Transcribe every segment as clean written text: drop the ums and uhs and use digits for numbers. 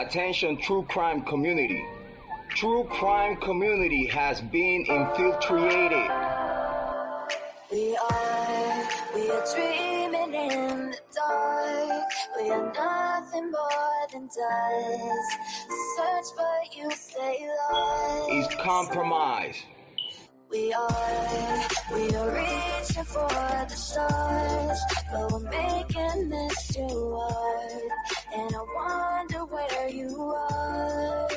Attention, true crime community. True crime community has been infiltrated. We are dreaming in the dark. We are nothing more than dust. Search but you stay lost. It's compromise. We are reaching for the stars, but we're making this too hard. And I wonder where you are.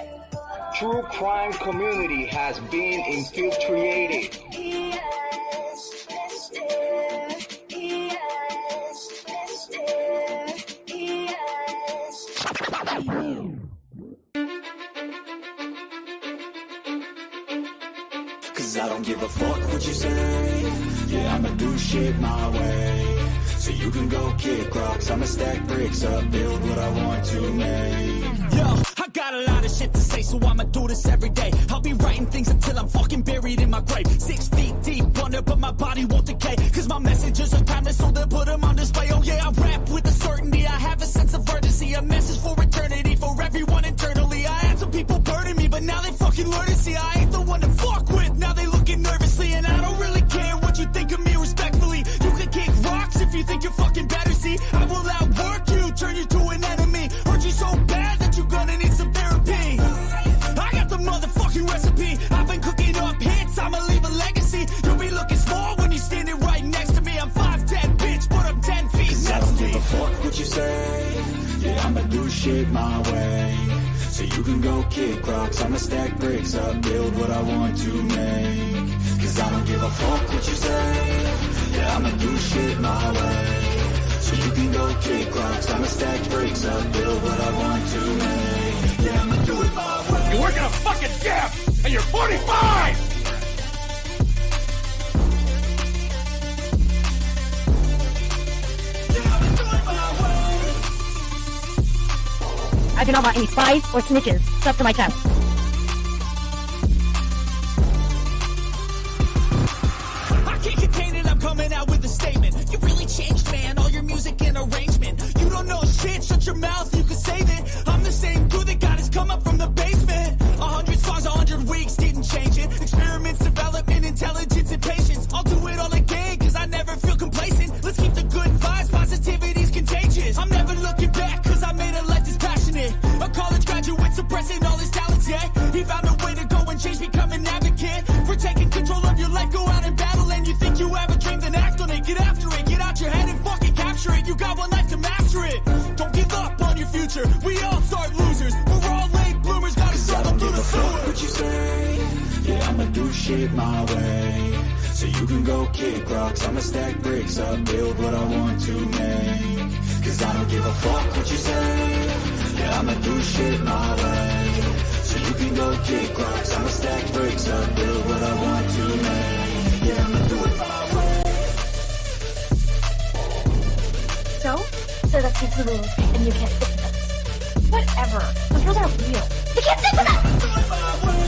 True crime community has been infiltrated. Yes, Mr. Yes, Mr. Yes. Cause I don't give a fuck what you say. Yeah, I'ma do shit my way. So you can go kick rocks, I'ma stack bricks up, build what I want to make. Yo, I got a lot of shit to say, so I'ma do this every day. I'll be writing things until I'm fucking buried in my grave. 6 feet deep under, but my body won't decay. Cause my messages are timeless, so they'll put them on display. Oh yeah, I rap with a certainty, I have a sense of urgency. A message for eternity, for everyone internally. I had some people burning me, but now they fucking learn to see I ain't the one to fuck with. Now they looking nervously, and I don't really care what you think of me respectfully. You can kick rocks if you think you're fucking better, see. I will outwork you, turn you to an enemy. Hurt you so bad that you're gonna need some therapy. I got the motherfucking recipe. I've been cooking up hits, I'ma leave a legacy. You'll be looking small when you're standing right next to me. I'm 5'10", bitch, but I'm 10 feet next to me. I don't give a fuck what you say. Yeah, I'ma do shit my way. So you can go kick rocks, I'ma stack bricks up, build what I want to make. Cause I don't give a fuck what you say. Yeah, I'ma do shit my way. So you can go kick rocks, I'ma stack bricks up, build what I want to make. Yeah, I'ma do it my way. You work in a fucking gym, and you're 45! I do not want any spies or snitches stuck to my chest. I can't contain it, I'm coming out with a statement. You really changed, man, all your music and arrangement. You don't know shit, shut your mouth, you can save it. I'm the same dude that got his come up from the basement. 100 songs, 100 weeks, didn't change it. Experiments, development, intelligence, and patience. I'll do it all again, cause I never feel complacent. Let's keep the good vibes, positivity's contagious. I'm never looking back, cause I made a life that's passionate. A college graduate suppressing all his talents, yeah. He found a way to go and change, become an advocate. For taking control of your life, go out and battle. And you think you have a dream, then act on it. Get after it, get out your head and fucking capture it. You got one life to master it. Don't give up on your future, we all start losers. We're all late bloomers, gotta struggle through the sewer. What you say? Yeah, I'ma do shit my way. So you can go kick rocks, I'ma stack bricks up, build what I want to make. Cause I don't give a fuck what you say. Yeah, I'ma do shit my way. So you can go kick rocks, I'ma stack bricks up, build what I want to make. Yeah, I'ma do it my way. So that's it's the rules, and you can't stick with us. Whatever. Those rules aren't real. You can't stick with us! Do it my way.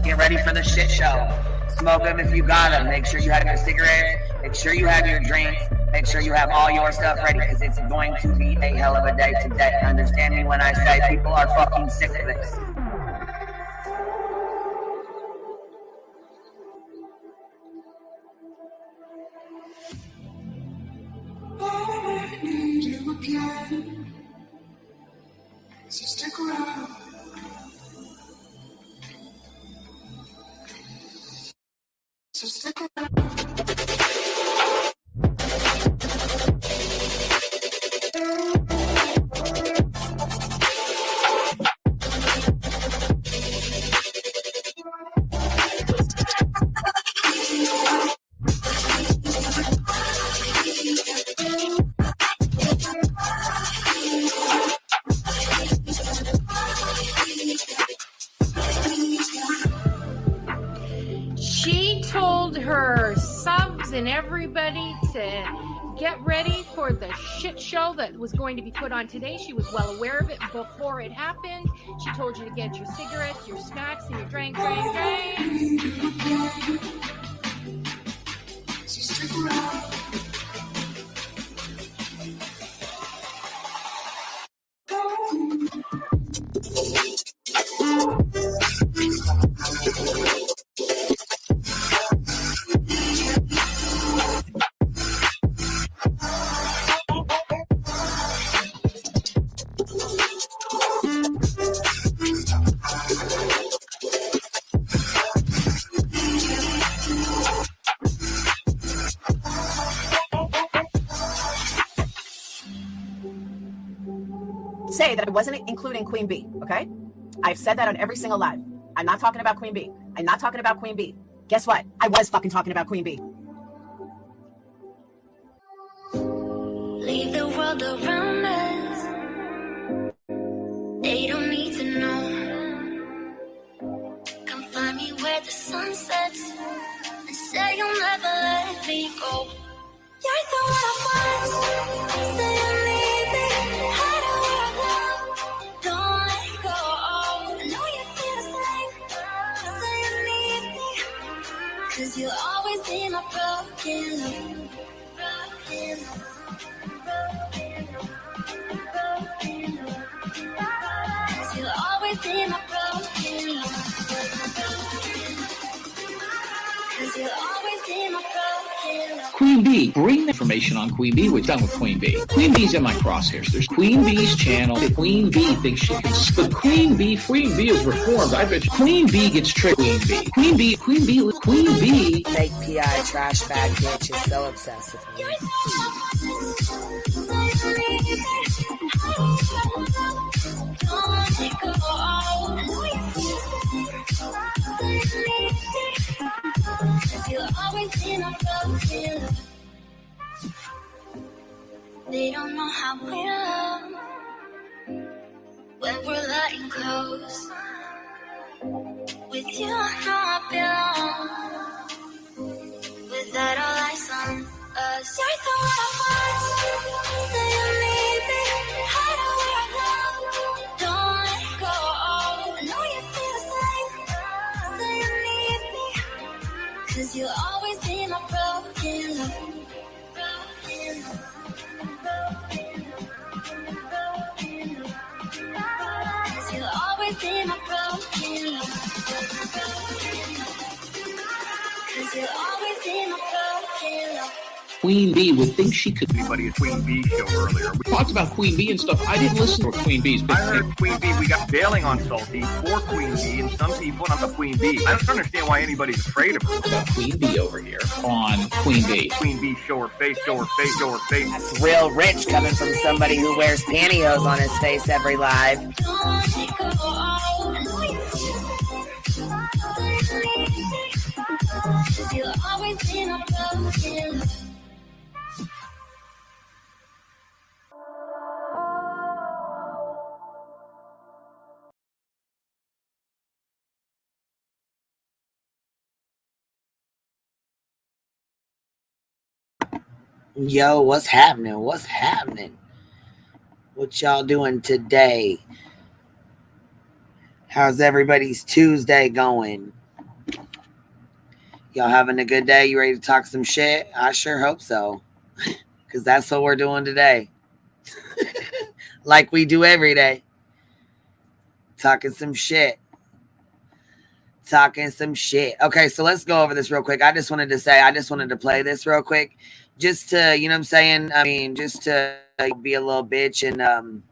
Get ready for the shit show. Smoke them if you got them. Make sure you have your cigarettes. Make sure you have your drinks. Make sure you have all your stuff ready because it's going to be a hell of a day today. Understand me when I say people are fucking sick of this. I need you again, so stick around. So stick around. She told her subs and everybody to get ready for the shit show that was going to be put on today. She was well aware of it before it happened. She told you to get your cigarettes, your snacks, and your drink. So stick around. Say that I wasn't including Queen B, okay? I've said that on every single live. I'm not talking about Queen B. I'm not talking about Queen B. Guess what? I was fucking talking about Queen B. Leave the world around us. They don't need to know. Come find me where the sun sets and say you'll never let me go. You're the one I want. Say you need me. Hide where I love. Don't let go. I know you feel the same. Say you need me. 'Cause you'll always be my broken love. Broken love. Cause you'll always be my broken love. Cause you'll always be my broken love. Queen B, bring information on Queen B. We're done with Queen B. Queen B's in my crosshairs. There's Queen B's channel. Queen B thinks she can. But Queen B is reformed. I bet you Queen B gets tricked. Queen B. Fake PI trash bag bitch is so obsessed with me. You'll always be my broken love. They don't know how we love when we're letting close. With you, I know I belong. Without all eyes on us, you're the one I want. Say you need me. Hide where I love. Don't let go. I know you feel the same. Say you need me. 'Cause you'll always be my broken love. Broken love. Cause you'll always be my broken love. Cause you'll always be my broken love. Queen B would think she could. Anybody at Queen B show earlier. We talked about Queen B and stuff. I didn't listen to Queen B's. I heard Queen B. We got bailing on Salty for Queen B, and some people not the Queen B. I don't understand why anybody's afraid of her. About Queen B over here on Queen B. Queen B, show her face, show her face, show her face. That's real rich coming from somebody who wears pantyhose on his face every live. You'll always be my broken love. Yo, what's happening? What's happening? What y'all doing today? How's everybody's Tuesday going? Y'all having a good day? You ready to talk some shit? I sure hope so. Because that's what we're doing today. Like we do every day. Talking some shit. Talking some shit. Okay, so let's go over this real quick. I just wanted to play this real quick. Just to, you know what I'm saying? I mean, just to be a little bitch and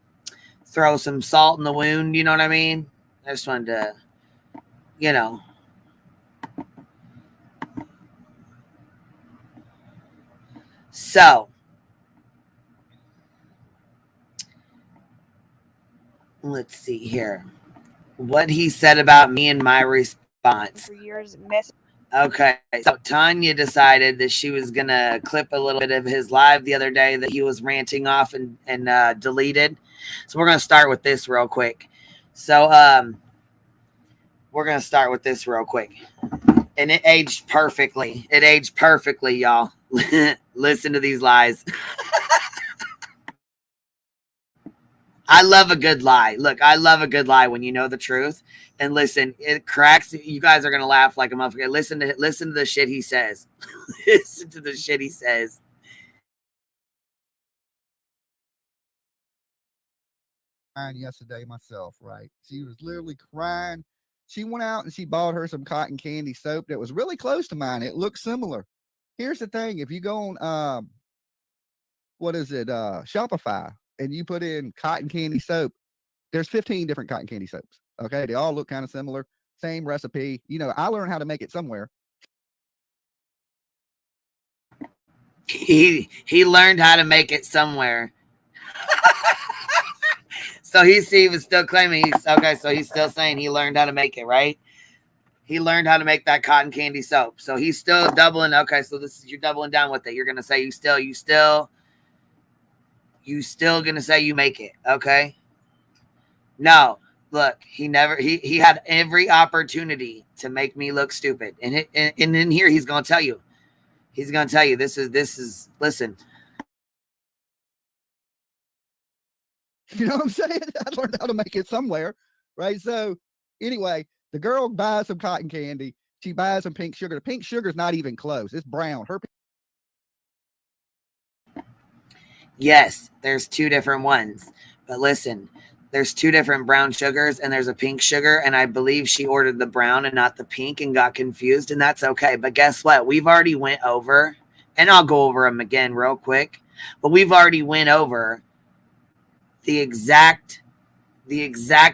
throw some salt in the wound. You know what I mean? I just wanted to, you know. So, let's see here. What he said about me and my response. For years, Okay, so Tanya decided that she was going to clip a little bit of his live the other day that he was ranting off and deleted. So we're going to start with this real quick. So we're going to start with this real quick. And it aged perfectly. It aged perfectly, y'all. Listen to these lies. I love a good lie. Look, I love a good lie when you know the truth. And listen, it cracks. You guys are gonna laugh like a motherfucker. Listen to the shit he says. Listen to the shit he says. Yesterday myself, right? She was literally crying. She went out and she bought her some cotton candy soap that was really close to mine. It looked similar. Here's the thing: if you go on Shopify, and you put in cotton candy soap, there's 15 different cotton candy soaps. Okay, they all look kind of similar, same recipe. You know, I learned how to make it somewhere. He learned how to make it somewhere. So he was still claiming he's okay. So he's still saying he learned how to make it, right? He learned how to make that cotton candy soap. So he's still doubling. Okay, so you're doubling down with it. You're gonna say you still gonna say you make it. Okay. No, look, he had every opportunity to make me look stupid, and in here he's gonna tell you. He's gonna tell you this is listen. You know what I'm saying? I learned how to make it somewhere, right? So anyway, the girl buys some cotton candy. She buys some pink sugar. The pink sugar's not even close. It's brown. Yes, there's two different ones. But listen, there's two different brown sugars and there's a pink sugar. And I believe she ordered the brown and not the pink and got confused. And that's okay. But guess what? We've already went over, and I'll go over them again real quick. But we've already went over the exact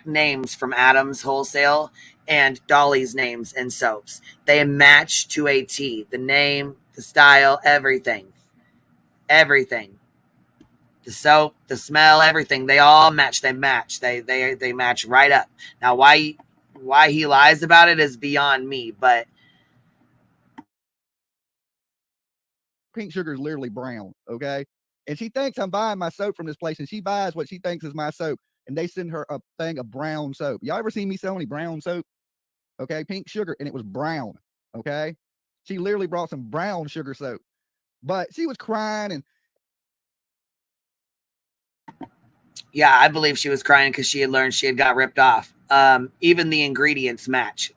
names from Adam's Wholesale and Dolly's names and soaps. They match to a T. The name, the style, everything. Everything. The soap, the smell, everything. They all match. They match. They match right up. Now, why he lies about it is beyond me, but pink sugar is literally brown, okay? And she thinks I'm buying my soap from this place, and she buys what she thinks is my soap, and they send her a thing of brown soap. Y'all ever seen me sell any brown soap? Okay, pink sugar, and it was brown, okay? She literally brought some brown sugar soap, but she was crying and yeah, I believe she was crying because she had learned she had got ripped off. Even the ingredients match,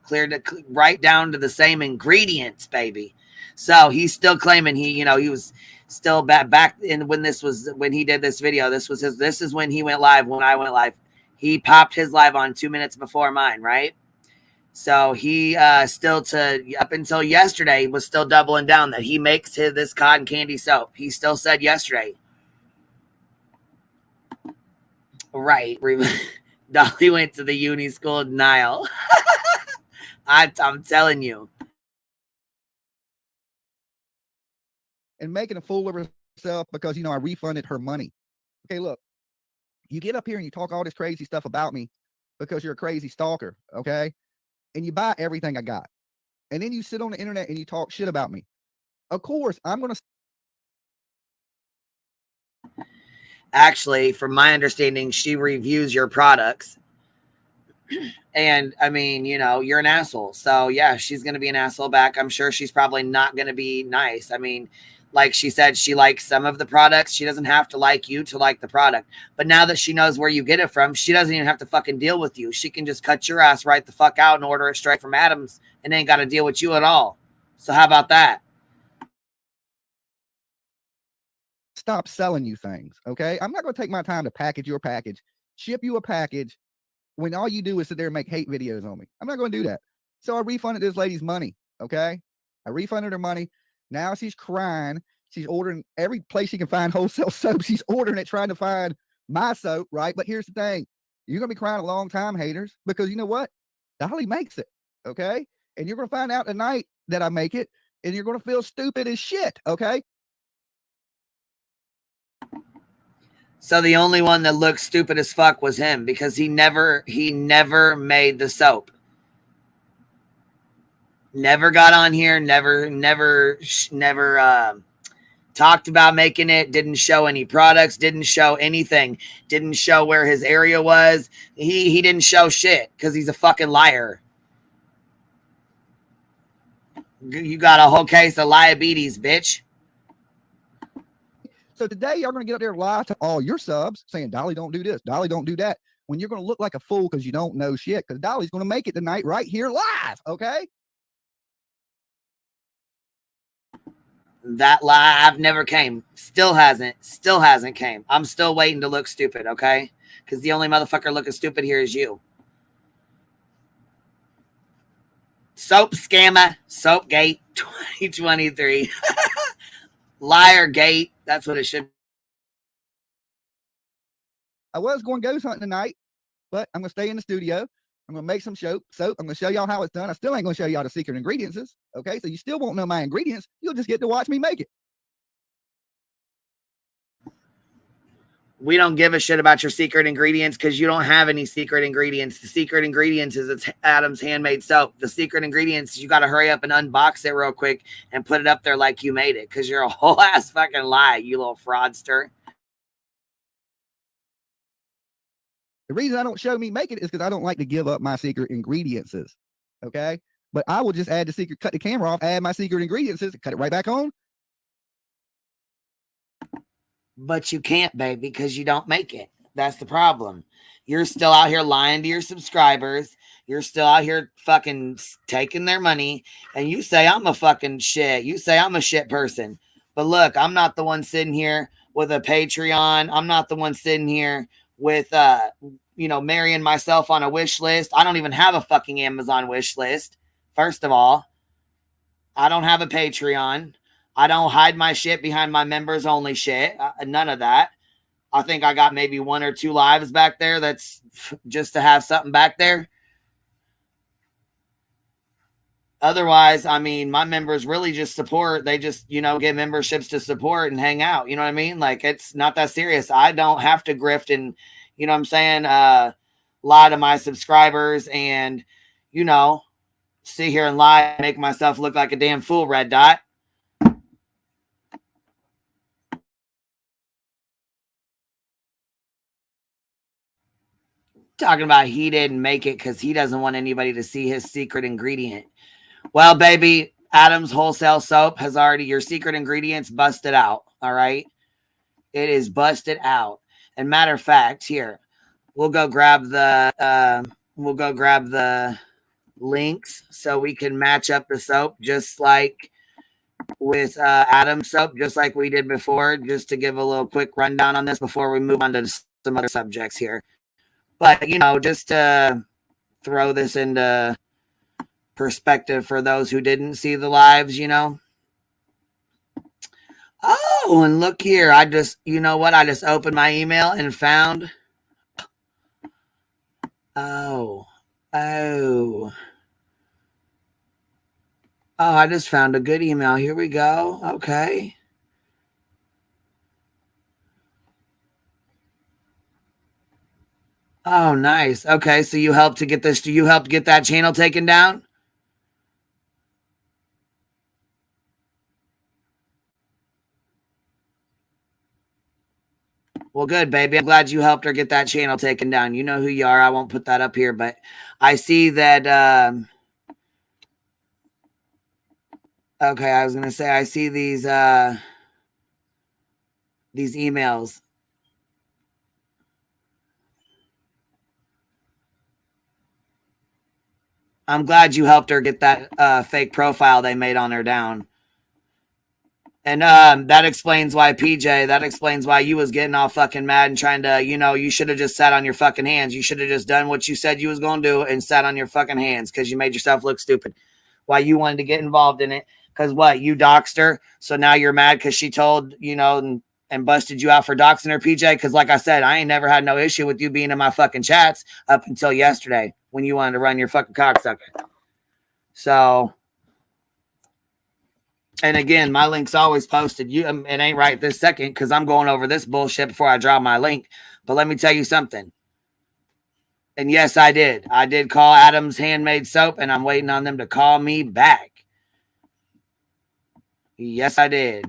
right down to the same ingredients, baby. So he's still claiming he was still back in when he did this video. This is when he went live. When I went live, he popped his live on 2 minutes before mine, right? So he still up until yesterday was still doubling down that he makes this cotton candy soap. He still said yesterday. Right. Dolly went to the uni school denial. I'm telling you. And making a fool of herself because, I refunded her money. Okay, look, you get up here and you talk all this crazy stuff about me because you're a crazy stalker, okay? And you buy everything I got. And then you sit on the internet and you talk shit about me. Of course, I'm going to. Actually, from my understanding, she reviews your products. And I mean, you're an asshole. So yeah, she's going to be an asshole back. I'm sure she's probably not going to be nice. I mean, like she said, she likes some of the products. She doesn't have to like you to like the product. But now that she knows where you get it from, she doesn't even have to fucking deal with you. She can just cut your ass right the fuck out and order it straight from Adams and ain't got to deal with you at all. So how about that? Stop selling you things, okay? I'm not going to take my time to package your package, ship you a package when all you do is sit there and make hate videos on me. I'm not going to do that. So I refunded this lady's money, okay? I refunded her money. Now she's crying. She's ordering every place she can find wholesale soap. She's ordering it, trying to find my soap, right? But here's the thing. You're going to be crying a long time, haters, because you know what? Dolly makes it, okay? And you're going to find out tonight that I make it, and you're going to feel stupid as shit, okay? So the only one that looked stupid as fuck was him because he never made the soap. Never got on here, never talked about making it, didn't show any products, didn't show anything, didn't show where his area was. He didn't show shit because he's a fucking liar. You got a whole case of diabetes, bitch. So today y'all going to get up there and lie to all your subs saying, Dolly, don't do this. Dolly, don't do that. When you're going to look like a fool because you don't know shit, because Dolly's going to make it tonight right here live. Okay. That live never came. Still hasn't came. I'm still waiting to look stupid. Okay. Because the only motherfucker looking stupid here is you. Soap scammer, Soapgate 2023. Liar gate. That's what it should be. I was going ghost hunting tonight, but I'm going to stay in the studio. I'm going to make some soap. I'm going to show y'all how it's done. I still ain't going to show y'all the secret ingredients. Okay. So you still won't know my ingredients. You'll just get to watch me make it. We don't give a shit about your secret ingredients because you don't have any secret ingredients. The secret ingredients is it's Adam's handmade soap. The secret ingredients, you got to hurry up and unbox it real quick and put it up there like you made it because you're a whole ass fucking lie, you little fraudster. The reason I don't show me make it is because I don't like to give up my secret ingredients. Okay. But I will just add the secret, cut the camera off, add my secret ingredients, cut it right back on. But you can't, babe, because you don't make it. That's the problem. You're still out here lying to your subscribers. You're still out here fucking taking their money. And you say I'm a fucking shit. You say I'm a shit person. But look, I'm not the one sitting here with a Patreon. I'm not the one sitting here with, marrying myself on a wish list. I don't even have a fucking Amazon wish list. First of all, I don't have a Patreon. I don't hide my shit behind my members only shit. None of that. I think I got maybe 1 or 2 lives back there. That's just to have something back there. Otherwise, I mean, my members really just support. They just, get memberships to support and hang out. You know what I mean? Like, it's not that serious. I don't have to grift and, you know what I'm saying, lie to my subscribers and, sit here and lie and make myself look like a damn fool, Red Dot. Talking about he didn't make it because he doesn't want anybody to see his secret ingredient. Well, baby, Adam's Wholesale Soap has already, your secret ingredients busted out. All right. It is busted out. And matter of fact, here, we'll go grab the links so we can match up the soap just like with Adam's soap, just like we did before, just to give a little quick rundown on this before we move on to some other subjects here. But, just to throw this into perspective for those who didn't see the lives, Oh, and look here. I just opened my email and found. Oh, I just found a good email. Here we go. Okay. Oh, nice. Okay, so you helped to get this. You helped get that channel taken down? Well, good, baby. I'm glad you helped her get that channel taken down. You know who you are. I won't put that up here, but I see that. Okay, I was going to say I see these emails. I'm glad you helped her get that fake profile they made on her down. And that explains why, PJ, that explains why you was getting all fucking mad and trying to, you should have just sat on your fucking hands. You should have just done what you said you was going to do and sat on your fucking hands because you made yourself look stupid. Why you wanted to get involved in it. Because what? You doxed her. So now you're mad because she told, and busted you out for doxing her, PJ. Because like I said, I ain't never had no issue with you being in my fucking chats up until yesterday when you wanted to run your fucking cocksucker. So... And again, my link's always posted. It ain't right this second because I'm going over this bullshit before I drop my link. But let me tell you something. And yes, I did. I did call Adam's Handmade Soap, and I'm waiting on them to call me back. Yes, I did.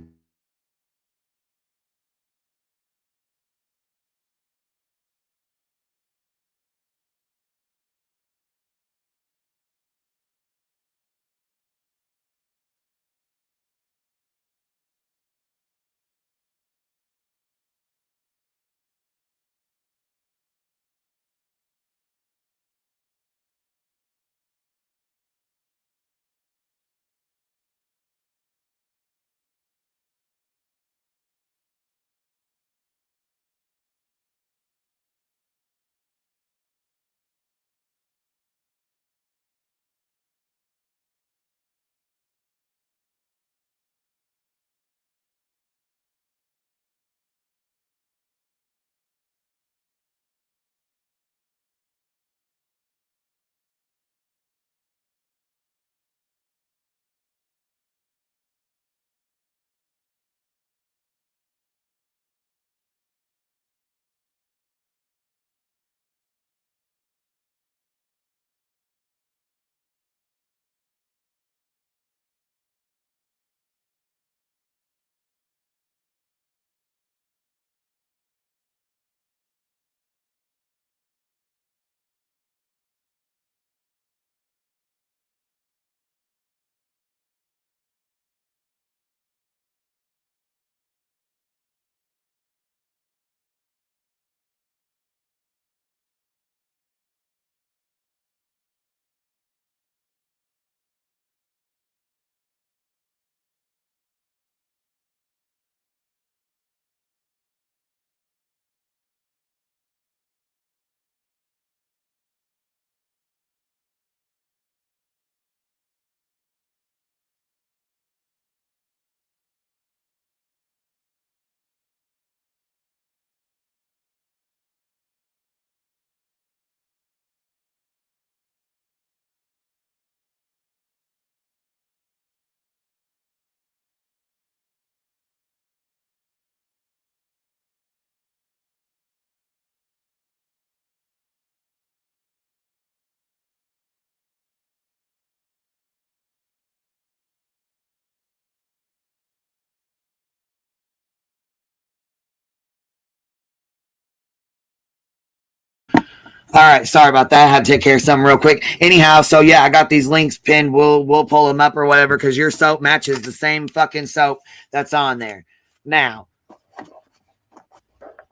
All right, sorry about that. I had to take care of something real quick. Anyhow, so yeah, I got these links pinned. We'll pull them up or whatever because your soap matches the same fucking soap that's on there. Now,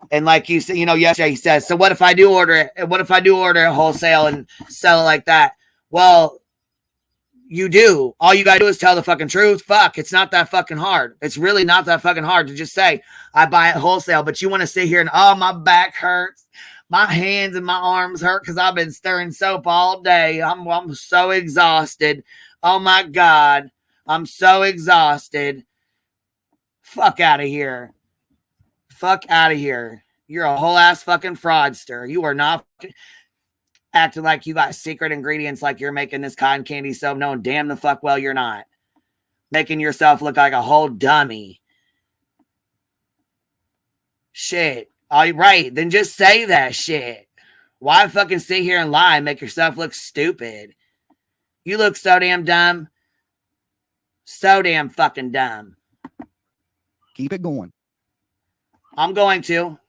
and like you said, yesterday he says, so what if I do order it? What if I do order it wholesale and sell it like that? Well, you do. All you gotta do is tell the fucking truth. Fuck, it's not that fucking hard. It's really not that fucking hard to just say I buy it wholesale. But you want to sit here and my back hurts. My hands and my arms hurt because I've been stirring soap all day. I'm so exhausted. Oh my God. I'm so exhausted. Fuck out of here. Fuck out of here. You're a whole ass fucking fraudster. You are not acting like you got secret ingredients like you're making this cotton candy soap. No, damn the fuck well you're not. Making yourself look like a whole dummy. Shit. All right, then just say that shit. Why fucking sit here and lie and make yourself look stupid? You look so damn dumb. So damn fucking dumb. Keep it going. I'm going to.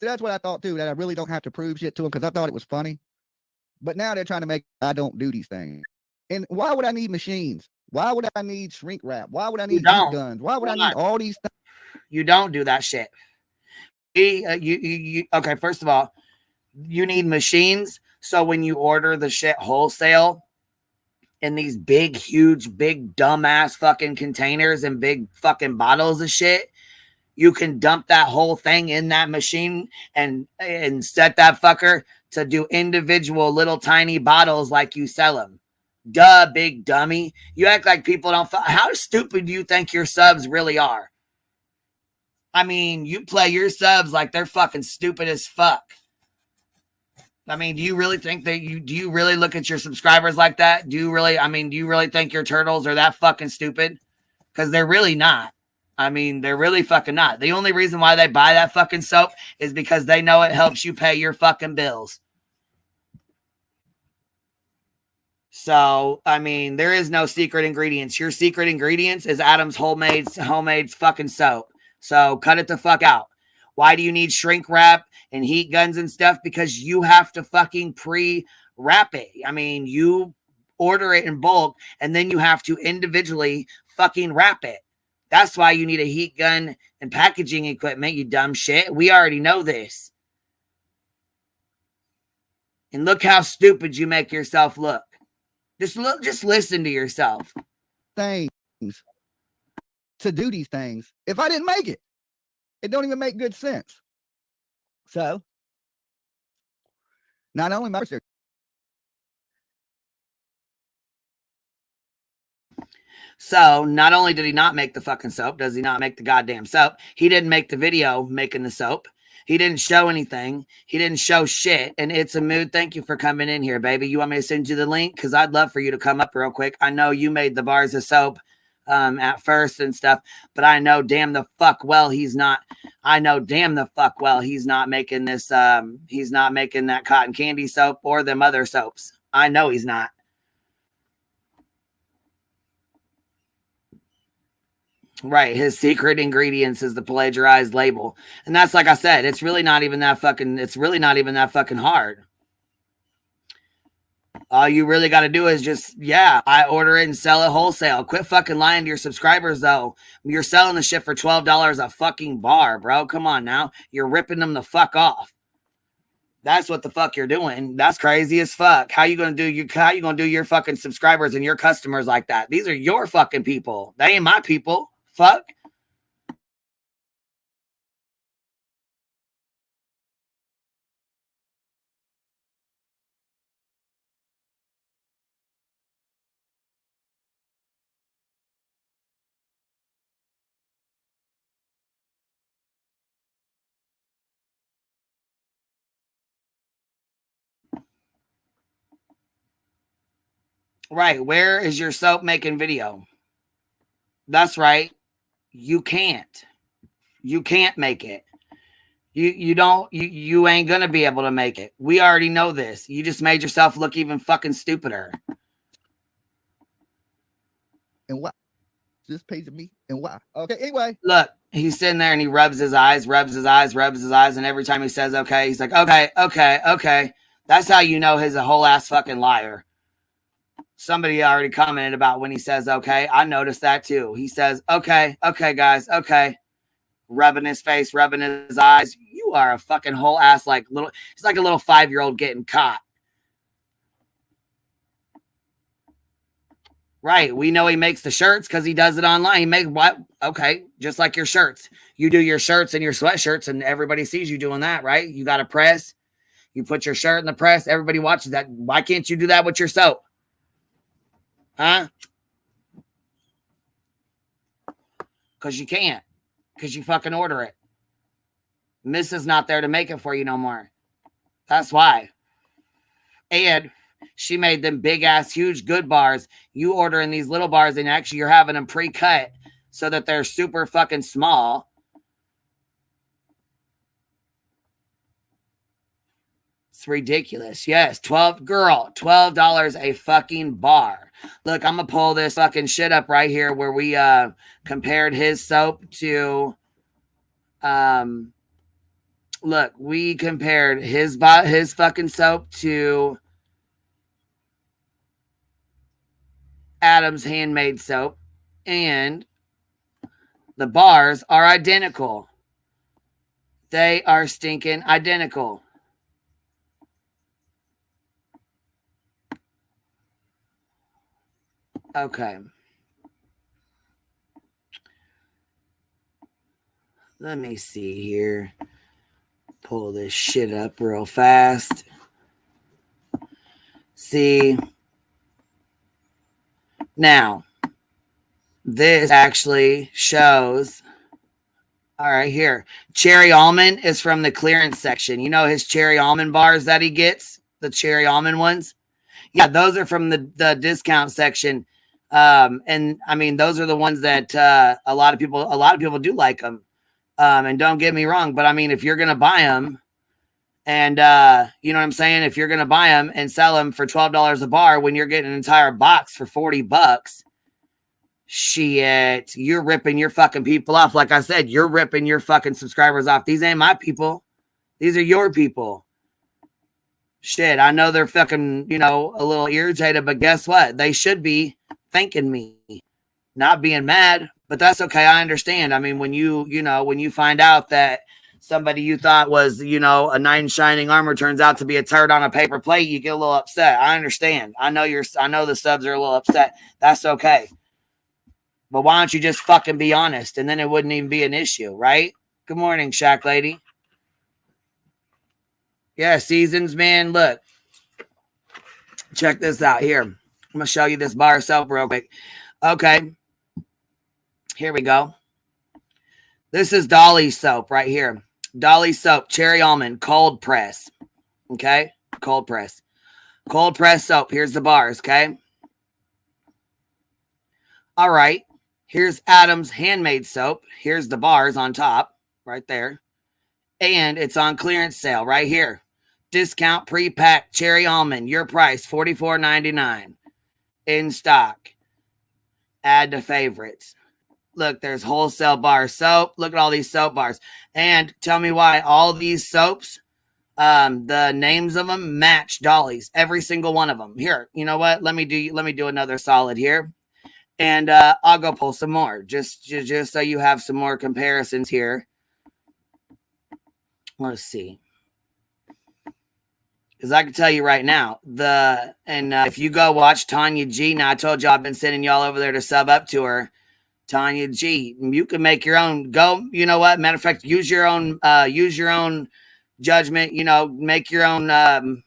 So that's what I thought too, that I really don't have to prove shit to them because I thought it was funny. But now they're trying to make I don't do these things. And why would I need machines? Why would I need shrink wrap? Why would I need heat guns? Why would I need all these things? You don't do that shit. Okay, first of all, you need machines. So when you order the shit wholesale in these big, huge, big, dumbass fucking containers and big fucking bottles of shit, you can dump that whole thing in that machine and set that fucker to do individual little tiny bottles like you sell them. Duh, big dummy. You act like people don't. How stupid do you think your subs really are? I mean, you play your subs like they're fucking stupid as fuck. I mean, do you really think that do you really look at your subscribers like that? Do you really think your turtles are that fucking stupid? Because they're really not. I mean, they're really fucking not. The only reason why they buy that fucking soap is because they know it helps you pay your fucking bills. So, I mean, there is no secret ingredients. Your secret ingredients is Adam's homemade fucking soap. So cut it the fuck out. Why do you need shrink wrap and heat guns and stuff? Because you have to fucking pre-wrap it. I mean, you order it in bulk and then you have to individually fucking wrap it. That's why you need a heat gun and packaging equipment, you dumb shit. We already know this. And look how stupid you make yourself look. Just listen to yourself. Things to do these things if I didn't make it. It don't even make good sense. So, not only my So, not only did he not make the fucking soap, does he not make the goddamn soap? He didn't make the video making the soap. He didn't show anything. He didn't show shit. And It's a Mood, thank you for coming in here, baby. You want me to send you the link? Because I'd love for you to come up real quick. I know you made the bars of soap at first and stuff, but I know damn the fuck well he's not. I know damn the fuck well he's not making this. He's not making that cotton candy soap or them other soaps. I know he's not. Right, his secret ingredients is the plagiarized label. And that's like I said, it's really not even that fucking hard. All you really got to do is just, I order it and sell it wholesale. Quit fucking lying to your subscribers, though. You're selling the shit for $12 a fucking bar, bro. Come on now. You're ripping them the fuck off. That's what the fuck you're doing. That's crazy as fuck. How you gonna do your fucking subscribers and your customers like that? These are your fucking people. They ain't my people. Fuck. Right. Where is your soap making video? That's right. You can't. You can't make it. You ain't gonna be able to make it. We already know this. You just made yourself look even fucking stupider. And why? This pays me and why? Okay, anyway. Look, he's sitting there and he rubs his eyes, and every time he says okay, he's like, okay. That's how you know he's a whole ass fucking liar. Somebody already commented about when he says okay. I noticed that too. He says, okay, guys, okay. Rubbing his face, rubbing his eyes. You are a fucking whole ass like little, he's like a little 5-year-old getting caught. Right. We know he makes the shirts because he does it online. He makes what? Okay. Just like your shirts. You do your shirts and your sweatshirts and everybody sees you doing that, right? You got to press. You put your shirt in the press. Everybody watches that. Why can't you do that with your soap? Huh? Because you can't. Because you fucking order it. Missus not there to make it for you no more. That's why. And she made them big ass, huge good bars. You order in these little bars and actually you're having them pre-cut so that they're super fucking small. It's ridiculous. Yes, $12 a fucking bar. Look, I'm gonna pull this fucking shit up right here where we compared his soap to look, we compared his fucking soap to Adam's handmade soap, and the bars are identical. They are stinking identical. Okay. Let me see here. Pull this shit up real fast. See. Now, this actually shows. All right, here. Cherry almond is from the clearance section. You know his cherry almond bars that he gets? The cherry almond ones? Yeah, those are from the discount section. And I mean, those are the ones that a lot of people do like them. And don't get me wrong, but I mean, if you're going to buy them and you know what I'm saying? If you're going to buy them and sell them for $12 a bar when you're getting an entire box for $40, shit, you're ripping your fucking people off. Like I said, you're ripping your fucking subscribers off. These ain't my people. These are your people. Shit, I know they're fucking, you know, a little irritated, but guess what? They should be thanking me, not being mad, but that's okay. I understand. I mean, when you find out that somebody you thought was, you know, a knight in shining armor turns out to be a turd on a paper plate, you get a little upset. I understand. I know the subs are a little upset. That's okay. But why don't you just fucking be honest? And then it wouldn't even be an issue, right? Good morning, Shack Lady. Yeah, seasons, man. Look, check this out here. I'm going to show you this bar of soap real quick. Okay. Here we go. This is Dolly soap right here. Dolly soap, cherry almond, cold press. Okay. Cold press. Cold press soap. Here's the bars. Okay. All right. Here's Adam's handmade soap. Here's the bars on top right there. And it's on clearance sale right here. Discount pre-packed cherry almond. Your price, $44.99. In stock. Add to favorites. Look, there's wholesale bar soap. Look at all these soap bars. And tell me why all these soaps, the names of them match Dolly's. Every single one of them. Here, you know what? Let me do another solid here. And I'll go pull some more. Just so you have some more comparisons here. Let's see. Because I can tell you right now, if you go watch Tanya G, now I told you I've been sending y'all over there to sub up to her. Tanya G, you can make your own. Go, you know what? Matter of fact, use your own judgment. You know, make your own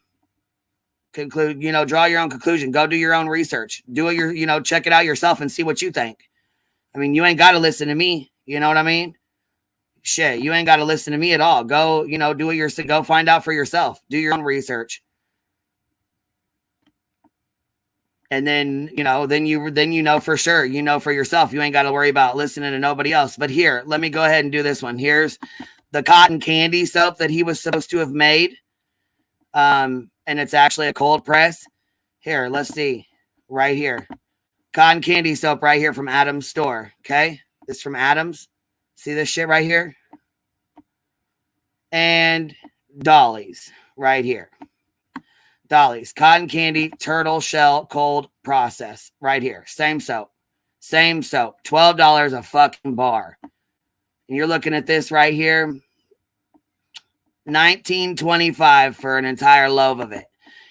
conclude. You know, draw your own conclusion. Go do your own research. Do it check it out yourself and see what you think. I mean, you ain't got to listen to me. You know what I mean? Shit, you ain't got to listen to me at all. Go, do it yourself. Go find out for yourself. Do your own research. And then, then you know for sure, for yourself. You ain't got to worry about listening to nobody else. But here, let me go ahead and do this one. Here's the cotton candy soap that he was supposed to have made. And it's actually a cold press. Here, let's see. Right here. Cotton candy soap right here from Adam's store. Okay? This is from Adam's. See this shit right here? And Dolly's right here. Dolly's cotton candy turtle shell cold process right here. Same soap. Same soap. $12 a fucking bar. And you're looking at this right here. $19.25 for an entire loaf of it.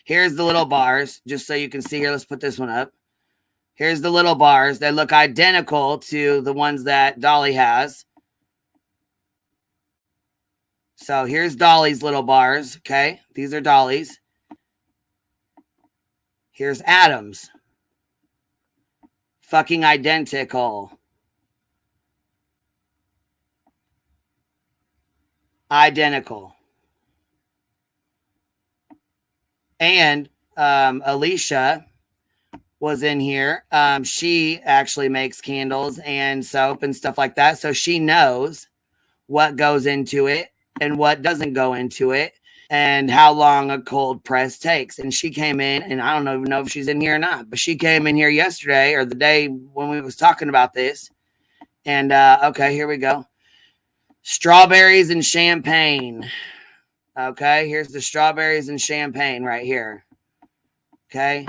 Here's the little bars, just so you can see here. Let's put this one up. Here's the little bars. They look identical to the ones that Dolly has. So here's Dolly's little bars, okay? These are Dolly's. Here's Adam's. Fucking identical. Identical. And Alicia was in here. She actually makes candles and soap and stuff like that. So she knows what goes into it and what doesn't go into it and how long a cold press takes. And she came in, and I don't even know if she's in here or not, but she came in here yesterday or the day when we was talking about this. And okay, here we go. Strawberries and champagne. Okay, here's the strawberries and champagne right here. Okay,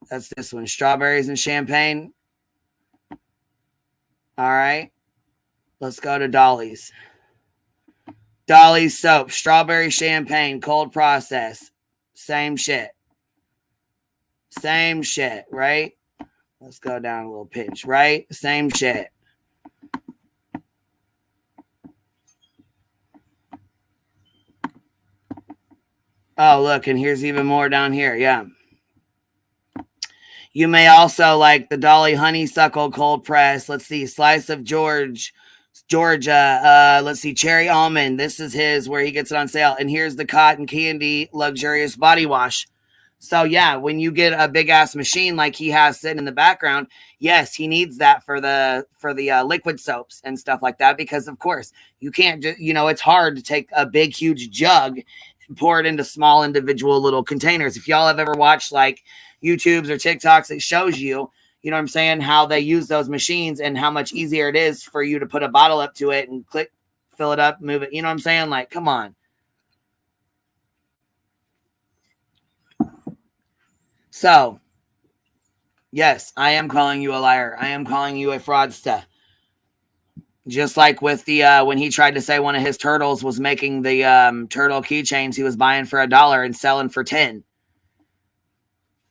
that's this one. Strawberries and champagne. All right, let's go to Dolly's. Dolly's soap, strawberry champagne, cold process. Same shit. Same shit, right? Let's go down a little pinch, right? Same shit. Oh, look, and here's even more down here. Yeah. You may also like the Dolly Honeysuckle cold press. Let's see. Slice of Georgia. Let's see. Cherry almond. This is his where he gets it on sale. And here's the cotton candy luxurious body wash. So, yeah, when you get a big ass machine like he has sitting in the background, yes, he needs that for the liquid soaps and stuff like that. Because, of course, you can't just, it's hard to take a big, huge jug pour it into small individual little containers. If y'all have ever watched like YouTubes or TikToks, it shows you, you know what I'm saying, how they use those machines and how much easier it is for you to put a bottle up to it and click, fill it up, move it. You know what I'm saying? Like, come on. So, yes, I am calling you a liar. I am calling you a fraudster. Just like with the when he tried to say one of his turtles was making the turtle keychains he was buying for $1 and selling for 10.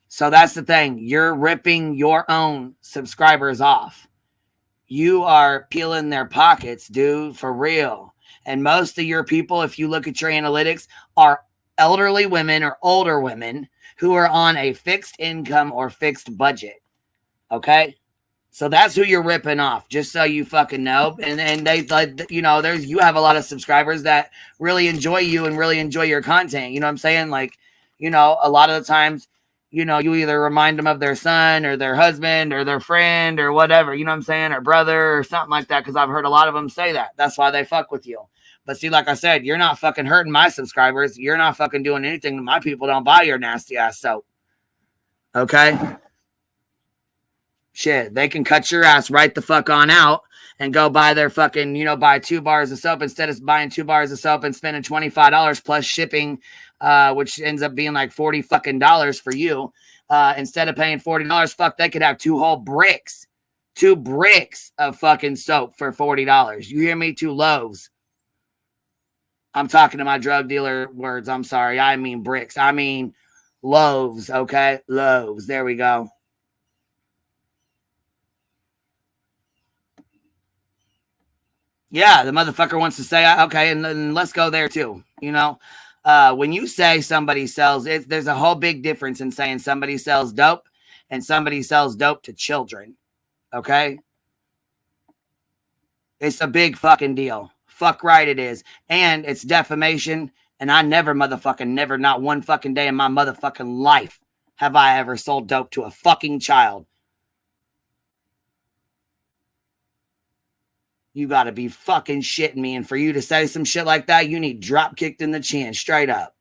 So that's the thing. You're ripping your own subscribers off. You are peeling their pockets, dude, for real. And most of your people, if you look at your analytics, are elderly women or older women who are on a fixed income or fixed budget. Okay? So that's who you're ripping off, just so you fucking know. And they, like, you have a lot of subscribers that really enjoy you and really enjoy your content. You know what I'm saying? Like, a lot of the times, you either remind them of their son or their husband or their friend or whatever, you know what I'm saying? Or brother or something like that. Cause I've heard a lot of them say that. That's why they fuck with you. But see, like I said, you're not fucking hurting my subscribers. You're not fucking doing anything. My people don't buy your nasty ass soap. Okay? Shit, they can cut your ass right the fuck on out and go buy their fucking, buy 2 bars of soap instead of buying 2 bars of soap and spending $25 plus shipping, which ends up being like $40 fucking dollars for you. Instead of paying $40, fuck, they could have 2 whole bricks, 2 bricks of fucking soap for $40. You hear me? 2 loaves. I'm talking to my drug dealer words. I'm sorry. I mean bricks. I mean loaves. Okay. Loaves. There we go. Yeah, the motherfucker wants to say, okay, and then let's go there too. When you say somebody sells it, there's a whole big difference in saying somebody sells dope and somebody sells dope to children. Okay? It's a big fucking deal. Fuck right it is. And it's defamation. And I never not one fucking day in my motherfucking life have I ever sold dope to a fucking child. You got to be fucking shitting me. And for you to say some shit like that, you need drop kicked in the chin straight up.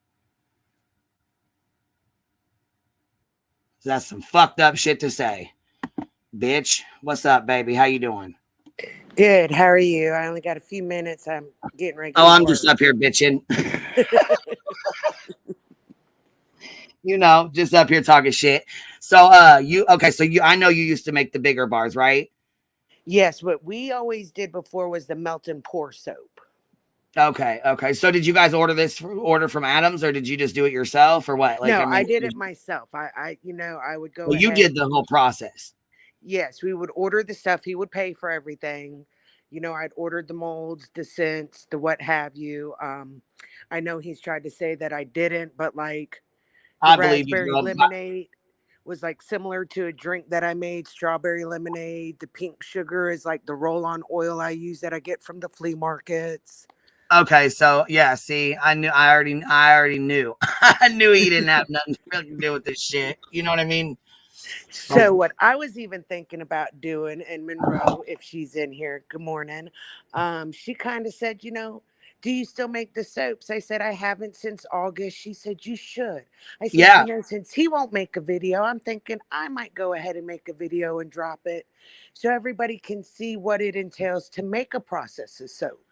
That's some fucked up shit to say. Bitch, what's up, baby? How you doing? Good. How are you? I only got a few minutes. I'm getting ready. Oh, I'm just up here bitching. You know, just up here talking shit. So, I know you used to make the bigger bars, right? Yes, what we always did before was the melt and pour soap. Okay. So, did you guys order from Adams, or did you just do it yourself, or what? Like, No, I mean, I did it myself. I would go well, you ahead. did the whole process. Yes, we would order the stuff. He would pay for everything. I'd ordered the molds, the scents, the what have you. I know he's tried to say that I didn't, but like the I believe you, raspberry girl. lemonade was like similar to a drink that I made, strawberry lemonade. The pink sugar is like the roll-on oil I use that I get from the flea markets. Okay, so yeah, see, I already knew. I knew he didn't have nothing to really do with this shit. You know what I mean? So what I was even thinking about doing, and Monroe, if she's in here, good morning. She kind of said, do you still make the soaps? I said, I haven't since August. She said, you should. I said, Yeah. Since he won't make a video, I'm thinking I might go ahead and make a video and drop it so everybody can see what it entails to make a process of soap.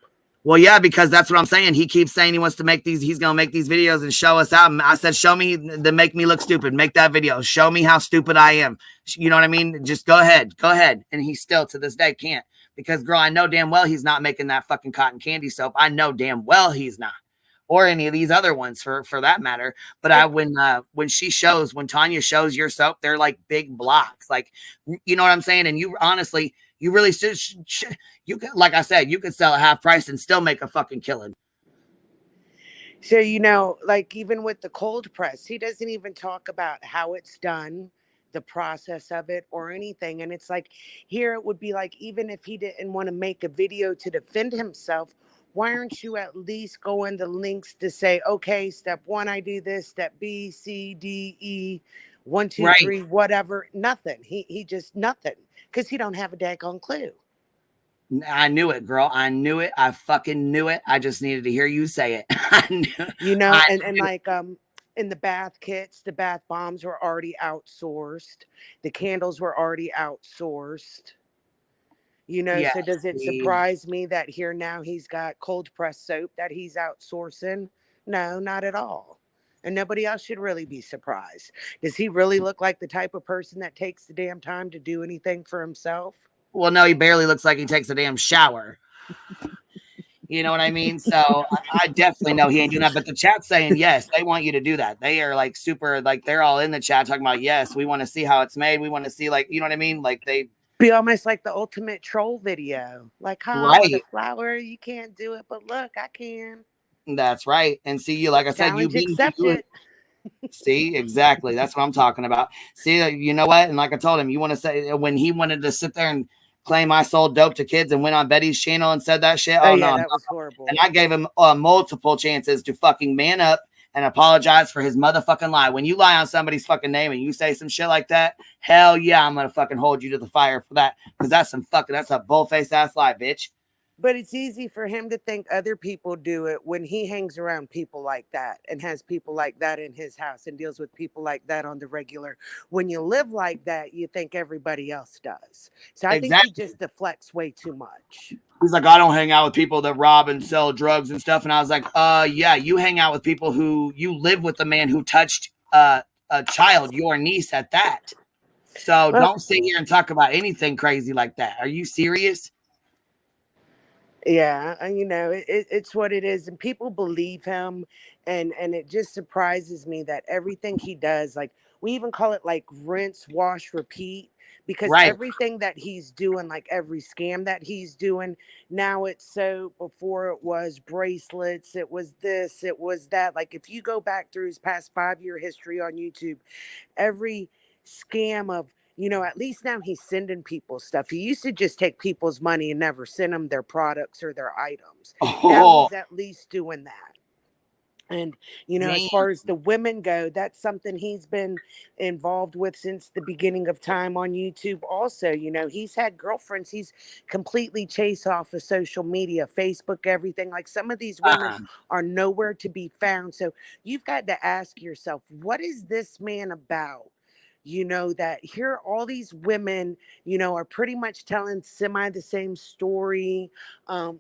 Well, yeah, because that's what I'm saying. He keeps saying he wants to make these. He's going to make these videos and show us out. And I said, show me to make me look stupid. Make that video. Show me how stupid I am. You know what I mean? Just go ahead. Go ahead. And he still to this day can't. Because, girl, I know damn well he's not making that fucking cotton candy soap. I know damn well he's not. Or any of these other ones for that matter. But when Tanya shows your soap, they're like big blocks. Like, you know what I'm saying? And you honestly, you really should, you could, like I said, you could sell at half price and still make a fucking killing. So, like even with the cold press, he doesn't even talk about how it's done, the process of it or anything. And it's like, here it would be like, even if he didn't want to make a video to defend himself, why aren't you at least going the links to say, okay, step 1, I do this, step B, C, D, E, 1, 2, 3, whatever. Nothing. He just nothing. Because he don't have a daggone clue. I knew it, girl. I knew it. I fucking knew it. I just needed to hear you say it. I knew, and like in the bath kits, the bath bombs were already outsourced. The candles were already outsourced. So does it surprise me that here now he's got cold press soap that he's outsourcing? No, not at all. And nobody else should really be surprised. Does he really look like the type of person that takes the damn time to do anything for himself? Well, no, he barely looks like he takes a damn shower. You know what I mean? So I definitely know he ain't doing that. But the chat's saying, yes, they want you to do that. They are like super, like they're all in the chat talking about, yes, we want to see how it's made. We want to see, like, you know what I mean? Like they be almost like the ultimate troll video. Like, the flower, you can't do it, but look, I can. That's right. And see, you, like I said, you accepted. See, exactly. That's what I'm talking about. See, you know what? And like I told him, you want to say when he wanted to sit there and claim I sold dope to kids and went on Betty's channel and said that shit. Oh yeah, that was horrible. And I gave him multiple chances to fucking man up and apologize for his motherfucking lie. When you lie on somebody's fucking name and you say some shit like that, hell yeah, I'm gonna fucking hold you to the fire for that. Because that's a bull-faced ass lie, bitch. But it's easy for him to think other people do it when he hangs around people like that and has people like that in his house and deals with people like that on the regular. When you live like that, you think everybody else does. So I think he just deflects way too much. He's like, I don't hang out with people that rob and sell drugs and stuff. And I was like, yeah, you hang out with people who you live with a man who touched a child, your niece at that. So don't sit here and talk about anything crazy like that. Are you serious? Yeah, it's what it is, and people believe him, and it just surprises me that everything he does, like we even call it like rinse, wash, repeat, because everything that he's doing, like every scam that he's doing, now it's soap. Before it was bracelets, it was this, it was that. Like if you go back through his past 5-year history on YouTube, every scam of at least now he's sending people stuff. He used to just take people's money and never send them their products or their items. Now he's at least doing that. And, as far as the women go, that's something he's been involved with since the beginning of time on YouTube. Also, he's had girlfriends. He's completely chased off of social media, Facebook, everything. Like some of these women are nowhere to be found. So you've got to ask yourself, what is this man about? that here all these women, are pretty much telling semi the same story.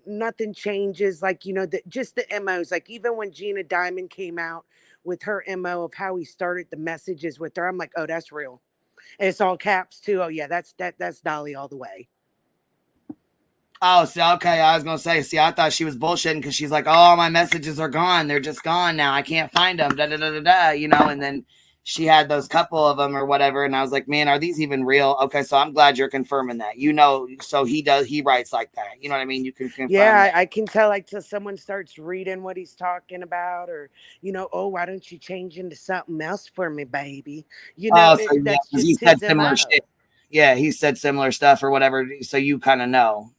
Nothing changes. Like, just the MOs. Like, even when Gina Diamond came out with her MO of how he started the messages with her, I'm like, oh, that's real. And it's all caps too. Oh yeah, that's Dolly all the way. Oh, so okay. I was gonna say, see, I thought she was bullshitting because she's like, oh, my messages are gone. They're just gone now. I can't find them. Da da da da da. And then she had those couple of them or whatever, and I was like, man, are these even real? Okay, so I'm glad you're confirming that. So he writes like that. You know what I mean? You can confirm. Yeah, I can tell. Like, till someone starts reading what he's talking about, or oh, why don't you change into something else for me, baby? So that's just he said similar shit. Yeah, he said similar stuff or whatever. So you kind of know.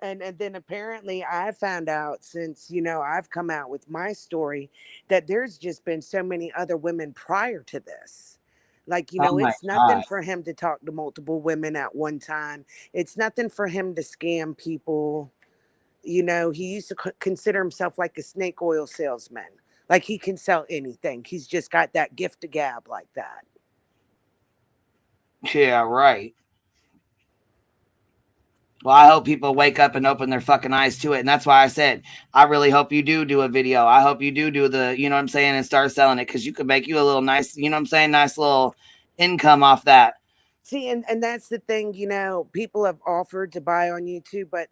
And then apparently I found out, since I've come out with my story, that there's just been so many other women prior to this. Like, it's nothing for him to talk to multiple women at one time. It's nothing for him to scam people. He used to consider himself like a snake oil salesman. Like, he can sell anything. He's just got that gift to gab like that. Yeah, right. Well, I hope people wake up and open their fucking eyes to it. And that's why I said, I really hope you do a video. I hope you do the, you know what I'm saying, and start selling it, because you could make you a little nice, you know what I'm saying, nice little income off that. See, and that's the thing, people have offered to buy on YouTube, but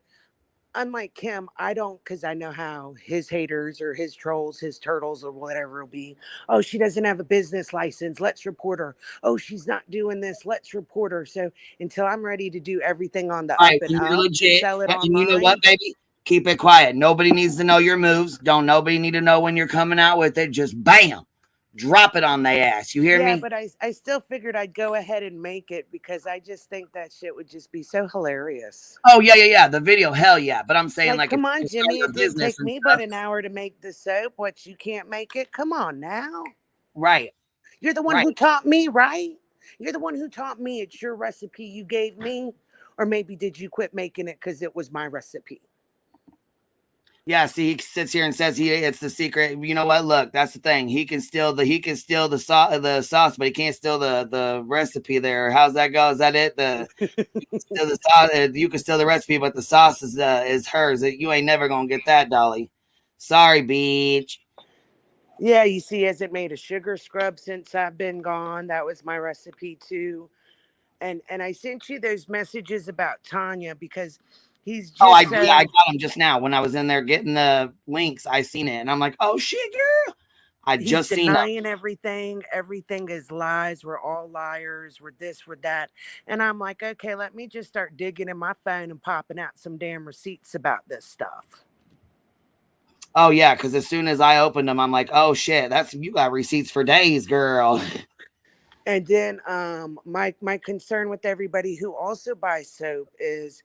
unlike Kim, I don't, because I know how his haters or his trolls, his turtles or whatever it'll be. Oh, she doesn't have a business license. Let's report her. Oh, she's not doing this. Let's report her. So until I'm ready to do everything on the up and you're up, legit, sell it and online. you know what, baby? Keep it quiet. Nobody needs to know your moves. Don't nobody need to know when you're coming out with it. Just bam. Drop it on their ass. You hear me? Yeah, but I still figured I'd go ahead and make it, because I just think that shit would just be so hilarious. Oh, yeah. The video, hell yeah. But I'm saying, like come on, Jimmy, it didn't take me but an hour to make the soap. What, you can't make it? Come on now. Right. You're the one who taught me, right? You're the one who taught me. It's your recipe you gave me. Or maybe did you quit making it because it was my recipe? Yeah, see, he sits here and says it's the secret. You know what? Look, that's the thing. He can steal the sauce, but he can't steal the recipe there. How's that go? Is that it? You can steal the sauce, you can steal the recipe, but the sauce is hers. You ain't never gonna get that, Dolly. Sorry, bitch. Yeah, you see, hasn't made a sugar scrub since I've been gone. That was my recipe too. And I sent you those messages about Tanya because he's just I got him just now when I was in there getting the links. I seen it and I'm like, oh shit, girl. He's denying everything. Everything is lies. We're all liars. We're this, we're that. And I'm like, okay, let me just start digging in my phone and popping out some damn receipts about this stuff. Oh yeah, because as soon as I opened them, I'm like, oh shit, you got receipts for days, girl. And then my concern with everybody who also buys soap is,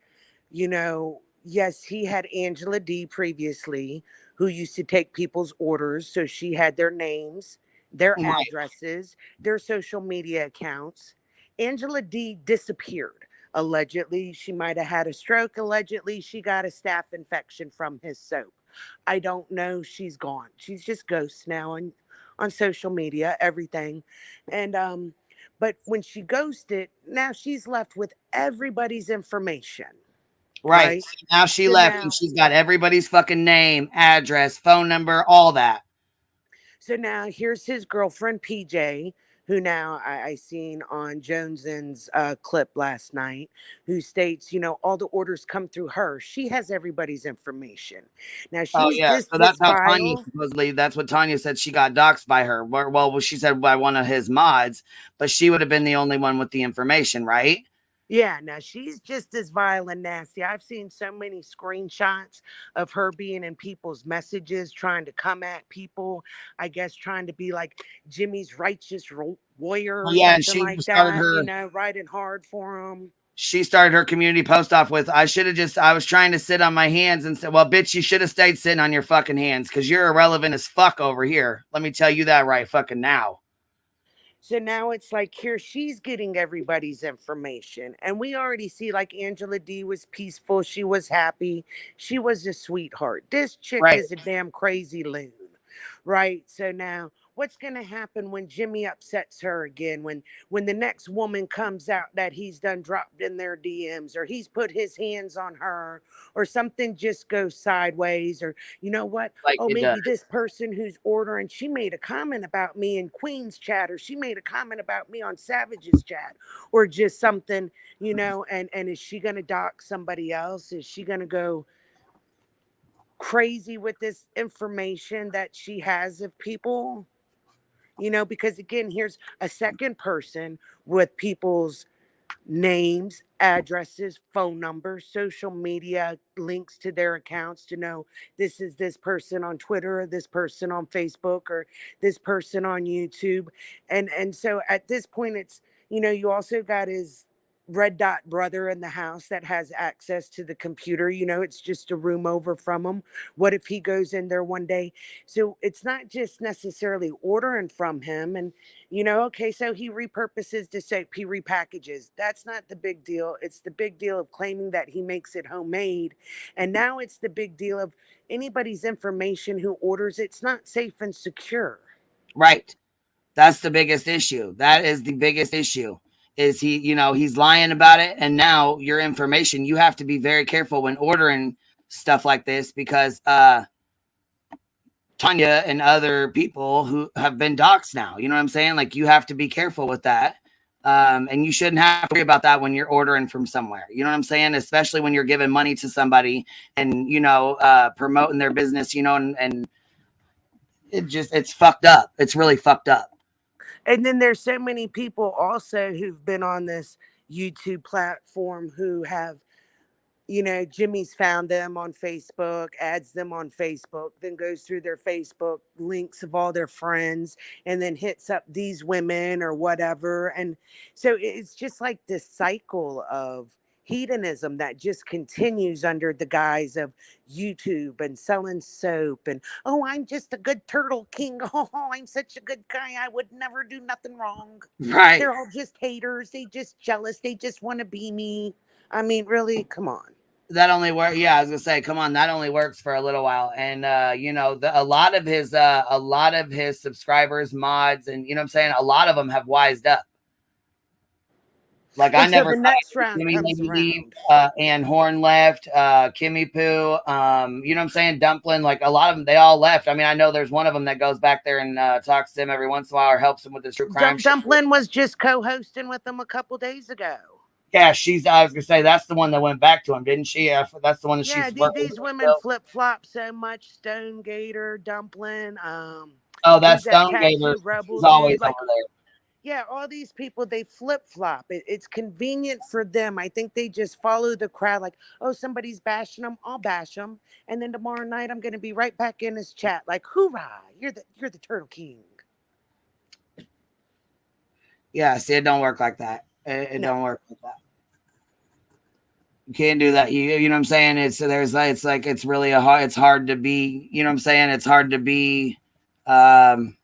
yes, he had Angela D previously, who used to take people's orders. So she had their names, their addresses, their social media accounts. Angela D disappeared. Allegedly, she might have had a stroke. Allegedly, she got a staph infection from his soap. I don't know. She's gone. She's just ghost now on social media, everything. And but when she ghosted, now she's left with everybody's information. Right. So now she left and she's got everybody's fucking name, address, phone number, all that. So now here's his girlfriend, PJ, who now I seen on Jones's clip last night, who states, all the orders come through her. She has everybody's information. Now she's just so that's how Tanya supposedly, that's what Tanya said, she got doxxed by her. Well, she said by one of his mods, but she would have been the only one with the information, right? Yeah, now she's just as vile and nasty. I've seen so many screenshots of her being in people's messages, trying to come at people, I guess trying to be like Jimmy's righteous warrior or something like that, riding hard for him. She started her community post off with, I was trying to sit on my hands and said, well, bitch, you should have stayed sitting on your fucking hands because you're irrelevant as fuck over here. Let me tell you that right fucking now. So now it's like here she's getting everybody's information. And we already see like Angela D was peaceful. She was happy. She was a sweetheart. This chick is a damn crazy loon. Right. So now what's going to happen when Jimmy upsets her again, when the next woman comes out that he's done dropped in their DMs, or he's put his hands on her, or something just goes sideways, or you know what? Like Oh, it maybe does. this person who's ordering, she made a comment about me in Queen's chat, or she made a comment about me on Savage's chat, or just something, you know, and is she going to dock somebody else? Is she going to go crazy with this information that she has of people? You know, because again, here's a second person with people's names, addresses, phone numbers, social media links to their accounts to know this is this person on Twitter, or this person on Facebook, or this person on YouTube. And so at this point, it's, you know, you also got his red dot brother in the house that has access to the computer. You know, it's just a room over from him. What if he goes in there one day? So it's not just necessarily ordering from him. And you know, okay, so he repurposes the soap, he repackages. That's not the big deal. It's the big deal of claiming that he makes it homemade. And now it's the big deal of anybody's information who orders it's not safe and secure. Right. That's the biggest issue. That is the biggest issue. Is he, you know, he's lying about it. And now your information, you have to be very careful when ordering stuff like this, because Tanya and other people who have been doxxed now, you know what I'm saying? Like, you have to be careful with that. And you shouldn't have to worry about that when you're ordering from somewhere. You know what I'm saying? Especially when you're giving money to somebody and, you know, promoting their business, you know, and it's fucked up. It's really fucked up. And then there's so many people also who've been on this YouTube platform who have, you know, Jimmy's found them on Facebook, adds them on Facebook, then goes through their Facebook links of all their friends, and then hits up these women or whatever. And so it's just like this cycle of hedonism that just continues under the guise of YouTube and selling soap. And, oh, I'm just a good turtle king. Oh, I'm such a good guy. I would never do nothing wrong. Right. They're all just haters. They just jealous. They just want to be me. I mean, really, come on. That only works. Yeah, I was gonna say, come on, that only works for a little while. And you know, a lot of his subscribers, mods, and you know what I'm saying, a lot of them have wised up. Like, I never the next round comes leave, Ann Horn left, Kimmy Poo, you know what I'm saying, Dumpling, like a lot of them, they all left. I mean, I know there's one of them that goes back there and talks to him every once in a while, or helps him with his true crime. Dumpling was just co-hosting with them a couple days ago. Yeah, I was gonna say, that's the one that went back to him, didn't she? That's the one that she's. These women flip flop so much. Stone Gator, Dumpling. Oh, that's Stone Gator. She's always over there. Yeah, all these people, they flip flop. It's convenient for them. I think they just follow the crowd. Like, oh, somebody's bashing them, I'll bash them, and then tomorrow night I'm gonna be right back in his chat. Like, hoorah! You're the Turtle King. Yeah, see, it don't work like that. It don't work like that. You can't do that. You know what I'm saying? It's really it's hard to be, you know what I'm saying? It's hard to be, you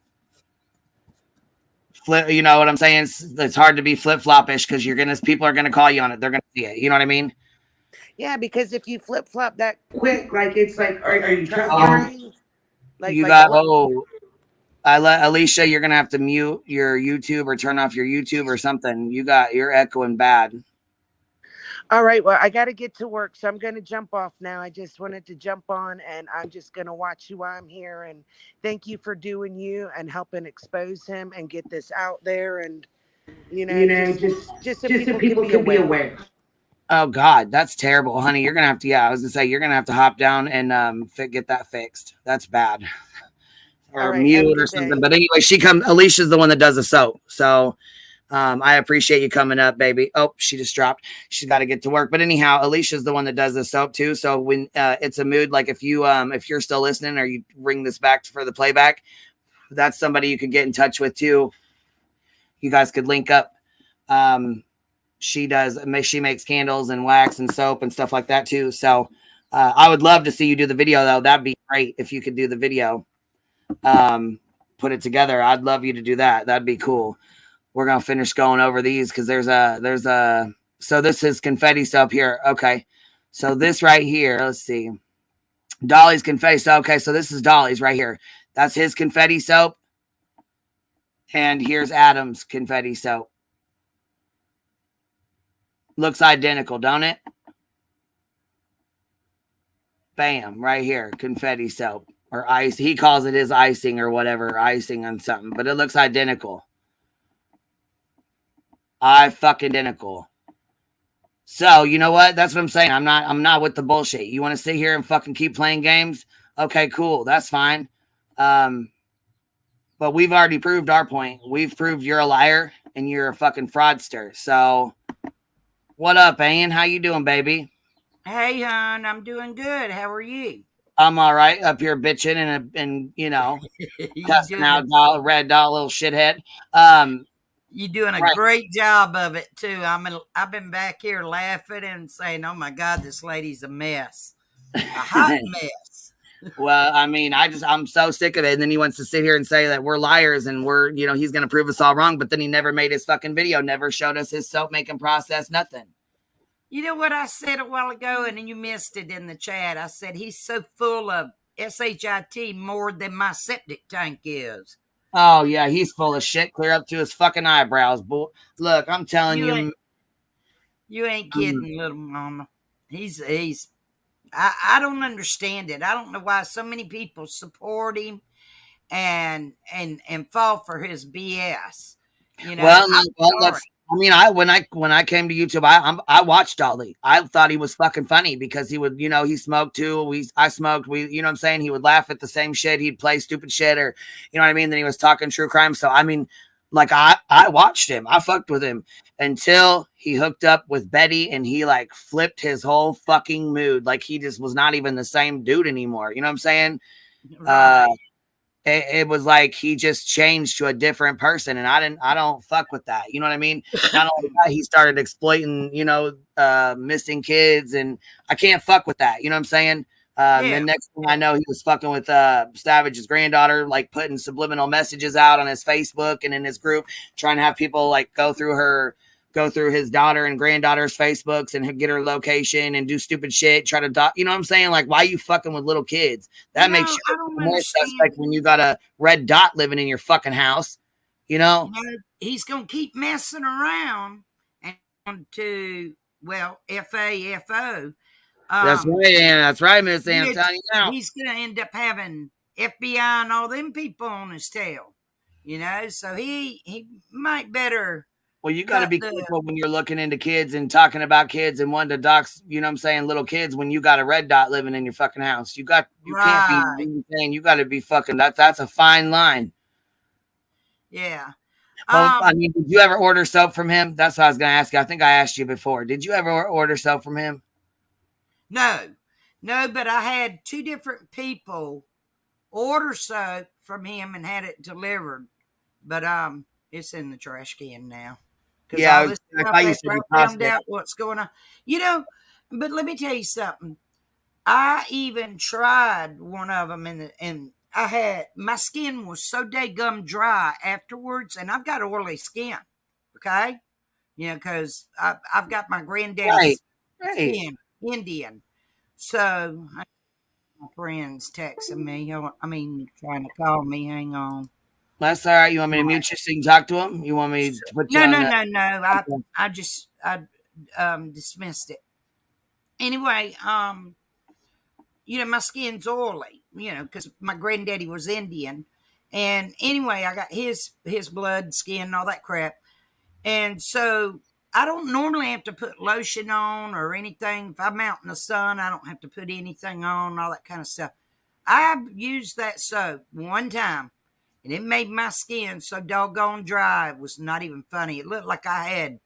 know what I'm saying? It's hard to be flip-flop-ish because people are going to call you on it. They're going to see it. You know what I mean? Yeah, because if you flip-flop that quick, like, it's like, are you trying? Alicia, you're gonna have to mute your YouTube or turn off your YouTube or something. You're echoing bad. All right, well, I got to get to work, so I'm going to jump off now. I just wanted to jump on, and I'm just going to watch you while I'm here. And thank you for doing you and helping expose him and get this out there. And just so people can be aware. Oh God, that's terrible, honey. You're gonna have to. I was gonna say, you're gonna have to hop down and get that fixed. That's bad. Or mute or something. But anyway, Alicia's the one that does the soap. So I appreciate you coming up, baby. Oh, she just dropped. She's got to get to work. But anyhow, Alicia's the one that does the soap too. So when it's a mood, like if you're still listening or you bring this back for the playback, that's somebody you could get in touch with too. You guys could link up. She makes candles and wax and soap and stuff like that too. So I would love to see you do the video though. That'd be great if you could do the video. Put it together. I'd love you to do that. That'd be cool. We're gonna finish going over these because so this is confetti soap here. Okay, so this right here, let's see, Dolly's confetti soap. Okay, so this is Dolly's right here. That's his confetti soap. And here's Adam's confetti soap. Looks identical, don't it? Bam, right here, confetti soap or ice. He calls it his icing or whatever, icing on something, but it looks identical. Fucking identical. So you know what? That's what I'm saying. I'm not with the bullshit. You want to sit here and fucking keep playing games? Okay, cool. That's fine. But we've already proved our point. We've proved you're a liar and you're a fucking fraudster. So what up, Ian? How you doing, baby? Hey, hon, I'm doing good. How are you? I'm all right up here bitching and you know, cussing out Red Dot, little shithead. You're doing a great job of it too. I've been back here laughing and saying, "Oh my God, this lady's a mess, a hot mess." Well, I mean, I'm so sick of it. And then he wants to sit here and say that we're liars and he's going to prove us all wrong. But then he never made his fucking video, never showed us his soap making process, nothing. You know what I said a while ago, and then you missed it in the chat. I said he's so full of shit more than my septic tank is. Oh, yeah, he's full of shit, clear up to his fucking eyebrows. Boy. Look, I'm telling you. You ain't kidding, little mama. I don't understand it. I don't know why so many people support him and fall for his BS. You know, when I came to YouTube, I watched Dolly. I thought he was fucking funny because he would, he smoked too. I smoked. You know what I'm saying? He would laugh at the same shit. He'd play stupid shit, or you know what I mean. Then he was talking true crime. So I mean, like I watched him. I fucked with him until he hooked up with Betty, and he like flipped his whole fucking mood. Like he just was not even the same dude anymore. You know what I'm saying? Right. It was like he just changed to a different person, and I don't fuck with that. You know what I mean? Not only that, he started exploiting, missing kids, and I can't fuck with that. You know what I'm saying? The next thing I know, he was fucking with Savage's granddaughter, like putting subliminal messages out on his Facebook and in his group, trying to have people like go through his daughter and granddaughter's Facebooks and get her location and do stupid shit, try to you know what I'm saying? Like, why are you fucking with little kids? That makes you more suspect when you got a red dot living in your fucking house, you know? He's going to keep messing around and to, FAFO. That's right, Anna. That's right, Miss Ann. I'm telling you now. He's going to end up having FBI and all them people on his tail, so he might better... Well, you got to be careful when you're looking into kids and talking about kids and wanting to dox, you know what I'm saying, little kids when you got a red dot living in your fucking house. You can't be saying you got to be fucking, that's a fine line. Yeah. Well, I mean, did you ever order soap from him? That's what I was going to ask you. I think I asked you before. Did you ever order soap from him? No, but I had two different people order soap from him and had it delivered. But it's in the trash can now. Yeah, I found out what's going on. But let me tell you something. I even tried one of them, and my skin was so daggum dry afterwards, and I've got oily skin. Okay, because I've got my granddaddy's skin, Indian. So my friends texting me. Trying to call me. Hang on. That's all right. You want me to mute you so you can talk to him? You want me to put you on No. I dismissed it. Anyway, my skin's oily, because my granddaddy was Indian. And anyway, I got his blood, skin, all that crap. And so I don't normally have to put lotion on or anything. If I'm out in the sun, I don't have to put anything on, all that kind of stuff. I used that soap one time. And it made my skin so doggone dry. It was not even funny. It looked like I had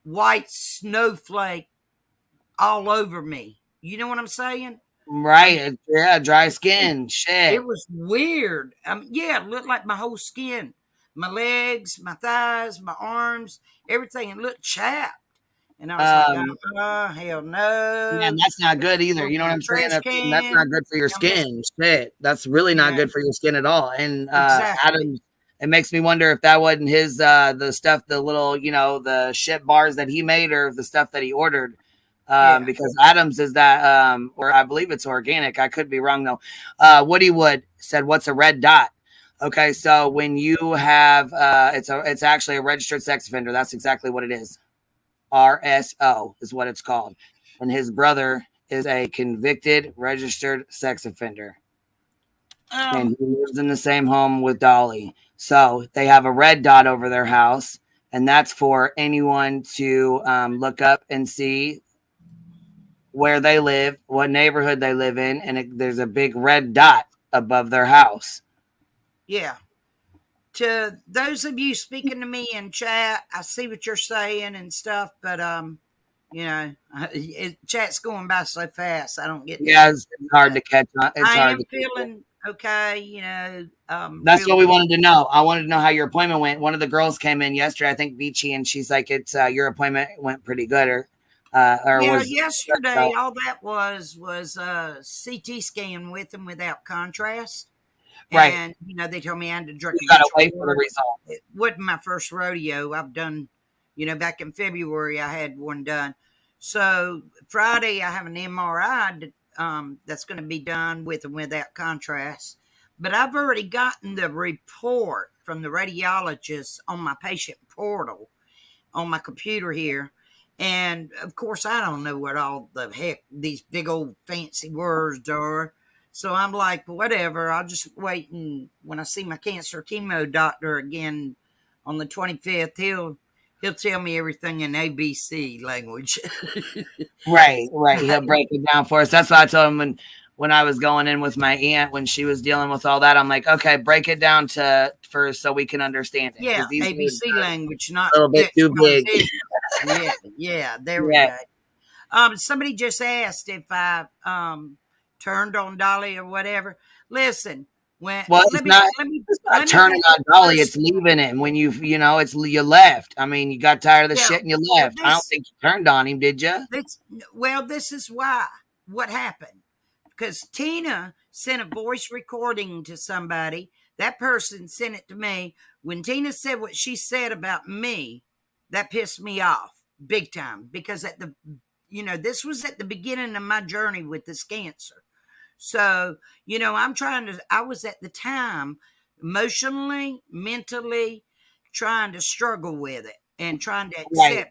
white snowflake all over me. You know what I'm saying? Right. Yeah, dry skin. Shit. It was weird. It looked like my whole skin. My legs, my thighs, my arms, everything. It looked chapped. And I was like, hell no. Man, that's not good either. You know what I'm saying? That's not good for your skin. Shit. That's really not good for your skin at all. And Adam, it makes me wonder if that wasn't his, the stuff, the little, the shit bars that he made or the stuff that he ordered. Because Adams is that, or I believe it's organic. I could be wrong though. Woody Wood said, what's a red dot? Okay, so when you have, it's actually a registered sex offender. That's exactly what it is. RSO is what it's called. And his brother is a convicted registered sex offender. And he lives in the same home with Dolly. So they have a red dot over their house, and that's for anyone to look up and see where they live, what neighborhood they live in, and there's a big red dot above their house. Yeah. To those of you speaking to me in chat, I see what you're saying and stuff, but chat's going by so fast. I don't get. Yeah, it's hard to catch on. I am feeling okay. That's what we wanted to know. I wanted to know how your appointment went. One of the girls came in yesterday, I think Beachy, and she's like, "It's your appointment went pretty good." Or was yesterday all that was a CT scan with and without contrast. Right. And they told me I had to drink. You gotta wait for the results. It wasn't my first rodeo. I've done, back in February I had one done. So Friday I have an MRI that's going to be done with and without contrast. But I've already gotten the report from the radiologist on my patient portal on my computer here. And of course, I don't know what all the heck these big old fancy words are. So I'm like, whatever, I'll just wait. And when I see my cancer chemo doctor again on the 25th, he'll tell me everything in ABC language. Right. He'll break it down for us. That's what I told him when I was going in with my aunt when she was dealing with all that. I'm like, okay, break it down so we can understand it. Yeah, ABC language, not a little bit too big. Yeah, there we go. Somebody just asked if I turned on Dolly or whatever. Listen, let me turning on Dolly, it's leaving it. And when you left. I mean, you got tired of the shit and you left. I don't think you turned on him, did you? This is why. What happened? Because Tina sent a voice recording to somebody. That person sent it to me. When Tina said what she said about me, that pissed me off big time. Because this was at the beginning of my journey with this cancer. So, I was at the time emotionally, mentally trying to struggle with it and trying to accept it.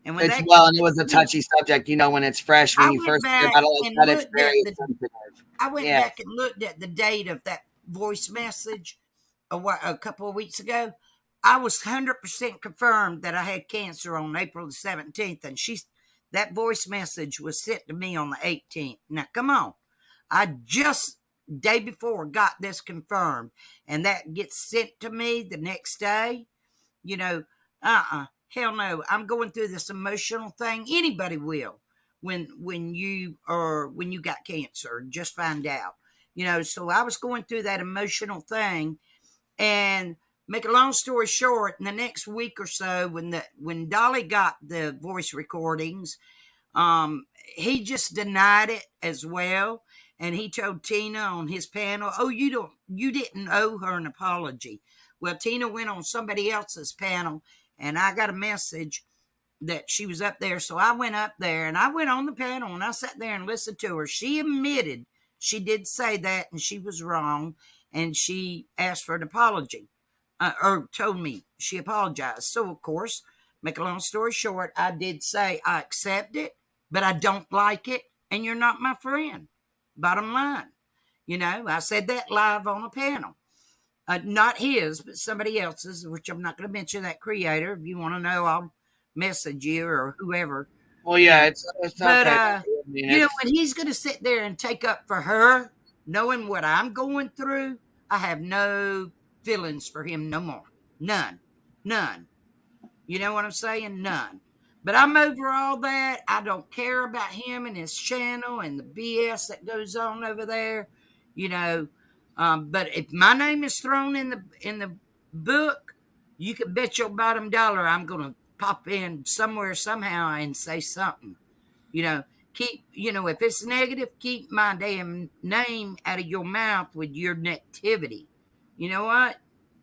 And when it was a touchy subject, when it's fresh, when you first hear about it like that, it's very sensitive. I went back and looked at the date of that voice message a couple of weeks ago. I was 100% confirmed that I had cancer on April the 17th, and that voice message was sent to me on the 18th. Now, come on. I just day before got this confirmed, and that gets sent to me the next day. Hell no. I'm going through this emotional thing. Anybody will when you got cancer. Just find out. So I was going through that emotional thing, and make a long story short, in the next week or so, when Dolly got the voice recordings, he just denied it as well. And he told Tina on his panel, "Oh, you didn't owe her an apology." Well, Tina went on somebody else's panel, and I got a message that she was up there. So I went up there, and I went on the panel, and I sat there and listened to her. She admitted she did say that, and she was wrong, and she asked for an apology, or told me she apologized. So, of course, make a long story short, I did say I accept it, but I don't like it, and you're not my friend. Bottom line, I said that live on a panel, not his, but somebody else's, which I'm not going to mention that creator. If you want to know, I'll message you or whoever. Well, yeah, it's but, okay. When he's going to sit there and take up for her, knowing what I'm going through, I have no feelings for him no more. None. You know what I'm saying? None. But I'm over all that. I don't care about him and his channel and the BS that goes on over there, But if my name is thrown in the book, you can bet your bottom dollar I'm gonna pop in somewhere somehow and say something. If it's negative, keep my damn name out of your mouth with your negativity. You know what?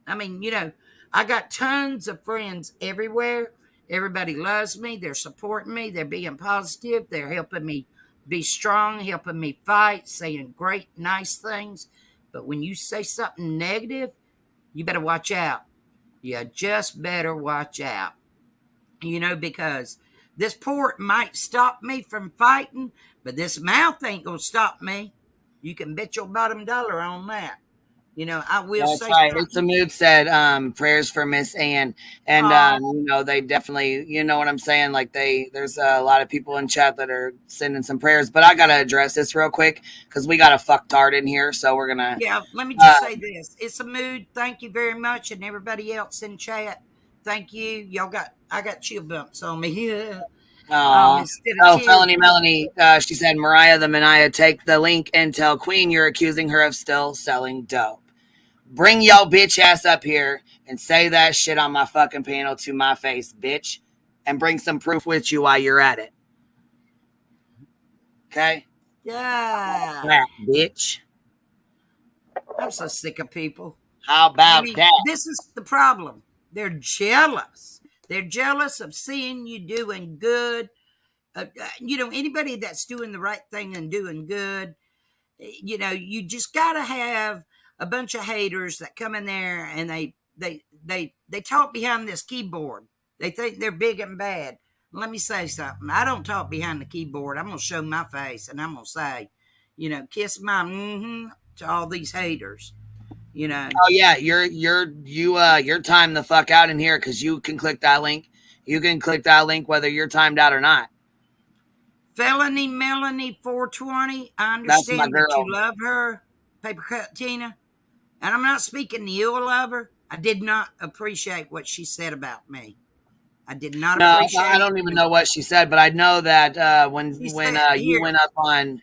I mean, I got tons of friends everywhere. Everybody loves me. They're supporting me. They're being positive. They're helping me be strong, helping me fight, saying great, nice things. But when you say something negative, you better watch out. You just better watch out. Because this port might stop me from fighting, but this mouth ain't gonna stop me. You can bet your bottom dollar on that. I will That's say right. It's a something. mood said prayers for Miss Ann. And they definitely, you know what I'm saying? Like there's a lot of people in chat that are sending some prayers, but I gotta address this real quick because we got a fucktard in here. So we're gonna Yeah, let me just say this. It's a mood. Thank you very much. And everybody else in chat, thank you. I got chill bumps on me. Instead of tears. Felony Melanie, she said, Mariah the Mania, take the link and tell Queen you're accusing her of still selling dope. Bring your bitch ass up here and say that shit on my fucking panel to my face, bitch. And bring some proof with you while you're at it. Okay? Yeah. That bitch. I'm so sick of people. How about that? This is the problem. They're jealous. They're jealous of seeing you doing good. Anybody that's doing the right thing and doing good, you just got to have a bunch of haters that come in there and they talk behind this keyboard. They think they're big and bad. Let me say something. I don't talk behind the keyboard. I'm going to show my face and I'm going to say, kiss my to all these haters. Oh yeah, you're timed the fuck out in here because you can click that link. You can click that link whether you're timed out or not. Felony Melanie 420. I understand that you love her, Paper Cut Tina, and I'm not speaking ill of her. I did not appreciate what she said about me. I did not appreciate. I don't even know what she said, but I know that when you went up on,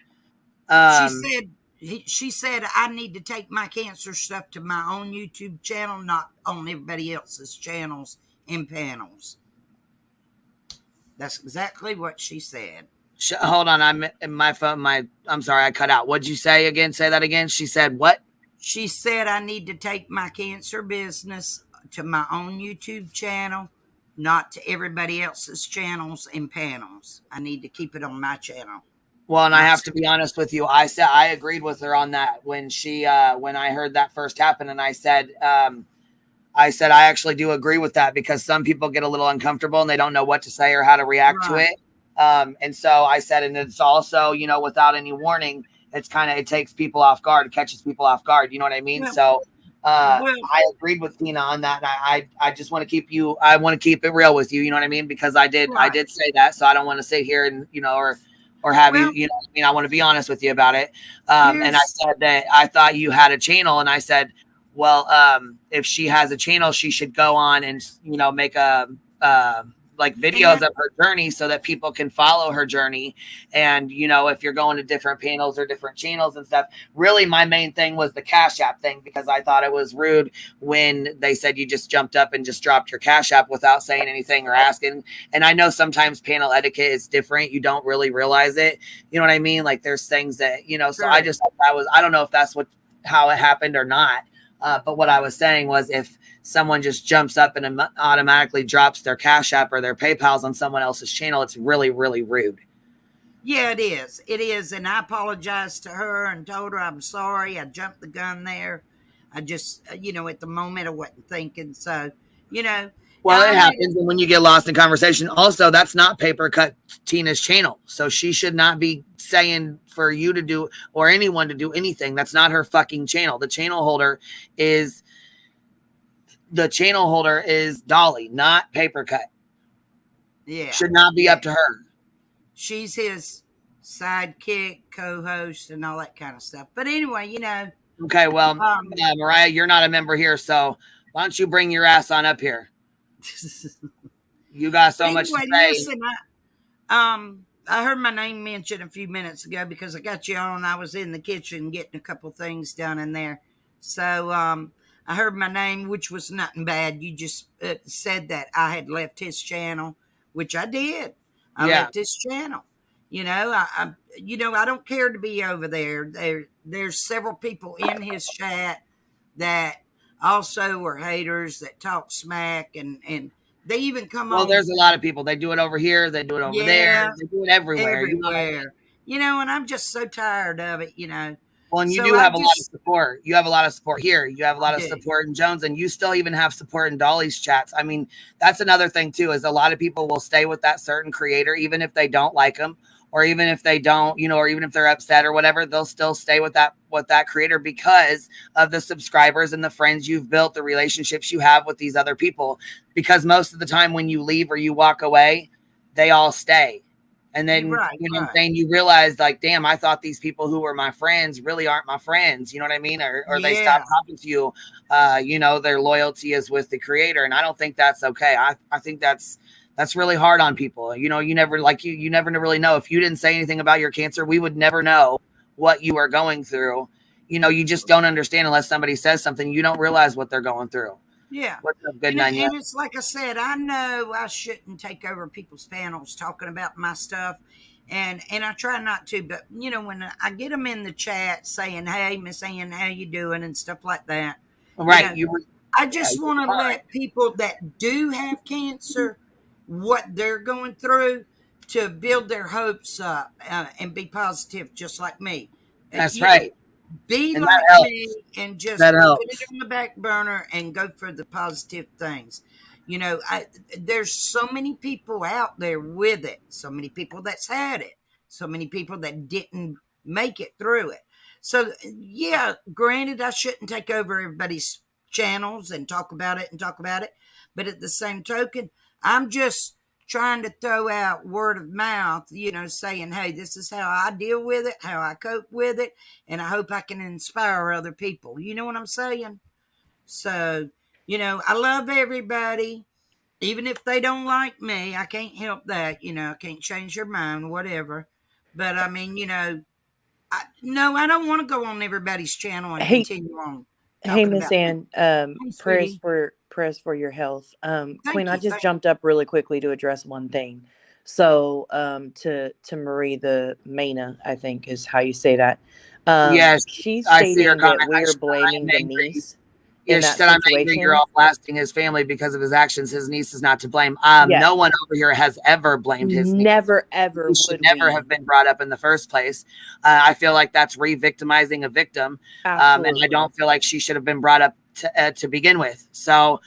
she said I need to take my cancer stuff to my own YouTube channel, not on everybody else's channels and panels. That's exactly what she said. Hold on, I'm in my phone. I'm sorry, I cut out. What'd you say again? Say that again. She said what? She said I need to take my cancer business to my own YouTube channel, not to everybody else's channels and panels. I need to keep it on my channel. Well, and I have to be honest with you. I said I agreed with her on that when when I heard that first happen, and I said I actually do agree with that because some people get a little uncomfortable and they don't know what to say or how to react to it. And so I said, and it's also, without any warning, it takes people off guard, it catches people off guard. You know what I mean? So I agreed with Tina on that. And I just want to keep it real with you. You know what I mean? Because I did say that. So I don't want to sit here and, or have you know what I mean? I want to be honest with you about it. And I said that I thought you had a channel, and I said, well, if she has a channel, she should go on and, make like videos of her journey so that people can follow her journey. And, if you're going to different panels or different channels and stuff, really my main thing was the Cash App thing, because I thought it was rude when they said you just jumped up and just dropped your Cash App without saying anything or asking. And I know sometimes panel etiquette is different. You don't really realize it. You know what I mean? Like there's things that, so I just, I don't know if that's how it happened or not. But what I was saying was if someone just jumps up and automatically drops their Cash App or their PayPals on someone else's channel, it's really, really rude. Yeah, it is. It is. And I apologized to her and told her I'm sorry. I jumped the gun there. I just, at the moment I wasn't thinking. So, Well, it happens when you get lost in conversation. Also, that's not Paper Cut Tina's channel. So she should not be saying for you to do or anyone to do anything. That's not her fucking channel. The channel holder is Dolly, not Paper Cut. Yeah. Should not be up to her. She's his sidekick, co-host, and all that kind of stuff. But anyway, Okay, well, Mariah, you're not a member here, so why don't you bring your ass on up here? You got so much to say. Listen, I heard my name mentioned a few minutes ago because I got you on. I was in the kitchen getting a couple things done in there. So I heard my name, which was nothing bad. You just said that I had left his channel, which I did. I left his channel. I don't care to be over there. There's several people in his chat that also are haters that talk smack and they even come on. Well, there's a lot of people. They do it over here. They do it over there. They do it everywhere. Everywhere. And I'm just so tired of it, Well, and you So do I have a lot of just- support. You have a lot of support here. You have a lot of do. support in Jones, and you still even have support in Dolly's chats. I mean, that's another thing too, is a lot of people will stay with that certain creator, even if they don't like them, or even if they don't, you know, or even if they're upset or whatever, they'll still stay with that creator because of the subscribers and the friends you've built, the relationships you have with these other people. Because most of the time when you leave or you walk away, they all stay. And then, you know what I'm saying, you realize, like, damn, I thought these people who were my friends really aren't my friends. You know what I mean? Or they stop talking to you. You know, their loyalty is with the creator. And I don't think that's okay. I think that's really hard on people. You know, you never really know. If you didn't say anything about your cancer, we would never know what you are going through. You know, you just don't understand unless somebody says something. You don't realize what they're going through. Yeah. What's up, good and, Nanya? and it's like I said, I know I shouldn't take over people's panels talking about my stuff. And I try not to, but you know, when I get them in the chat saying, "Hey, Miss Ann, how you doing?" and stuff like that. Right. You know, I just want to let people that do have cancer, what they're going through, to build their hopes up and be positive, just like me. That's You know, right. be And like that helps. me and just That put helps. it on the back burner and go for the positive things. You know, there's so many people out there with it, so many people that's had it, so many people that didn't make it through it. So, yeah, granted, I shouldn't take over everybody's channels and talk about it. But at the same token, I'm just trying to throw out word of mouth, you know, saying, hey, this is how I deal with it, how I cope with it, and I hope I can inspire other people. You know what I'm saying? So, you know, I love everybody. Even if they don't like me, I can't help that. You know, I can't change their mind, whatever. But I mean, you know, I don't want to go on everybody's channel and Hey, continue on hey, talking Miss about Ann. Hey, Prayers sweetie. for your health. Queen, Thank I you. just jumped up really quickly to address one thing. So, to Marie the Maina, I think is how you say that. Yes, She's I see her stating that comment. we're I'm blaming the angry. niece Yeah, in she that said, I'm angry you're situation. all blasting his family because of his actions. His niece is not to blame. Yes. No one over here has ever blamed his niece. Never, ever He should would never we. have been brought up in the first place. I feel like that's re-victimizing a victim. And Absolutely. I don't feel like she should have been brought up to begin with. So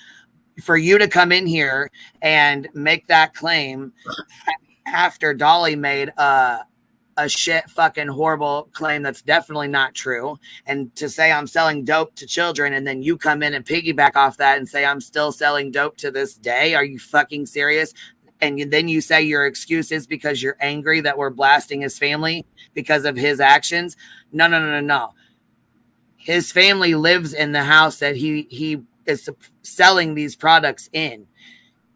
for you to come in here and make that claim after Dolly made a shit fucking horrible claim that's definitely not true, and to say I'm selling dope to children, and then you come in and piggyback off that and say I'm still selling dope to this day. Are you fucking serious? And then you say your excuse is because you're angry that we're blasting his family because of his actions. No. His family lives in the house that he is selling these products in.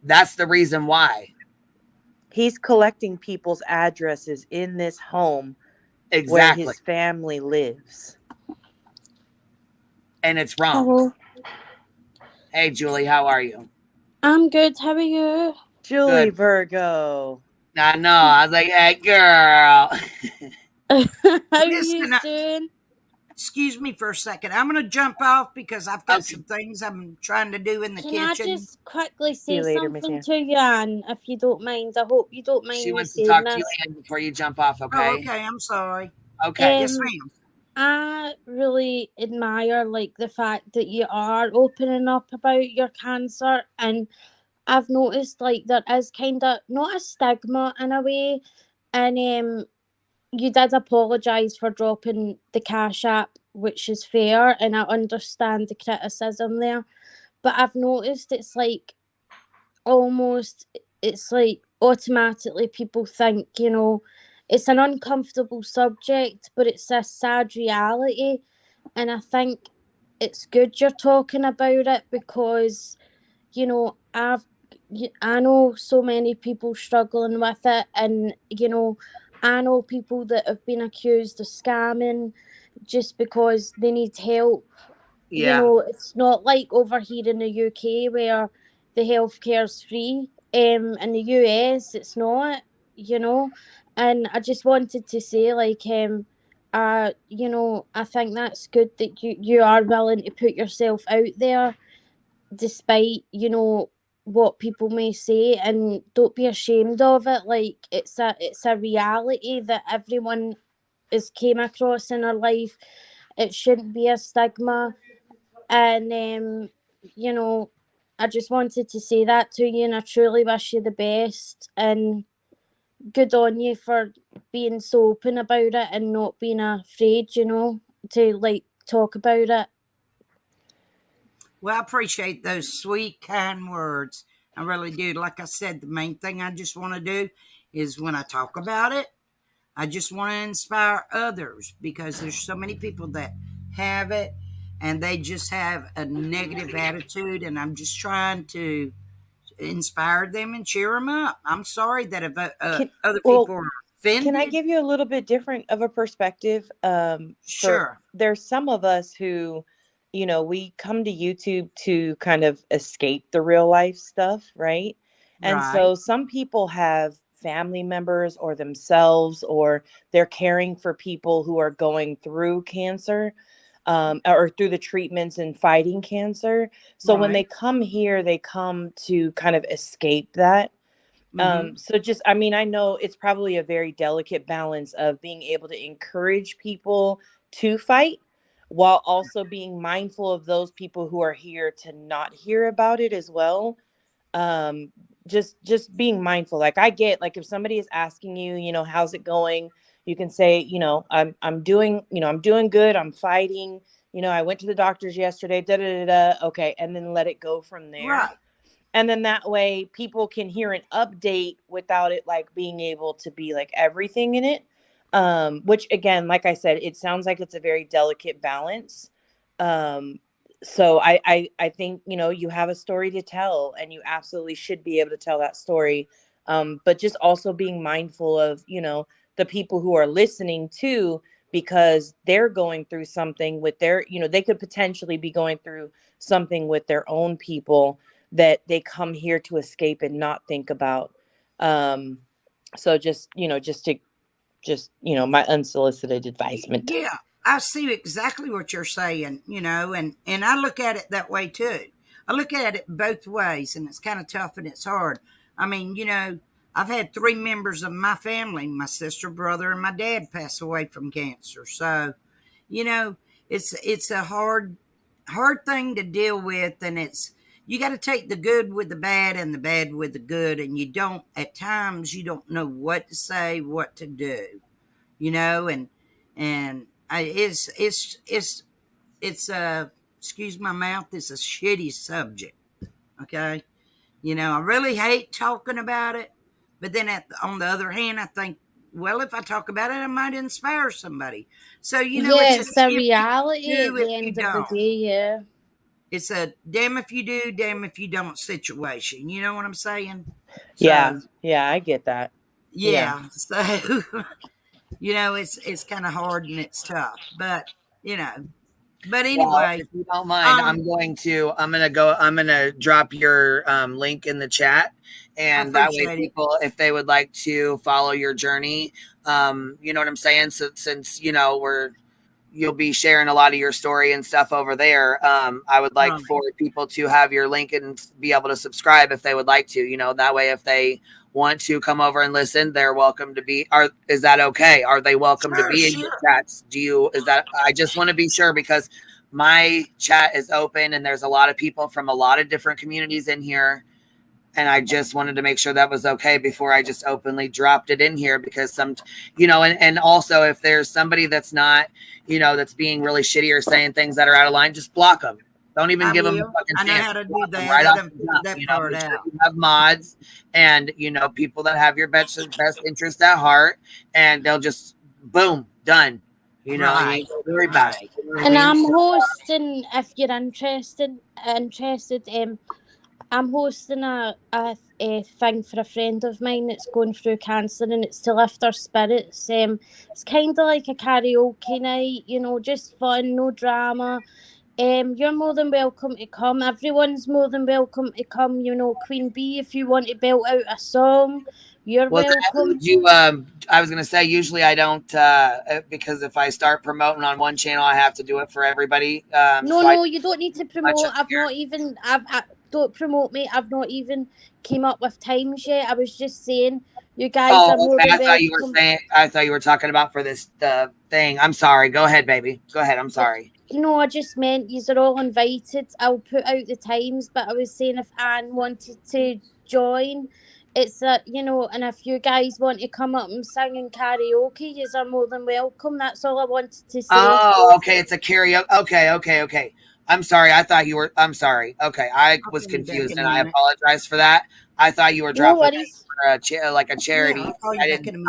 That's the reason why. He's collecting people's addresses in this home where Exactly. his family lives. And it's wrong. Hello. Hey, Julie, how are you? I'm good. How are you? Julie Good. Virgo. I know. I was like, hey, girl. How are Listen, you doing? Excuse me for a second. I'm going to jump off because I've got some things I'm trying to do in the Can kitchen. I just quickly See say you later, Miss something Ann. to you, Anne, if you don't mind? I hope you don't mind She me wants to saying talk to you, this. Ann, before you jump off, okay? Oh, okay. I'm sorry. Okay. Yes, ma'am. I really admire like the fact that you are opening up about your cancer, and I've noticed like there is kind of not a stigma in a way, and you did apologise for dropping the Cash App, which is fair, and I understand the criticism there. But I've noticed it's like automatically people think, you know, it's an uncomfortable subject, but it's a sad reality. And I think it's good you're talking about it because, you know, I know so many people struggling with it, and you know, I know people that have been accused of scamming just because they need help. You Yeah. know, it's not like over here in the UK where the healthcare's free. In the US, it's not. You know, and I just wanted to say, like, you know, I think that's good that you are willing to put yourself out there despite, you know, what people may say, and don't be ashamed of it. Like, it's a reality that everyone has came across in our life. It shouldn't be a stigma. And you know, I just wanted to say that to you, and I truly wish you the best, and good on you for being so open about it and not being afraid, you know, to like talk about it. Well, I appreciate those sweet, kind words. I really do. Like I said, the main thing I just want to do is when I talk about it, I just want to inspire others, because there's so many people that have it and they just have a negative attitude, and I'm just trying to inspire them and cheer them up. I'm sorry that if other people are offended. Can I give you a little bit different of a perspective? Sure. There's some of us who, you know, we come to YouTube to kind of escape the real life stuff, right? And so Right. some people have family members or themselves, or they're caring for people who are going through cancer, or through the treatments and fighting cancer. So when they Right. come here, they come to kind of escape that. Mhm. So just, I mean, I know it's probably a very delicate balance of being able to encourage people to fight while also being mindful of those people who are here to not hear about it as well. Just being mindful. Like, I get, like, if somebody is asking you, you know, how's it going, you can say, you know, I'm doing, you know, I'm doing good, I'm fighting, you know, I went to the doctors yesterday, da da da da. Okay, and then let it go from there. Right. And then that way people can hear an update without it like being able to be like everything in it. Which again, like I said, it sounds like it's a very delicate balance. So I think, you know, you have a story to tell and you absolutely should be able to tell that story. But just also being mindful of, you know, the people who are listening too, because they're going through something with their, you know, they could potentially be going through something with their own people that they come here to escape and not think about. So just, you know, just, you know, my unsolicited advisement. Yeah, I see exactly what you're saying, you know, and I look at it that way too. I look at it both ways, and it's kind of tough and it's hard. I mean, you know, I've had 3 members of my family, my sister, brother, and my dad, pass away from cancer. So, you know, it's a hard thing to deal with, and it's, you got to take the good with the bad and the bad with the good, and you don't, at times you don't know what to say, what to do, you know, and it's excuse my mouth, it's a shitty subject. Okay, you know, I really hate talking about it, but then on the other hand, I think, well, if I talk about it, I might inspire somebody. So, you know, Yeah, it's a it's a if you reality at do, if the you end of the don't. day, yeah. It's a damn if you do, damn if you don't situation. You know what I'm saying? Yeah. So, Yeah. I get that. yeah. So, you know, it's kind of hard and it's tough, but you know, but Well, anyway, if you don't mind, I'm gonna drop your link in the chat, I and that way appreciate it. people, if they would like to follow your journey, you know what I'm saying? So since you know you'll be sharing a lot of your story and stuff over there, I would like for people to have your link and be able to subscribe if they would like to, you know, that way if they want to come over and listen, they're welcome to be. Is that okay? Are they welcome to be in your chats? I just want to be sure, because my chat is open and there's a lot of people from a lot of different communities in here. And I just wanted to make sure that was okay before I just openly dropped it in here, because you know, and also if there's somebody that's not, you know, that's being really shitty or saying things that are out of line, just block them. Don't even give them a fucking I know chance. how to do Block them that. right I off done the figured jump. that You know, part make sure out. you have mods and, you know, people that have your best interest at heart, and they'll just boom, done. You know, you ain't gonna worry about it. You know what I And mean? I'm hosting, if you're interested, I'm hosting a thing for a friend of mine that's going through cancer, and it's to lift her spirits. It's kind of like a karaoke night, you know, just fun, no drama. You're more than welcome to come. Everyone's more than welcome to come. You know, Queen Bee, if you want to belt out a song, you're Well, welcome. I was going to say, usually I don't, because if I start promoting on one channel, I have to do it for everybody. No, you don't need to much promote. Don't promote me. I've not even came up with times yet. I was just saying, You guys are more okay. than I thought you were talking about for this thing. I'm sorry. Go ahead, baby. Go ahead. I'm sorry. No, I just meant you're all invited. I'll put out the times, but I was saying if Anne wanted to join, it's and if you guys want to come up and sing in karaoke, you are more than welcome. That's all I wanted to say. Oh, okay. It's a karaoke. Okay. I'm sorry. I'm sorry. Okay. I was confused and I apologize for that. I thought you were dropping for like a charity. Yeah, I didn't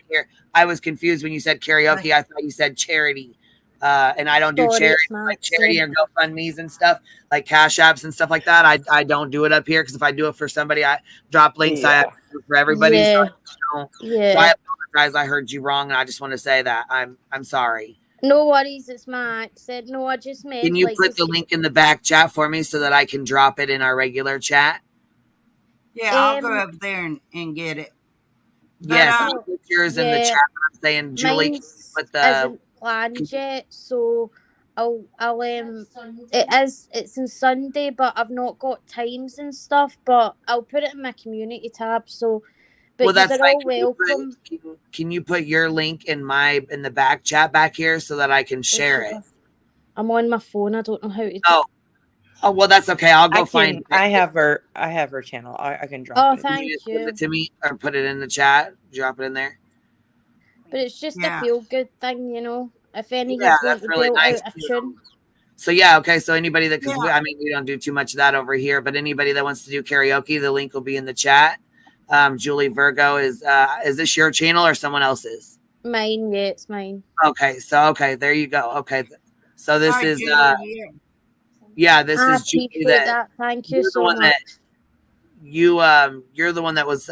hear. I was confused when you said karaoke. I thought you said charity. And I don't do charity, like charity or GoFundMe's and stuff, like Cash Apps and stuff like that. I don't do it up here because if I do it for somebody, I drop links. I have to do it for everybody. Yeah. So I apologize. I heard you wrong, and I just want to say that I'm sorry. No worries, it's my accent. No, I just meant. Can you put the link in the back chat for me so that I can drop it in our regular chat? Yeah, I'll go over there and get it. Yes, put yours in the chat. I'm saying, Julie, put the planned yet, so I'll it's on Sunday, but I've not got times and stuff, but I'll put it in my community tab. So, but that's they're all welcome. Can you put your link in the back chat back here so that I can share it? I'm on my phone. I don't know how to. Oh well, that's okay. I'll go find it. I have her channel. I can drop it. Oh, thank you. Send it to me or put it in the chat. Drop it in there. But it's just a feel good thing, If any of you want to build out a tune. So okay. So anybody that we don't do too much of that over here, but anybody that wants to do karaoke, the link will be in the chat. Julie Virgo is this your channel or someone else's? Mine, yeah, it's mine. Okay, so there you go. Okay, so this is this is Julie. That. Thank you so much. You're the one that was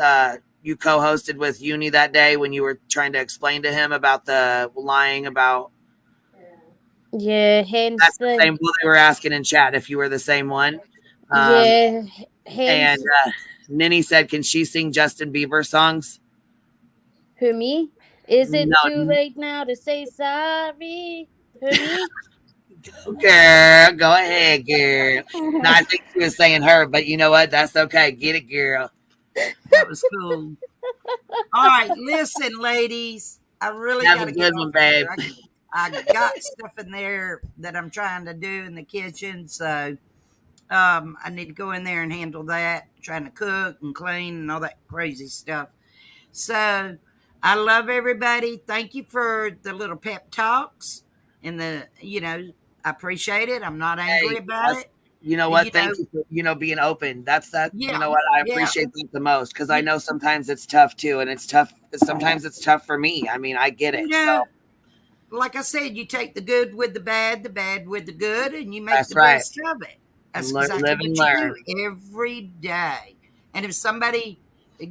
you co-hosted with Uni that day when you were trying to explain to him about the lying about. Yeah, hence that's the same. Well, they were asking in chat if you were the same one. Hence. And Ninny said, "Can she sing Justin Bieber songs?" Who, me? Is it too late now to say sorry? Who, me? Girl, go ahead, girl. No, I think she was saying her, but you know what? That's okay. Get it, girl. That was cool. All right, listen, ladies. I really got to get one, babe. I got stuff in there that I'm trying to do in the kitchen, so I need to go in there and handle that. Trying to cook and clean and all that crazy stuff. So I love everybody. Thank you for the little pep talks and I appreciate it. I'm not angry about it. You know what? Thank you for, being open. That's that. Yeah, you know what? I appreciate that the most because I know sometimes it's tough too. And it's tough. Sometimes it's tough for me. I mean, I get it. Like I said, you take the good with the bad with the good, and you make the best of it. That's exactly what you do every day. And if somebody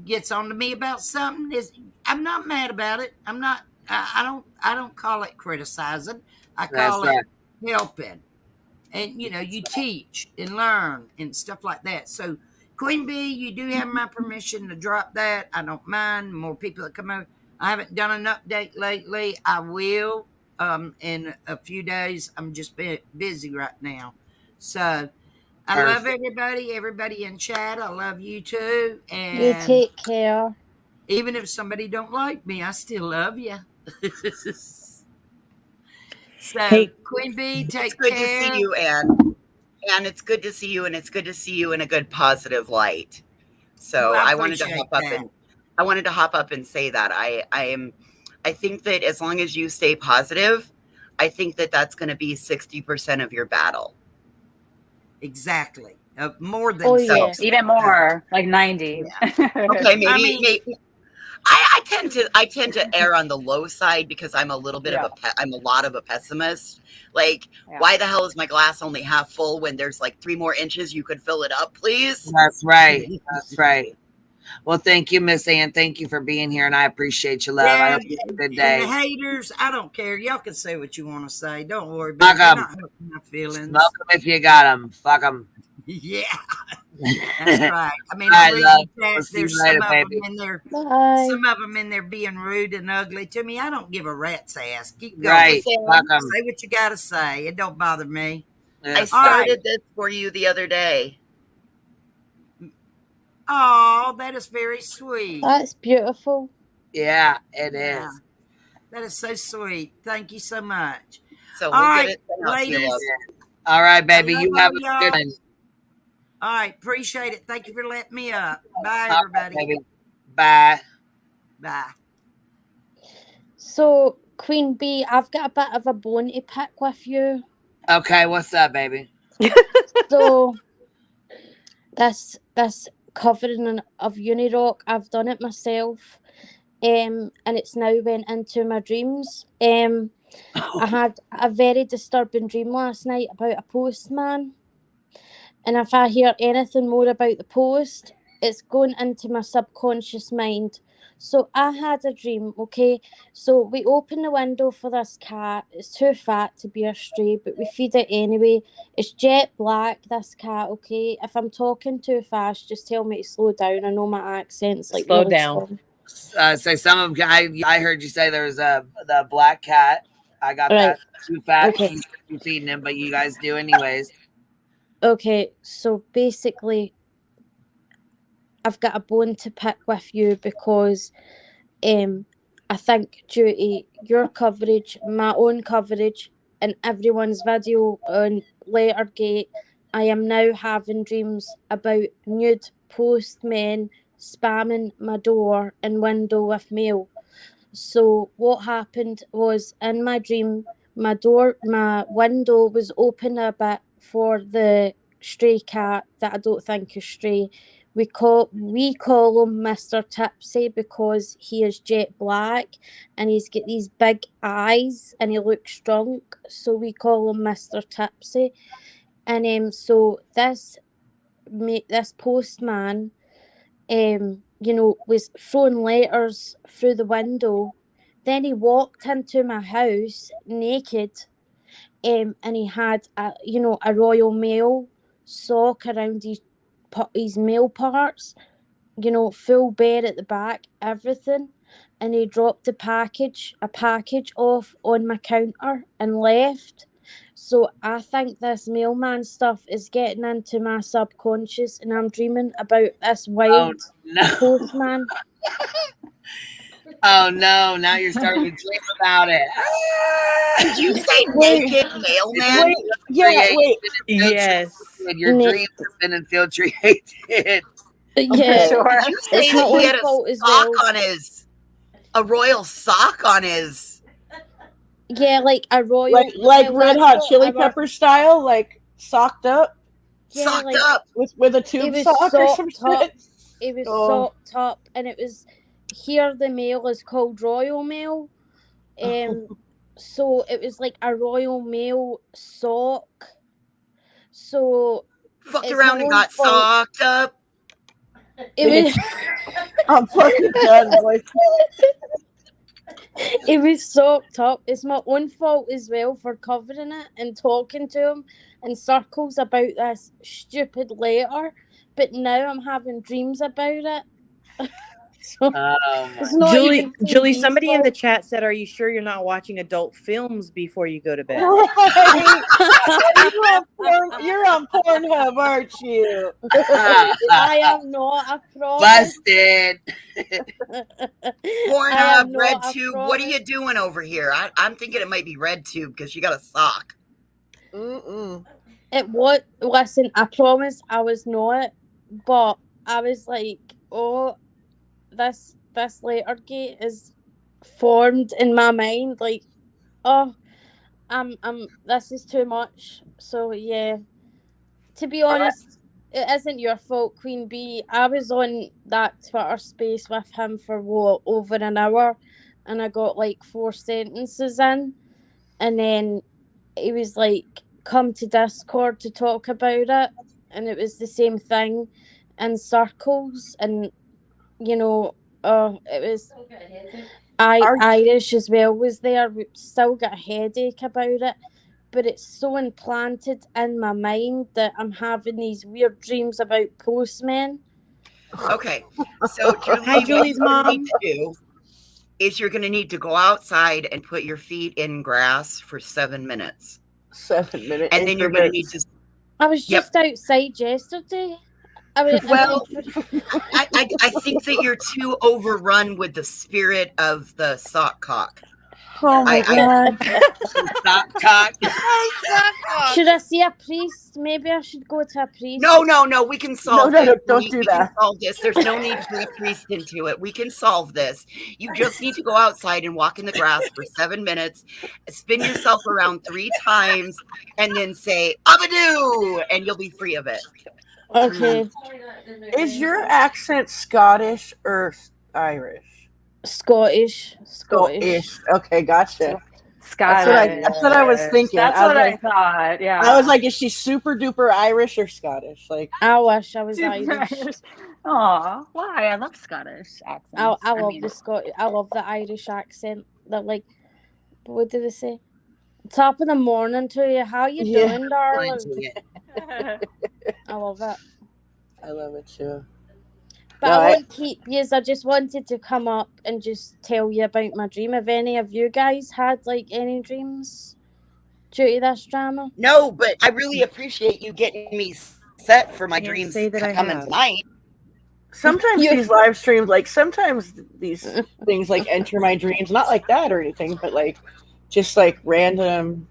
gets on to me about something, I'm not mad about it. I'm not. I don't call it criticizing. I call it helping. And you teach and learn and stuff like that. So, Queen Bee, you do have my permission to drop that. I don't mind. More people that come over. I haven't done an update lately. I will in a few days. I'm just busy right now. So, I love everybody in chat. I love you too. And you take care. Even if somebody don't like me, I still love you. So, hey, Queen Bee, take care. It's good to see you, Anne. And it's good to see you, and it's good to see you in a good, positive light. So I wanted to hop up and say that I think that as long as you stay positive, I think that that's going to be 60% of your battle. Exactly. More than even more, like 90. Yeah. Okay, maybe. I tend to err on the low side because I'm a little bit I'm a lot of a pessimist. Like, why the hell is my glass only half full when there's like 3 more inches you could fill it up, please? That's right. That's right. Well, thank you, Miss Ann. Thank you for being here, and I appreciate your love. I hope you have a good day. And the haters, I don't care. Y'all can say what you want to say. Don't worry about it. Not hurting my feelings. Smoke them if you got them. Fuck them. Yeah, that's right. I mean, there's some of them in there. Bye. Some of them in there being rude and ugly to me. I don't give a rat's ass. Keep going. Right. Say what you got to say. It don't bother me. I started this for you the other day. Oh, that is very sweet. That's beautiful. Yeah, it is. That is so sweet. Thank you so much. So All we'll right, get it sent out to you, ladies. love. All right, baby. I You love have a y'all. good time. All right, appreciate it. Thank you for letting me up. Bye, All everybody. right, baby. Bye. Bye. So, Queen Bee, I've got a bit of a bone to pick with you. Okay, what's up, baby? So, this covering of Unirock, I've done it myself, and it's now went into my dreams. I had a very disturbing dream last night about a postman, and if I hear anything more about the post, it's going into my subconscious mind. So I had a dream, okay? So we open the window for this cat. It's too fat to be a stray, but we feed it anyway. It's jet black, this cat, okay? If I'm talking too fast, just tell me to slow down. I know my accent's like Slow really down. strong. So some of I heard you say there's the black cat. I got Right. that. Too fat. Okay. Keep feeding him, but you guys do anyways. Okay, so basically, I've got a bone to pick with you because I think due to your coverage, my own coverage, and everyone's video on Lettergate, I am now having dreams about nude postmen spamming my door and window with mail. So what happened was, in my dream, my window was open a bit for the stray cat that I don't think is stray. We call him Mr. Tipsy because he is jet black and he's got these big eyes and he looks drunk. So we call him Mr. Tipsy. And so this postman, was throwing letters through the window. Then he walked into my house naked, and he had a Royal Mail sock around his male parts, full bare at the back, everything. And he dropped a package off on my counter and left. So I think this mailman stuff is getting into my subconscious, and I'm dreaming about this wild postman. Oh no! Now you're starting to dream about it. Did you say naked mailman? Wait. Yes. Your dreams have been infiltrated. Yeah, Sure. Did you say that he had a sock on a royal sock on his? Yeah, like a royal, like Red Hot Chili Pepper style, like socked up. Yeah, socked like, up with a tube sock or some shit. It was socked up, and it was here. The mail is called Royal Mail, so it was like a Royal Mail sock. So fucked around and got socked up. It was. I'm fucking done, boy. It was socked up. It's my own fault as well for covering it and talking to him in circles about this stupid letter. But now I'm having dreams about it. So it's not Julie, even somebody in the chat said, "Are you sure you're not watching adult films before you go to bed?" You're on Pornhub, aren't you? I am not. I promise. Busted. Pornhub, RedTube. What are you doing over here? I'm thinking it might be RedTube because you got a sock. It was. Listen, I promise I was not. But I was like, oh, this Lettergate is formed in my mind. Like, oh, this is too much. So yeah. To be honest, it isn't your fault, Queen Bee. I was on that Twitter space with him for over an hour, and I got like 4 sentences in, and then he was like, "Come to Discord to talk about it," and it was the same thing in circles, and it was. Irish as well was there. We still got a headache about it. But it's so implanted in my mind that I'm having these weird dreams about postmen. Okay, so Julie's mom. Is you're going to need to go outside and put your feet in grass for 7 minutes. 7 minutes, and then you're going to need to. I was just outside yesterday. Well, I think that you're too overrun with the spirit of the sock cock. Oh my god. Sock cock. Should I see a priest? Maybe I should go to a priest. No. We can solve this. Don't do that. We can solve this. There's no need to bring a priest into it. We can solve this. You just need to go outside and walk in the grass for 7 minutes, spin yourself around 3 times, and then say "Abadoo," and you'll be free of it. Okay. Is your accent Scottish or Irish? Scottish. Okay, gotcha. Scottish. That's what I was thinking. That's what I thought. Yeah. I was like, is she super duper Irish or Scottish? Like, I wish I was Irish. Aw, why? I love Scottish accents. I love the Scottish. I love the Irish accent. They're like, what did they say? Top of the morning to you. How you doing, darling? I love it. I love it too. But I won't keep you. I just wanted to come up and just tell you about my dream. Have any of you guys had like any dreams due to this drama? No, but I really appreciate you getting me set for my dreams coming tonight. Sometimes these live streams, like sometimes these things like enter my dreams, not like that or anything, but like just like random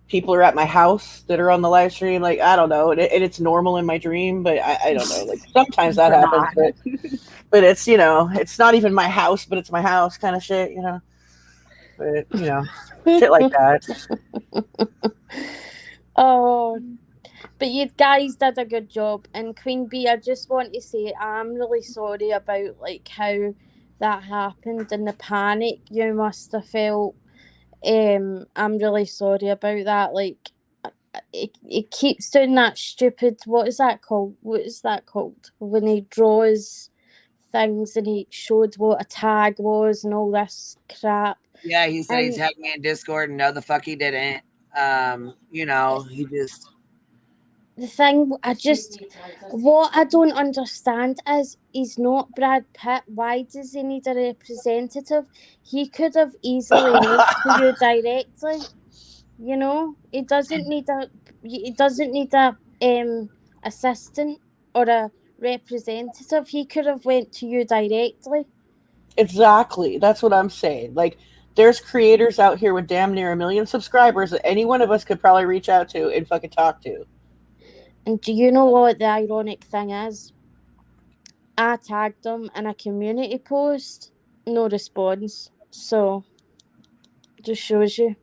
people are at my house that are on the live stream. Like, I don't know. And it's normal in my dream, but I don't know. Like sometimes that happens, but it's, you know, it's not even my house, but it's my house kind of shit, you know, but you know, shit like that. Oh, but you guys did a good job. And Queen Bee, I just want to say I'm really sorry about like how that happened and the panic you must have felt. I'm really sorry about that. Like, it keeps doing that stupid. What is that called? When he draws things and he showed what a tag was and all this crap. Yeah, he said he tagged me in Discord, and no, the fuck he didn't. You know, he just. The thing what I don't understand is he's not Brad Pitt. Why does he need a representative? He could have easily moved to you directly. You know, he doesn't need a assistant or a representative. He could have went to you directly. Exactly. That's what I'm saying. Like, there's creators out here with damn near 1 million subscribers that any one of us could probably reach out to and fucking talk to. And do you know what the ironic thing is? I tagged him in a community post, no response. So, just shows you.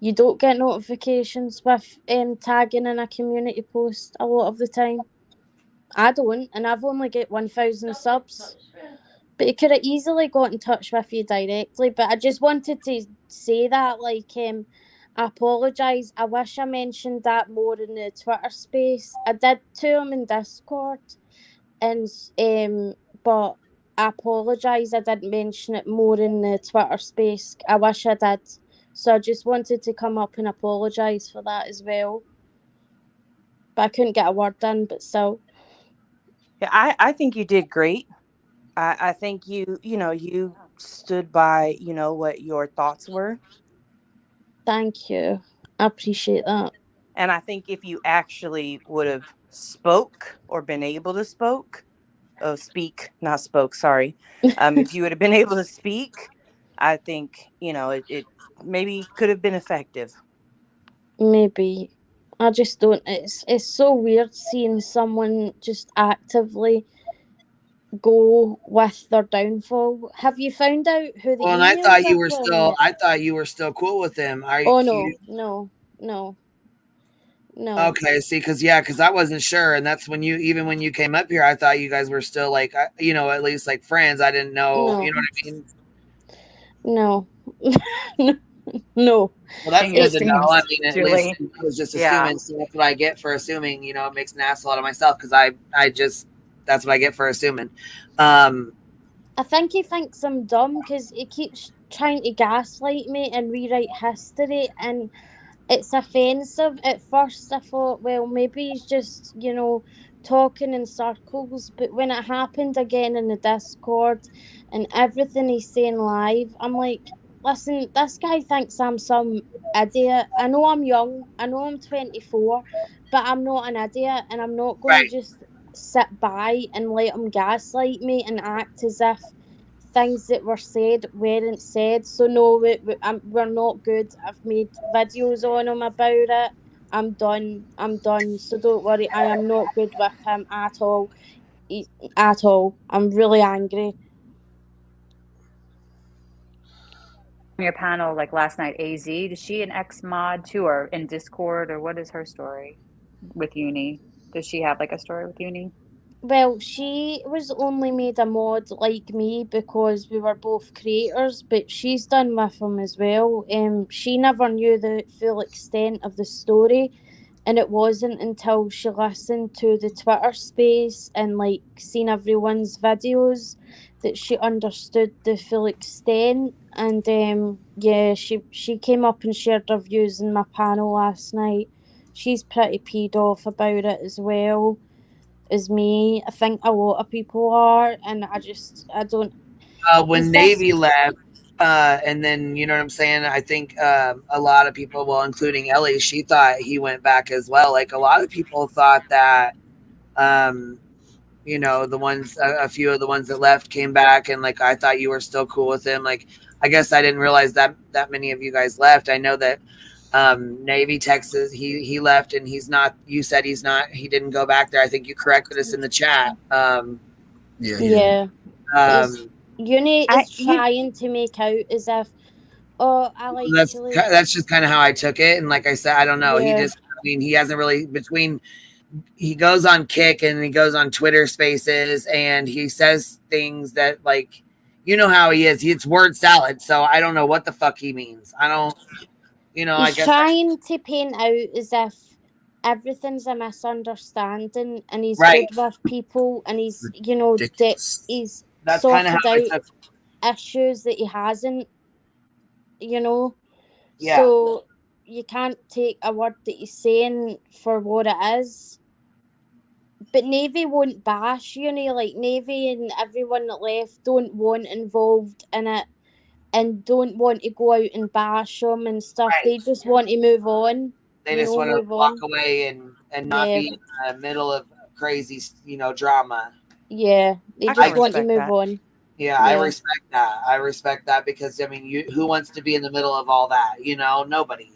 You don't get notifications with tagging in a community post a lot of the time. I don't, and I've only got 1,000 subs. But he could have easily got in touch with you directly. But I just wanted to say that, like, I apologise. I wish I mentioned that more in the Twitter space. I did to him in Discord, and but I apologise. I didn't mention it more in the Twitter space. I wish I did. So I just wanted to come up and apologise for that as well. But I couldn't get a word in. But still, yeah, I think you did great. I think you stood by what your thoughts were. Thank you. I appreciate that. And I think if you actually would have spoke or been able to if you would have been able to speak, I think, it maybe could have been effective. Maybe. I just don't. It's so weird seeing someone just actively go with their downfall. Have you found out who the? Well, and I thought you were still cool with them. No. Okay, see, because I wasn't sure, and that's when even when you came up here, I thought you guys were still like, at least like friends. I didn't know, you know what I mean? No. No. Well, that's good to know. I mean, at least I was just assuming. So that's what I get for assuming. It makes an asshole out of myself because I just that's what I get for assuming. I think he thinks I'm dumb because he keeps trying to gaslight me and rewrite history, and it's offensive. At first, I thought, well, maybe he's just, talking in circles. But when it happened again in the Discord and everything he's saying live, I'm like, listen, this guy thinks I'm some idiot. I know I'm young. I know I'm 24, but I'm not an idiot, and I'm not going to just sit by and let him gaslight me and act as if things that were said weren't said. So no, we're not good. I've made videos on him about it. I'm done. So don't worry. I am not good with him at all. At all. I'm really angry. On your panel, like last night, AZ, is she an ex-mod too, or in Discord, or what is her story with Uni? Does she have like a story with Uni? Well, she was only made a mod like me because we were both creators, but she's done with him as well. She never knew the full extent of the story, and it wasn't until she listened to the Twitter space and like seen everyone's videos that she understood the full extent. And yeah, she came up and shared her views in my panel last night. She's pretty peed off about it as well as me. I think a lot of people are, and I don't. When Is Navy this left, and then you know what I'm saying. I think a lot of people, well, including Ellie, she thought he went back as well. Like a lot of people thought that, you know, the ones, a few of the ones that left came back, and like I thought you were still cool with him. Like I guess I didn't realize that many of you guys left. I know that Navy Texas, he left, and he's not. You said he's not. He didn't go back there. I think you corrected us in the chat. yeah. Uni is trying to make out as if, oh, I like That's just kind of how I took it. And like I said, I don't know. He Yeah. just, I mean, he hasn't really he goes on Kick and he goes on Twitter Spaces and he says things that, like, you know how he is. It's word salad. So I don't know what the fuck he means. I don't, you know, He's I guess. trying to paint out as if everything's a misunderstanding, and he's Right. good with people, and he's, you know, he's That's kinda sorted how I out issues that he hasn't, you know. Yeah. So you can't take a word that he's saying for what it is. But Navy won't bash Uni. Like Navy and everyone that left don't want involved in it and don't want to go out and bash him and stuff. Right. They just want to move on. They you just know, want to move walk on. away and not Yeah. be in the middle of crazy, you know, drama. Yeah, they just want to move on. Yeah, I respect that. I respect that because, I mean, who wants to be in the middle of all that? You know, nobody.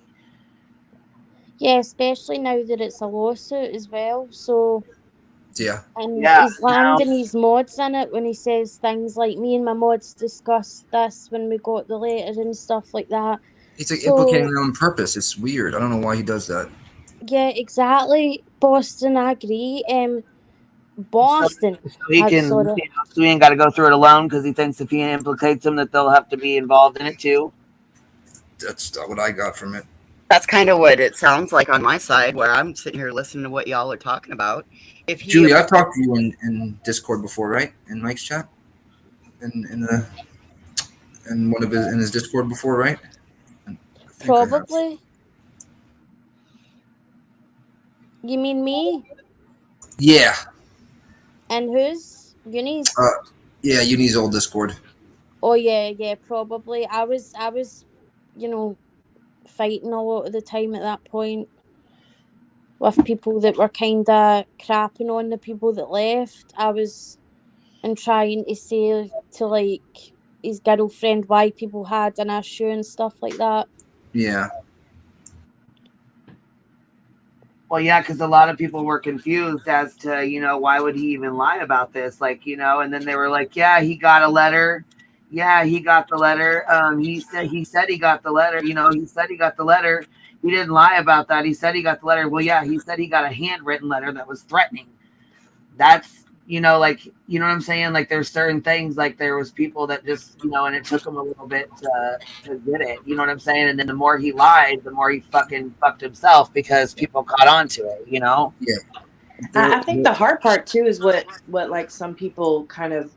Yeah, especially now that it's a lawsuit as well. So yeah, and Yeah, he's landing his mods in it when he says things like, "Me and my mods discussed this when we got the letter," and stuff like that. he's like So, implicating their own purpose. It's weird. I don't know why he does that. yeah, exactly. Boston, I agree. Boston. So he I'm can, sorry. you know, so he ain't got to go through it alone because he thinks if he implicates them that they'll have to be involved in it too. That's what I got from it. That's kind of what it sounds like on my side, where I'm sitting here listening to what y'all are talking about. If he, Julie, I've talked to you in Discord before, right? In Mike's chat, in one of his Discord before, right? Probably. You mean me? Yeah. And whose? Uni's? Yeah, Uni's old Discord. Oh yeah, probably. I was, you know, fighting a lot of the time at that point with people that were kind of crapping on the people that left. I was and trying to say to like his girlfriend why people had an issue and stuff like that. Yeah. Well, yeah, because a lot of people were confused as to, you know, why would he even lie about this? Like, you know, and then they were like, yeah, he got a letter. Yeah, he got the letter. He said he got the letter. You know, he said he got the letter. He didn't lie about that. He said he got the letter. Well, yeah, he said he got a handwritten letter that was threatening. That's, you know, like, you know what I'm saying? Like, there's certain things, like there was people that just, you know, and it took him a little bit to get it. You know what I'm saying? And then the more he lied, the more he fucking fucked himself because people caught on to it, you know? Yeah. I think the hard part too is what like some people kind of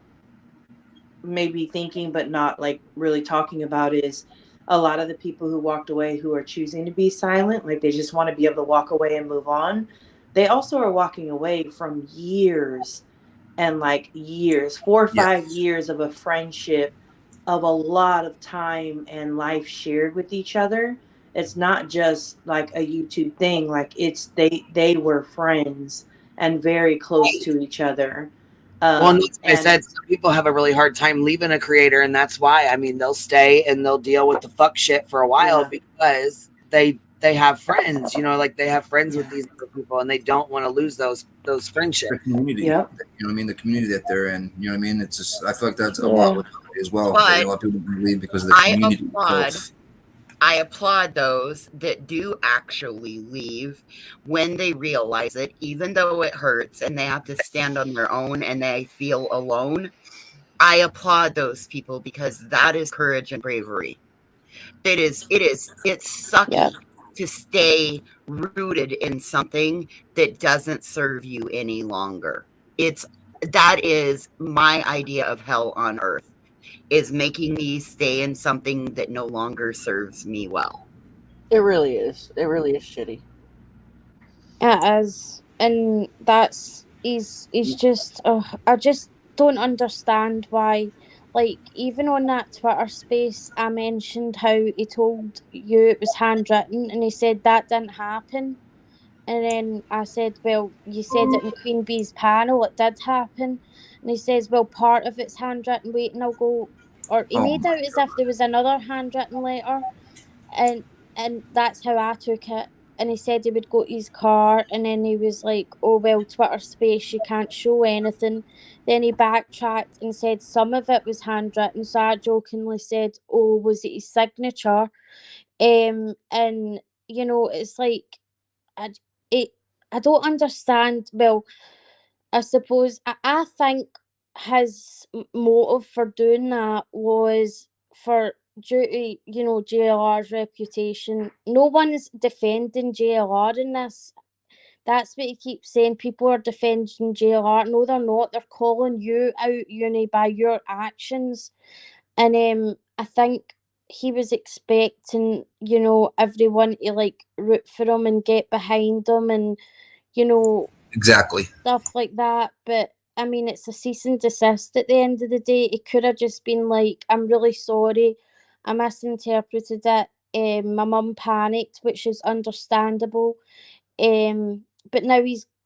maybe thinking but not like really talking about is a lot of the people who walked away who are choosing to be silent, like they just want to be able to walk away and move on. They also are walking away from years and like years, 4 or 5 years of a friendship, of a lot of time and life shared with each other. It's not just like a YouTube thing. Like it's they were friends and very close to each other. Well, like I said, some people have a really hard time leaving a creator, and that's why. I mean, they'll stay and they'll deal with the fuck shit for a while because they have friends, like they have friends with these other people, and they don't want to lose those friendships. The community, Yep. you know what I mean? The community that they're in, you know what I mean? It's just, I feel like that's a lot with it as well. But A lot of people leave because of the community. I applaud those that do actually leave when they realize it, even though it hurts and they have to stand on their own and they feel alone. I applaud those people because that is courage and bravery. It's sucky to stay rooted in something that doesn't serve you any longer. That is my idea of hell on earth, is making me stay in something that no longer serves me well. It really is. It really is shitty. It is, and he's just. I just don't understand why. Like, even on that Twitter space, I mentioned how he told you it was handwritten, and he said that didn't happen. And then I said, well, you said it in Queen Bee's panel, it did happen. And he says, well, part of it's handwritten. Wait, and I'll go. Or he made out as if there was another handwritten letter, and that's how I took it. And he said he would go to his car, and then he was like, oh, well, Twitter space, you can't show anything. Then he backtracked and said some of it was handwritten. So I jokingly said, oh, was it his signature? And, it's like, I don't understand. Well, I suppose, I think his motive for doing that was due to, JLR's reputation. No one's defending JLR in this. That's what he keeps saying. People are defending JLR. No, they're not. They're calling you out, Uni, by your actions. And I think he was expecting, everyone to like root for him and get behind him and, Exactly. stuff like that. But I mean, it's a cease and desist at the end of the day. It could have just been like, I'm really sorry, I misinterpreted it. My mum panicked, which is understandable. But now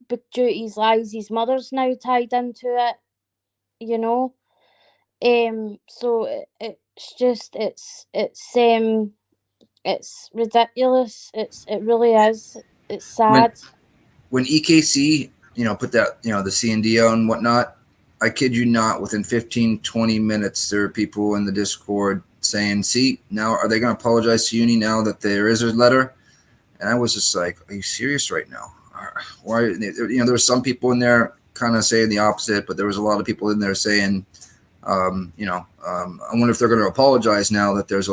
but due to his lies, his mother's now tied into it, So it's ridiculous. It really is. It's sad. When EKC, put that, the C&D on and whatnot, I kid you not, within 15, 20 minutes, there are people in the Discord saying, see, now are they going to apologize to Uni now that there is a letter? And I was just like, are you serious right now? Why? There were some people in there kind of saying the opposite, but there was a lot of people in there saying, I wonder if they're going to apologize now that there is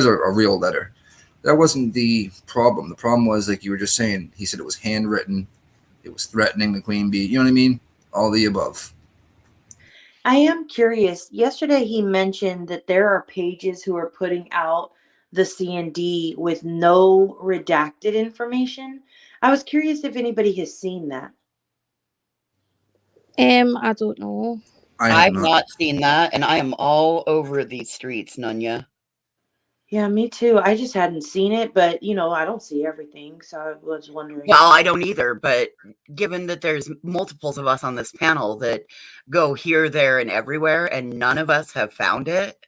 a real letter. That wasn't the problem. The problem was, like you were just saying, he said it was handwritten. It was threatening the Queen Bee. You know what I mean? All the above. I am curious. Yesterday, he mentioned that there are pages who are putting out the C&D with no redacted information. I was curious if anybody has seen that. I don't know. I've not seen that, and I am all over these streets, Nunya. Yeah, me too. I just hadn't seen it, but I don't see everything, so I was wondering. Well, I don't either, but given that there's multiples of us on this panel that go here, there, and everywhere, and none of us have found it,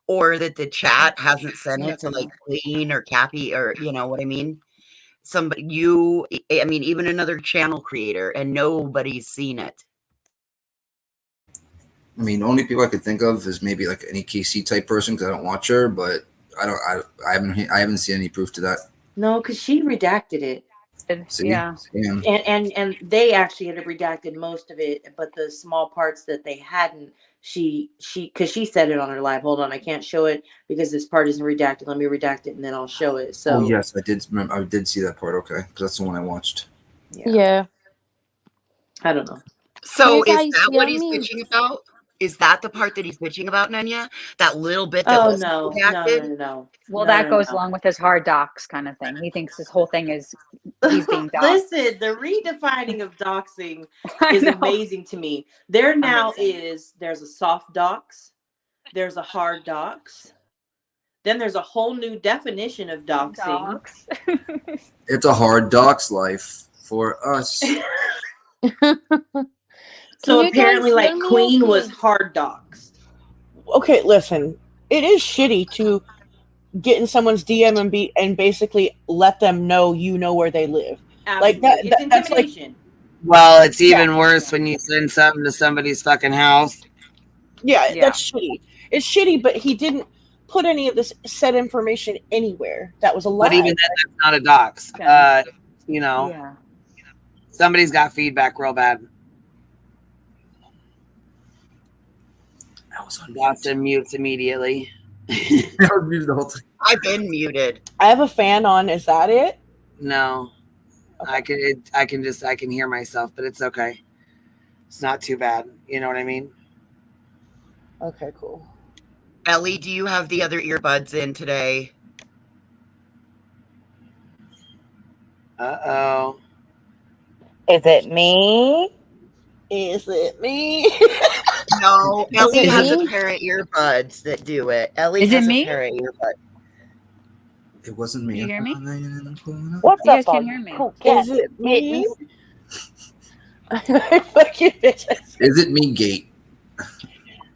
or that the chat hasn't sent it to like Clean or Cappy, or you know what I mean? Even another channel creator, and nobody's seen it. I mean, the only people I could think of is maybe like an EKC type person, because I don't watch her, but I haven't seen any proof to that. No, because she redacted it. See? Yeah. And they actually had redacted most of it, but the small parts that they hadn't, because she said it on her live. Hold on, I can't show it because this part isn't redacted. Let me redact it and then I'll show it. So. Oh yes, I did remember. I did see that part. Okay, because that's the one I watched. Yeah. I don't know. So is that what he's bitching about? Is that the part that he's bitching about, Nunya? That little bit that was redacted? No. Well, that goes along with his hard docs kind of thing. He thinks this whole thing is he's being doxxed. Listen, the redefining of doxing is amazing to me. There now there's a soft dox, there's a hard dox, then there's a whole new definition of doxing. It's a hard dox life for us. So you apparently, guys like, hear me Queen okay? was hard doxxed. Okay, listen. It is shitty to get in someone's DM and basically let them know you know where they live. Like Absolutely. It's that's like intimidation. Well, it's even worse when you send something to somebody's fucking house. yeah, that's shitty. It's shitty, but he didn't put any of this said information anywhere. That was a lie. But even then, that's not a dox. You know, Yeah. somebody's got feedback real bad. I was on Dawson mutes immediately. I was muted the whole time. I've been muted. I have a fan on. Is that it? No, I can hear myself, but it's okay. It's not too bad. You know what I mean? Okay, cool. Ellie, do you have the other earbuds in today? Uh-oh. Is it me? Is it me? No, Ellie has a me? pair of earbuds that do it. Ellie Is it has me? a pair of earbuds. It wasn't me. You hear me? What's You up, guys all can you hear me. cool cats Is it and me? kittens? Fuck you, bitches. Is it me, Gate?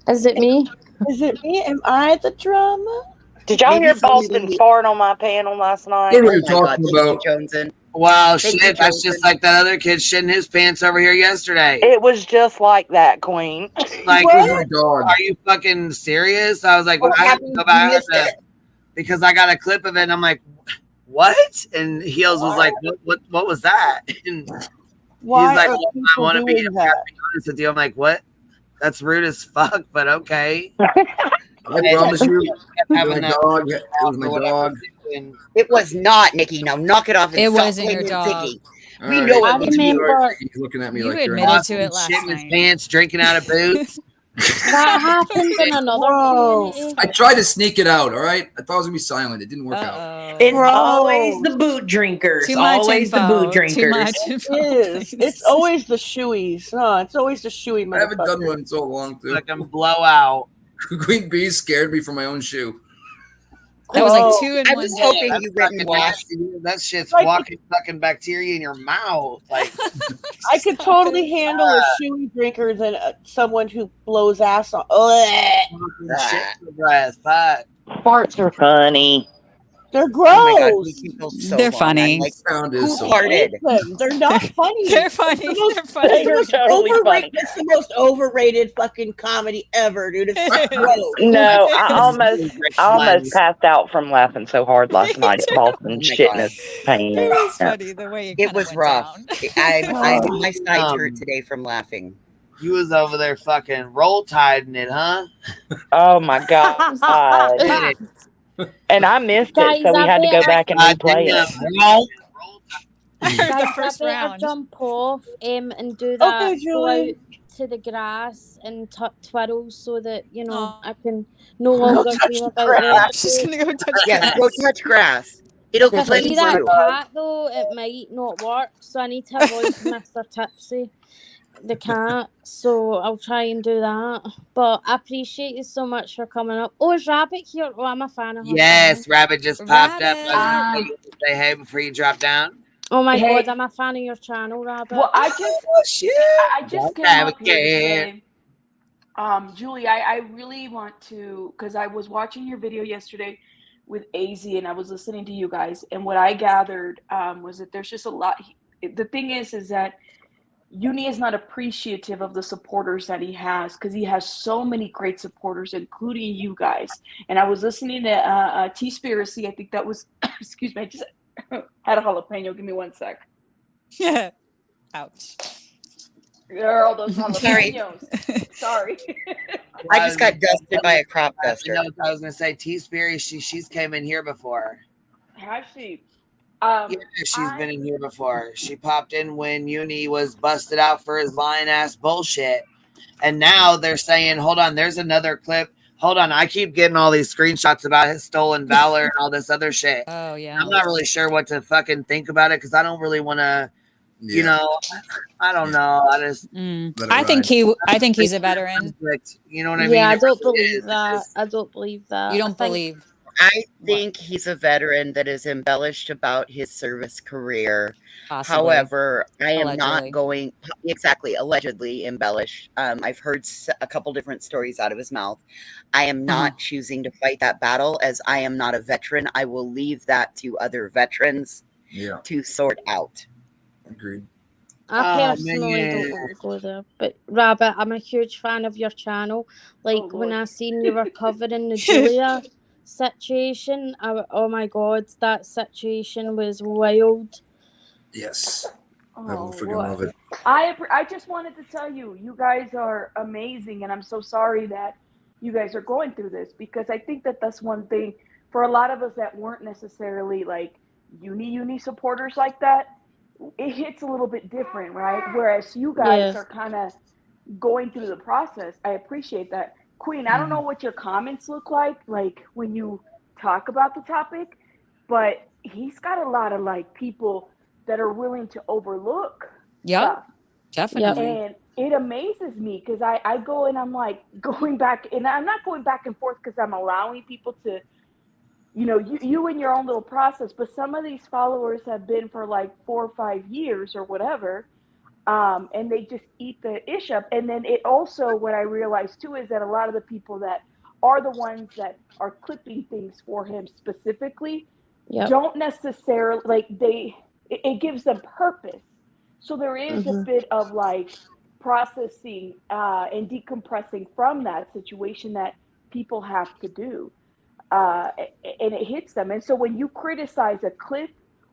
Is it me? Is it me? Am I the drama? Did y'all Maybe hear somebody Boston didn't- farting on my panel last night? What are you Oh my God, talking thank you, about? Joneson. Wow, Thank shit, you, that's just like that other kid shitting his pants over here yesterday. It was just like that, Queen. Like, Where's my dog? are you fucking serious? I was like, What I have to happened? go You back missed it. because I got a clip of it, and I'm like, what? And Heels was like, what was that? And Why he's like, are well, I people want to be doing that? honest with you. I'm like, what? That's rude as fuck, but okay. I promise you, it was having my that dog. It was my dog. It was not, Nikki. Now knock it off and It stop wasn't your blaming dog. Ziggy. All We right. know I it was you. remember He's looking at me You like you're admitted to Austin it last shitting his night. pants, drinking out of boots. that happened in another Whoa. community. I tried to sneak it out. All right, I thought it was gonna be silent. It didn't work out. Uh-oh. It's Bro. always the boot drinkers. Too much Always the info. boot Too drinkers. much It info. is. It's always the shoeys. No, it's always the shoey I haven't done motherfucker. one in so long too. Fucking blowout. Queen Bee scared me from my own shoe. That was Oh, like 2 in I one was day. hoping That's you wouldn't fucking wash nasty. that shit's Like- walking fucking bacteria in your mouth. Like I could totally handle a shoey drinker than someone who blows ass on. shit in the breath. Fuck. Farts are funny. They're Oh my God, gross. we keep those so They're long. funny. I'm like, Sound who is so farted? They're not funny. They're funny. It's the most- They're funny. It's the most Totally overrated. funny. It's the most overrated fucking comedy ever, dude. It's gross. No, I It almost passed out from laughing so hard last night at Boston Oh my shitting God. his pants. It was funny the way It was went rough. down. My sides hurt today from laughing. You was over there fucking roll tiding it, huh? Oh my God. And I missed Guys, it, so we I had to go better- back and replay it. I heard the Guys, I first better round. jump off and do that. Okay, Go Julie. out to the grass and twiddle so that Aw. I can no longer touch dream the about grass. it. She's gonna go touch Yeah, grass. go touch grass. It'll If I cleanse see that you. cat though, it might not work. So I need to avoid Mr. Tipsy, the cat. So I'll try and do that. But I appreciate you so much for coming up. Oh, is Rabbit here? Oh, I'm a fan of her. Yes, Rabbit just popped up. Rabbit. I was gonna say hey before you drop down. Oh my Hey. god, I'm a fan of your channel, Rabbit. Well, I Oh shit! just came Rabbit up here to can. say, Julie, I really want to, because I was watching your video yesterday with AZ and I was listening to you guys, and what I gathered was that there's just a lot. The thing is that Uni is not appreciative of the supporters that he has, because he has so many great supporters, including you guys. And I was listening to T-Spiracy. I think that was, excuse me, I just had a jalapeno. Give me 1 sec. Yeah. Ouch. There are all those jalapenos. Sorry. I just got dusted by a crop duster. I was gonna say T-Spirit. She's came in here before. Has she? Yeah, she's been in here before. She popped in when Uni was busted out for his lying ass bullshit. And now they're saying, hold on, there's another clip. Hold on, I keep getting all these screenshots about his stolen valor and all this other shit. Oh yeah. I'm not really sure what to fucking think about it because I don't really want to, you know, I don't know. I just I think he's a veteran. You know what I mean? Yeah, I It don't really believe is. that. I don't believe that. You I don't think believe. I think he's a veteran that is embellished about his service career. Possibly. However, I am not Allegedly. going exactly allegedly embellished. I've heard a couple different stories out of his mouth. I am not choosing to fight that battle as I am not a veteran. I will leave that to other veterans to sort out. Agreed. I personally don't want to go there, but Rabbit, I'm a huge fan of your channel. Like when I seen you were covering the Julia situation, oh my god, that situation was wild. Yes. I will Oh, freaking love it. I just wanted to tell you, you guys are amazing, and I'm so sorry that you guys are going through this, because I think that that's one thing for a lot of us that weren't necessarily like uni supporters like that. It hits a little bit different, right? Whereas you guys are kind of going through the process. I appreciate that. Queen, I don't know what your comments look like when you talk about the topic, but he's got a lot of like people that are willing to overlook stuff. Definitely. And it amazes me because I go and I'm like going back, and I'm not going back and forth because I'm allowing people to, you in your own little process, but some of these followers have been for like 4 or 5 years or whatever. And they just eat the ish up. And then it also, what I realized too, is that a lot of the people that are the ones that are clipping things for him specifically don't necessarily it gives them purpose. So there is a bit of like processing and decompressing from that situation that people have to do. And it hits them. And so when you criticize a clip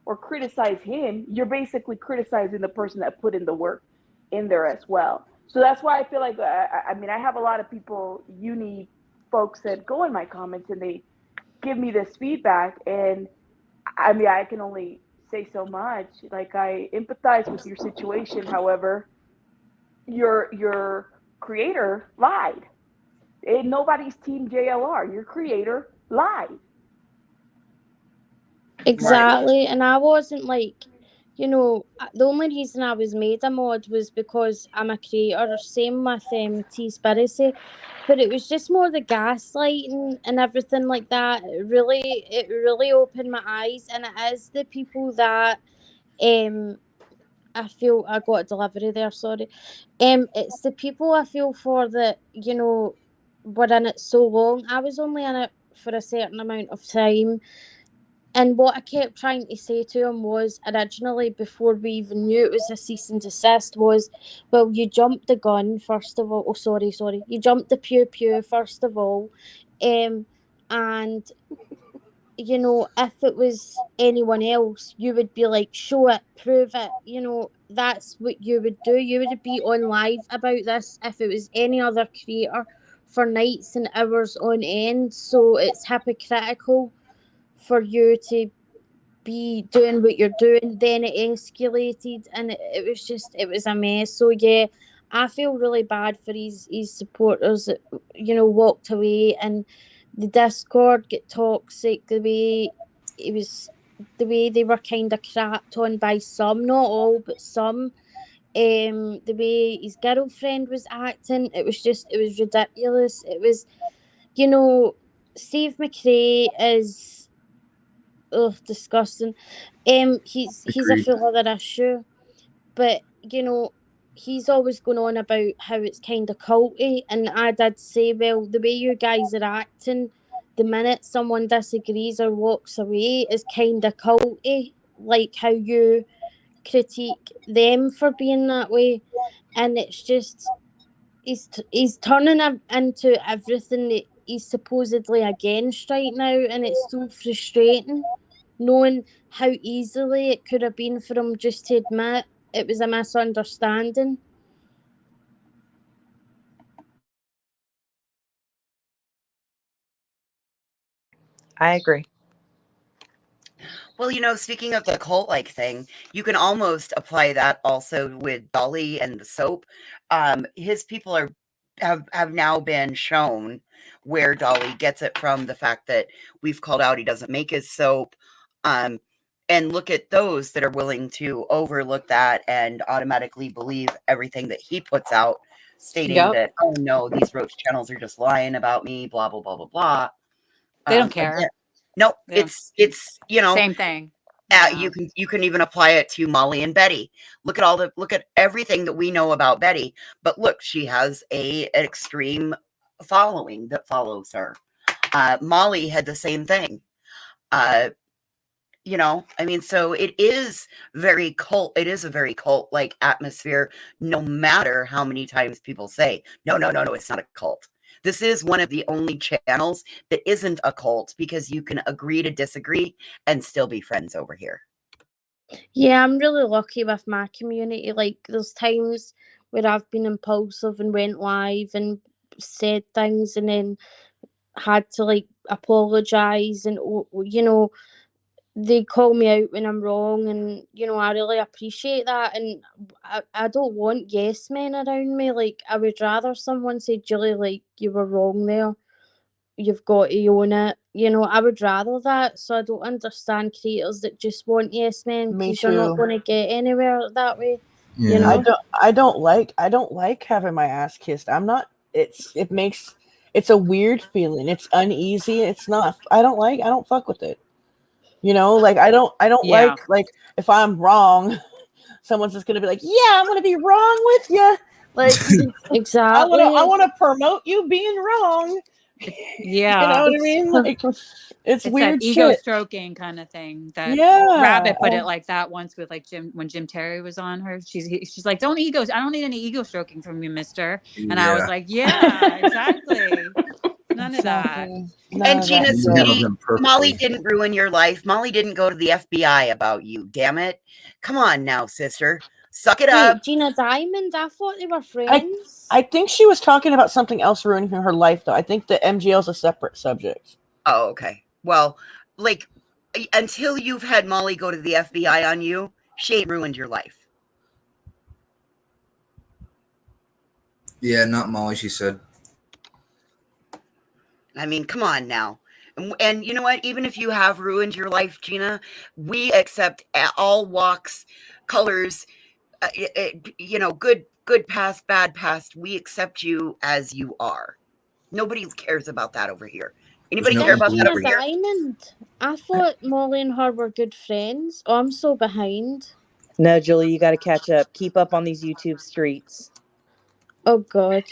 or criticize him, you're basically criticizing the person that put in the work in there as well. So that's why I feel like, I mean, I have a lot of people, uni folks that go in my comments and they give me this feedback. And I mean, I can only say so much. Like, I empathize with your situation. However, your creator lied. And nobody's team JLR. Your creator lied. Exactly, and I wasn't like, the only reason I was made a mod was because I'm a creator. Same with T-Spiracy, but it was just more the gaslighting and everything like that. It really opened my eyes, and it is the people that I feel I got a delivery there. Sorry, it's the people I feel for that were in it so long. I was only in it for a certain amount of time. And what I kept trying to say to him was, originally, before we even knew it was a cease and desist, was, well, you jumped the gun, first of all. Oh, sorry. You jumped the pew, first of all. And, if it was anyone else, you would be like, show it, prove it. That's what you would do. You would be on live about this if it was any other creator for nights and hours on end. So it's hypocritical for you to be doing what you're doing. Then it escalated, and it was a mess. So yeah, I feel really bad for his supporters that walked away, and the Discord get toxic. The way they were kind of crapped on by some, not all, but some. The way his girlfriend was acting, it was ridiculous. It was, Steve McRae is disgusting. He's a full other issue, but he's always going on about how it's kind of culty, and I did say, well, the way you guys are acting, the minute someone disagrees or walks away, is kind of culty, like how you critique them for being that way, and it's just he's turning into everything that he's supposedly against right now, and it's so frustrating knowing how easily it could have been for him just to admit it was a misunderstanding. I agree. Well, speaking of the cult-like thing, you can almost apply that also with Dolly and the soap. His people have now been shown where Dolly gets it from, the fact that we've called out he doesn't make his soap. And look at those that are willing to overlook that and automatically believe everything that he puts out, stating that, oh no, these roach channels are just lying about me, blah, blah, blah, blah, blah. They don't care. Again, No, Yeah. it's Same thing. You can even apply it to Molly and Betty. Look at everything that we know about Betty, but look, she has an extreme following that follows her. Molly had the same thing. So it is very cult. It is a very cult like atmosphere, no matter how many times people say, no, it's not a cult. This is one of the only channels that isn't a cult because you can agree to disagree and still be friends over here. Yeah, I'm really lucky with my community. Like, there's times where I've been impulsive and went live and said things and then had to, like, apologise. And, they call me out when I'm wrong. And, I really appreciate that. And I don't want yes men around me. Like, I would rather someone say, Julie, like, you were wrong there. You've got to own it. I would rather that. So I don't understand creators that just want yes men, Me because you're not too. going to get anywhere that way. Yeah. I don't like having my ass kissed. It's a weird feeling. It's uneasy. It's not. I don't fuck with it. Like I don't Yeah. like if I'm wrong, someone's just gonna be like, yeah, I'm gonna be wrong with you. Like exactly. I want to promote you being wrong. Yeah. You know what I mean? Like it's weird that ego shit. stroking kind of thing. That Yeah. Rabbit put it like that once with like when Jim Terry was on her. She's like, I don't need any ego stroking from you, mister. And I was like, yeah, exactly. None of that. And Gina, sweetie, Molly didn't ruin your life. Molly didn't go to the FBI about you. Damn it! Come on now, sister, suck it up. Gina Diamond. I thought they were friends. I think she was talking about something else ruining her life, though. I think the MGL is a separate subject. Oh, okay. Well, like until you've had Molly go to the FBI on you, she ain't ruined your life. Yeah, not Molly, she said. I mean, come on now. And you know what? Even if you have ruined your life, Gina, we accept all walks, colors, good past, bad past. We accept you as you are. Nobody cares about that over here. Anybody care about that over here? Diamond. I thought Molly and her were good friends. Oh, I'm so behind. No, Julie, you got to catch up. Keep up on these YouTube streets. Oh God,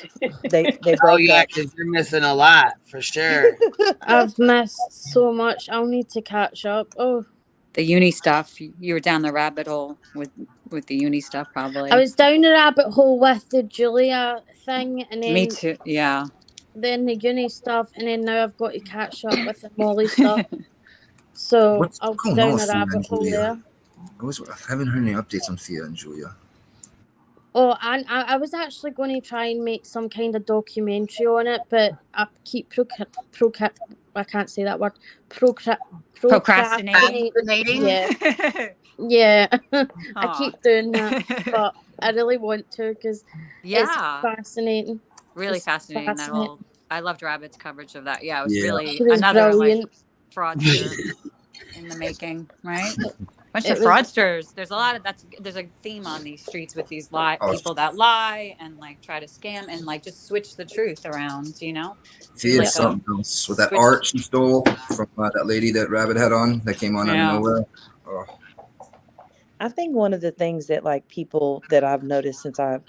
they broke up. Because you're missing a lot for sure. I've missed so much. I'll need to catch up. Oh, the uni stuff. You were down the rabbit hole with the uni stuff, probably. I was down the rabbit hole with the Julia thing, and then me too. Yeah. Then the uni stuff, and then now I've got to catch up with the Molly stuff. So I'll go down the rabbit hole there. I haven't heard any updates on Fia and Julia. Oh, and I was actually going to try and make some kind of documentary on it, but I keep I can't say that word. Procrastinating. Yeah. I keep doing that, but I really want to because it's fascinating. Really fascinating. That whole. I loved Rabbit's coverage of that. Yeah, it was really it was another brilliant. Like fraudster in the making, right? Bunch of fraudsters. There's a lot of there's a theme on these streets with these people that lie and like try to scam and like just switch the truth around, Fia something else with that art she stole from that lady that Rabbit had on that came on out of nowhere. Oh. I think one of the things that like people that I've noticed since I'm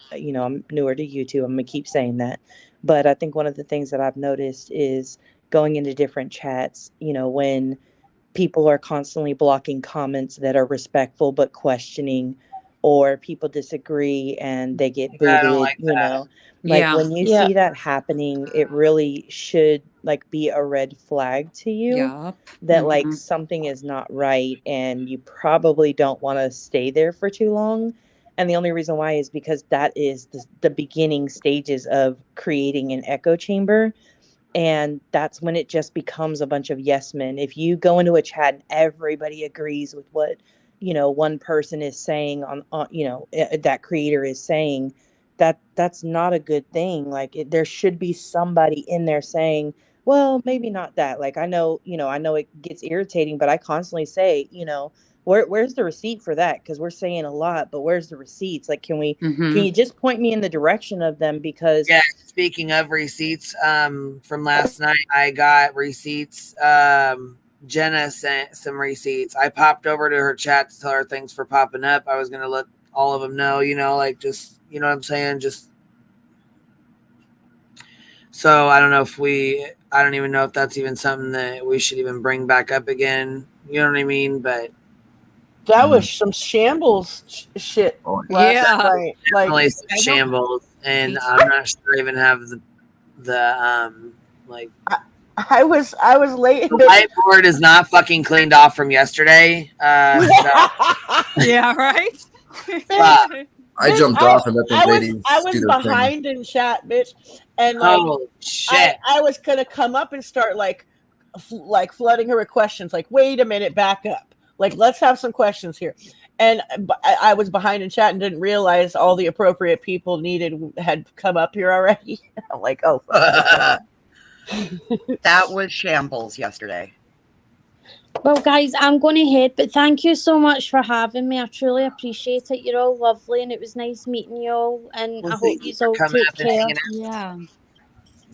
newer to YouTube, I'm gonna keep saying that, but I think one of the things that I've noticed is going into different chats, when people are constantly blocking comments that are respectful but questioning, or people disagree and they get booted, when you see that happening, it really should like be a red flag to you that like something is not right and you probably don't want to stay there for too long. And the only reason why is because that is the beginning stages of creating an echo chamber. And that's when it just becomes a bunch of yes men. If you go into a chat and everybody agrees with what, one person is saying on that creator is saying, that's not a good thing. Like there should be somebody in there saying, well, maybe not that. Like, I know it gets irritating, but I constantly say, where's the receipt for that? Because we're saying a lot, but where's the receipts? Like, can you just point me in the direction of them? Because speaking of receipts, from last night, I got receipts Jenna sent some receipts. I popped over to her chat to tell her thanks for popping up. I was gonna let all of them know, like just, you know what I'm saying, just. So I don't know if I don't even know if that's even something that we should even bring back up again. You know what I mean? But that was some shambles shit last night. Definitely some shambles, and I'm not sure I even have the like. I was late. The whiteboard is not fucking cleaned off from yesterday. So. Yeah, right. I jumped off and let the ladies I was do their behind thing. in chat, bitch, and like, holy shit. I was gonna come up and start like flooding her with questions. Like, wait a minute, back up. Like, let's have some questions here. And I was behind in chat and didn't realize all the appropriate people had come up here already. I'm like, oh. Fuck. That was shambles yesterday. Well, guys, I'm going to head, but thank you so much for having me. I truly appreciate it. You're all lovely, and it was nice meeting you all. And I hope you all take care. Yeah.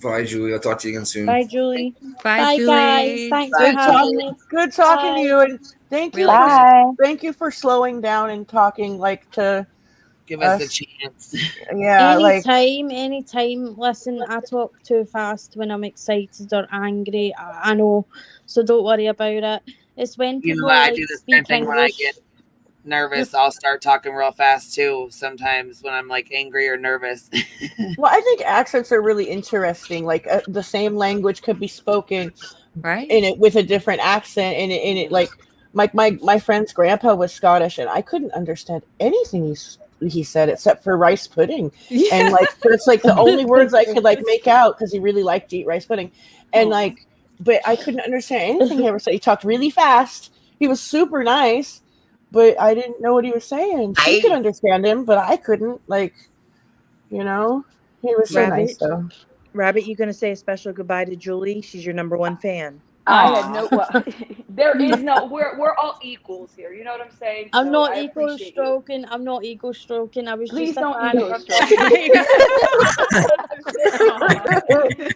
Bye, Julie. I'll talk to you again soon. Bye, Julie. Bye, Julie. Guys. Thanks for having me. Good talking to you, and thank you for slowing down and talking like to give us a chance. Yeah, anytime. Listen, I talk too fast when I'm excited or angry. I know, so don't worry about it. It's when people I do the same thing when I English. get nervous. I'll start talking real fast too. Sometimes when I'm like angry or nervous. Well, I think accents are really interesting. Like the same language could be spoken, right, in it with a different accent. And it like my friend's grandpa was Scottish, and I couldn't understand anything he said except for rice pudding. Yeah. And like it's like the only words I could like make out because he really liked to eat rice pudding. And like, but I couldn't understand anything he ever said. He talked really fast. He was super nice, but I didn't know what he was saying. She could understand him, but I couldn't. Like, he was so nice though. Rabbit, you gonna say a special goodbye to Julie? She's your number one fan. I had no. Well, there is no. We're all equals here. You know what I'm saying? I'm So not I ego appreciate stroking. I'm not ego stroking. I was Please just a don't fan ego of stroke.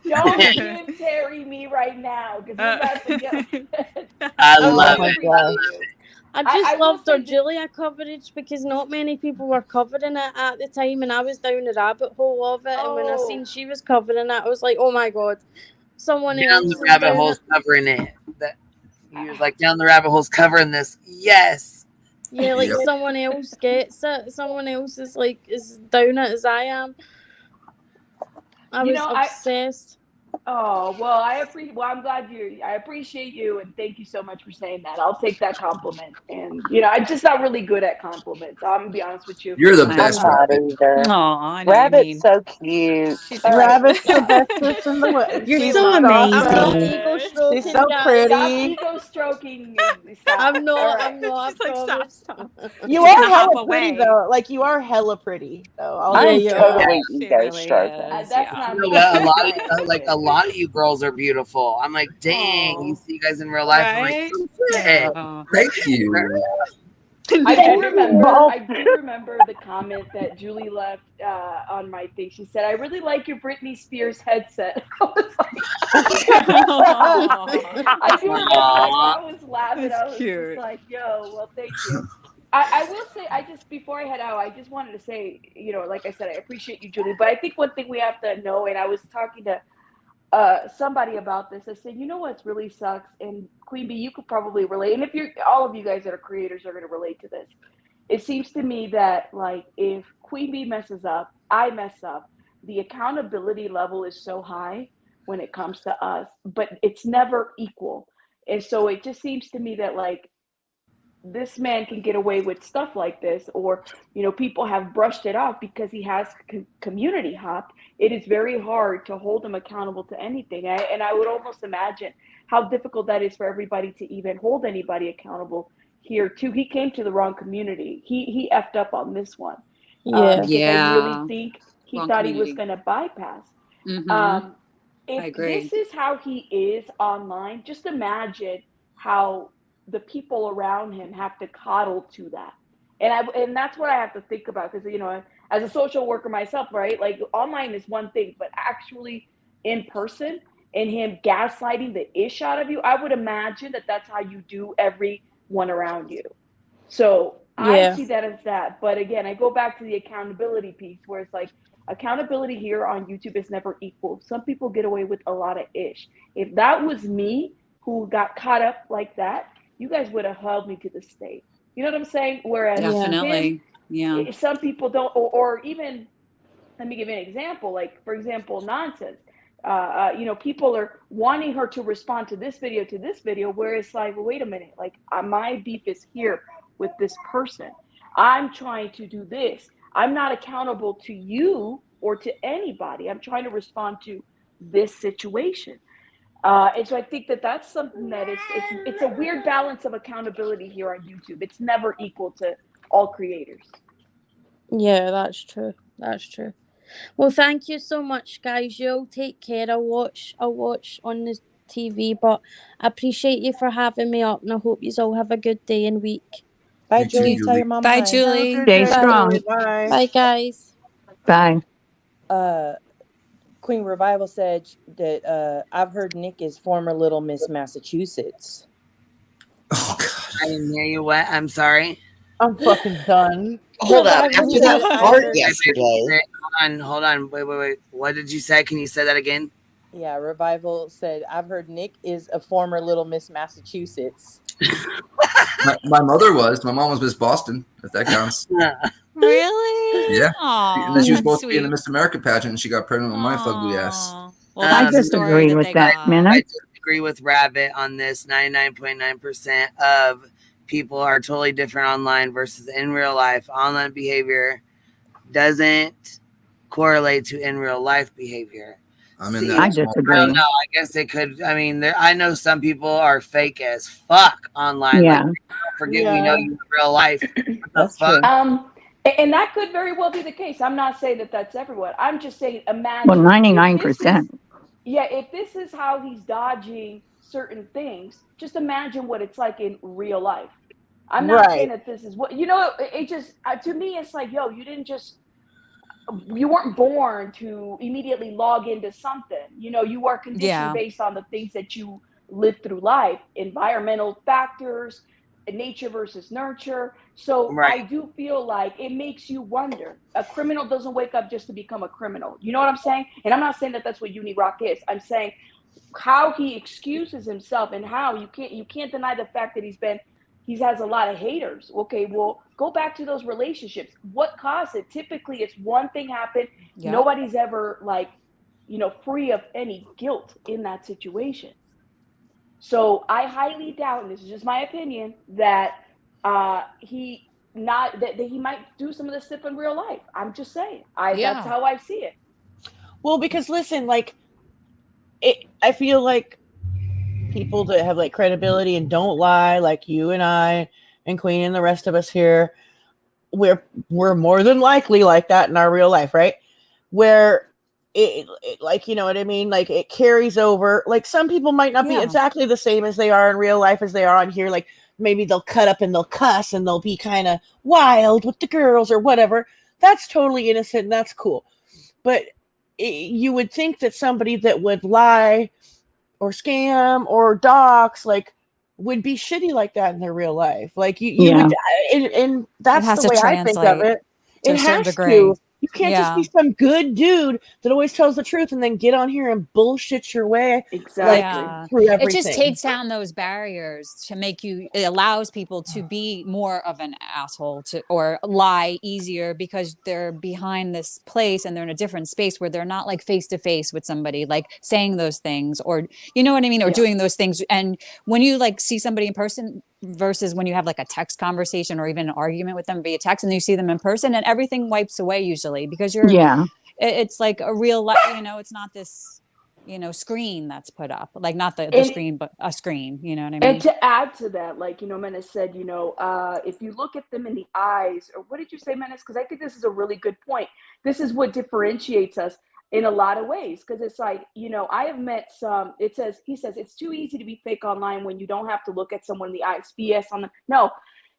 Don't give Terry me right now because we're about to get. I love my it. God. I just I will loved our say Julia coverage because not many people were covering it at the time, and I was down the rabbit hole of it. And when I seen she was covering it, I was like, "Oh my God, someone Down else the is rabbit doing hole's it." covering it. That he was like, down the rabbit hole's covering this. Yes. Yeah, like Yep. someone else gets it. Someone else is like is down it as I am. I was obsessed. Oh well, I appreciate. Well, I'm glad I appreciate you, and thank you so much for saying that. I'll take that compliment. And I'm just not really good at compliments. I'm gonna be honest with you. You're the I'm best, not Rabbit. either. Aw, I know Rabbit's so cute. Rabbit's the bestest in the world. You're She's so awesome. amazing. I'm not ego stroking, She's so guys. Stop pretty. ego stroking me. Stop. I'm not. All right. I'm not. She's like, stop. You She's are gonna hop hella pretty away. though. Like you are hella pretty though. I'm you totally She ego really stroking. is. That's Yeah. not You know me. what? A lot of you girls are beautiful. I'm like, dang, you see you guys in real life. I'm like, Right? oh, shit. Oh. Thank you. I do remember the comment that Julie left on my thing. She said, "I really like your Britney Spears headset." I was like, I do remember that. I was laughing. That's I was cute. just like, "Yo, well, thank you." I will say, before I head out, I just wanted to say, like I said, I appreciate you, Julie. But I think one thing we have to know, and I was talking to somebody about this. I said, you know what's really sucks, and Queen Bee, you could probably relate. And if all of you guys that are creators are going to relate to this, it seems to me that like if Queen Bee messes up, I mess up. The accountability level is so high when it comes to us, but it's never equal. And so it just seems to me that like this man can get away with stuff like this, or people have brushed it off because he has community hopped. It is very hard to hold him accountable to anything, and I would almost imagine how difficult that is for everybody to even hold anybody accountable here too. He came to the wrong community. He effed up on this one. Because I really think he Wrong thought he was community. going to bypass. I If agree. this is how he is online, just imagine how the people around him have to coddle to that. And that's what I have to think about, because as a social worker myself, right, like online is one thing, but actually in person and him gaslighting the ish out of you, I would imagine that that's how you do everyone around you. So I see that as that. But again, I go back to the accountability piece where it's like accountability here on YouTube is never equal. Some people get away with a lot of ish. If that was me who got caught up like that, you guys would have held me to the stake. You know what I'm saying? Whereas Definitely. him, some people don't, or even, let me give you an example. Like, for example, nonsense. People are wanting her to respond to this video, where it's like, well, wait a minute, like my beef is here with this person. I'm trying to do this. I'm not accountable to you or to anybody. I'm trying to respond to this situation. And so I think that that's something that it's a weird balance of accountability here on YouTube. It's never equal to all creators. Yeah, that's true. That's true. Well, thank you so much, guys. You'll take care. I'll watch on the TV, but I appreciate you for having me up, and I hope you all have a good day and week. Bye, Julie. Tell your mom Bye, hi. Julie. Stay strong. Bye. Bye, guys. Bye. Queen Revival said that I've heard Nick is former Little Miss Massachusetts. I didn't hear you. What? I'm sorry. I'm fucking done. Hold up. After that fart yesterday. Hold on. Wait. What did you say? Can you say that again? Yeah, Revival said, I've heard Nick is a former Little Miss Massachusetts. My mother was. My mom was Miss Boston, if that counts. Really? Yeah. Aww, and then she was that's supposed to be in the sweet. Miss America pageant, and she got pregnant with my fugly ass. Well, I that's the story disagree that with they that, got. Minna. I disagree with Rabbit on this. 99.9% of people are totally different online versus in real life. Online behavior doesn't correlate to in real life behavior. I'm in I that. disagree. I don't know. I guess it could. I mean, I know some people are fake as fuck online. Yeah. Like, forget we know you in real life. That's fuck? true. And that could very well be the case. I'm not saying that that's everyone. I'm just saying, imagine. Well, 99%. If this is how he's dodging certain things, just imagine what it's like in real life. I'm not saying that this is what, it just, to me, it's like, yo, you weren't born to immediately log into something. You are conditioned based on the things that you live through life, environmental factors, nature versus nurture. So I do feel like it makes you wonder. A criminal doesn't wake up just to become a criminal. You know what I'm saying? And I'm not saying that that's what Unirock is. I'm saying how he excuses himself and how you can't deny the fact that he has a lot of haters. Okay, well, go back to those relationships. What caused it? Typically, it's one thing happened. Yep. Nobody's ever free of any guilt in that situation. So I highly doubt, and this is just my opinion, that he might do some of this stuff in real life. I'm just saying. That's how I see it. Well, because listen, I feel like people that have credibility and don't lie, like you and I and Queen and the rest of us here, we're more than likely like that in our real life, right? Where it you know what I mean? Like it carries over. Like some people might not be exactly the same as they are in real life as they are on here. Like maybe they'll cut up and they'll cuss and they'll be kind of wild with the girls or whatever. That's totally innocent and that's cool. But you would think that somebody that would lie or scam or dox would be shitty like that in their real life. Like you would, and that's the way I think of it. It has to. You can't just be some good dude that always tells the truth and then get on here and bullshit your way through everything. It just takes down those barriers to make you. It allows people to be more of an asshole or lie easier because they're behind this place and they're in a different space where they're not face to face with somebody, saying those things or you know what I mean, or doing those things. And when you see somebody in person versus when you have a text conversation or even an argument with them via text and you see them in person and everything wipes away usually because it's like a real life, it's not this, screen that's put up, not the screen, but a screen, you know what I mean? And to add to that, Menace said, if you look at them in the eyes, or what did you say, Menace? Because I think this is a really good point. This is what differentiates us in a lot of ways. Because it's I have met some, he says, it's too easy to be fake online when you don't have to look at someone in the eyes, BS on them. No,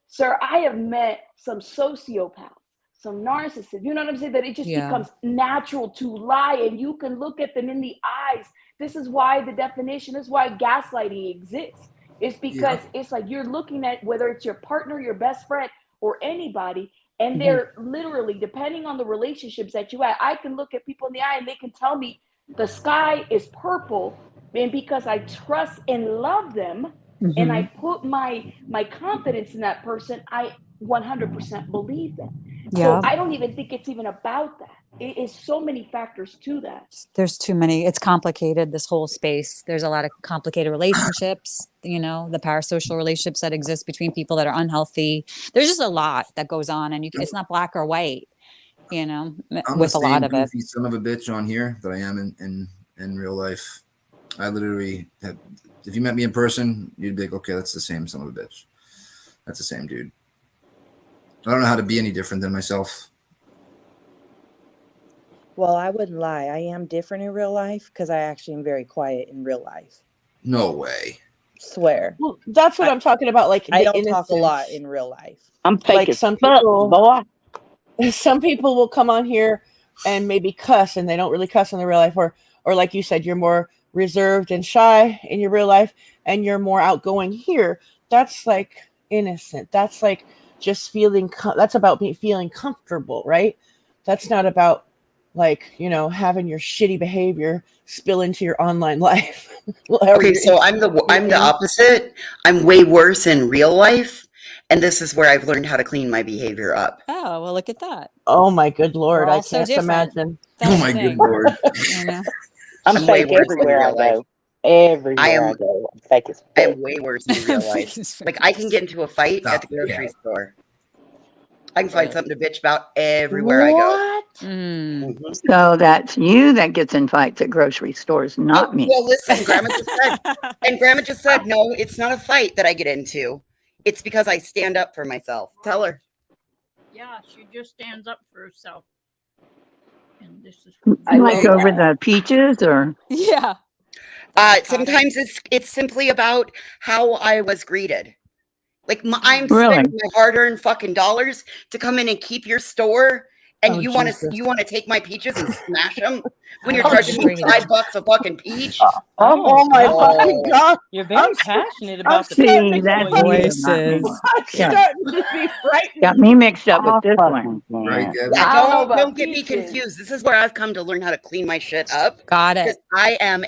sir, I have met some sociopaths, some narcissists, you know what I'm saying? That it just becomes natural to lie and you can look at them in the eyes. this is why the definition is why gaslighting exists. It's because it's like you're looking at whether it's your partner, your best friend, or anybody, and they're literally, depending on the relationships that you have, I can look at people in the eye and they can tell me the sky is purple, and because I trust and love them, and I put my confidence in that person, I 100% believe them. So I don't even think it's even about that. It is so many factors to that. There's too many. It's complicated, this whole space. There's a lot of complicated relationships, you know, the parasocial relationships that exist between people that are unhealthy. There's just a lot that goes on, and it's not black or white, you know, I'm with the a lot same of it. goofy son of a bitch on here that I am in real life. I literally have, if you met me in person, you'd be like, okay, that's the same son of a bitch. That's the same dude. I don't know how to be any different than myself. Well, I wouldn't lie. I am different in real life because I actually am very quiet in real life. No way. Swear. Well, that's what I'm talking about. Like, I the don't talk a lot innocence. in real life. I'm fake Like as some fuck, people, boy. some people will come on here and maybe cuss, and they don't really cuss in the real life, or like you said, you're more reserved and shy in your real life, and you're more outgoing here. That's like innocent. That's like just feeling. That's about me feeling comfortable, right? That's not about, like, you know, having your shitty behavior spill into your online life. Okay, so I'm the opposite. I'm way worse in real life, and this is where I've learned how to clean my behavior up. Oh, well, look at that. Oh my good Lord, We're I all so can't different. imagine. That's Oh my the good thing. Lord. You know? I'm I'm way fake worse in everywhere I real life. go. Everywhere I am go, I'm fake as I fuck. am way worse in real life. Like, I can get into a fight at the grocery store. I can find something to bitch about everywhere I go. Mm. So that's you that gets in fights at grocery stores, not me. Well, listen, Grandma just said, no, it's not a fight that I get into. It's because I stand up for myself. Tell her. Yeah, she just stands up for herself. And this is Like over the peaches, or yeah. Sometimes it's simply about how I was greeted. Like, I'm Really? spending my hard-earned fucking dollars to come in and keep your store, and Oh, you want Jesus. to take my peaches and smash them when you're Oh, charging me Jesus. $5 a fucking peach? Oh my fucking God. You're very passionate about the see, that's point. you, not me. I'm Yeah. starting to be frightened. Got me mixed up with this one. Right, Gabby? Yeah, I don't know about don't get me peaches. confused. This is where I've come to learn how to clean my shit up. Got it. Because I am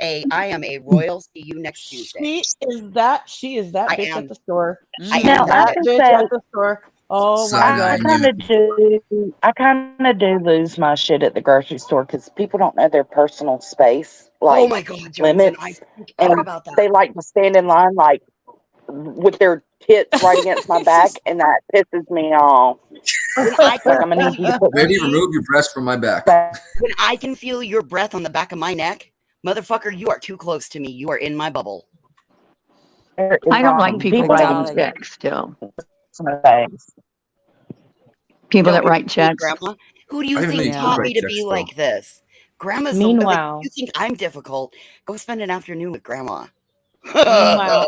a royal. See you next Tuesday. She is that I bitch am. at the store. I She am is that that bitch. bitch at the store. Oh my I God. kind of do lose my shit at the grocery store because people don't know their personal space, like Oh my God, Johnson, limits, I freak and out about that. they like to stand in line like with their tits right against my back, and that pisses me off. When I Like, I'm gonna need you to put Lady, remove your breast from my back. when I can feel your breath on the back of my neck, motherfucker, you are too close to me. You are in my bubble. I don't like people writing checks still. People that write checks. Grandma, who do you I didn't think know you taught could me write to checks, be though. like this? Grandma's Meanwhile, you think I'm difficult? Go spend an afternoon with Grandma. meanwhile,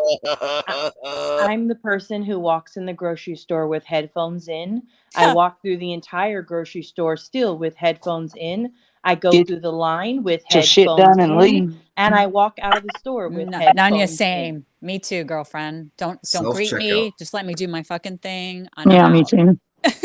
I'm the person who walks in the grocery store with headphones in. I walk through the entire grocery store still with headphones in. I go Get through the line with your headphones shit done and in, leave. and I walk out of the store with No, headphones Nanya, in. same. Me too, girlfriend. Don't greet Self-checkout. me. Just let me do my fucking thing. And Yeah, I'm me out. too.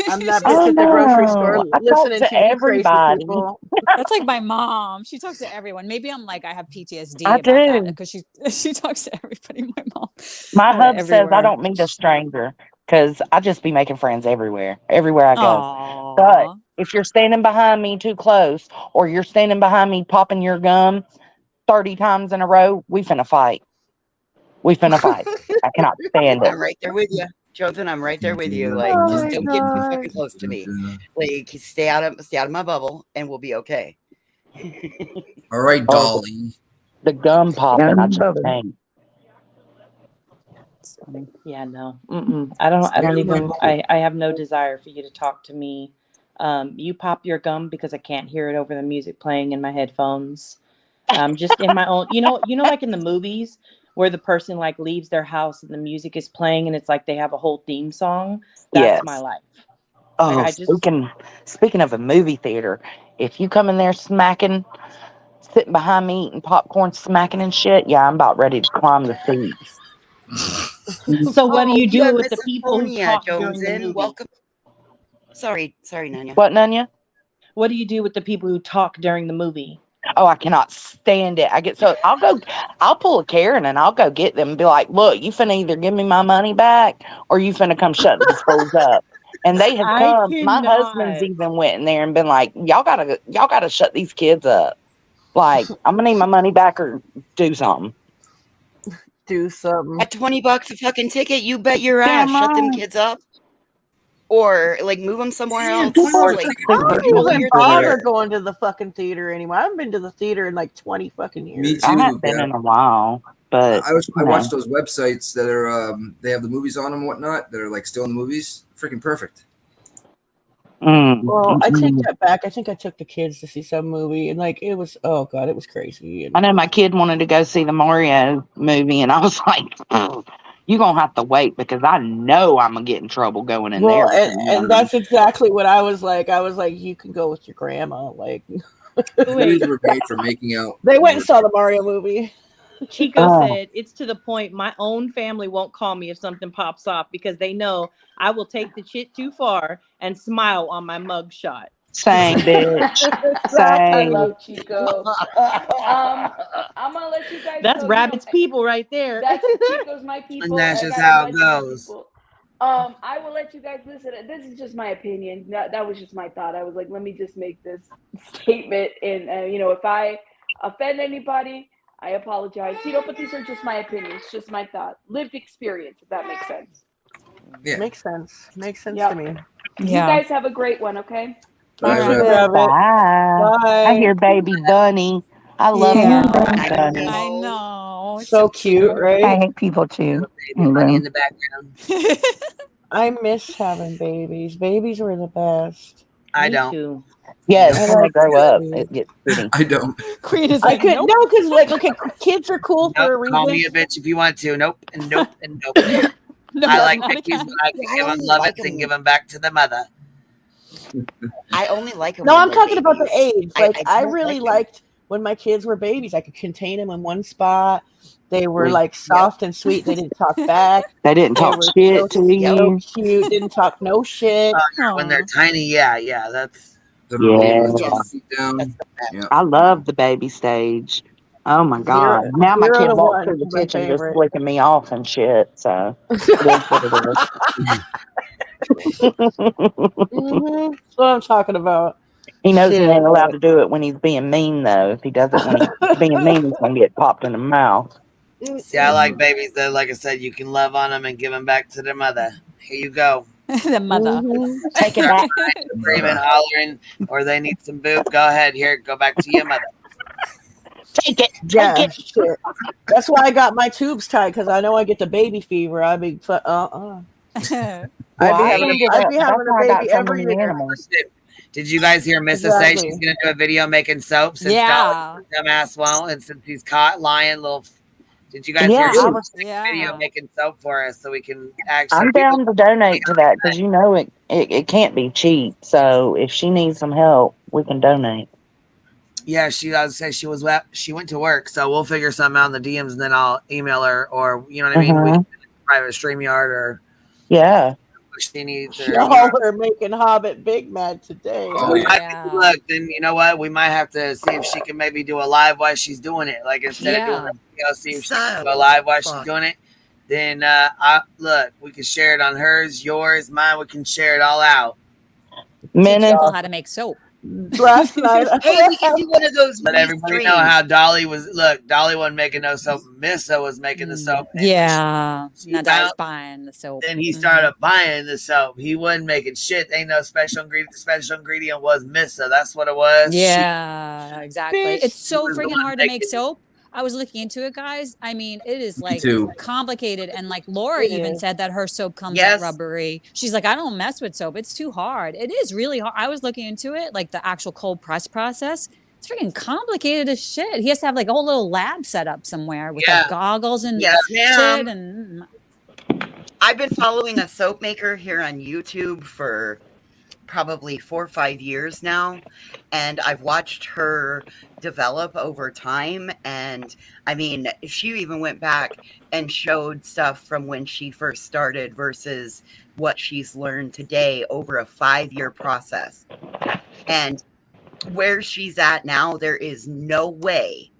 I'm that Oh bitch at the grocery store no! I talk listening to to you crazy everybody. people. That's like my mom. She talks to everyone. Maybe I'm like I have PTSD I about that do. because she talks to everybody. My mom. My hub says I Everywhere. don't meet a stranger because I just be making friends everywhere I go. Aww. But if you're standing behind me too close, or you're standing behind me popping your gum 30 times in a row, we finna fight. I cannot stand it. I'm right there with you, Jonathan. I'm right there with you. Like, Oh just my don't get too God. fucking close to me. Like, stay out of my bubble, and we'll be okay. All right, Oh, Dolly. the gum popping, I just can't. Yeah, no. I don't even. I have no desire for you to talk to me. You pop your gum because I can't hear it over the music playing in my headphones. Just in my own. You know, like in the movies where the person like leaves their house and the music is playing and it's like they have a whole theme song. That's my life. Oh, Like, I just. speaking of a movie theater, if you come in there smacking sitting behind me eating popcorn, smacking and shit, yeah, I'm about ready to climb the seats. So what do you you do have with the people who misophonia, talk during the Jonesin. movie? Welcome. Sorry, Nanya. What, Nanya? What do you do with the people who talk during the movie? Oh, I cannot stand it. I get so I'll pull a Karen and I'll go get them and be like, look, you finna either give me my money back or you finna come shut these fools up. And they have I come. My husband's cannot. even went in there and been like, y'all gotta shut these kids up. Like, I'm gonna need my money back or do something. Do something. At $20 a fucking ticket, you bet your Damn ass shut them right. kids up. Or like move them somewhere else. People are Like, I don't do even your bother theater. going to the fucking theater anymore. I haven't been to the theater in like 20 fucking years. Me I too. haven't been in a while, but I you watch know. those websites that are they have the movies on them and whatnot that are like still in the movies. Freaking perfect. Well, I take that back. I think I took the kids to see some movie, and like it was, oh god, it was crazy. And I know my kid wanted to go see the Mario movie, and I was like, you're going to have to wait because I know I'm going to get in trouble going in there. well, With and that's exactly what I was like. I was like, you can go with your grandma. Like, Movies were made for making out. they went and saw the Mario movie. Chico said it's to the point my own family won't call me if something pops off because they know I will take the shit too far and smile on my mug shot. Same, bitch. I Same. love Chico. I'm gonna let you guys That's go. Rabbit's people right there. That's Chico's my people. And that's I just got a how it bunch of goes. people. I will let you guys listen. This is just my opinion. That was just my thought. I was like, let me just make this statement. And you know, if I offend anybody, I apologize. You know, but these are just my opinions, just my thought, lived experience. If that makes sense. Yeah, makes sense. Makes sense Yep. to me. You guys have a great one. Okay. Bye, Bye. Bye. I hear baby bunny. I love Yeah. baby bunny. I know. It's So cute, right? I hate people too. Money in the background. I miss having babies. Babies were the best. I Me don't. too. Yes, I when they like grow up, babies. it gets pretty. I don't. Queen is I like, could nope. no, because like okay, kids are cool for a Nope. reason. Call me a bitch if you want to. Nope and nope and nope. No, I like not babies, again. but I can give them love it and give them back to the mother. I only like them. No, when I'm they're talking about the babies. age. Like I don't really like them. liked when my kids were babies. I could contain them in one spot. They were like soft and sweet. They didn't talk back. They didn't talk were shit so, to you. so cute. Didn't talk no shit. When they're tiny, yeah, that's. Yeah. Down. Yeah. I love the baby stage. Oh my God. Zero- Now my 0 kid to walks 1 through the is my kitchen just favorite. flicking me off and shit. So it is what it is. That's what I'm talking about. He knows he Shit. ain't allowed to do it when he's being mean though. If he does it when he's being mean, he's gonna get popped in the mouth. See, I like babies that, like I said, you can love on them and give them back to their mother. Here you go. The mother. Take it back. Screaming, hollering, or they need some boob. Go ahead, here, go back to your mother. Take it. Yeah, shit. That's why I got my tubes tied because I know I get the baby fever. I'd be Well, I'd be having a baby every year. animals. Did you guys hear Missa say Exactly. she's gonna do a video making soap? Since Yeah. dumbass won't, and since he's caught lying, little. Did you guys Yeah, hear I she's was- making a video making soap for us so we can actually? I'm down to donate to that because you know it can't be cheap. So if she needs some help, we can donate. Yeah, she she went to work, so we'll figure something out in the DMs, and then I'll email her, or you know what I mean. We can private StreamYard or yeah. what she needs. Or, Y'all are making Hobbit big mad today. Look, then you know what? We might have to see if she can maybe do a live while she's doing it. Like instead of doing a video, see if she can do a live while she's doing it. Then we can share it on hers, yours, mine. We can share it all out. Teach people how to make soap. Last night, Hey, we can do one of those. Let everybody know how Dolly was. Look, Dolly wasn't making no soap. Missa was making the soap. Yeah. Now found- Dad's buying the soap. Then he started buying the soap. He wasn't making shit. Ain't no special ingredient. The special ingredient was Missa. That's what it was. Yeah, exactly. Bitch. It's so She was the freaking one hard to make making- soap. I was looking into it, guys. I mean, it is like too. complicated. And like Laura It even is. said that her soap comes Yes. out rubbery. She's like, I don't mess with soap. It's too hard. It is really hard. I was looking into it, like the actual cold press process. It's freaking complicated as shit. He has to have like a whole little lab set up somewhere with like goggles and Yes, ma'am. shit. And I've been following a soap maker here on YouTube for probably 4 or 5 years now, and I've watched her develop over time. And I mean, she even went back and showed stuff from when she first started versus what she's learned today over a 5-year process. And where she's at now, there is no way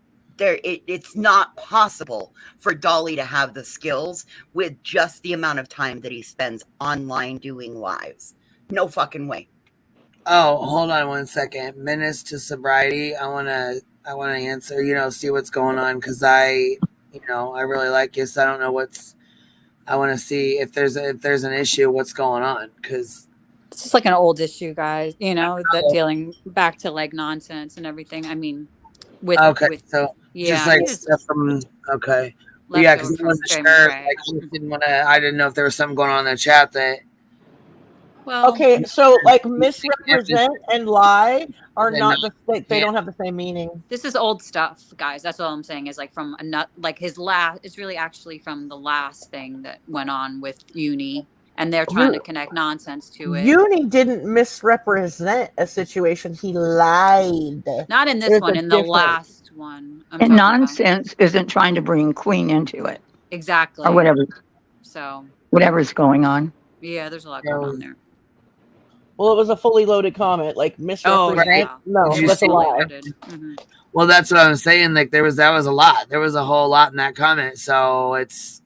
it's not possible for Dolly to have the skills with just the amount of time that he spends online doing lives. No fucking way. Oh, hold on 1 second. Menace to sobriety. I wanna answer. See what's going on because I really like you. So I don't know I want to see if there's an issue. What's going on? Because it's just like an old issue, guys. That dealing back to like nonsense and everything. I mean, so just like stuff from yeah, because I wasn't sure. Like, I didn't know if there was something going on in the chat that. Well, okay, so like misrepresent and lie are not they don't have the same meaning. This is old stuff, guys. That's all I'm saying is like from his last. It's really actually from the last thing that went on with Uni, and they're trying to connect nonsense to it. Uni didn't misrepresent a situation; he lied. Not in this one. In the last one, and nonsense isn't trying to bring Queen into it. Exactly. Or whatever. So whatever's going on. Yeah, there's a lot going on there. Well, it was a fully loaded comment, like misrepresent. No, that's a lie. Mm-hmm. Well, that's what I'm saying. Like that was a lot. There was a whole lot in that comment. So it's,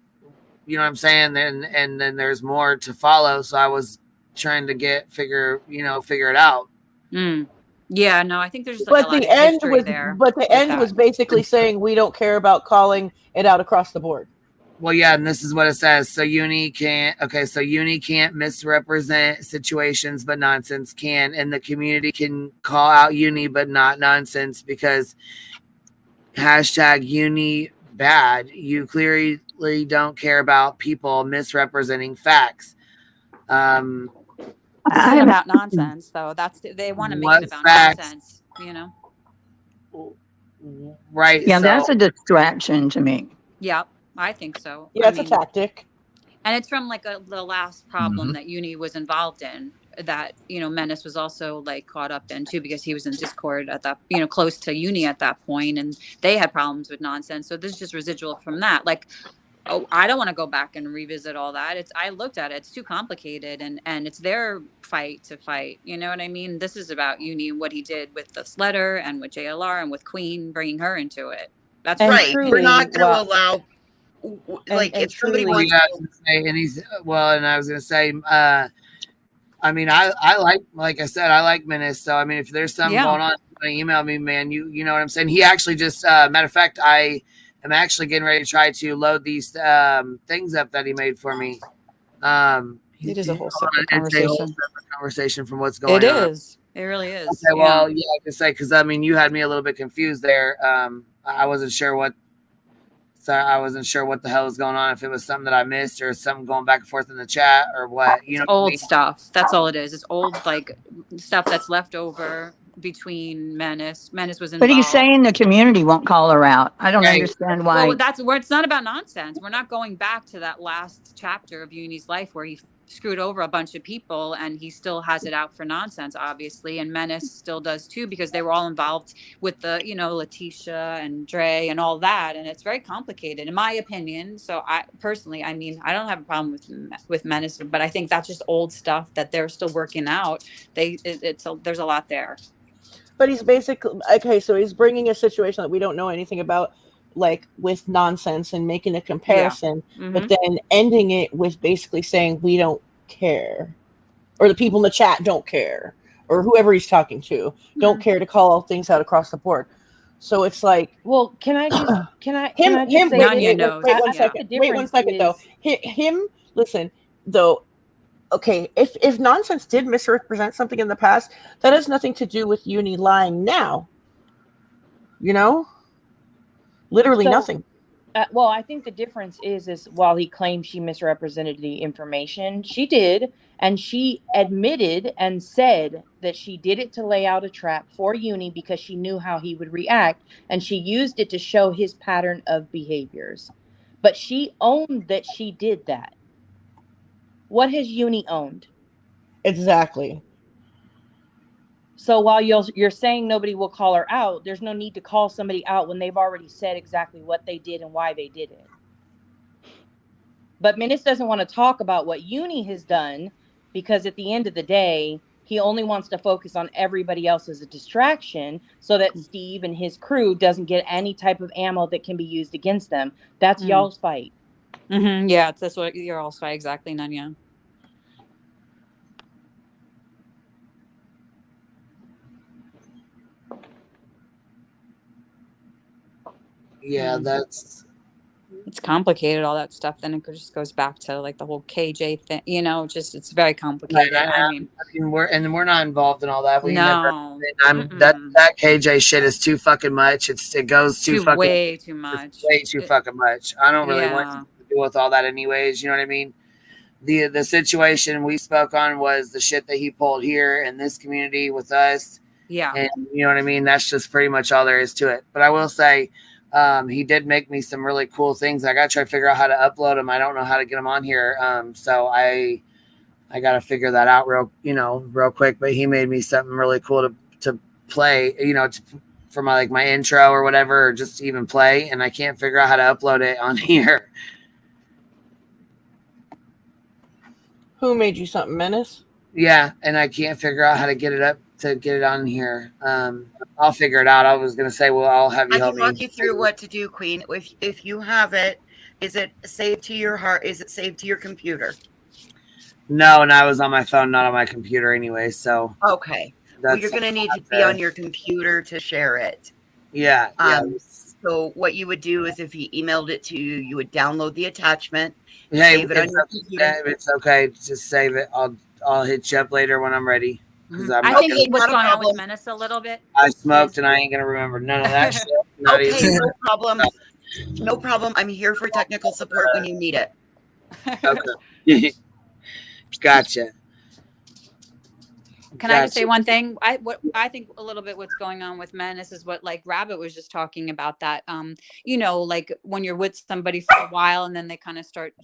you know what I'm saying. And then there's more to follow. So I was trying to figure it out. Yeah, no, I think there's just but a lot the of end history was there. But the end was basically saying we don't care about calling it out across the board. Well, yeah, and this is what it says. So Uni can't misrepresent situations, but nonsense can. And the community can call out Uni, but not nonsense because #Uni bad. You clearly don't care about people misrepresenting facts. This isn't about nonsense, though. They want to make it about nonsense, Right. Yeah, that's a distraction to me. Yeah, I think so. Yeah, it's a tactic. And it's from like the last problem that Uni was involved in that, Menace was also like caught up in too, because he was in Discord at that, close to Uni at that point, and they had problems with nonsense. So this is just residual from that. Like, I don't want to go back and revisit all that. I looked at it. It's too complicated, and it's their fight to fight. You know what I mean? This is about Uni and what he did with this letter and with JLR and with Queen, bringing her into it. That's right. We're not going to allow. Like if somebody wants to say, and he's and I was gonna say, I mean, I like I said, I like Menace. So I mean, if there's something going on, email me, man. You know what I'm saying? He actually just matter of fact, I am actually getting ready to try to load these things up that he made for me. It is a whole separate conversation from what's going on. It is. It really is. Okay, well, yeah, I can say because I mean, you had me a little bit confused there. I wasn't sure what. So I wasn't sure what the hell was going on, if it was something that I missed or something going back and forth in the chat or what. It's old stuff. That's all it is. It's old like stuff that's left over between Menace. Menace was involved. But he's saying the community won't call her out. I don't understand why. Well, that's where it's not about nonsense. We're not going back to that last chapter of Uni's life where he screwed over a bunch of people, and he still has it out for nonsense, obviously, and Menace still does too, because they were all involved with the Letitia and Dre and all that, and it's very complicated in my opinion. So I personally, I mean, I don't have a problem with Menace, but I think that's just old stuff that they're still working out. There's a lot there. But he's basically so he's bringing a situation that we don't know anything about, like with nonsense, and making a comparison, but then ending it with basically saying we don't care, or the people in the chat don't care, or whoever he's talking to don't care to call all things out across the board. So it's like, well, can I just wait one second though. Him, listen though. Okay, if nonsense did misrepresent something in the past, that has nothing to do with Uni lying now. Literally nothing. Well, I think the difference is while he claims she misrepresented the information, she did, and she admitted and said that she did it to lay out a trap for Uni because she knew how he would react, and she used it to show his pattern of behaviors. But she owned that she did that. What has Uni owned? Exactly. So while you're saying nobody will call her out, there's no need to call somebody out when they've already said exactly what they did and why they did it. But Menace doesn't want to talk about what Uni has done because at the end of the day, he only wants to focus on everybody else as a distraction so that Steve and his crew doesn't get any type of ammo that can be used against them. That's y'all's fight. Yeah, that's what your all's fight, exactly, Nanya. Yeah, that's it's complicated, all that stuff. Then it just goes back to like the whole KJ thing, you know, just it's very complicated. I mean we're not involved in all that. We no, never. That KJ shit is too fucking much. It goes too fucking way too much. Way too fucking much. I don't really want Yeah. to deal with all that anyways. You know what I mean? The situation we spoke on was the shit that he pulled here in this community with us. Yeah. And you know what I mean? That's just pretty much all there is to it. But I will say, he did make me some really cool things. I got to try to figure out how to upload them. I don't know how to get them on here. So I got to figure that out real quick. But he made me something really cool to play, for my intro or whatever, or just even play. And I can't figure out how to upload it on here. Who made you something, Menace? Yeah, and I can't figure out how to get it on here. I'll figure it out. I was gonna say, well, I'll have you help me. I can walk you through what to do, Queen. If you have it, is it saved to your heart? Is it saved to your computer? No, and I was on my phone, not on my computer anyway. So okay, well, you're gonna need to be on your computer to share it. Yeah. So what you would do is if he emailed it to you, you would download the attachment. Hey, save it on your computer. It's okay. Just save it. I'll hit you up later when I'm ready. I think what's going on with Menace a little bit. I smoked and I ain't gonna remember none of that shit. Not okay, even. no problem. No problem. I'm here for technical support when you need it. Okay. Gotcha. Can I just say one thing? I think a little bit what's going on with Menace is what like Rabbit was just talking about, that like when you're with somebody for a while and then they kind of start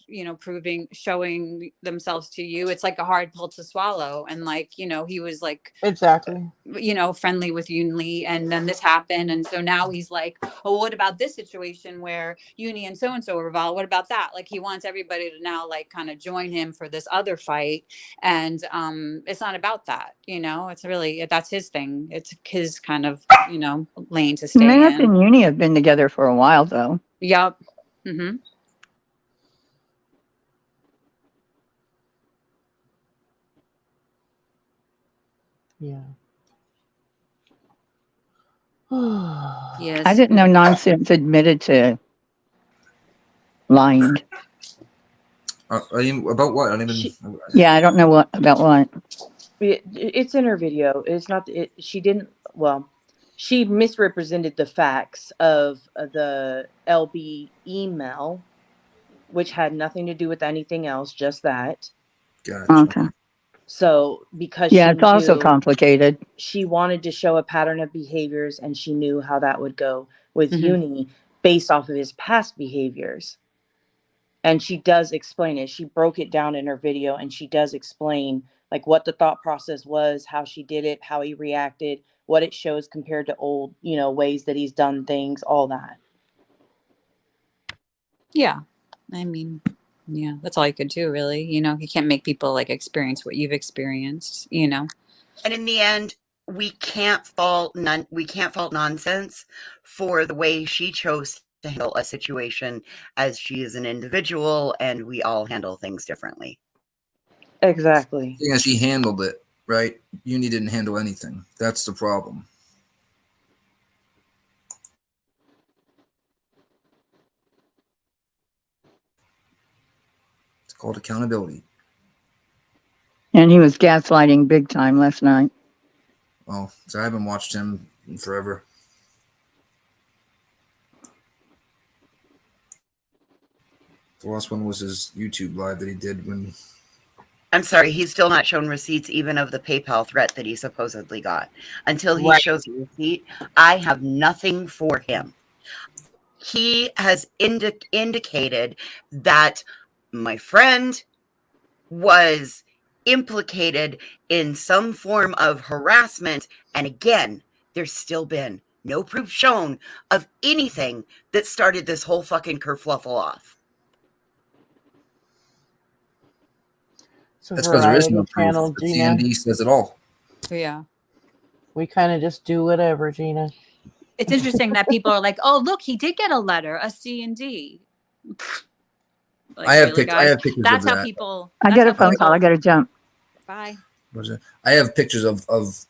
showing themselves to you, it's like a hard pill to swallow. And he was like exactly friendly with Uni, and then this happened, and so now he's like, oh, what about this situation where Uni and so were involved? What about that? Like he wants everybody to now like kind of join him for this other fight, and it's not about that. It's really, that's his thing. It's his kind of, lane to stay Matt in. and Uni have been together for a while, though. Yep. Mm-hmm. Yeah. I didn't know Nonsense admitted to lying. About what? I don't even. Yeah, I don't know about what. It's in her video. It's not. She didn't. Well, she misrepresented the facts of the LB email, which had nothing to do with anything else. Just that. Gotcha. Okay. So because it's also complicated. She wanted to show a pattern of behaviors, and she knew how that would go with Uni based off of his past behaviors. And she does explain it. She broke it down in her video, and she does explain like what the thought process was, how she did it, how he reacted, what it shows compared to old, ways that he's done things, all that. Yeah. I mean, yeah, that's all you could do, really. You can't make people like experience what you've experienced, And in the end, we can't fault Nonsense for the way she chose to handle a situation, as she is an individual and we all handle things differently. Exactly. Yeah, she handled it, right? Uni didn't handle anything. That's the problem. It's called accountability. And he was gaslighting big time last night. Oh, so I haven't watched him in forever. The last one was his YouTube live that he did when... I'm sorry, he's still not shown receipts even of the PayPal threat that he supposedly got. Until he shows a receipt, I have nothing for him. He has indicated that my friend was implicated in some form of harassment. And again, there's still been no proof shown of anything that started this whole fucking kerfluffle off. That's because there is no proof. Channel, The Gina. CND says it all. Yeah. We kind of just do whatever, Gina. It's interesting that people are like, "Oh, look, he did get a letter, a C&D." Like, I have really, I have guys? pictures That's of how that. people. I That's get how a phone call. I people- got to jump. Bye. I have pictures of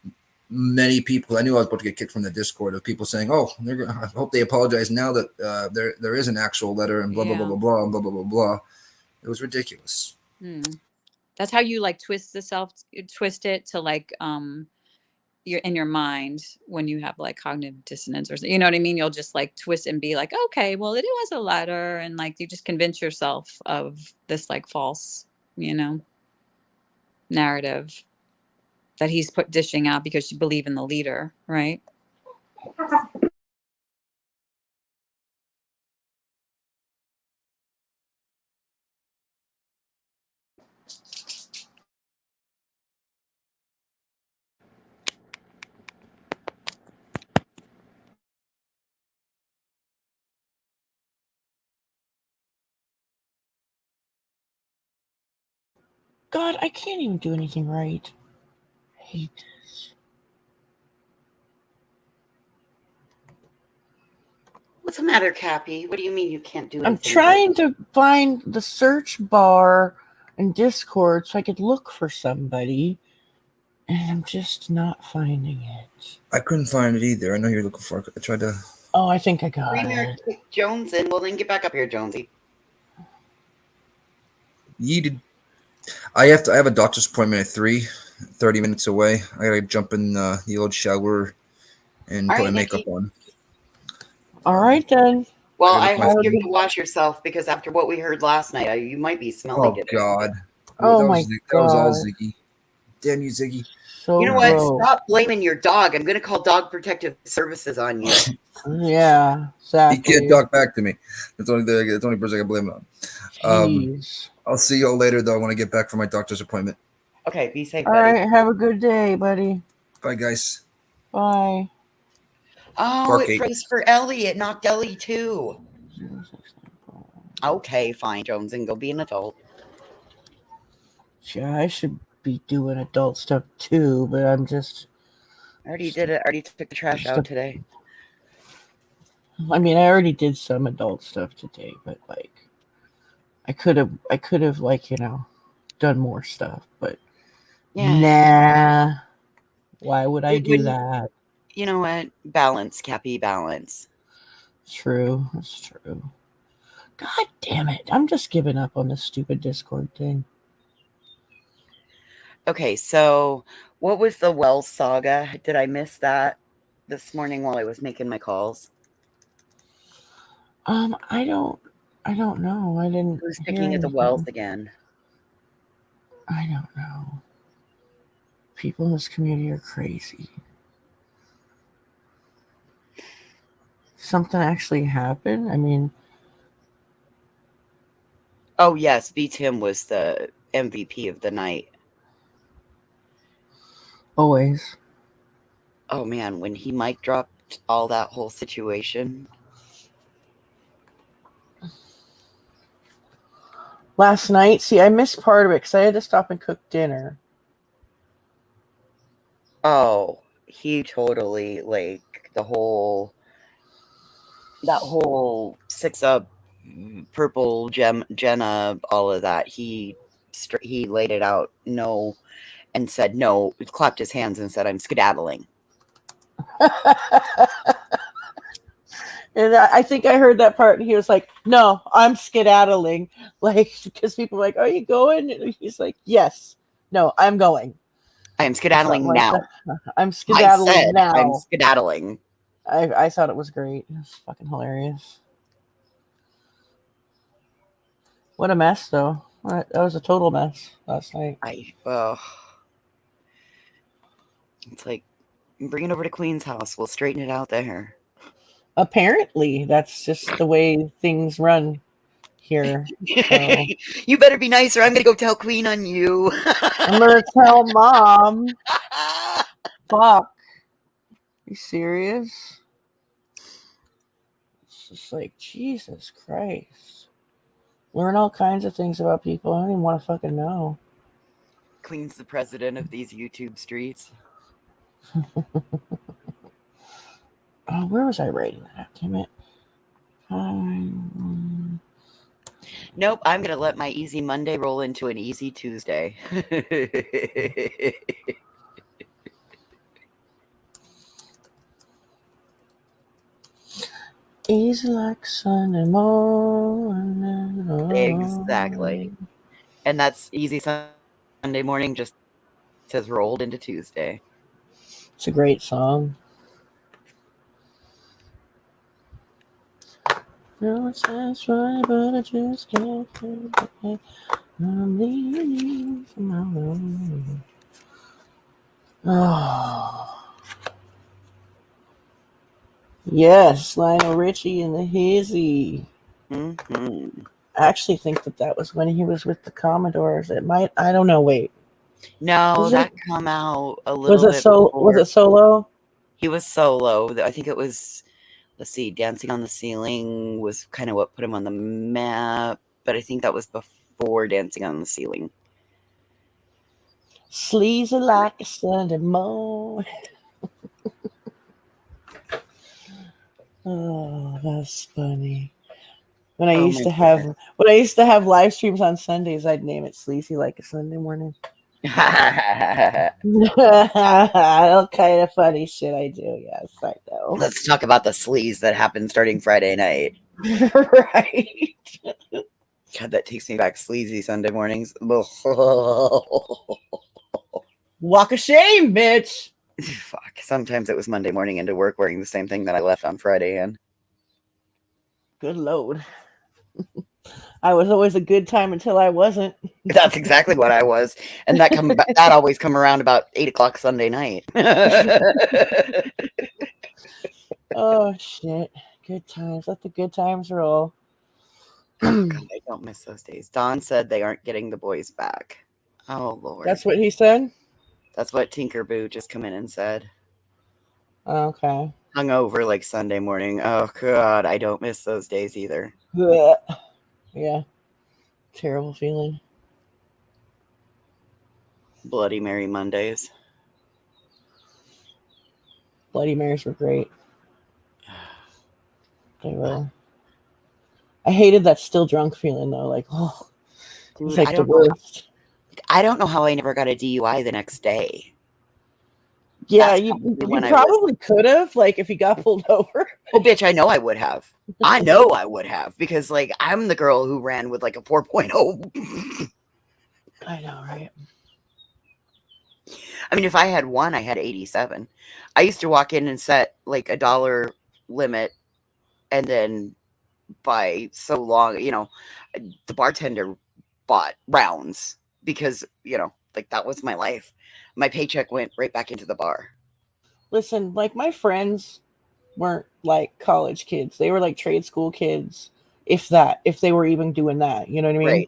many people. I knew I was about to get kicked from the Discord of people saying, "Oh, I hope they apologize now that there is an actual letter and blah blah blah blah blah and blah blah blah blah." It was ridiculous. That's how you like twist it to like you're in your mind when you have like cognitive dissonance or you know what I mean. You'll just like twist and be like, okay, well, it was a letter, and like you just convince yourself of this like false, narrative that he's dishing out because you believe in the leader, right? God, I can't even do anything right. I hate this. What's the matter, Cappy? What do you mean you can't do anything? I'm trying to find the search bar in Discord so I could look for somebody, and I'm just not finding it. I couldn't find it either. I know you're looking for it. I tried to. Oh, I think I got Premier kicked Jones in. Well, then get back up here, Jonesy. Yeeted. I have a doctor's appointment at 3:30 minutes away. I gotta jump in the old shower and All put right, my makeup Nikki. on. All right, then. Well, I I gotta look hope my- you can wash yourself because after what we heard last night, you might be smelly Oh today. God. Oh, that my was, that was all God. Ziggy. Damn you, Ziggy. So You know what? gross. Stop blaming your dog. I'm going to call Dog Protective Services on you. Yeah, exactly. He can't talk back to me. That's only the only person I can blame it on. Jeez. I'll see you all later though when I get back from my doctor's appointment. Okay, be safe, All buddy. right, have a good day, buddy. Bye, guys. Bye. Oh, Park it 8. froze for Ellie. It knocked Ellie too. Okay, fine, Jones, and go be an adult. Yeah, I should be doing adult stuff too, but I'm just. I already did it. I already took the trash out today. I mean, I already did some adult stuff today, but like, I could have like done more stuff, but nah. Why would I do that? You know what? Balance, Cappy, balance. True, that's true. God damn it! I'm just giving up on this stupid Discord thing. Okay, so what was the Wells saga? Did I miss that this morning while I was making my calls? I don't know. I didn't. Who's hear picking at the anything. Wells again? I don't know. People in this community are crazy. Something actually happened? I mean, Oh yes, B Tim was the MVP of the night. always. Oh man, when he mic dropped all that whole situation. Last night, see, I missed part of it because I had to stop and cook dinner. Oh, he totally like that whole 6-up purple Jenna, all of that. He laid it out, no, and said no. Clapped his hands and said, "I'm skedaddling." And I think I heard that part, and he was like, "No, I'm skedaddling." Like, because people were like, "Are you going?" And he's like, "Yes, no, I'm going. I am skedaddling Something like now. that. I'm skedaddling I said, now." I'm skedaddling. I thought it was great. It was fucking hilarious. What a mess, though. That was a total mess last night. It's like, bring it over to Queen's house. We'll straighten it out there. Apparently, that's just the way things run here. You better be nice or I'm going to go tell Queen on you. I'm going to tell Mom. Fuck. You serious? It's just like, Jesus Christ. Learn all kinds of things about people. I don't even want to fucking know. Queen's the president of these YouTube streets. Oh, where was I writing that? Damn it. Nope, I'm going to let my easy Monday roll into an easy Tuesday. Easy like Sunday morning. Exactly. And that's easy Sunday morning just has rolled into Tuesday. It's a great song. No, it sounds funny, but I just can't forget. I'm leaving for my room. Oh. Yes, Lionel Richie and the Hizzy. Mm-hmm. I actually think that was when he was with the Commodores. It might, I don't know, wait. No, that come out a little bit before. Was it solo? He was solo. I think it was, let's see, Dancing on the Ceiling was kind of what put him on the map, but I think that was before Dancing on the Ceiling. Sleazy like a Sunday morning. Oh, that's funny. When I used to have live streams on Sundays, I'd name it Sleazy Like a Sunday Morning. All kind of funny shit I do. Yes, I know. Let's talk about the sleaze that happened starting Friday night. Right. God, that takes me back. Sleazy Sunday mornings. Walk of shame, bitch. Fuck. Sometimes it was Monday morning into work wearing the same thing that I left on Friday in. Good Lord. I was always a good time until I wasn't. That's exactly what I was. And that always come around about 8 o'clock Sunday night. Oh, shit. Good times. Let the good times roll. Oh, God, I don't miss those days. Don said they aren't getting the boys back. Oh, Lord. That's what he said? That's what Tinkerboo just come in and said. Okay. Hungover like Sunday morning. Oh, God, I don't miss those days either. Yeah. Terrible feeling. Bloody Mary Mondays. Bloody Marys were great. They were. I hated that still drunk feeling though. Like, oh, dude, it's like the worst. I don't know how I never got a DUI the next day. Yeah, you probably could have, like, if you got pulled over. Oh, bitch, I know I would have. I know I would have, because, like, I'm the girl who ran with, like, a 4.0. I know, right? I mean, if I had one, I had 87. I used to walk in and set, like, $1 limit, and then by so long, you know, the bartender bought rounds, because, you know, like, that was my life. My paycheck went right back into the bar. Listen, like, my friends weren't like college kids. They were like trade school kids, if they were even doing that. You know what I mean?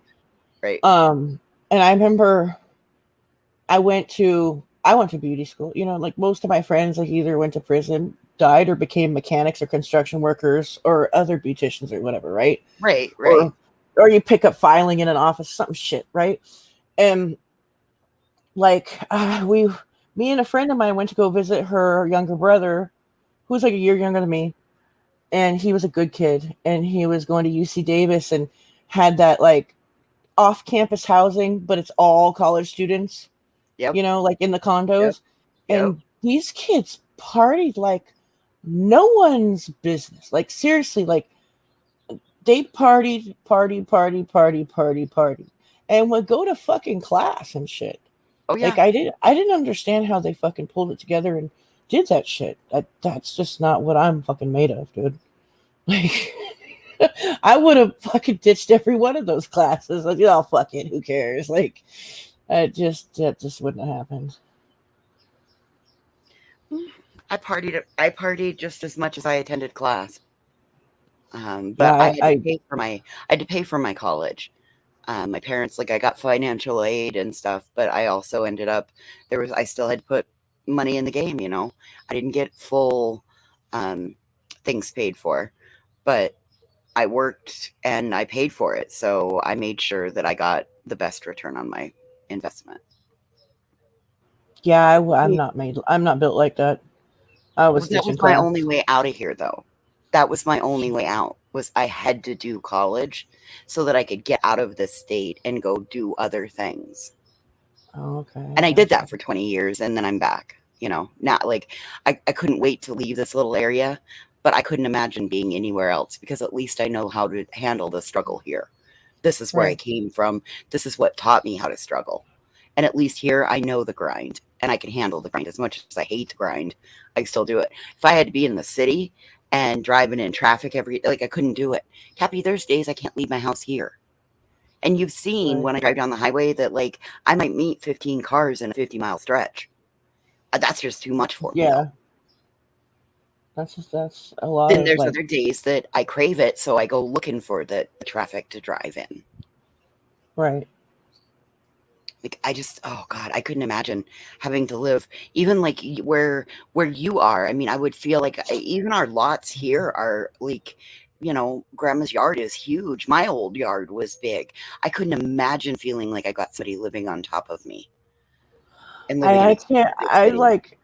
Right. And I remember I went to beauty school. You know, like most of my friends like either went to prison, died, or became mechanics or construction workers or other beauticians or whatever, right? Right. Or you pick up filing in an office, some shit, right? And like me and a friend of mine went to go visit her younger brother, who was like a year younger than me, and he was a good kid, and he was going to UC Davis and had that like off-campus housing, but it's all college students. Yep. You know, like in the condos. Yep. And these kids partied like no one's business. Like seriously, like they party, and would go to fucking class and shit. Oh yeah. Like I didn't understand how they fucking pulled it together and did that shit. That's just not what I'm fucking made of, dude. Like I would have fucking ditched every one of those classes. Like, oh, fuck it, who cares? Like that just wouldn't have happened. I partied just as much as I attended class. But Yeah, I had to pay for my college. My parents, like, I got financial aid and stuff, but I also ended up I still had to put money in the game. I didn't get full things paid for, but I worked and I paid for it, so I made sure that I got the best return on my investment. Yeah, I'm not built like that. I was That stitch was and my crafts. only way out of here, though. That was my only way out, was I had to do college so that I could get out of the state and go do other things. Oh, okay. And I did that for 20 years, and then I'm back. Not like I couldn't wait to leave this little area, but I couldn't imagine being anywhere else because at least I know how to handle the struggle here. This is where I Right. came from. This is what taught me how to struggle. And at least here, I know the grind and I can handle the grind. As much as I hate the grind, I still do it. If I had to be in the city and driving in traffic I couldn't do it. Cappy, there's days I can't leave my house here. And you've seen Right. when I drive down the highway that, like, I might meet 15 cars in a 50-mile stretch. That's just too much for me. Yeah. That's a lot Then of there's like. other days that I crave it, so I go looking for the traffic to drive in. Right. Like, oh God, I couldn't imagine having to live even like where you are. I mean, I would feel like even our lots here are like, grandma's yard is huge. My old yard was big. I couldn't imagine feeling like I got somebody living on top of me. And living in I a can't. big I city. like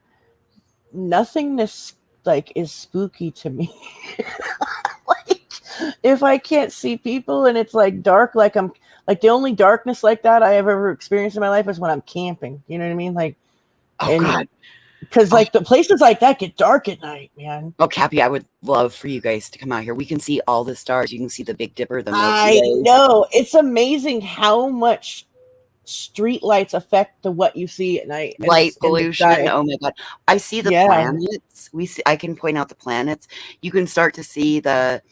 nothingness. Like is spooky to me. Like if I can't see people and it's like dark, like I'm like the only darkness like that I have ever experienced in my life is when I'm camping. You know what I mean? Like, oh God, because like the places like that get dark at night, man. Oh, Cappy, I would love for you guys to come out here. We can see all the stars. You can see the Big Dipper, the Milky I Way. know it's amazing how much street lights affect what you see at night. Light In the pollution. sky. Oh my God. I see the planets. I can point out the planets. You can start to see the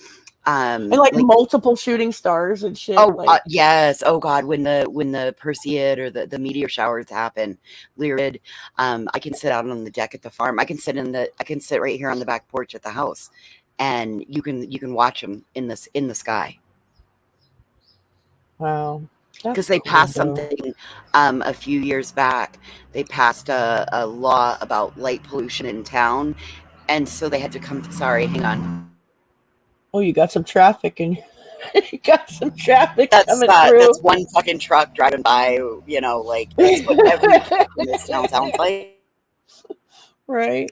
and like multiple shooting stars and shit. Oh, like, yes. Oh God, when the Perseid or the meteor showers happen, Lyrid, I can sit out on the deck at the farm. I can sit right here on the back porch at the house, and you can watch them in the sky. Wow. Because they passed something a few years back. They passed a law about light pollution in town, and so they had to come. Sorry, hang on. Oh, you got some traffic and you got some traffic coming through. That's one fucking truck driving by. Like that's what every truck in this town sounds like. Right.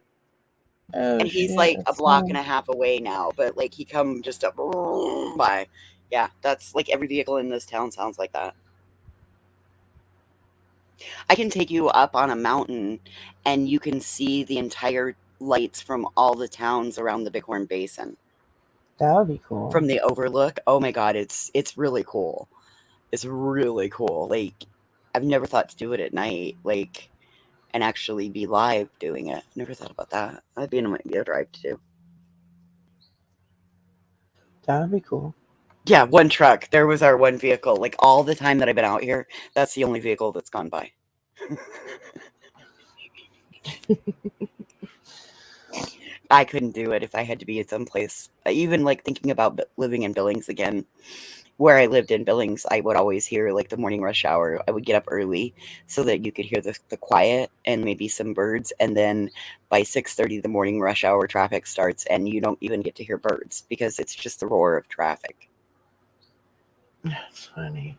Oh, and he's like a block and a half away now, but like he come just up by. Yeah, that's like every vehicle in this town sounds like that. I can take you up on a mountain and you can see the entire lights from all the towns around the Bighorn Basin. That would be cool. From the overlook. Oh my God, it's really cool. It's really cool. Like, I've never thought to do it at night, like, and actually be live doing it. Never thought about that. That'd be a drive to do. That would be cool. Yeah, one truck. There was our one vehicle. Like, all the time that I've been out here, that's the only vehicle that's gone by. I couldn't do it if I had to be at some place. Even like thinking about living in Billings again, where I lived in Billings, I would always hear like the morning rush hour. I would get up early so that you could hear the quiet and maybe some birds. And then by 6:30, the morning rush hour traffic starts and you don't even get to hear birds because it's just the roar of traffic. That's funny.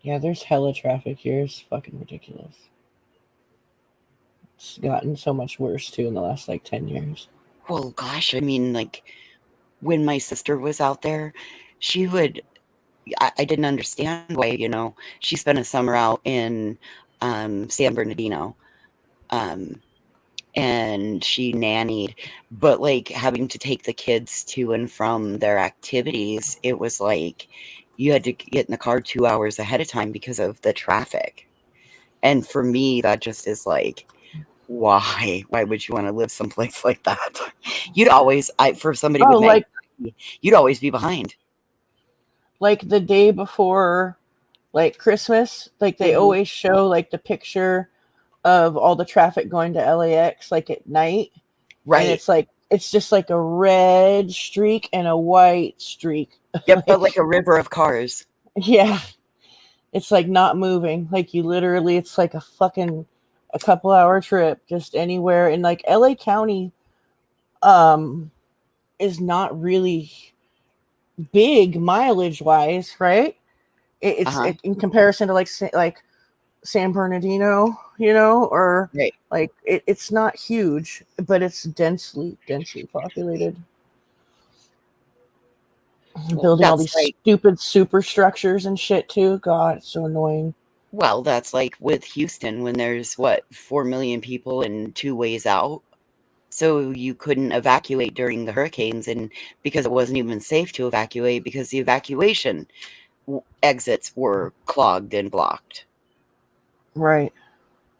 Yeah, there's hella traffic here. It's fucking ridiculous. It's gotten so much worse too in the last like 10 years. Well, gosh, I mean, like when my sister was out there, she would, I didn't understand why, she spent a summer out in San Bernardino and she nannied, but like having to take the kids to and from their activities, it was like you had to get in the car 2 hours ahead of time because of the traffic. And for me, that just is like, why would you want to live someplace like that? You'd always, for somebody with like, you'd always be behind. Like the day before, like Christmas, like they always show like the picture of all the traffic going to LAX, like at night. Right. And it's like it's just like a red streak and a white streak. Yep, but like a river of cars. Yeah. It's like not moving. Like you literally, it's like a couple hour trip just anywhere. And like LA County is not really big mileage wise, right? It's in comparison to like San Bernardino, or right. like it's not huge, but it's densely populated. Building all these stupid superstructures and shit too. God, it's so annoying. Well, that's like with Houston when there's 4 million people and 2 ways out. So you couldn't evacuate during the hurricanes, and because it wasn't even safe to evacuate because the evacuation exits were clogged and blocked. Right.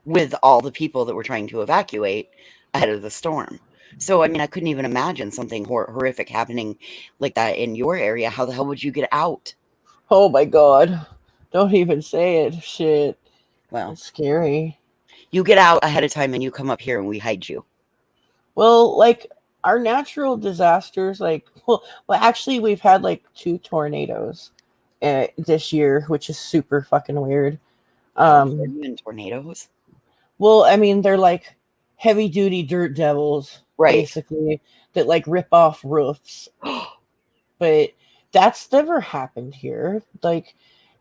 With all the people that were trying to evacuate ahead of the storm. So, I mean, I couldn't even imagine something horrific happening like that in your area. How the hell would you get out? Oh my God. Don't even say it. Shit. Well, it's scary. You get out ahead of time and you come up here and we hide you. Well, like our natural disasters, well, actually we've had like 2 tornadoes this year, which is super fucking weird. Tornadoes? Well, I mean, they're like heavy duty dirt devils, basically, that like rip off roofs. But that's never happened here.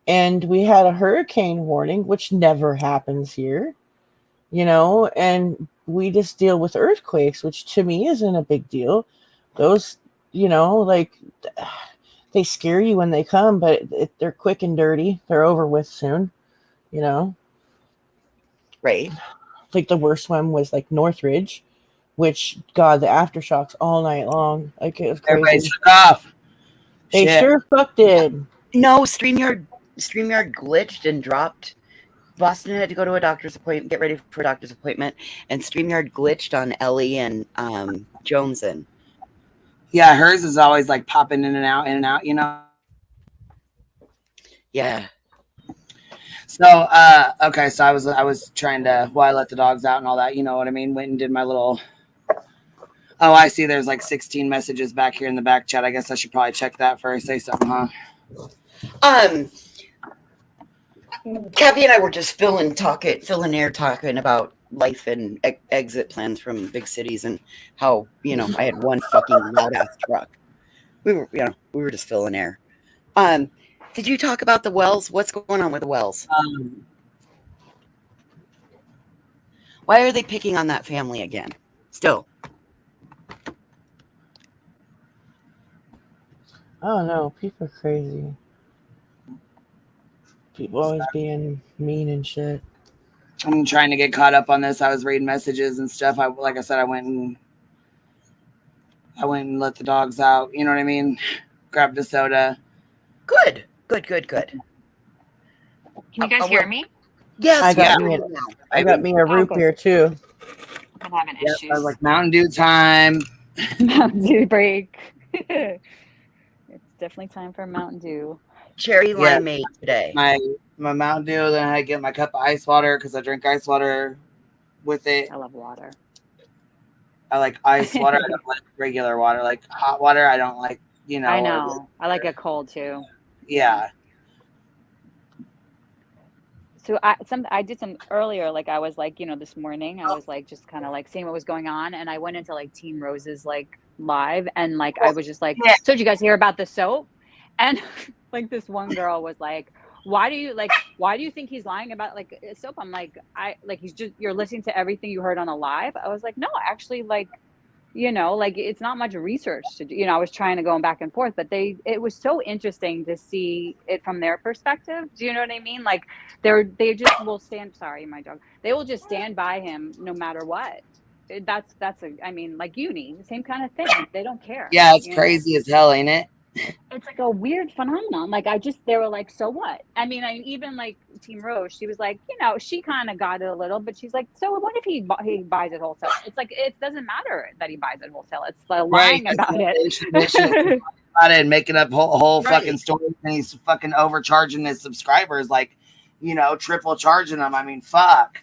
And we had a hurricane warning, which never happens here, and we just deal with earthquakes, which to me isn't a big deal. Those, they scare you when they come, but they're quick and dirty. They're over with soon, Right. Like the worst one was like Northridge, which, God, the aftershocks all night long. Like it was crazy. Everybody shook off. They sure fuck did. No, StreamYard glitched and dropped. Boston had to go to a doctor's appointment, get ready for a doctor's appointment, and StreamYard glitched on Ellie and Joneson. Yeah, hers is always like popping in and out, Yeah. So, okay, so I was trying to, I let the dogs out and all that, you know what I mean? Went and did my little, oh, I see there's like 16 messages back here in the back chat. I guess I should probably check that first, say something, huh? Kathy and I were just filling air talking about life and exit plans from big cities and how, I had one fucking loud ass truck. We were just filling air. Did you talk about the Wells? What's going on with the Wells? Why are they picking on that family again? Still. I don't know. People are crazy. People always being mean and shit. I'm trying to get caught up on this. I was reading messages and stuff. Like I said, I went and let the dogs out. You know what I mean? Grabbed a soda. Good. Can you guys hear me? Yes. I got me a root beer too. I'm having issues. I was like, Mountain Dew time. Mountain Dew break. It's definitely time for Mountain Dew. Cherry limeade today. My Mountain Dew, then I get my cup of ice water because I drink ice water with it. I love water. I like ice water. I don't like regular water. Like hot water, I don't like, I know. I like it cold too. Yeah. So I did some earlier, like I was like, this morning, I was like just kind of like seeing what was going on, and I went into like Team Rose's like live, and like I was just like, so did you guys hear about the soap? And like this one girl was like, why do you think he's lying about like soap? I'm like, you're listening to everything you heard on a live. I was like, no, actually, like, it's not much research to do. I was trying to go back and forth, but it was so interesting to see it from their perspective. Do you know what I mean? Like they just will stand. Sorry, my dog. They will just stand by him no matter what. That's like uni, the same kind of thing. They don't care. Yeah, it's crazy as hell, ain't it? It's like a weird phenomenon. Like they were like, so what? I mean, even like Team Rose, she was like, she kind of got it a little, but she's like, so what if he buys it wholesale? It's like, it doesn't matter that he buys it wholesale. It's the lying about it. About it and making up whole fucking stories, and he's fucking overcharging his subscribers, like, triple charging them. I mean, fuck.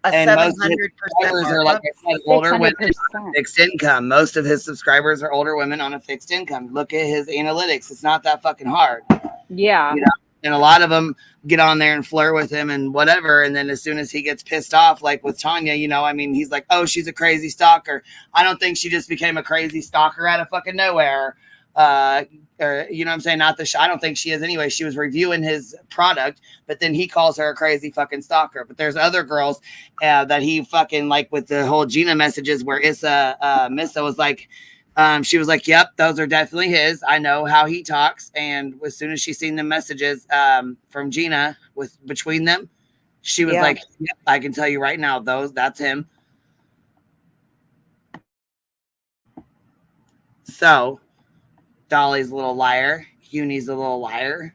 And most of his 700% subscribers are, like I said, older women on 600%. fixed income. Most of his subscribers are older women on a fixed income. Look at his analytics. It's not that fucking hard. Yeah. You know, and a lot of them get on there and flirt with him and whatever. And then as soon as he gets pissed off, like with Tanya, you know, I mean, he's like, oh, she's a crazy stalker. I don't think she just became a crazy stalker out of fucking nowhere. Or, you know what I'm saying? Not the I don't think she is anyway. She was reviewing his product, but then he calls her a crazy fucking stalker. But there's other girls that he fucking, like with the whole Gina messages where Missa was like, she was like, yep, those are definitely his. I know how he talks. And as soon as she seen the messages from Gina between them, she was like, yep, I can tell you right now, that's him. So Dolly's a little liar. Uni's a little liar.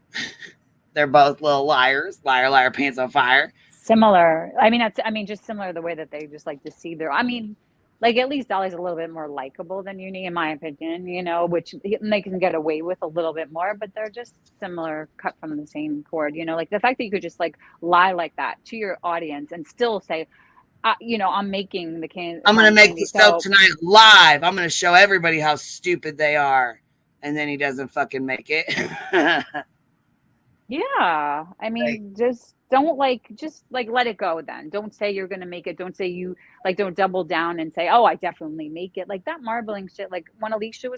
They're both little liars. Liar, liar, pants on fire. Similar. I mean, just similar the way that they just like deceive their. I mean, like at least Dolly's a little bit more likable than Uni, in my opinion. You know, which they can get away with a little bit more, but they're just similar, cut from the same cord. You know, like the fact that you could just like lie like that to your audience and still say, you know, I'm making the can. I'm gonna make the soap tonight live. I'm gonna show everybody how stupid they are. And then he doesn't fucking make it. Yeah. I mean, just let it go then. Don't say you're going to make it. Don't say don't double down and say, oh, I definitely make it. Like that marbling shit, like when Alicia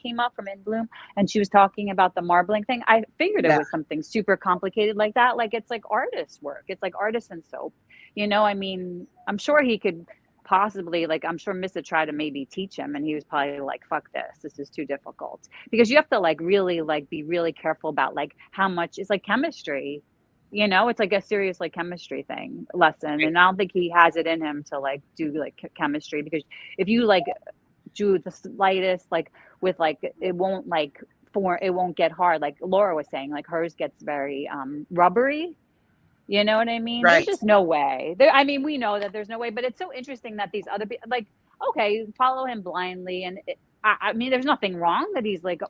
came up from In Bloom and she was talking about the marbling thing, I figured it was something super complicated like that. Like it's like artist work. It's like artisan soap. You know, I mean, I'm sure he could possibly, like, I'm sure Missa tried to maybe teach him and he was probably like, fuck this is too difficult, because you have to like really like be really careful about like how much it's like chemistry, you know, it's like a serious like chemistry lesson, and I don't think he has it in him to like do like chemistry, because if you like do the slightest like with like it won't get hard, like Laura was saying, like hers gets very rubbery. You know what I mean? Right. There's just no way. I mean, we know that there's no way, but it's so interesting that these other people, like, okay, follow him blindly. And I mean, there's nothing wrong that he's like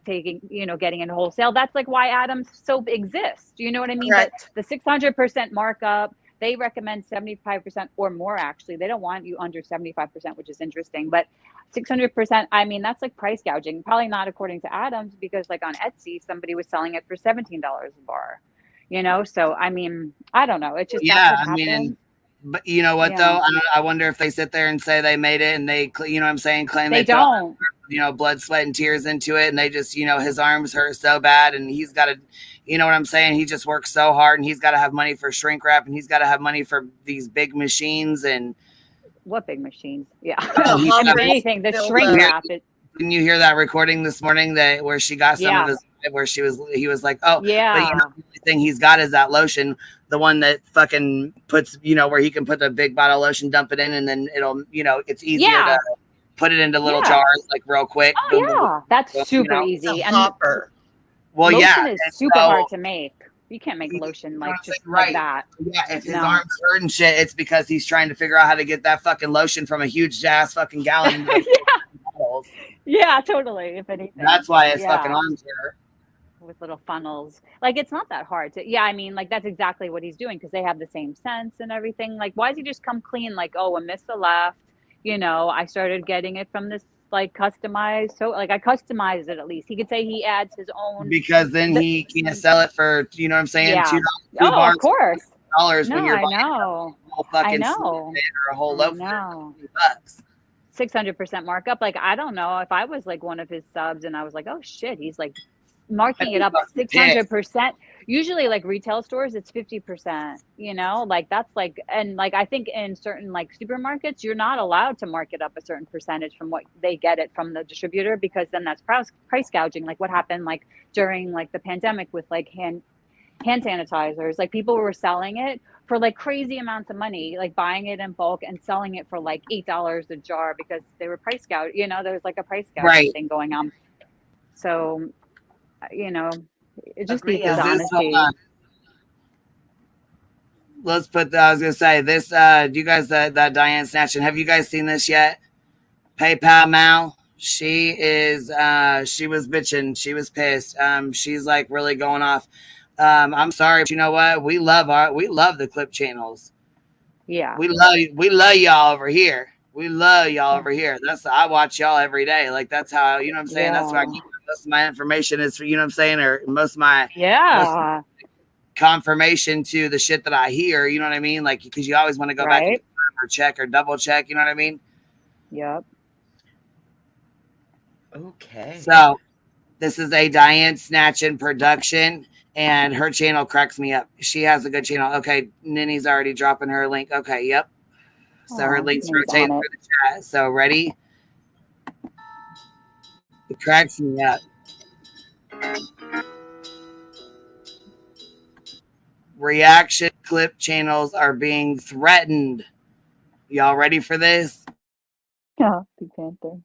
taking, you know, getting in wholesale. That's like why Adam's soap exists. You know what I mean? Correct. But the 600% markup, they recommend 75% or more, actually. They don't want you under 75%, which is interesting. But 600%, I mean, that's like price gouging. Probably not according to Adam's, because like on Etsy, somebody was selling it for $17 a bar. You know, so I mean, I don't know. It's just that's what happened. But you know what though? I wonder if they sit there and say they made it, and they, you know what I'm saying, claim they don't, you know, blood, sweat, and tears into it, and they just, you know, his arms hurt so bad, and he's got to, you know what I'm saying, he just works so hard, and he's got to have money for shrink wrap, and he's got to have money for these big machines. And what big machines? Yeah, anything. The shrink wrap. Didn't you hear that recording this morning where she got some of his, where he was like, oh yeah, but you know, the only thing he's got is that lotion, the one that fucking puts, you know, where he can put a big bottle of lotion, dump it in, and then it'll, you know, it's easier to put it into little jars like real quick. Oh boom, yeah, boom, that's boom, super easy. And well, lotion is super hard to make. You can't make lotion like just like that. Yeah, if his arms hurt and shit, it's because he's trying to figure out how to get that fucking lotion from a huge ass fucking gallon. Yeah, totally. If anything, that's why his fucking arms hurt. With little funnels, like it's not that hard to. Yeah, I mean, like that's exactly what he's doing, because they have the same sense and everything. Like, why does he just come clean? Like, oh, when Missa left, you know, I started getting it from this like customized. So, like, I customized it at least. He could say he adds his own, because then he can sell it for, you know what I'm saying? Yeah. $2. Of course. $2 when you're buying a whole fucking or a whole loaf for $20. 600% markup. Like, I don't know if I was like one of his subs and I was like, oh shit, he's like marking it up 600%. Usually like retail stores, it's 50%, you know, like that's like, and like, I think in certain like supermarkets, you're not allowed to mark it up a certain percentage from what they get it from the distributor, because then that's price gouging. Like what happened like during like the pandemic with like hand sanitizers, like people were selling it for like crazy amounts of money, like buying it in bulk and selling it for like $8 a jar because they were price gouging. You know, there's like a price gouging thing going on. So, you know, it just needs honesty. Let's put I was gonna say this. Do you guys that Diane Snatchin? Have you guys seen this yet? PayPal Mal. She is. She was bitching. She was pissed. She's like really going off. I'm sorry, but you know what? We love the clip channels. Yeah. We love y'all over here. We love y'all over here. I watch y'all every day. Like that's how, you know what I'm saying? That's why I keep most of my information is for, you know what I'm saying, or most of my confirmation to the shit that I hear, you know what I mean? Like because you always want to go back and confirm or check or double check, you know what I mean? Yep. Okay. So this is a Diane Snatchin production, and her channel cracks me up. She has a good channel. Okay, Ninny's already dropping her link. Okay, yep. So her links rotate through the chat. So ready? It cracks me up. Reaction clip channels are being threatened. Y'all ready for this? Yeah, Big Panther.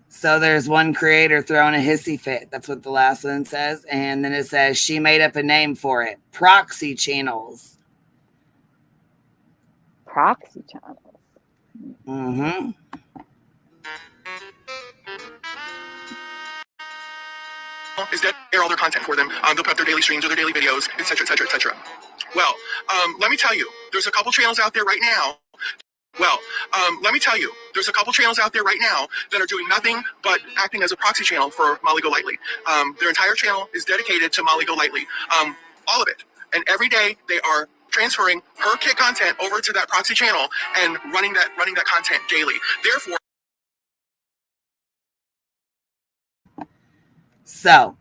So there's one creator throwing a hissy fit. That's what the last one says. And then it says she made up a name for it. Proxy channels. Proxy channels. Mm-hmm. Is that air all their content for them. They'll put up their daily streams or their daily videos, etc., etc., etc. Well, let me tell you, there's a couple channels out there right now. That are doing nothing but acting as a proxy channel for Molly Golightly. Their entire channel is dedicated to Molly Golightly. All of it. And every day they are transferring her kid content over to that proxy channel and running that content daily. Therefore, So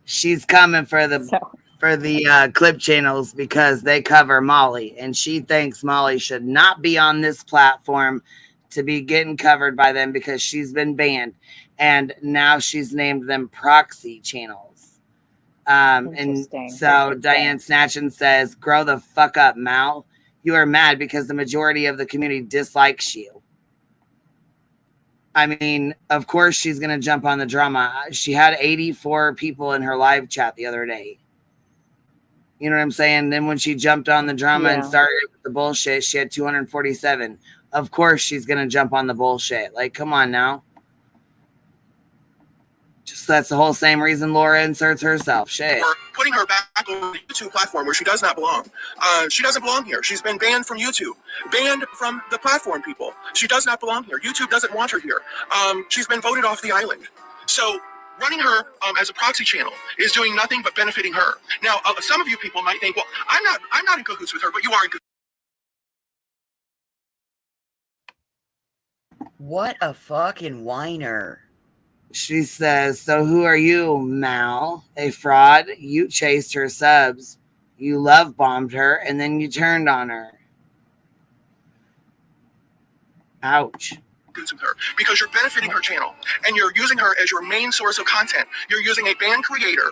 she's coming for the clip channels because they cover Molly, and she thinks Molly should not be on this platform to be getting covered by them because she's been banned, and now she's named them proxy channels. And so Diane Snatchin says, "Grow the fuck up, Mal. You are mad because the majority of the community dislikes you." I mean, of course she's going to jump on the drama. She had 84 people in her live chat the other day. You know what I'm saying? Then when she jumped on the drama and started with the bullshit, she had 247. Of course she's going to jump on the bullshit. Like, come on now. Just that's the whole same reason Laura inserts herself. Shit. putting her back on the YouTube platform where she does not belong. She doesn't belong here. She's been banned from YouTube, banned from the platform, people. She does not belong here. YouTube doesn't want her here. She's been voted off the island. So running her as a proxy channel is doing nothing but benefiting her. Now, some of you people might think, well, I'm not in cahoots with her, but you are in cahoots. What a fucking whiner. She says, so who are you, Mal? A fraud? You chased her subs. You love bombed her, and then you turned on her. Ouch. With her because you're benefiting her channel and you're using her as your main source of content. You're using a banned creator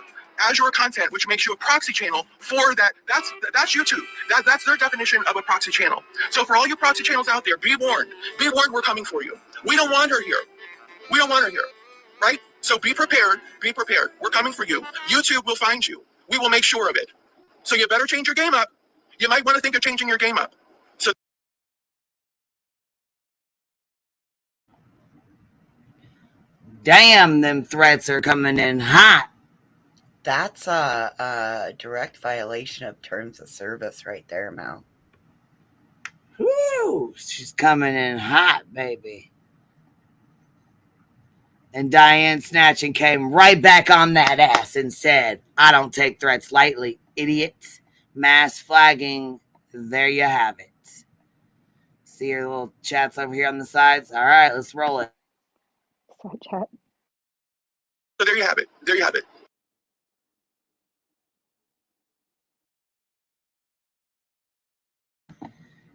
as your content, which makes you a proxy channel for that. That's YouTube. That's their definition of a proxy channel. So for all you proxy channels out there, be warned. Be warned, we're coming for you. We don't want her here. We don't want her here. Right? So be prepared. Be prepared. We're coming for you. YouTube will find you. We will make sure of it. So you better change your game up. You might want to think of changing your game up. So damn, them threats are coming in hot. That's a direct violation of terms of service right there, Mal. Woo! She's coming in hot, baby. And Diane Snatchin came right back on that ass and said, I don't take threats lightly, idiots. Mass flagging. There you have it. See your little chats over here on the sides? All right, let's roll it. Side chat. So there you have it. There you have it.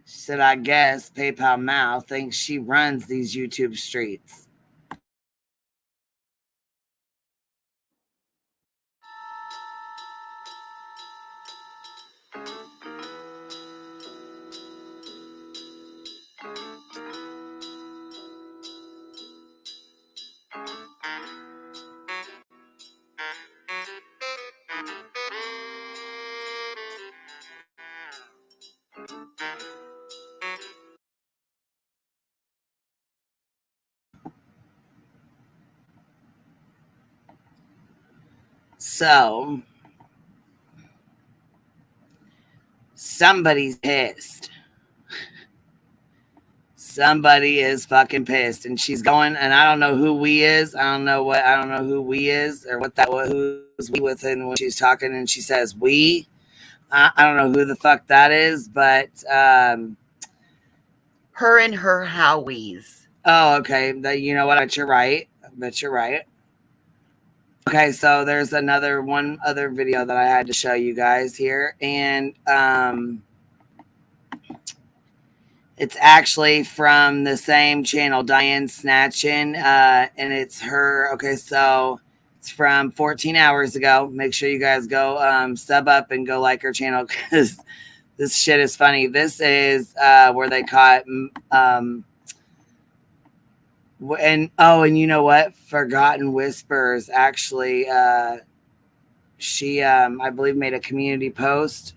She said, I guess PayPal Mal thinks she runs these YouTube streets. So somebody's pissed. Somebody is fucking pissed, and she's going, and I don't know who we is. I don't know who we is or what that was. Who's we with it when she's talking and she says we. I don't know who the fuck that is, but her and her howies. Oh, okay. You know what? You're right. I bet you're right. Okay, so there's one other video that I had to show you guys here, and it's actually from the same channel, Diane Snatchin, and it's her. Okay, so it's from 14 hours ago. Make sure you guys go sub up and go like her channel because this shit is funny. This is where they caught and you know what? Forgotten Whispers actually she I believe made a community post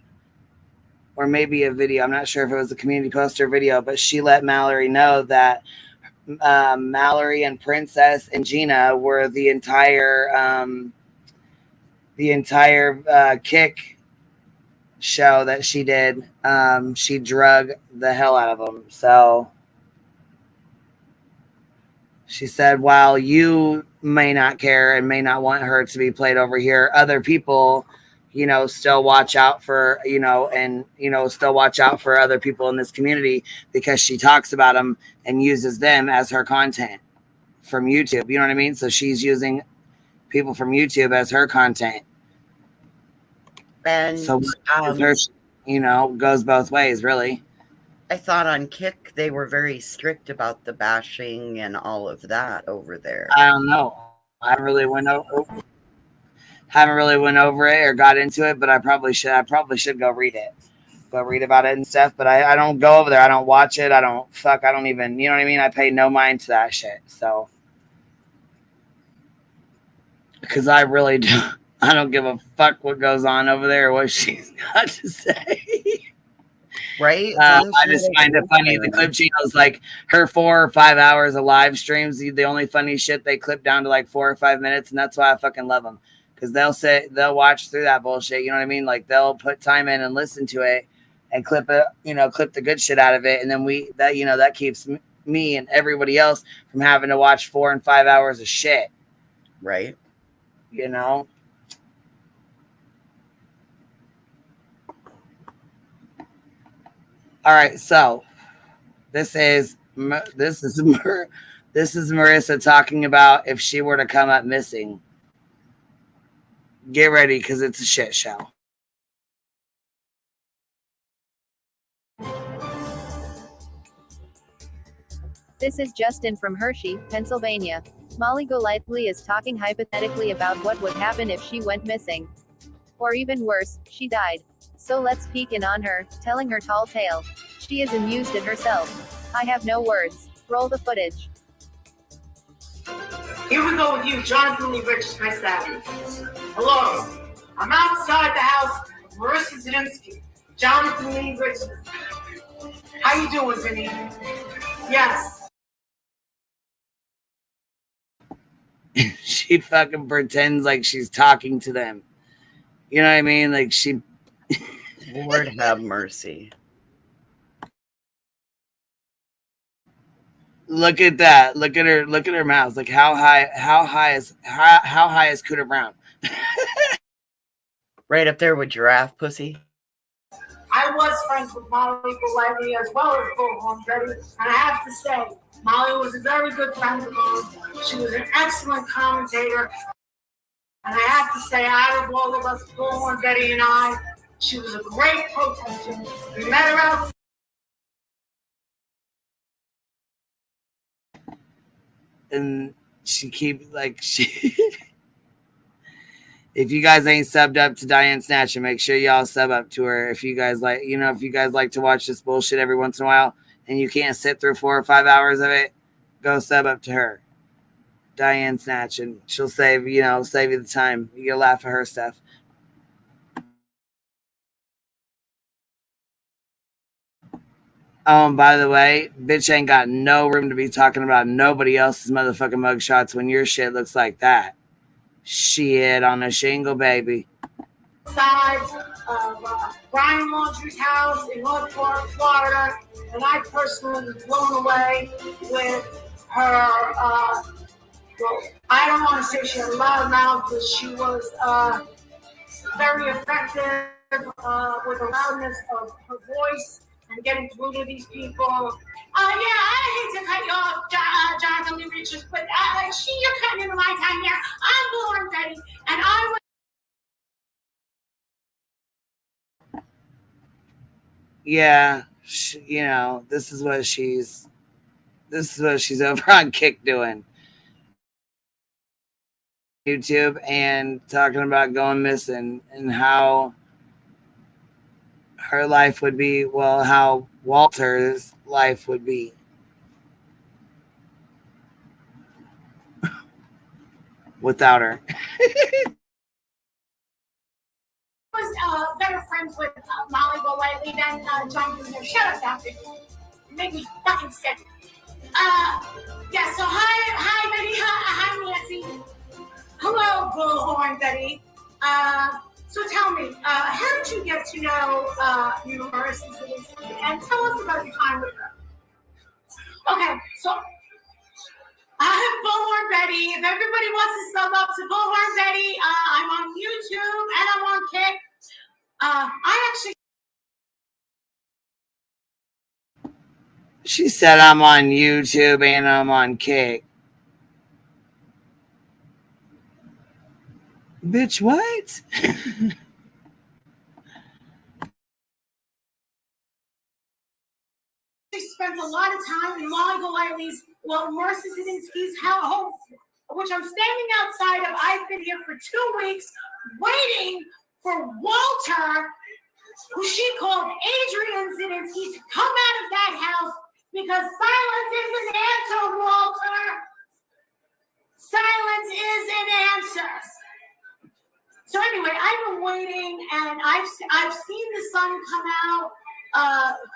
or maybe a video. I'm not sure if it was a community post or video, but she let Mallory know that Mallory and Princess and Gina were the entire kick show that she did. She drug the hell out of them. So she said, while you may not care and may not want her to be played over here, other people, still watch out for, still watch out for other people in this community because she talks about them and uses them as her content from YouTube. You know what I mean? So she's using people from YouTube as her content. And so her, goes both ways, really. I thought on Kick they were very strict about the bashing and all of that over there. I don't know. I haven't really went over it or got into it, but I probably should go read it. Go read about it and stuff. But I don't go over there. I don't watch it. I don't even, you know what I mean? I pay no mind to that shit. So because I really don't give a fuck what goes on over there or what she's got to say. Right? I just find it funny. The clip channels, like her 4 or 5 hours of live streams, the only funny shit they clip down to like 4 or 5 minutes, and that's why I fucking love them because they'll watch through that bullshit. You know what I mean? Like they'll put time in and listen to it and clip it, clip the good shit out of it, and then that keeps me and everybody else from having to watch 4 and 5 hours of shit. Right. All right, so this is Marissa talking about if she were to come up missing. Get ready because it's a shit show. This is Justin from Hershey, Pennsylvania. Molly Golightly is talking hypothetically about what would happen if she went missing. Or even worse, she died. So let's peek in on her, telling her tall tale. She is amused at herself. I have no words. Roll the footage. Here we go with you, Jonathan Lee Richards, my savage. Hello. I'm outside the house of Marissa Zadinsky. Jonathan Lee Richards. How you doing, Vinny? Yes. She fucking pretends like she's talking to them. You know what I mean? Like she... Lord have mercy. Look at that. Look at her mouth. Like how high is Cooter Brown? Right up there with Giraffe Pussy. I was friends with Molly Golightly as well as Bullhorn Betty, and I have to say, Molly was a very good friend of mine. She was an excellent commentator, and I have to say, out of all of us, Bullhorn Betty and I, she was a great protester. We met her out. And she keep like she. If you guys ain't subbed up to Diane Snatcher, make sure y'all sub up to her. If you guys like, if you guys like to watch this bullshit every once in a while, and you can't sit through 4 or 5 hours of it, go sub up to her, Diane Snatch, and she'll save you the time. You get a laugh at her stuff. Oh, and by the way, bitch ain't got no room to be talking about nobody else's motherfucking mugshots when your shit looks like that. Shit on a shingle, baby. Side of Brian Laundrie's house in North Florida, and I personally was blown away with her. Well, I don't want to say she had a loud mouth, but she was very effective with the loudness of her voice and getting through to these people. I hate to cut you off, Jonathan Lee Richards, but you're cutting into my time here. I'm Born Betty, and I was. Yeah, this is what she's over on Kick doing. YouTube and talking about going missing and how her life would be, well, how Walter's life would be. Without her. Was better friends with Molly Golightly than John Jr. Shut up, doctor. You make me fucking sick. Yeah, so hi, Betty. Hi, Nancy. Hello, Bullhorn Betty. So tell me, how did you get to know Marissa Zelinsky? And tell us about your time with her. Okay, so I'm Bullhorn Betty. If everybody wants to sub up to Bullhorn Betty, I'm on YouTube and I'm on Kick. She said I'm on YouTube and I'm on Kick. Bitch, what? She spent a lot of time in Molly Golightly's, Marissa Zelinsky's home, which I'm standing outside of. I've been here for 2 weeks waiting for Walter, who she called Adrian Zelinsky, to come out of that house because silence is an answer, Walter. Silence is an answer. So anyway, I've been waiting, and I've seen the sun come out.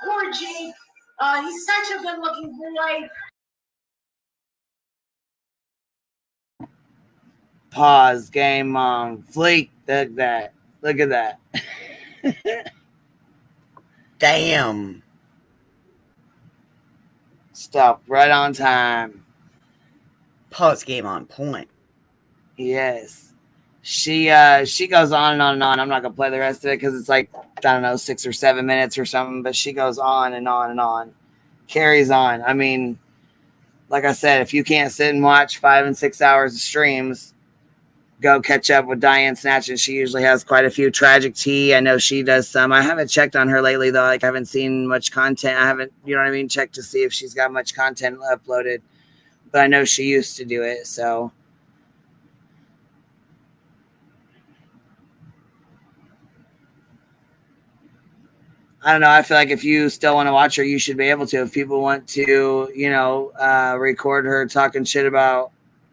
Poor Jake. He's such a good-looking boy. Pause. Game on. Fleek. Look at that. Damn. Stop right on time. Pause game on point. Yes. She goes on and on and on. I'm not gonna play the rest of it because it's like, I don't know, 6 or 7 minutes or something, but she goes on and on and on. Carries on. I mean, like I said, if you can't sit and watch 5 and 6 hours of streams, go catch up with Diane Snatch, and she usually has quite a few. Tragic Tea, I know she does some. I haven't checked on her lately though. Like, I haven't seen much content. I haven't, you know what I mean, checked to see if she's got much content uploaded. But I know she used to do it, so I don't know. I feel like if you still want to watch her, you should be able to. If people want to, record her talking shit about,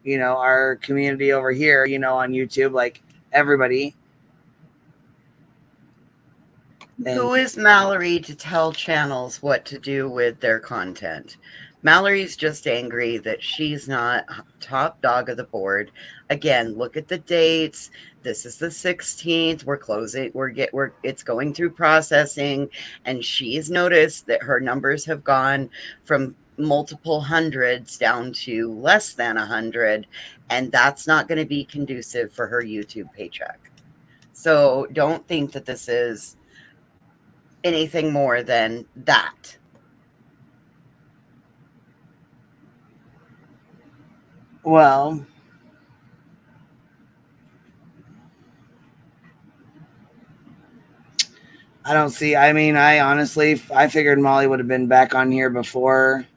our community over here, on YouTube, like everybody. Who is Mallory to tell channels what to do with their content? Mallory's just angry that she's not top dog of the board. Again, look at the dates. This is the 16th. We're closing. It's going through processing, and she's noticed that her numbers have gone from multiple hundreds down to less than 100, and that's not going to be conducive for her YouTube paycheck. So don't think that this is anything more than that. Well, I don't see. I mean, I figured Molly would have been back on here before.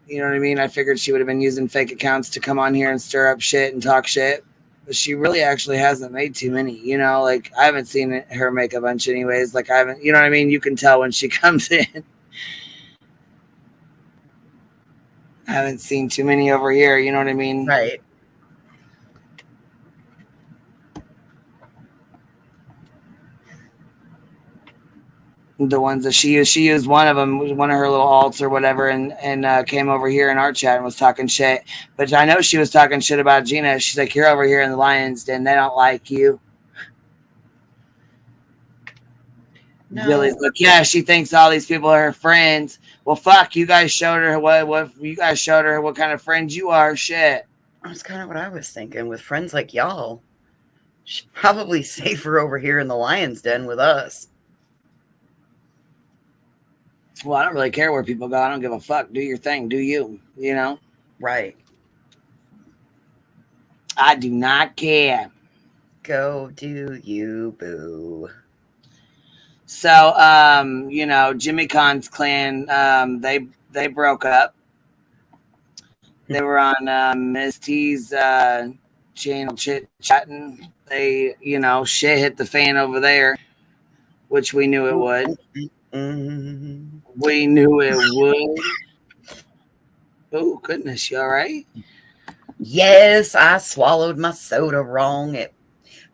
You know what I mean? I figured she would have been using fake accounts to come on here and stir up shit and talk shit. But she really actually hasn't made too many. Like, I haven't seen her make a bunch anyways. Like, I haven't, you know what I mean? You can tell when she comes in. I haven't seen too many over here. You know what I mean? Right. The ones that she used one of them, one of her little alts or whatever, and came over here in our chat and was talking shit. But I know she was talking shit about Gina. She's like, "You're over here in the Lions Den. They don't like you." No. Billy's like, "Yeah, she thinks all these people are her friends." Well, fuck, you guys showed her what you guys showed her what kind of friends you are. Shit. That's kind of what I was thinking. With friends like y'all, she's probably safer over here in the Lion's Den with us. Well, I don't really care where people go. I don't give a fuck. Do your thing. Do you. You know? Right. I do not care. Go do you, boo. So, you know, Jimmy Khan's clan, they broke up. They were on Miss T's channel chit-chatting. They, you know, shit hit the fan over there, which we knew it would. We knew it would. Oh, goodness, you all right? Yes, I swallowed my soda wrong.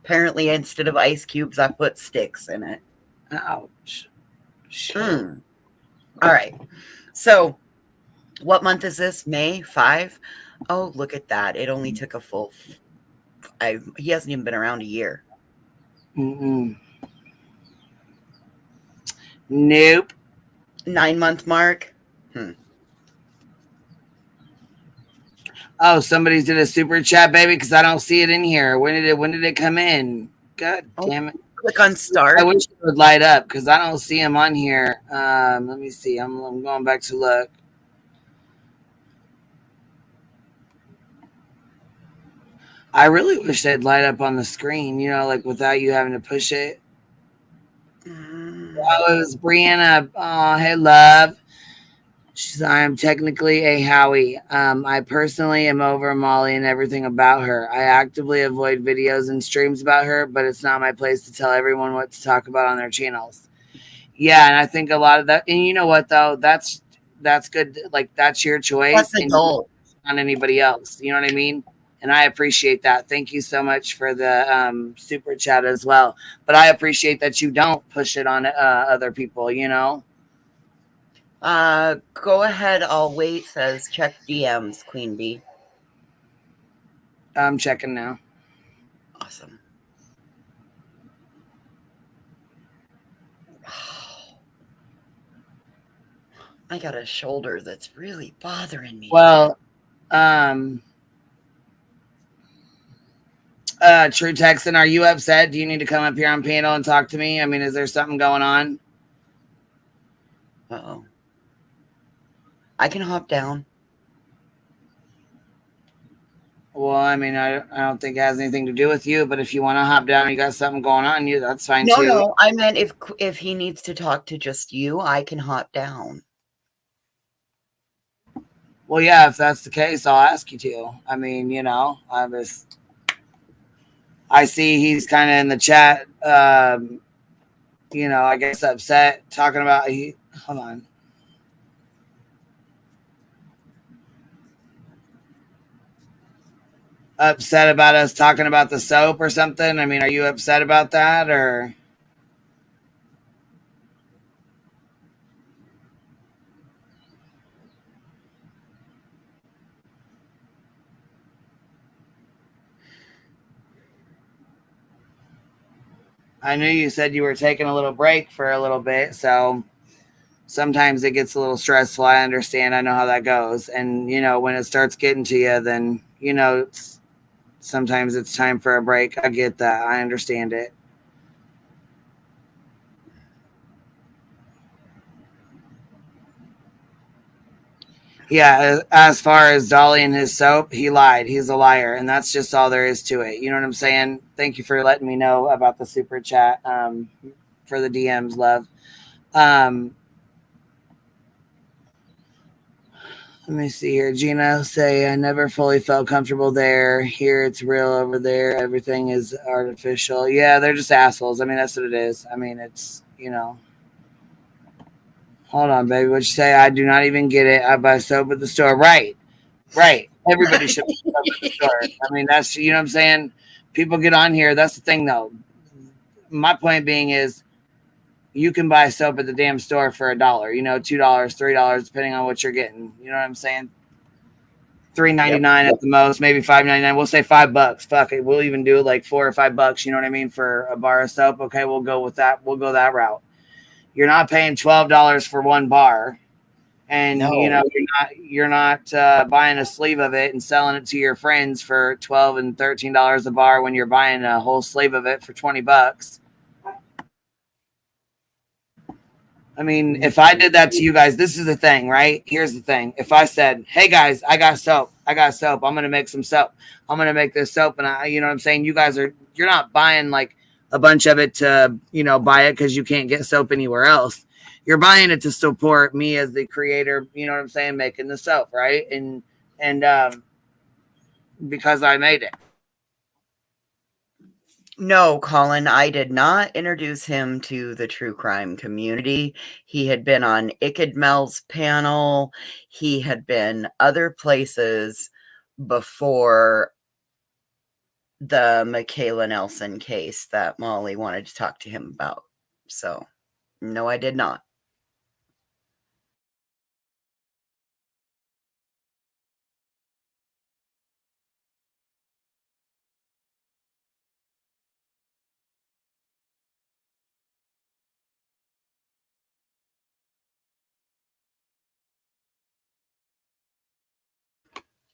Apparently, instead of ice cubes, I put sticks in it. Ouch. All right. So, what month is this? May 5? Oh, look at that. It only took a full... he hasn't even been around a year. Nope. 9-month mark? Oh, somebody did a super chat, baby, because I don't see it in here. When did it come in? God damn it. Click on start. I wish it would light up because I don't see him on here. Let me see. I'm going back to look. I really wish they'd light up on the screen, you know, like without you having to push it. Oh, it was Brianna. Oh, hey, love. She's, I am technically a Howie. I personally am over Molly and everything about her. I actively avoid videos and streams about her, but it's not my place to tell everyone what to talk about on their channels. Yeah, and I think a lot of that, and you know what though, that's good. Like that's your choice. That's the goal. On anybody else. You know what I mean? And I appreciate that. Thank you so much for the super chat as well. But I appreciate that you don't push it on other people, you know? Go ahead. I'll wait. Says check DMs, Queen Bee. I'm checking now. Awesome. I got a shoulder that's really bothering me. Well, True Texan, are you upset? Do you need to come up here on panel and talk to me? I mean, is there something going on? Uh-oh. I can hop down. Well, I mean, I don't think it has anything to do with you, but if you want to hop down and you got something going on, that's fine too. No, I meant if he needs to talk to just you, I can hop down. Well, yeah, if that's the case, I'll ask you to. I mean, you know, I see he's kind of in the chat, you know, I guess upset, talking about, hold on. Upset about us talking about the soap or something? I mean, are you upset about that or? I knew you said you were taking a little break for a little bit, so sometimes it gets a little stressful. I understand. I know how that goes. And, you know, when it starts getting to you, then, you know, sometimes it's time for a break. I get that. I understand it. Yeah, as far as Dolly and his soap, he lied. He's a liar, and that's just all there is to it. You know what I'm saying? Thank you for letting me know about the super chat for the DMs, love. Let me see here. Gina say, I never fully felt comfortable there. Here it's real, over there everything is artificial. Yeah, they're just assholes. I mean, that's what it is. I mean, it's, you know. Hold on, baby. What you say? I do not even get it. I buy soap at the store. Right. Everybody should buy soap at the store. I mean, that's, you know what I'm saying? People get on here. That's the thing, though. My point being is you can buy soap at the damn store for $1, you know, $2, $3, depending on what you're getting. You know what I'm saying? $3.99 at the most, maybe $5.99. We'll say $5. Fuck it. We'll even do like $4 or $5. You know what I mean? For a bar of soap. Okay, we'll go with that. We'll go that route. You're not paying $12 for one bar, and you know you're not buying a sleeve of it and selling it to your friends for $12 and $13 a bar when you're buying a whole sleeve of it for $20. I mean, if I did that to you guys, this is the thing, right? Here's the thing. If I said, hey guys, I got soap. I'm going to make some soap. I'm going to make this soap. And you know what I'm saying? You're not buying like a bunch of it to, you know, buy it because you can't get soap anywhere else. You're buying it to support me as the creator, you know what I'm saying? Making the soap, right? And because I made it. No, Colin, I did not introduce him to the true crime community. He had been on Iked Mel's panel. He had been other places before the Michaela Nelson case that Molly wanted to talk to him about. So, no, I did not.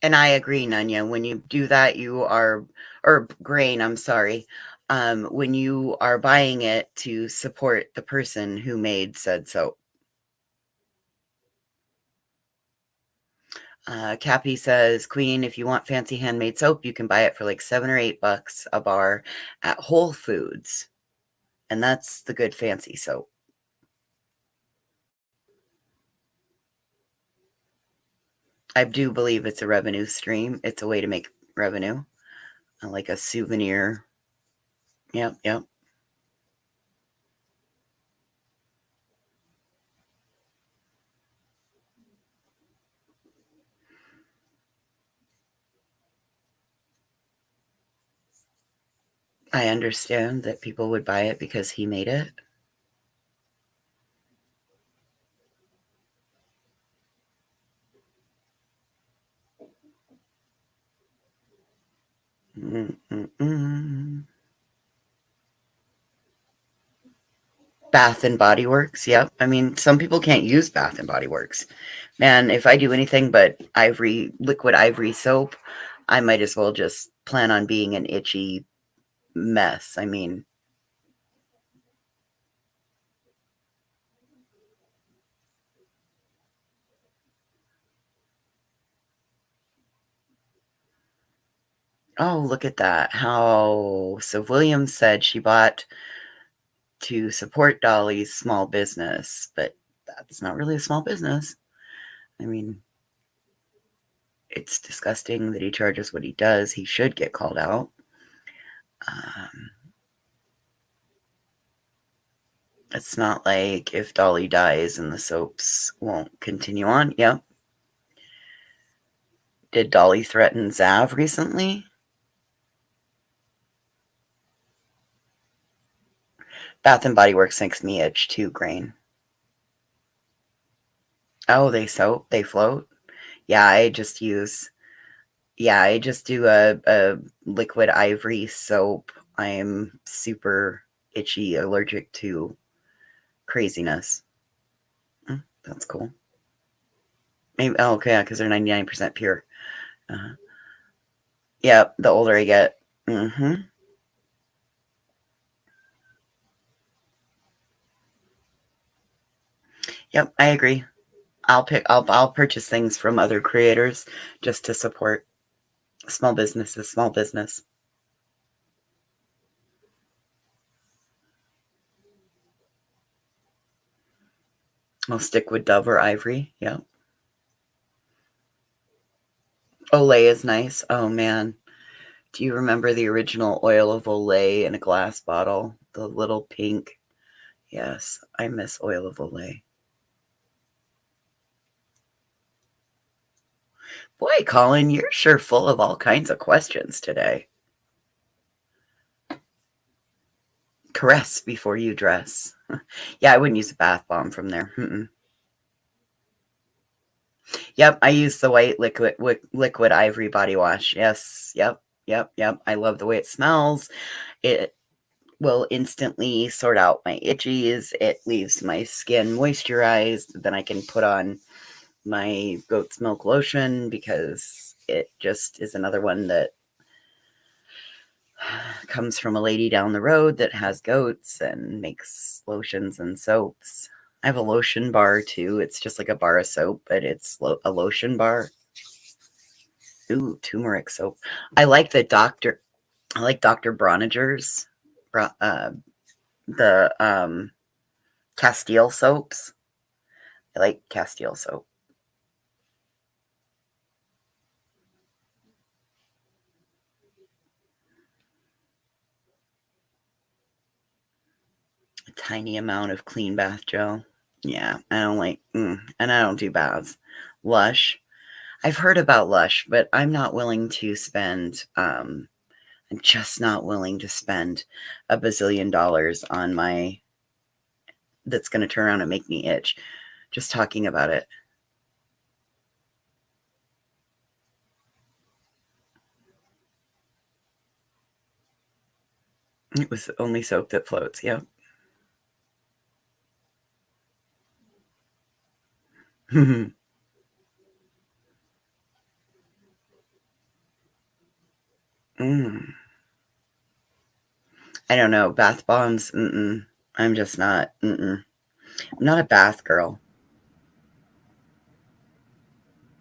And I agree, Nanya. When you do that, or Grain, I'm sorry. When you are buying it to support the person who made said soap. Cappy says, Queen, if you want fancy handmade soap, you can buy it for like $7 or $8 a bar at Whole Foods. And that's the good fancy soap. I do believe it's a revenue stream. It's a way to make revenue, like a souvenir. Yep. I understand that people would buy it because he made it. Bath and Body Works. Yep. I mean, some people can't use Bath and Body Works. Man, if I do anything but liquid ivory soap, I might as well just plan on being an itchy mess. I mean, oh, look at that. So Williams said she bought to support Dolly's small business, but that's not really a small business. I mean, it's disgusting that he charges what he does. He should get called out. It's not like if Dolly dies and the soaps won't continue on. Yep. Did Dolly threaten Zav recently? Bath and Body Works makes me itch too, Grain. Oh, they float? Yeah, I just do a liquid ivory soap. I am super itchy, allergic to craziness. That's cool. Maybe, oh, okay, because they're 99% pure. Yeah, the older I get. Yep, I agree. I'll purchase things from other creators just to support small business. I'll stick with Dove or Ivory. Yeah. Olay is nice. Oh man. Do you remember the original oil of Olay in a glass bottle? The little pink. Yes, I miss oil of Olay. Boy, Colin, you're sure full of all kinds of questions today. Caress before you dress. Yeah, I wouldn't use a bath bomb from there. Yep, I use the white liquid ivory body wash. Yes, yep. I love the way it smells. It will instantly sort out my itchies. It leaves my skin moisturized. Then I can put on my goat's milk lotion because it just is another one that comes from a lady down the road that has goats and makes lotions and soaps. I have a lotion bar too. It's just like a bar of soap, but it's a lotion bar. Ooh, turmeric soap. I like Dr. Broniger's, the Castile soaps. I like Castile soap. A tiny amount of clean bath gel. Yeah, I don't like, and I don't do baths. Lush. I've heard about Lush, but I'm not willing to spend, I'm just not willing to spend $1 bazillion on that's going to turn around and make me itch. Just talking about it. It was the only soap that floats. Yep. I don't know. Bath bombs. I'm just not. I'm not a bath girl.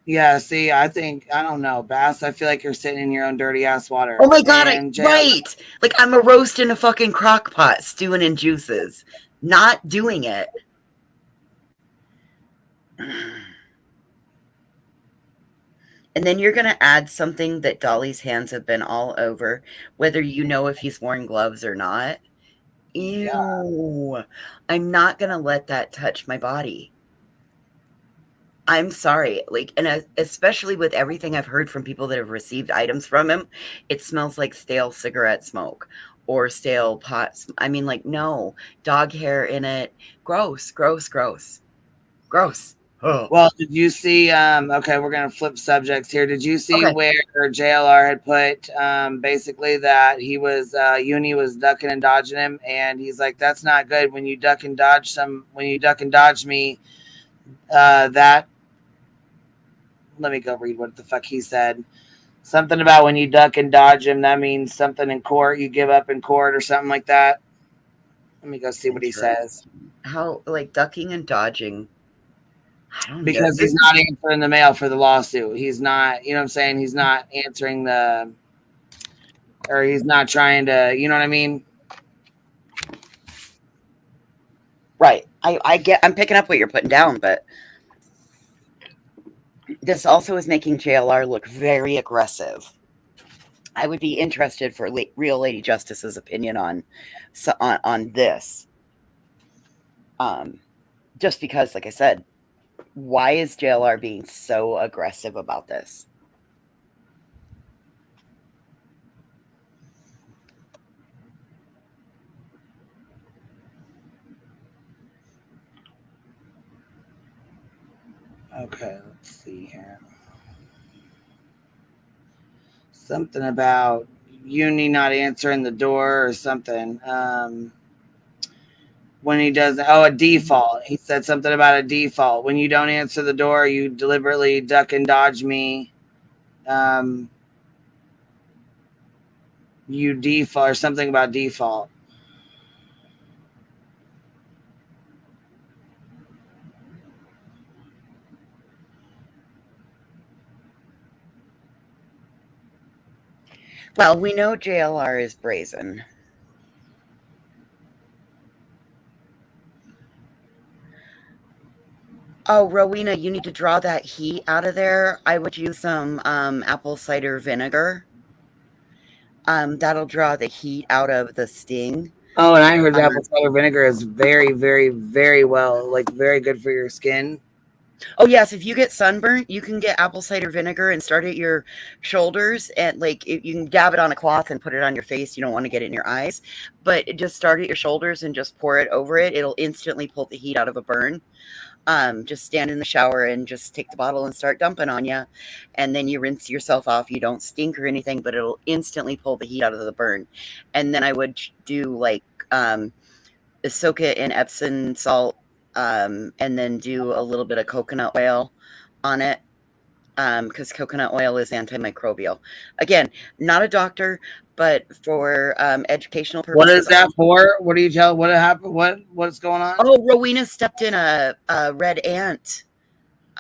Yeah, see, I don't know, Bass. I feel like you're sitting in your own dirty ass water. Oh my God, right. Like I'm a roast in a fucking crock pot, stewing in juices. Not doing it. And then you're going to add something that Dolly's hands have been all over, whether you know if he's wearing gloves or not. Ew. Yeah. I'm not going to let that touch my body. I'm sorry. Like, and especially with everything I've heard from people that have received items from him, it smells like stale cigarette smoke or stale pots. I mean, like, no, dog hair in it. Gross, gross, gross, gross. Oh. Well, did you see, okay, we're going to flip subjects here. Did you see where JLR had put basically that he was, Uni was ducking and dodging him, and he's like, that's not good. When you duck and dodge me, that, let me go read what the fuck he said. Something about when you duck and dodge him, that means something in court, you give up in court or something like that. Let me go see what he says. How, like, ducking and dodging? Because he's not answering the mail for the lawsuit. He's not, you know what I'm saying? He's not answering or he's not trying to, you know what I mean? Right. I'm picking up what you're putting down, but this also is making JLR look very aggressive. I would be interested for Real Lady Justice's opinion on this. Just because, like I said, why is JLR being so aggressive about this? Okay, let's see here. Something about Uni not answering the door or something. When he does, a default. He said something about a default. When you don't answer the door, you deliberately duck and dodge me. You default or something about default. Well, we know JLR is brazen. Oh, Rowena, you need to draw that heat out of there. I would use some apple cider vinegar. That'll draw the heat out of the sting. Oh, and I heard apple cider vinegar is very, very, very well, like very good for your skin. Oh yes, if you get sunburnt, you can get apple cider vinegar and start at your shoulders, and like you can dab it on a cloth and put it on your face. You don't want to get it in your eyes, but just start at your shoulders and just pour it over it. It'll instantly pull the heat out of a burn. Just stand in the shower and just take the bottle and start dumping on you, and then you rinse yourself off. You don't stink or anything, but it'll instantly pull the heat out of the burn. And then I would do like soak it in Epsom salt, and then do a little bit of coconut oil on it, because coconut oil is antimicrobial. Again, not a doctor, but for educational purposes. What is that for? What do you tell? What happened? What's going on? Oh, Rowena stepped in a red ant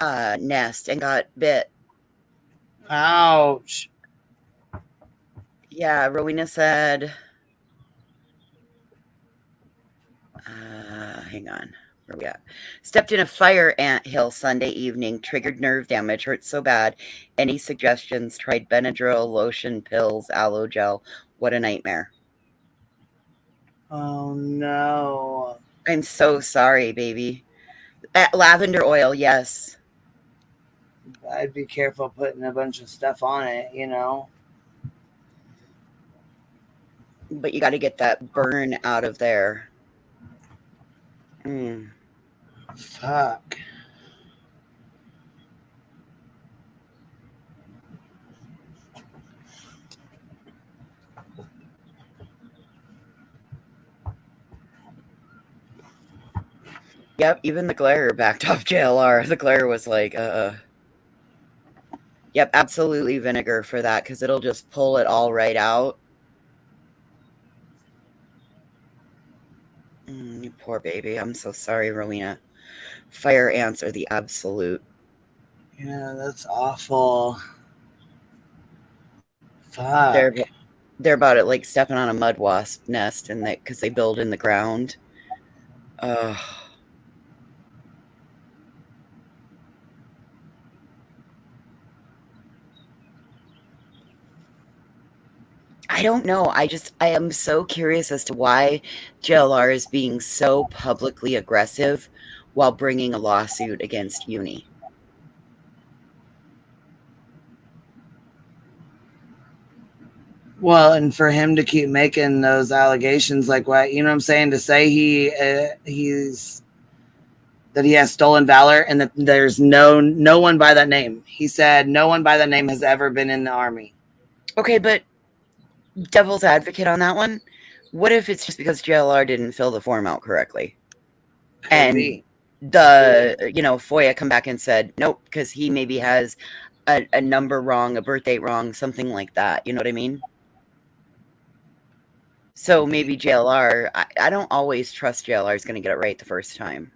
nest and got bit. Ouch. Yeah, Rowena said, hang on. Where we at? Stepped in a fire ant hill Sunday evening, triggered nerve damage, hurt so bad. Any suggestions? Tried Benadryl, lotion, pills, aloe gel. What a nightmare. Oh no. I'm so sorry, baby. Lavender oil, yes. I'd be careful putting a bunch of stuff on it, you know. But you got to get that burn out of there. Fuck. Yep, even the glare backed off JLR. The glare was like, Yep, absolutely vinegar for that, because it'll just pull it all right out. You poor baby. I'm so sorry, Rowena. Fire ants are the absolute. Yeah, that's awful. Fuck. They're about it like stepping on a mud wasp nest, and because they build in the ground. Ugh. I don't know. I am so curious as to why JLR is being so publicly aggressive while bringing a lawsuit against Uni. Well, and for him to keep making those allegations, like what, you know what I'm saying, to say that he has stolen valor and that there's no one by that name. He said no one by that name has ever been in the army. Okay, but devil's advocate on that one. What if it's just because JLR didn't fill the form out correctly? And the FOIA come back and said nope, because he maybe has a number wrong, a birth date wrong, something like that. You know what I mean? So maybe JLR, I don't always trust JLR is going to get it right the first time.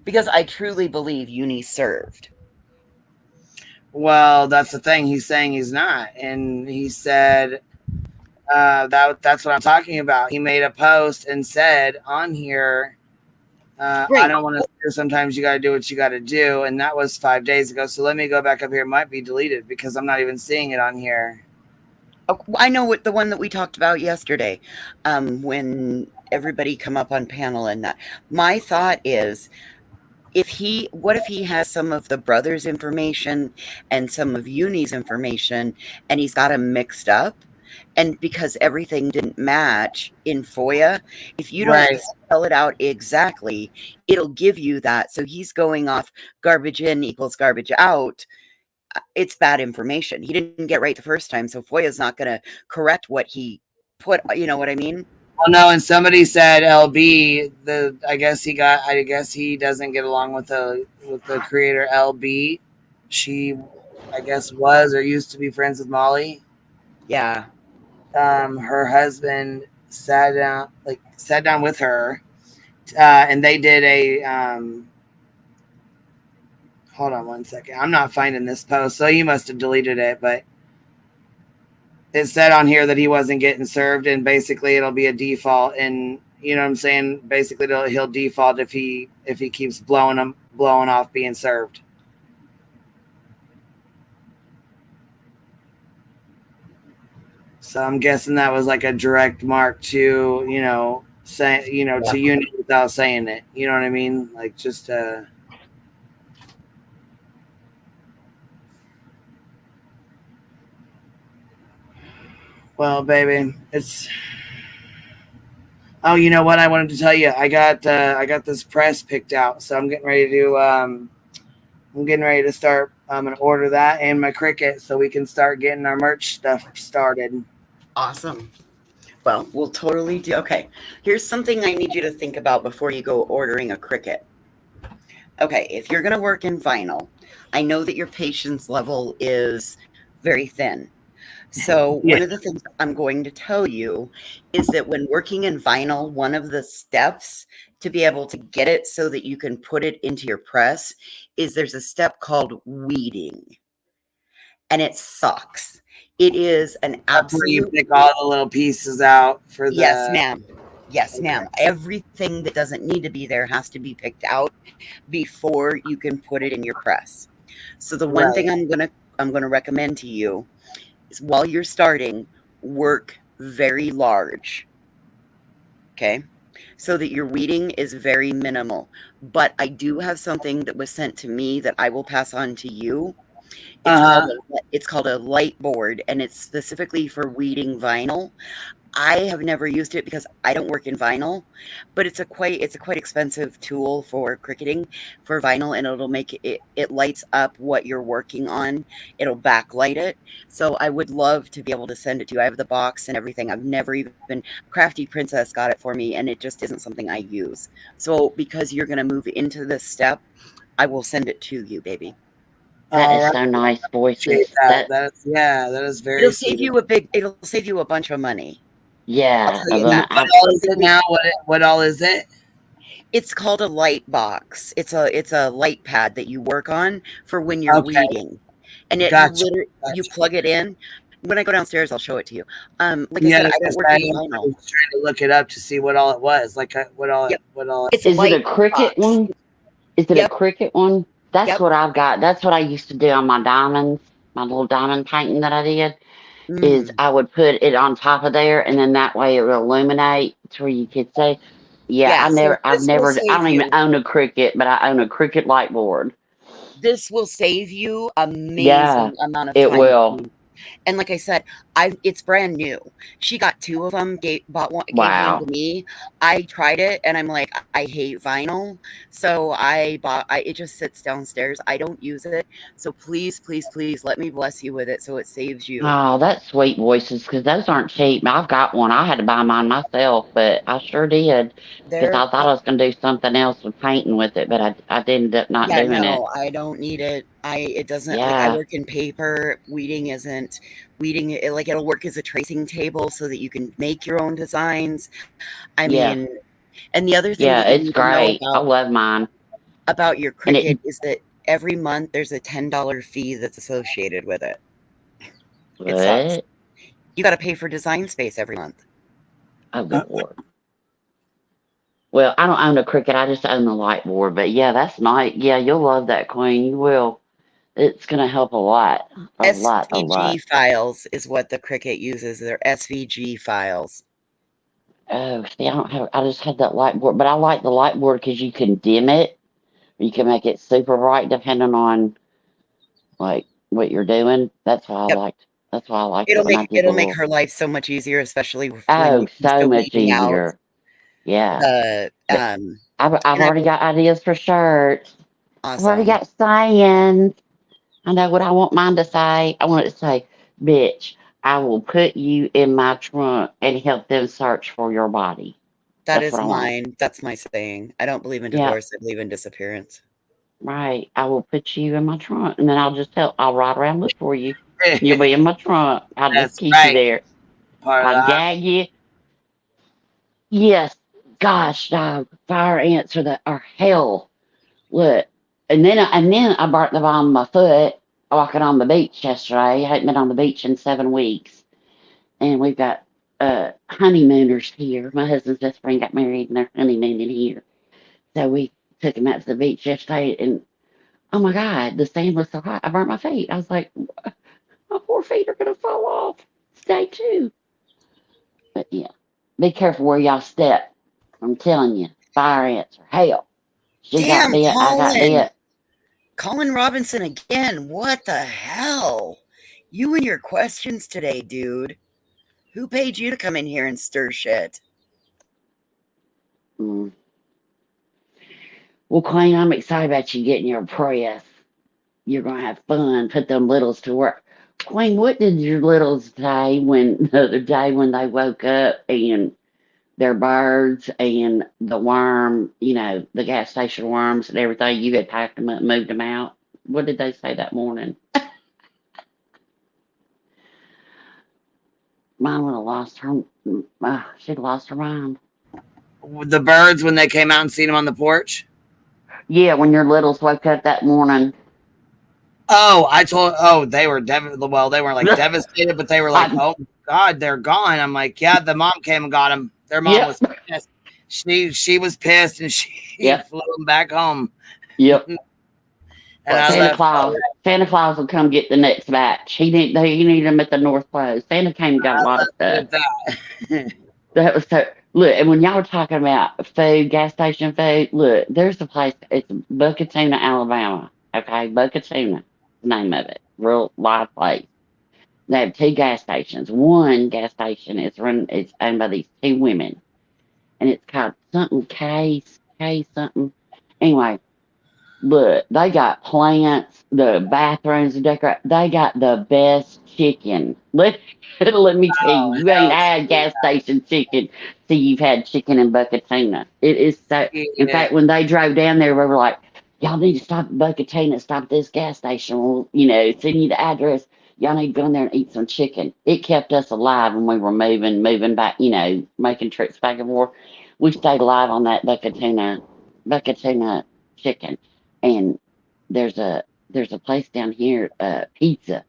Because I truly believe Uni served. Well, that's the thing. He's saying he's not. And he said that's what I'm talking about. He made a post and said on here, I don't want to hear sometimes you got to do what you got to do. And that was 5 days ago. So let me go back up here. It might be deleted because I'm not even seeing it on here. Oh, I know what the one that we talked about yesterday, when everybody come up on panel and that. My thought is, what if he has some of the brothers' information and some of Uni's information, and he's got them mixed up? And because everything didn't match in FOIA, if you don't spell it out exactly, it'll give you that. So he's going off garbage in equals garbage out. It's bad information. He didn't get right the first time, so FOIA is not going to correct what he put. You know what I mean? Well, no, and somebody said LB. I guess he doesn't get along with the creator LB. She, I guess, was or used to be friends with Molly. Yeah. Her husband sat down with her, and they did a. Hold on one second. I'm not finding this post, so you must have deleted it, but it said on here that he wasn't getting served, and basically it'll be a default. And you know what I'm saying? Basically, he'll default if he keeps blowing off being served. So I'm guessing that was like a direct mark to, say, to Unity without saying it. You know what I mean? Like just well, baby, it's. Oh, you know what? I wanted to tell you. I got this press picked out, so I'm getting ready to start. I'm gonna order that and my Cricut so we can start getting our merch stuff started. Awesome. Well, we'll totally do. Okay, here's something I need you to think about before you go ordering a Cricut. Okay, if you're going to work in vinyl, I know that your patience level is very thin. So one of the things I'm going to tell you is that when working in vinyl, one of the steps to be able to get it so that you can put it into your press is there's a step called weeding. And it sucks. It is an absolute. You pick all the little pieces out for the. Yes, ma'am. Yes, ma'am. Everything that doesn't need to be there has to be picked out before you can put it in your press. So the one thing I'm gonna recommend to you is while you're starting, work very large. Okay? So that your weeding is very minimal. But I do have something that was sent to me that I will pass on to you. It's called a light board, and it's specifically for weeding vinyl. I have never used it because I don't work in vinyl, but it's a quite expensive tool for cricketing for vinyl, and it'll make it lights up what you're working on. It'll backlight it. So I would love to be able to send it to you. I have the box and everything. I've never even Crafty Princess got it for me, and it just isn't something I use. So because you're going to move into this step, I will send it to you, baby. That is so nice, voices. That is very. It'll save you a bunch of money. Yeah. What all is it now? What all is it? It's called a light box. It's a light pad that you work on for when you're weeding, and you plug it in. When I go downstairs, I'll show it to you. Like I said, I don't work in vinyl. I was trying to look it up to see what all it was. Like what all. Is it a Cricut one? Is it a Cricut one? That's what I've got. That's what I used to do on my diamonds, my little diamond painting that I did. Is I would put it on top of there, and then that way it would illuminate to where you could say, I don't even own a Cricut, but I own a Cricut light board. This will save you amazing amount of time. It will. And like I said, it's brand new. She got 2 of them, gave one to me. I tried it, and I'm like, I hate vinyl. So it just sits downstairs. I don't use it. So please, please, please let me bless you with it so it saves you. Oh, that's sweet, voices, because those aren't cheap. I've got one. I had to buy mine myself, but I sure did because I thought I was going to do something else with painting with it, but I ended up not doing it. No, I don't need it. It doesn't. Like, I work in paper. Weeding isn't. Weeding it'll work as a tracing table so that you can make your own designs. I mean, and the other thing, it's great. I love mine. About your Cricut is that every month there's a $10 fee that's associated with it. It sucks. You got to pay for design space every month. Oh, Lord. Well, I don't own a Cricut. I just own the light board. But that's nice. Yeah, you'll love that, Queen. You will. It's going to help a lot. SVG files is what the Cricut uses. They're SVG files. Oh, see, I just had that light board. But I like the light board because you can dim it. You can make it super bright depending on like what you're doing. That's why I liked. That's why I like it. It'll make her life so much easier, especially when so much easier. Yeah. I've already got ideas for shirts. Awesome. I've already got sayings. I know what I want mine to say. I want it to say, "Bitch, I will put you in my trunk and help them search for your body." That's mine. That's my saying. I don't believe in divorce. I believe in disappearance. Right. I will put you in my trunk, and then I'll ride around look for you. You'll be in my trunk. I'll just keep you there. I'll gag you. Yes. Gosh, dog. Fire ants are hell. Look. And then I burnt the bottom of my foot walking on the beach yesterday. I hadn't been on the beach in 7 weeks. And we've got honeymooners here. My husband's best friend got married and they're honeymooning here. So we took him out to the beach yesterday, and oh my God, the sand was so hot. I burnt my feet. I was like, my poor feet are going to fall off. It's day 2. But yeah, be careful where y'all step. I'm telling you, fire ants are hell. She got Damn, bit. I got bit. Colin Robinson again. What the hell? You and your questions today, dude. Who paid you to come in here and stir shit? Mm. Well, Queen, I'm excited about you getting your press. You're gonna have fun. Put them littles to work. Queen, what did your littles say when the other day when they woke up and their birds and the worm, the gas station worms and everything, you had packed them up, moved them out? What did they say that morning? Mine would have lost her. She'd lost her mind. The birds when they came out and seen them on the porch. Yeah, when your littles woke up that morning. Oh, they were they weren't like devastated, but they were like, oh God, they're gone. I'm like, yeah, the mom came and got them. Their mom was pissed. She was pissed and she flew them back home. Yep. And Santa Claus will come get the next batch. He needed them at the North Pole. Santa came and got a lot of stuff. That was so. Look, and when y'all were talking about food, gas station food, look, there's a place. It's Buckatuna, Alabama. Okay, Buckatuna, the name of it. Real live place. They have 2 gas stations. One gas station is it's owned by these 2 women, and it's called something K something. Anyway, look, they got plants, the bathrooms are decorated. They got the best chicken. Let me tell you, you ain't had gas station chicken till you've had chicken in Buckatuna. It is so. In fact, when they drove down there, we were like, y'all need to stop at Buckatuna, stop at this gas station. We'll, send you the address. Y'all need to go in there and eat some chicken. It kept us alive when we were moving back, making trips back and forth. We stayed alive on that Buckatuna chicken. And there's a place down here, pizza.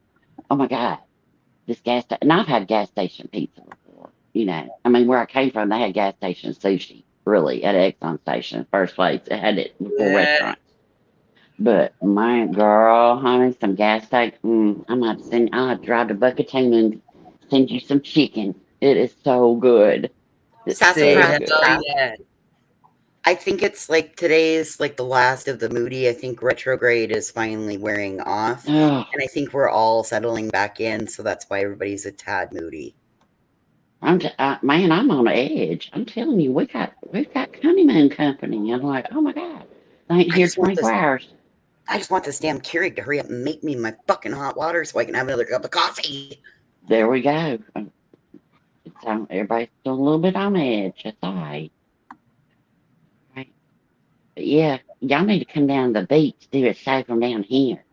Oh my God, this gas station. And I've had gas station pizza before. I mean, where I came from, they had gas station sushi. Really, at Exxon Station, first place. It had it before restaurants. But my girl, honey, some gas station. I'll have to drive to Buckatuna and send you some chicken. It is so good. Sassafras. I think it's like today's like the last of the moody. I think retrograde is finally wearing off. And I think we're all settling back in. So that's why everybody's a tad moody. Man, I'm on the edge. I'm telling you, we've got honeymoon company. I'm like, oh my God, they ain't here 24 hours. I just want this damn Keurig to hurry up and make me my fucking hot water so I can have another cup of coffee. There we go. Everybody's still a little bit on edge. That's all right. But yeah, y'all need to come down to the beach. Do it safe from down here.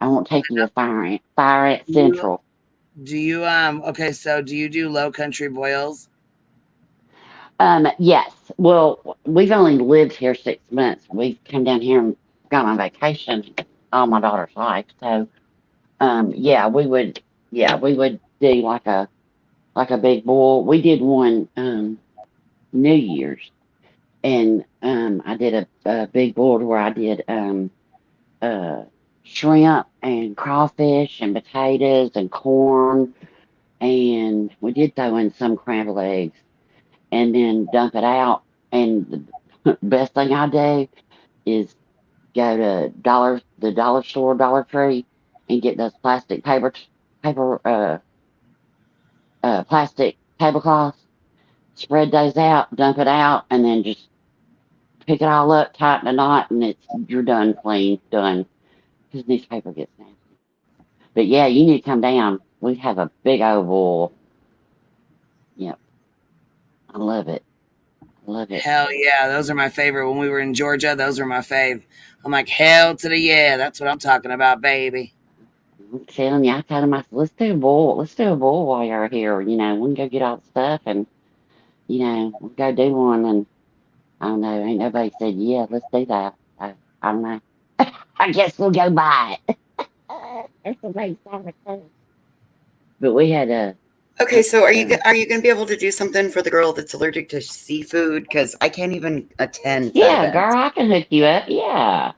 I won't take you to Fire at Central. Do you okay, so do you do low country boils? Yes. Well, we've only lived here 6 months. We've come down here and gone on vacation all my daughter's life. So we would do like a big boil. We did one New Year's, and I did a big boil where I did shrimp and crawfish and potatoes and corn, and we did throw in some scrambled eggs and then dump it out. And the best thing I do is go to the dollar store, Dollar Tree, and get those plastic plastic tablecloths, spread those out, dump it out, and then just pick it all up, tighten a knot, and you're done, clean, done. Because newspaper gets nasty. But yeah, you need to come down. We have a big oval. Yep. I love it. Love it. Hell yeah, those are my favorite. When we were in Georgia, those were my fave. I'm like, hell to the yeah, that's what I'm talking about, baby. I'm telling you, I told him, I said, let's do a boil. Let's do a boil while you're here. We can go get all the stuff and, we'll go do one. And I don't know, ain't nobody said, yeah, let's do that. I don't know. I guess we'll go buy it. But we had a. Okay, so are you going to be able to do something for the girl that's allergic to seafood? Because I can't even attend. Yeah, girl, I can hook you up. Yeah.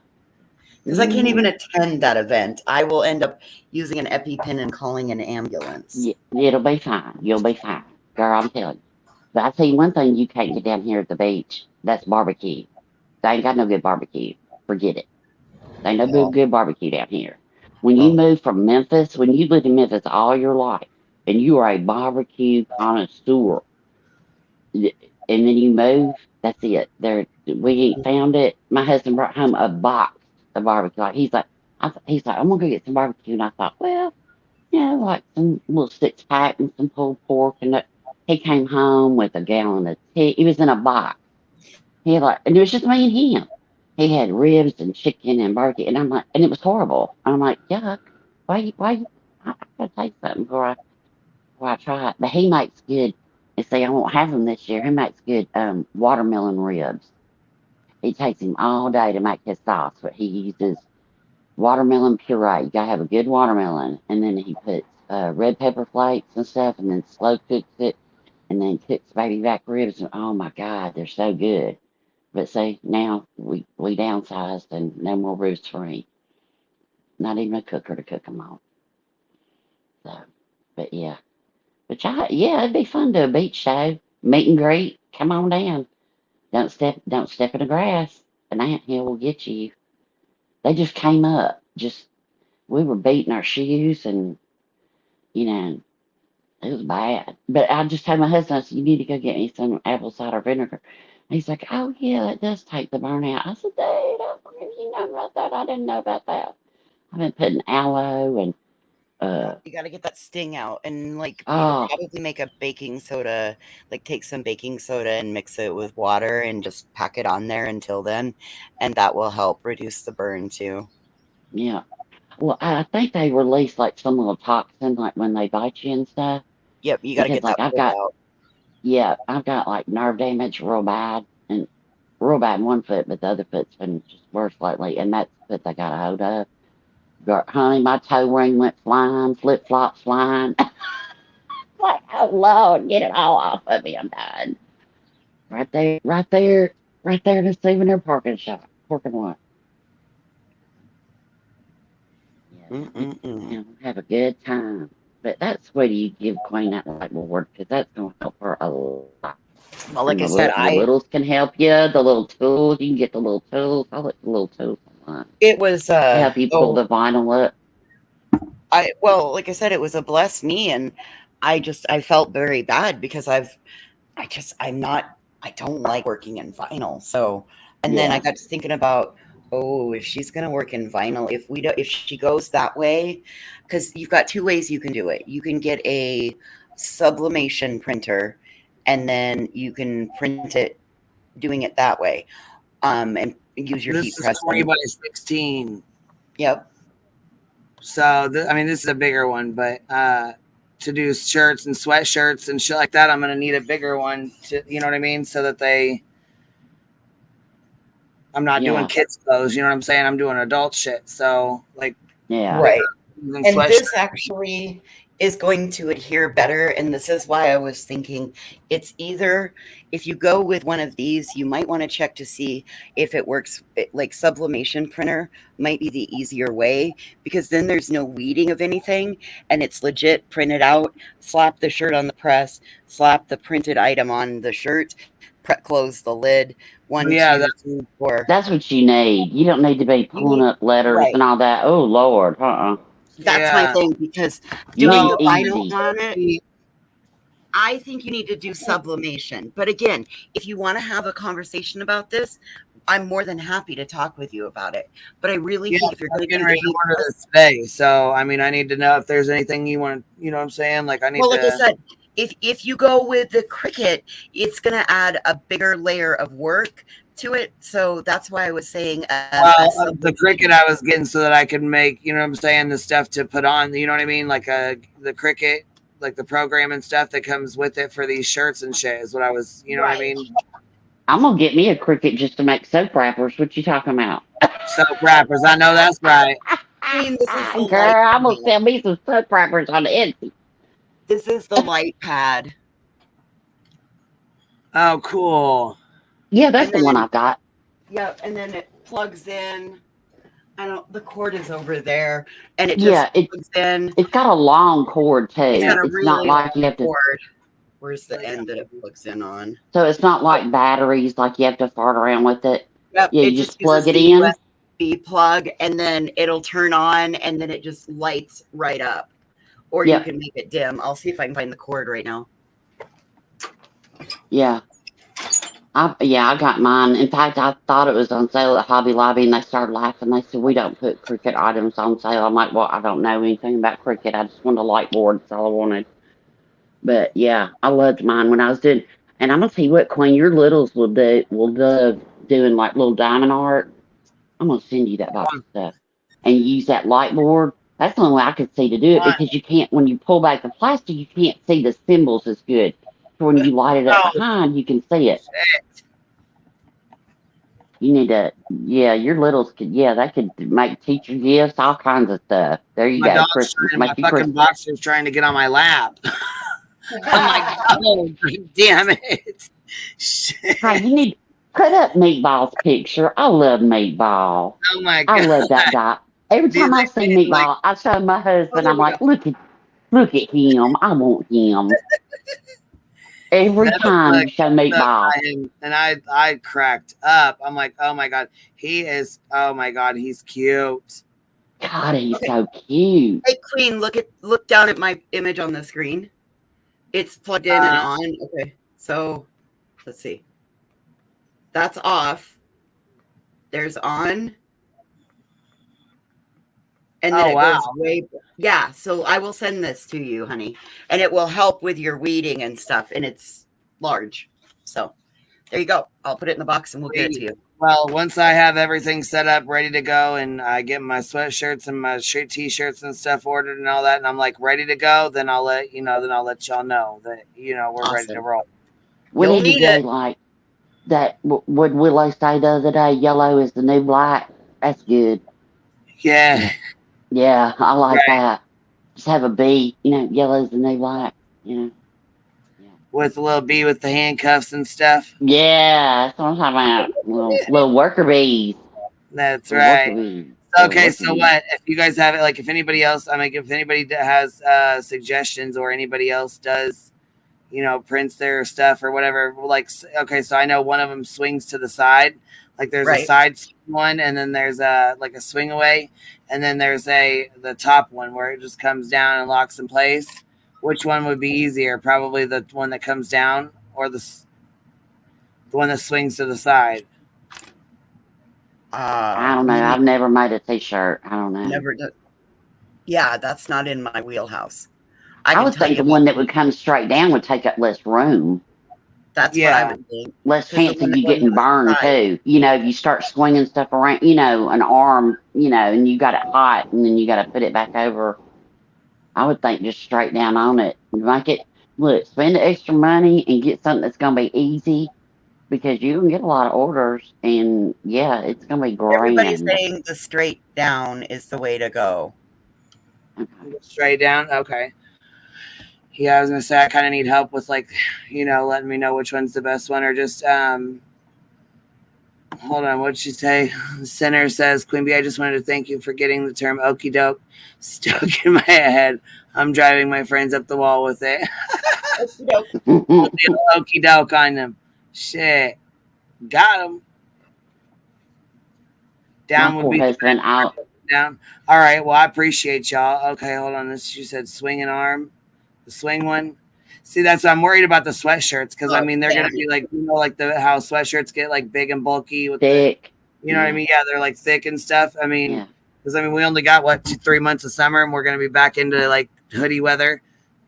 Because I can't even attend that event. I will end up using an EpiPen and calling an ambulance. Yeah, it'll be fine. You'll be fine. Girl, I'm telling you. But I tell you one thing you can't get down here at the beach. That's barbecue. They ain't got no good barbecue. Forget it. They ain't no good barbecue down here. When you move from Memphis, when you lived in Memphis all your life, and you are a barbecue connoisseur, and then you move, that's it. There, we ain't found it. My husband brought home a box of barbecue. Like he's like, I'm gonna go get some barbecue, and I thought, well, like some little 6-pack and some pulled pork, and that. He came home with a gallon of tea. It was in a box. He had and it was just me and him. He had ribs and chicken and barbecue, and I'm like, and it was horrible. I'm like, yuck. Why? I gotta taste something before I try it. But he makes good. And see, I won't have them this year. He makes good watermelon ribs. It takes him all day to make his sauce, but he uses watermelon puree. You gotta have a good watermelon, and then he puts red pepper flakes and stuff, and then slow cooks it, and then cooks baby back ribs. And oh my God, they're so good. But see, now we downsized and no more roast free. Not even a cooker to cook them on. So, but yeah. But yeah, it'd be fun to do a beach show. Meet and greet. Come on down. Don't step in the grass. An anthill will get you. They just came up. We were beating our shoes and, it was bad. But I just told my husband, I said, you need to go get me some apple cider vinegar. He's like, oh, yeah, that does take the burn out. I said, dude, you know about that. I didn't know about that. I've been putting aloe and you got to get that sting out, and you could oh, probably make a baking soda, take some baking soda and mix it with water and just pack it on there until then, and that will help reduce the burn too. yeah. Well, I think they release some little toxin when they bite you and stuff. Yep, you got to get that I've got nerve damage real bad in one foot, but the other foot's been just worse lately, and that's the foot I got a hold of. Honey, my toe ring went flying, flip flops flying. Oh Lord, get it all off of me! I'm dying. Right there in the souvenir parking lot. Have a good time. But that's where you give Queen that reward, because that's gonna help her a lot. Well, like I said, the littles can help you. The little tools, you can get the little tools. I like the little tools online. It was help you pull the vinyl up. Like I said, it was a bless me, and I felt very bad because I don't like working in vinyl. So, and then I got to thinking about, if she's gonna work in vinyl, if she goes that way, because you've got 2 ways you can do it. You can get a sublimation printer, and then you can print it doing it that way, and use your heat press. 40 by 16. Yep. So this is a bigger one, but to do shirts and sweatshirts and shit like that, I'm gonna need a bigger one to, you know what I mean, so that I'm not doing kids clothes, you know what I'm saying? I'm doing adult shit. So right. And this actually is going to adhere better. And this is why I was thinking it's either, if you go with one of these, you might want to check to see if it works. Sublimation printer might be the easier way, because then there's no weeding of anything and it's legit printed out. Slap the shirt on the press, slap the printed item on the shirt, close the lid. 1, 2, 3, 4. That's what you need. You don't need to be pulling up letters and all that. Oh Lord, That's my thing, because doing the vinyl on it, I think you need to do sublimation. But again, if you want to have a conversation about this, I'm more than happy to talk with you about it. But I really think if you're going to get ready to order this today, so I need to know if there's anything you want. You know what I'm saying? Like I said, if you go with the Cricut, it's going to add a bigger layer of work to it. So that's why I was saying the Cricut I was getting so that I could make, you know what I'm saying, the stuff to put on, you know what I mean, like the Cricut, like the program and stuff that comes with it for these shirts and shit is what I was, you know what I mean. I'm gonna get me a Cricut just to make soap wrappers. What you talking about? Soap wrappers, I know that's right. Girl, I'm gonna sell me some soap wrappers on the Etsy. This is the light pad. Oh, cool. Yeah, that's the one I got. Yeah, and then it plugs in. The cord is over there, and it just plugs in. It's got a long cord too. It's got a really not like you have to. Cord. Where's the end that it plugs in on? So it's not like batteries, like you have to fart around with it. Yep, Yeah, it you just uses plug it the in. USB plug, and then it'll turn on, and then it just lights right up. Or you Yep. can make it dim. I'll see if I can find the cord right now. Yeah. I got mine. In fact, I thought it was on sale at Hobby Lobby, and they started laughing. They said, we don't put Cricut items on sale. I'm like, well, I don't know anything about Cricut. I just wanted a light board. That's all I wanted. But, yeah, I loved mine when I was doing. And I'm going to tell you what, Queen, your littles will love doing, like, little diamond art. I'm going to send you that box of stuff. And use that light board. That's the only way I could see to do it, because you can't, when you pull back the plastic, you can't see the symbols as good. So when you light it up behind, you can see it. You need to, your littles could, they could make teacher gifts, all kinds of stuff. There you My go, dog's Christmas. trying, my Make you fucking Christmas. boxer's trying to get on my lap. I'm like, oh, damn it. Shit. Hey, you need to put up Meatball's picture. I love Meatball. Oh my God. I love that guy. Every time I see Meatball, I show my husband, I'm like, look at him. I want him. Every time you show Meatball. And I cracked up. I'm like, oh my God. Oh my God, he's cute. God, he's so cute. Hey, Queen, look down at my image on the screen. It's plugged in and on. Okay, so let's see. That's off. There's on. And then it goes way. Yeah, so I will send this to you, honey. And it will help with your weeding and stuff. And it's large. So there you go. I'll put it in the box and we'll get it to you. Well, once I have everything set up, ready to go, and I get my sweatshirts and my street t-shirts and stuff ordered and all that, and I'm like ready to go, then I'll let y'all know that, we're ready to roll. We need to go like that. What Willow say the other day? Yellow is the new black. That's good. Yeah. Yeah, I like that. Just have a bee. Yellow's the new black. With a little bee with the handcuffs and stuff. Yeah, that's what I'm talking about. Little worker bees. That's Little right. worker bees. Okay, so what? If you guys have it, like if anybody else, if anybody has suggestions or anybody else does, prints their stuff or whatever, like, okay, so I know one of them swings to the side. Like there's a side one, and then there's a swing away, and then there's the top one where it just comes down and locks in place. Which one would be easier? Probably the one that comes down, or the one that swings to the side. I don't know. I've never made a t-shirt. I don't know. Never did. Yeah, that's not in my wheelhouse. I would think the one that would come straight down would take up less room. That's what I would think. Less chance of you getting burned too. If you start swinging stuff around, an arm, and you got it hot, and then you got to put it back over. I would think just straight down on it. Spend the extra money and get something that's going to be easy, because you can get a lot of orders, and it's going to be great. Everybody's saying the straight down is the way to go. Okay. Straight down? Okay. Yeah, I was going to say, I kind of need help with, letting me know which one's the best one, or just, hold on, what'd she say? The center says, Queen Bee, I just wanted to thank you for getting the term okie doke stuck in my head. I'm driving my friends up the wall with it. Okie doke on them. Shit. Got them. Down would be out. Down. All right. Well, I appreciate y'all. Okay, hold on. She said swinging arm. The swing one. See, that's I'm worried about the sweatshirts, because they're gonna be like, how sweatshirts get big and bulky with thick. What I mean? Yeah, they're thick and stuff. I mean, because we only got 2-3 months of summer, and we're gonna be back into hoodie weather.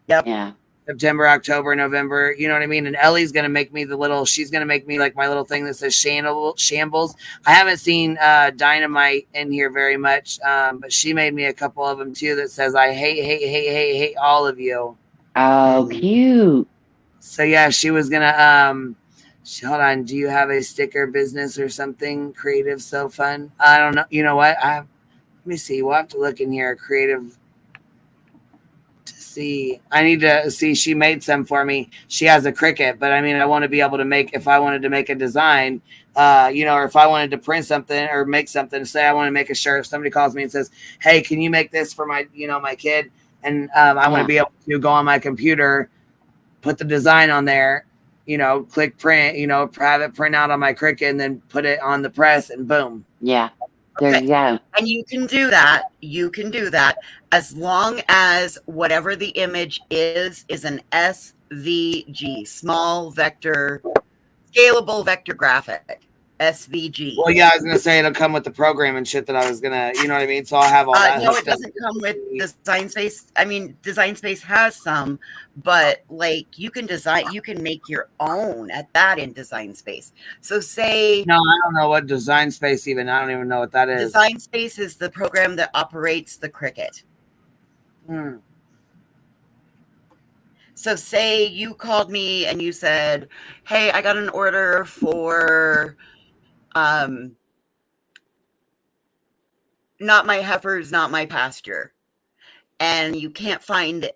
Yep. Yeah. September, October, November. You know what I mean? And Ellie's gonna make me she's gonna make me my little thing that says shambles. I haven't seen Dynamite in here very much, but she made me a couple of them too that says I hate all of you. Oh, cute. So yeah, she was gonna hold on, do you have a sticker business or something creative? So fun. I don't know. You know what? Let me see. We'll have to look in here. Creative to see. I need to see. She made some for me. She has a Cricut, but I want to be able to make, if I wanted to make a design, or if I wanted to print something or make something, say I want to make a shirt. If somebody calls me and says, hey, can you make this for my, my kid? And I want to be able to go on my computer, put the design on there, you know, click print, you know, have it print out on my Cricut, and then put it on the press, and boom. Yeah. There you go. And you can do that. You can do that as long as whatever the image is an SVG, small vector, scalable vector graphic, SVG. Well, yeah, I was gonna say it'll come with the program and shit that I was gonna, you know what I mean? So I'll have all that. No, it doesn't come with Design Space. I mean, Design Space has some, but like you can make your own at that in Design Space. So say no, I don't know what Design Space even. I don't even know what that is. Design Space is the program that operates the Cricut. So say you called me and you said, "Hey, I got an order for not my heifers, not my pasture." And you can't find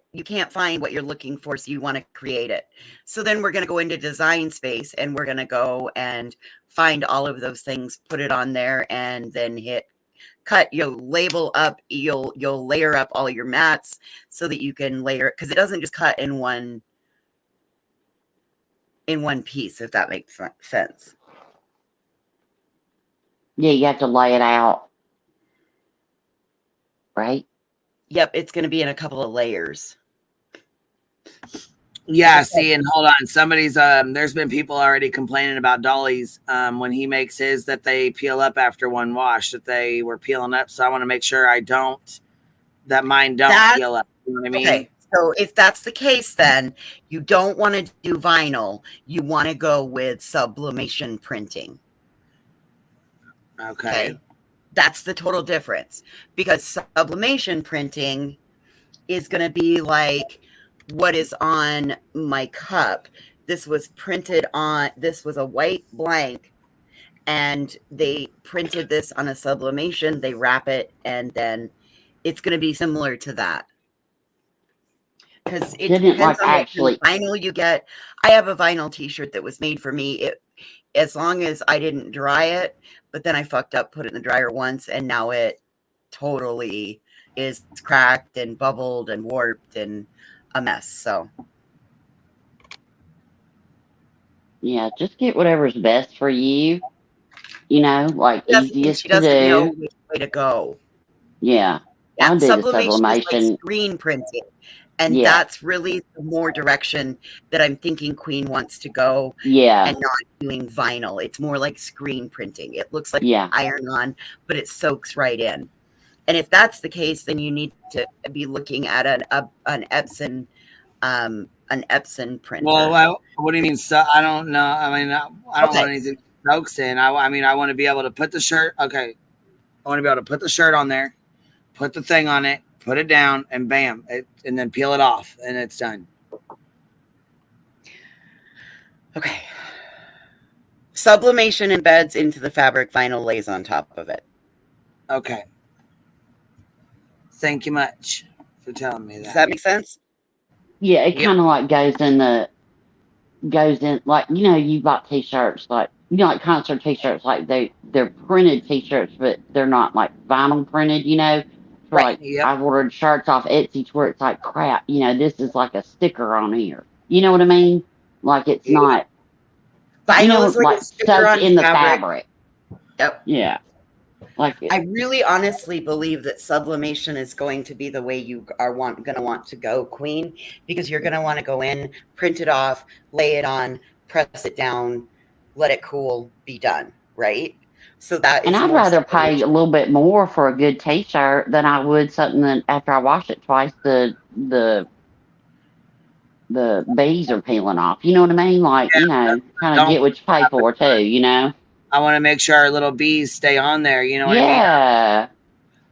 what you're looking for, so you want to create it. So then we're going to go into Design Space and we're going to go and find all of those things, put it on there, and then hit cut. You'll label up, you'll layer up all your mats so that you can layer it, because it doesn't just cut in one piece, if that makes sense. Yeah, you have to lay it out. Right? Yep, it's going to be in a couple of layers. Yeah, see, and hold on. Somebody's there's been people already complaining about Dolly's when he makes his that they peel up after one wash, that they were peeling up. So I want to make sure that mine don't peel up. You know what I mean? Okay. So if that's the case, then you don't want to do vinyl. You want to go with sublimation printing. Okay. That's the total difference, because sublimation printing is going to be like what is on my cup. This was printed on, this was a white blank, and they printed this on a sublimation. They wrap it, and then it's going to be similar to that. Because it depends on what vinyl you get. I have a vinyl t-shirt that was made for me. As long as I didn't dry it, but then I fucked up, put it in the dryer once, and now it totally is cracked and bubbled and warped and a mess. So yeah, just get whatever's best for you. You know, like easiest to doesn't know do. which way to go. Yeah. I'll do the Sublimation is like sublimation. screen printing. And that's really the more direction that I'm thinking Queen wants to go. Yeah. And not doing vinyl. It's more like screen printing. It looks like iron on, but it soaks right in. And if that's the case, then you need to be looking at an Epson printer. Well, what do you mean? So I don't know. I mean, I don't want anything soaks in. I mean, I want to be able to put the shirt. Okay. I want to be able to put the shirt on there, put the thing on it, put it down, and bam, and then peel it off, and it's done. Okay. Sublimation embeds into the fabric, vinyl lays on top of it. Okay. Thank you much for telling me that. Does that make sense? Yeah, it kind of like goes in like, you know, you bought t-shirts, like, you know, like concert t-shirts, like they're printed t-shirts, but they're not like vinyl printed, you know. Right. Like I've ordered shirts off Etsy where it's like crap, you know, this is like a sticker on here. You know what I mean? Like it's not vinyl, you know, is like stuck in the fabric. Yep. Yeah. Like I really honestly believe that sublimation is going to be the way you are going to want to go, Queen, because you're going to want to go in, print it off, lay it on, press it down, let it cool, be done, right? So that and I'd rather pay a little bit more for a good t-shirt than I would something that after I wash it twice the bees are peeling off. You know what I mean? Like, you know, kind of get what you pay for too, you know? I want to make sure our little bees stay on there. You know what I mean? Yeah.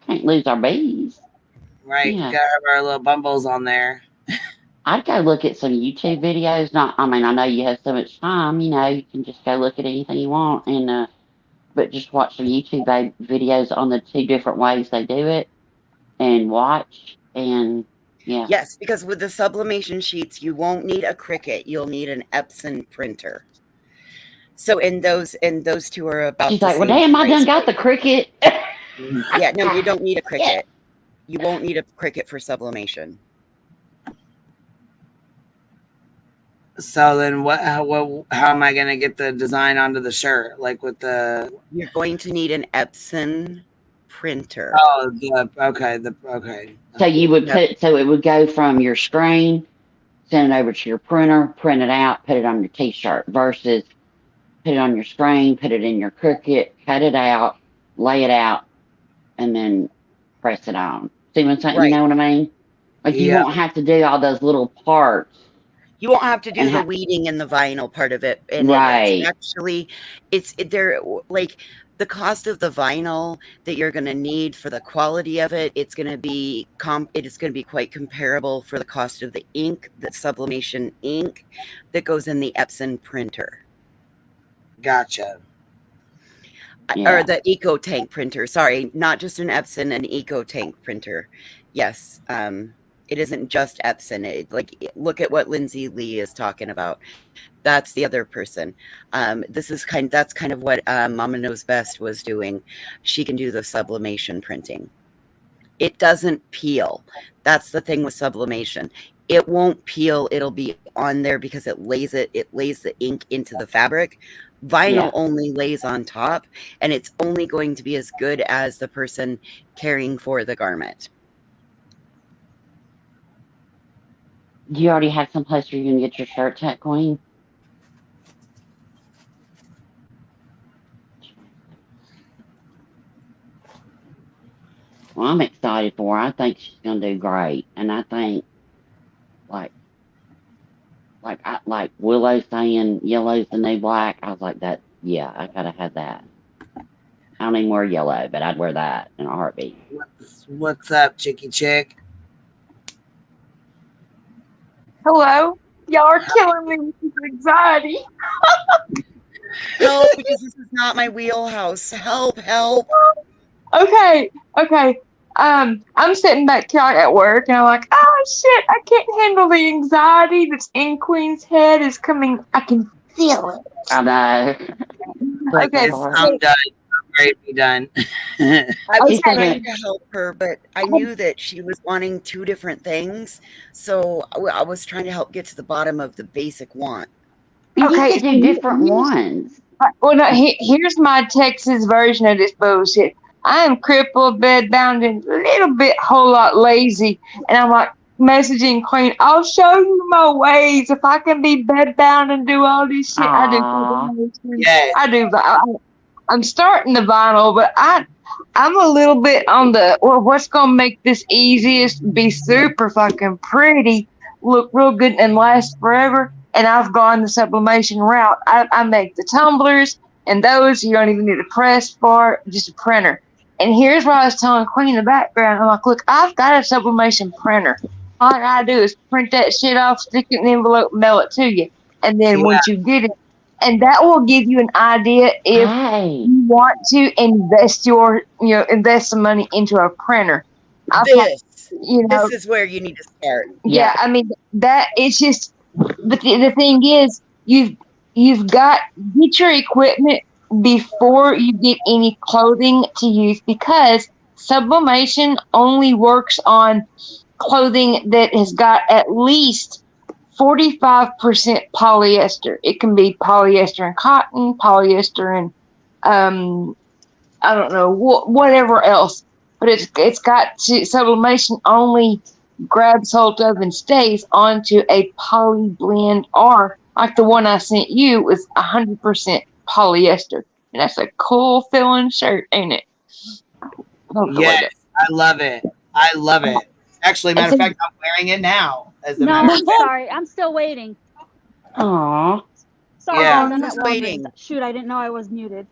Can't lose our bees. Right. Yeah. Gotta have our little bumbles on there. I'd go look at some YouTube videos. I know you have so much time, you know, you can just go look at anything you want and, but just watch some YouTube videos on the 2 different ways they do it and watch and yeah. Yes, because with the sublimation sheets, you won't need a Cricut. You'll need an Epson printer. So in those 2 are about. She's like, well, damn, I done got the Cricut. Yeah, no, you don't need a Cricut. You won't need a Cricut for sublimation. So then how am I going to get the design onto the shirt? Like with the... You're going to need an Epson printer. Oh, okay. So you would put, so it would go from your screen, send it over to your printer, print it out, put it on your t-shirt, versus put it on your screen, put it in your Cricut, cut it out, lay it out, and then press it on. See what I'm saying? You know what I mean? Like you won't have to do all those little parts. You won't have to do the weeding and the vinyl part of it. And Right. they're like the cost of the vinyl that you're going to need for the quality of it. It's going to be quite comparable for the cost of the ink, the sublimation ink that goes in the Epson printer. Gotcha. Or the Eco Tank printer. Sorry, not just an Epson, an Eco Tank printer. Yes. It isn't just Epson. Look at what Lindsay Lee is talking about. That's the other person. That's kind of what Mama Knows Best was doing. She can do the sublimation printing. It doesn't peel. That's the thing with sublimation. It won't peel. It'll be on there because it lays the ink into the fabric. Vinyl only lays on top, and it's only going to be as good as the person caring for the garment. Do you already have some place where you can get your shirt tucked, Queen? Well, I'm excited for her. I think she's gonna do great, and I think, like Willow saying yellow's the new black. I was like that. Yeah, I gotta have that. I don't even wear yellow, but I'd wear that in a heartbeat. What's up, Chicky Chick? Hello? Y'all are killing me with anxiety. Help, because this is not my wheelhouse. Help. Okay. I'm sitting back here at work and I'm like, oh shit, I can't handle the anxiety that's in Queen's head is coming. I can feel it. I know. Okay. I'm done. I'm ready to be done. I was trying to help her, but I knew that she was wanting two different things. So I was trying to help get to the bottom of the basic want. Okay, do different ones. Well, no, here's my Texas version of this bullshit. I am crippled, bedbound, and a whole lot lazy. And I'm like messaging Queen, I'll show you my ways. If I can be bedbound and do all this shit, I do. Yes. I do. I'm starting the vinyl, but I'm a little bit on the, what's going to make this easiest, be super fucking pretty, look real good, and last forever. And I've gone the sublimation route. I make the tumblers, and those you don't even need a press for, just a printer. And here's what I was telling Queen in the background. I'm like, look, I've got a sublimation printer. All I gotta do is print that shit off, stick it in an envelope, mail it to you. And then once you get it, and that will give you an idea if you want to invest some money into a printer. This is where you need to start. Yeah, I mean that it's just. But the thing is, you've got get your equipment before you get any clothing to use, because sublimation only works on clothing that has got at least 45% polyester. It can be polyester and cotton, polyester and I don't know whatever else, but it's got to, sublimation only grabs hold of and stays onto a poly blend, or like the one I sent you was 100% polyester, and that's a cool feeling shirt, ain't it? Yes, I love it. Actually, matter of fact, I'm wearing it now. Sorry, I'm still waiting. Aww. Sorry, Yeah. I'm at Who's Walgreens. waiting? Shoot, I didn't know I was muted.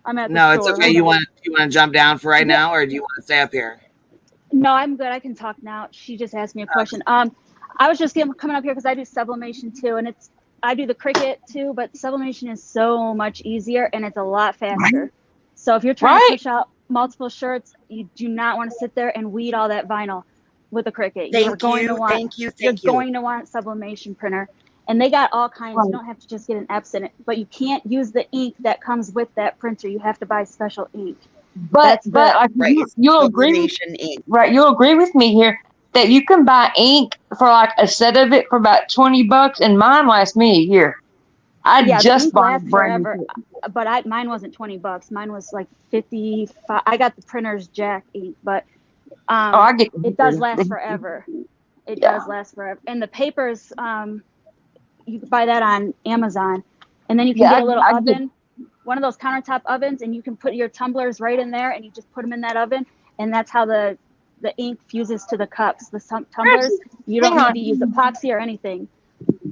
I'm at the No, it's store. okay. You want to jump down for right now, or do you want to stay up here? No, I'm good. I can talk now. She just asked me a question. I was just coming up here because I do sublimation too, and I do the Cricut too, but sublimation is so much easier and it's a lot faster. So if you're trying to push out multiple shirts, you do not want to sit there and weed all that vinyl with a Cricut. You're going to want sublimation printer, and they got all kinds. You don't have to just get an Epson, but you can't use the ink that comes with that printer. You have to buy special ink. But you'll agree with me here. that you can buy ink for like a set of it for about $20, and mine lasts me a year. Yeah, the just ink bought lasts forever, but mine wasn't $20. Mine was like 55. I got the printer's jack ink, but I get it does last forever. It does last forever. And the papers, you can buy that on Amazon, and then you can get a little oven, one of those countertop ovens, and you can put your tumblers right in there, and you just put them in that oven, and that's how the ink fuses to the cups, the tumblers. You don't need to use epoxy or anything.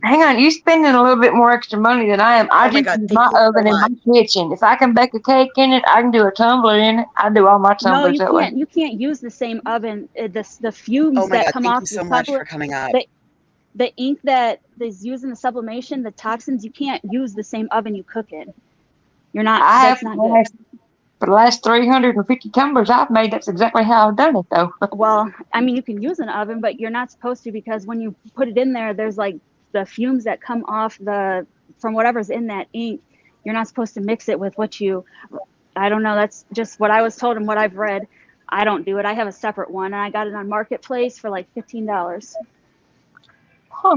Hang on, you're spending a little bit more extra money than I am. I just use my oven in my kitchen. If I can bake a cake in it, I can do a tumbler in it. I do all my No, tumblers you that can't. way. You can't use the same oven. The fumes Oh my that God, come thank off you the so much tumbler, for coming up. the ink that is used in the sublimation, the toxins, you can't use the same oven you cook in. You're not. That's not good. For the last 350 tumblers I've made, that's exactly how I've done it, though. Well, I mean, you can use an oven, but you're not supposed to, because when you put it in there, there's like the fumes that come off from whatever's in that ink. You're not supposed to mix it with I don't know. That's just what I was told and what I've read. I don't do it. I have a separate one, and I got it on Marketplace for like $15.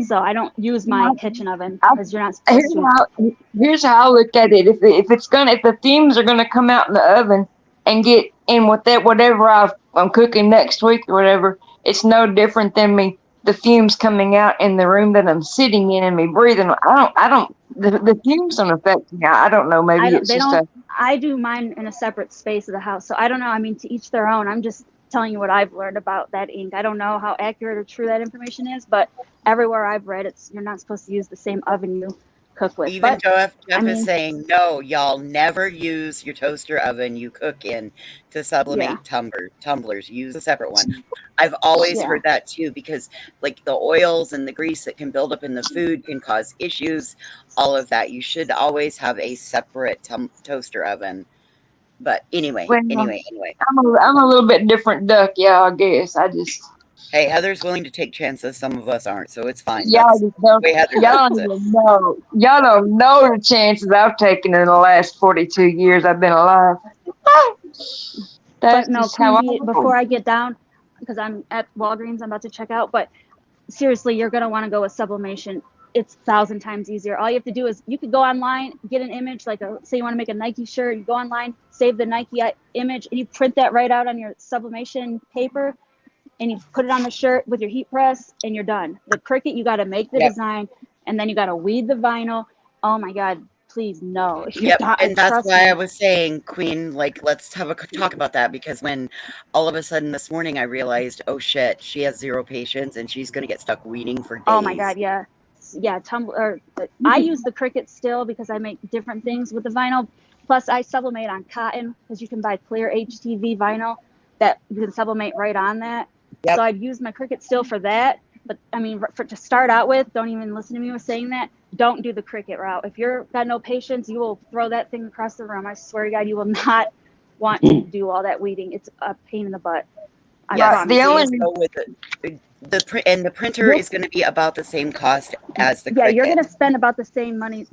So I don't use my kitchen oven because you're not supposed to. Here's how I look at it. If the fumes are gonna come out in the oven and get in with that whatever I'm cooking next week or whatever, it's no different than the fumes coming out in the room that I'm sitting in and me breathing. The fumes don't affect me. I don't know. Maybe it's just I do mine in a separate space of the house. So I don't know. I mean, to each their own. I'm just telling you what I've learned about that ink. I don't know how accurate or true that information is, but everywhere I've read, you're not supposed to use the same oven you cook with. Even But, Jeff is saying, no, y'all never use your toaster oven you cook in to sublimate tumblers. Use a separate one. I've always heard that too, because like the oils and the grease that can build up in the food can cause issues, all of that. You should always have a separate toaster oven. But anyway. I'm a little bit different duck. Yeah, I guess. Hey, Heather's willing to take chances. Some of us aren't, so it's fine. Y'all don't know the chances I've taken in the last 42 years I've been alive. But no, before I get down, because I'm at Walgreens, I'm about to check out. But seriously, you're gonna want to go with sublimation. It's 1,000 times easier. All you have to do is you could go online, get an image, like say you want to make a Nike shirt. You go online, save the Nike image, and you print that right out on your sublimation paper, and you put it on the shirt with your heat press, and you're done. The Cricut, you got to make the design, and then you got to weed the vinyl. Oh my God, please no. And that's why I was saying, Queen, like, let's have a talk about that, because when all of a sudden this morning I realized, oh shit, she has zero patience and she's going to get stuck weeding for days. Oh my God, yeah. I use the Cricut still because I make different things with the vinyl. Plus, I sublimate on cotton because you can buy clear HTV vinyl that you can sublimate right on that. So I'd use my Cricut still for that. But I mean, to start out with, don't even listen to me with saying that. Don't do the Cricut route. If you've got no patience, you will throw that thing across the room. I swear to God, you will not want to do all that weeding. It's a pain in the butt. The printer is going to be about the same cost as the Cricut. Yeah, you're going to spend about the same money.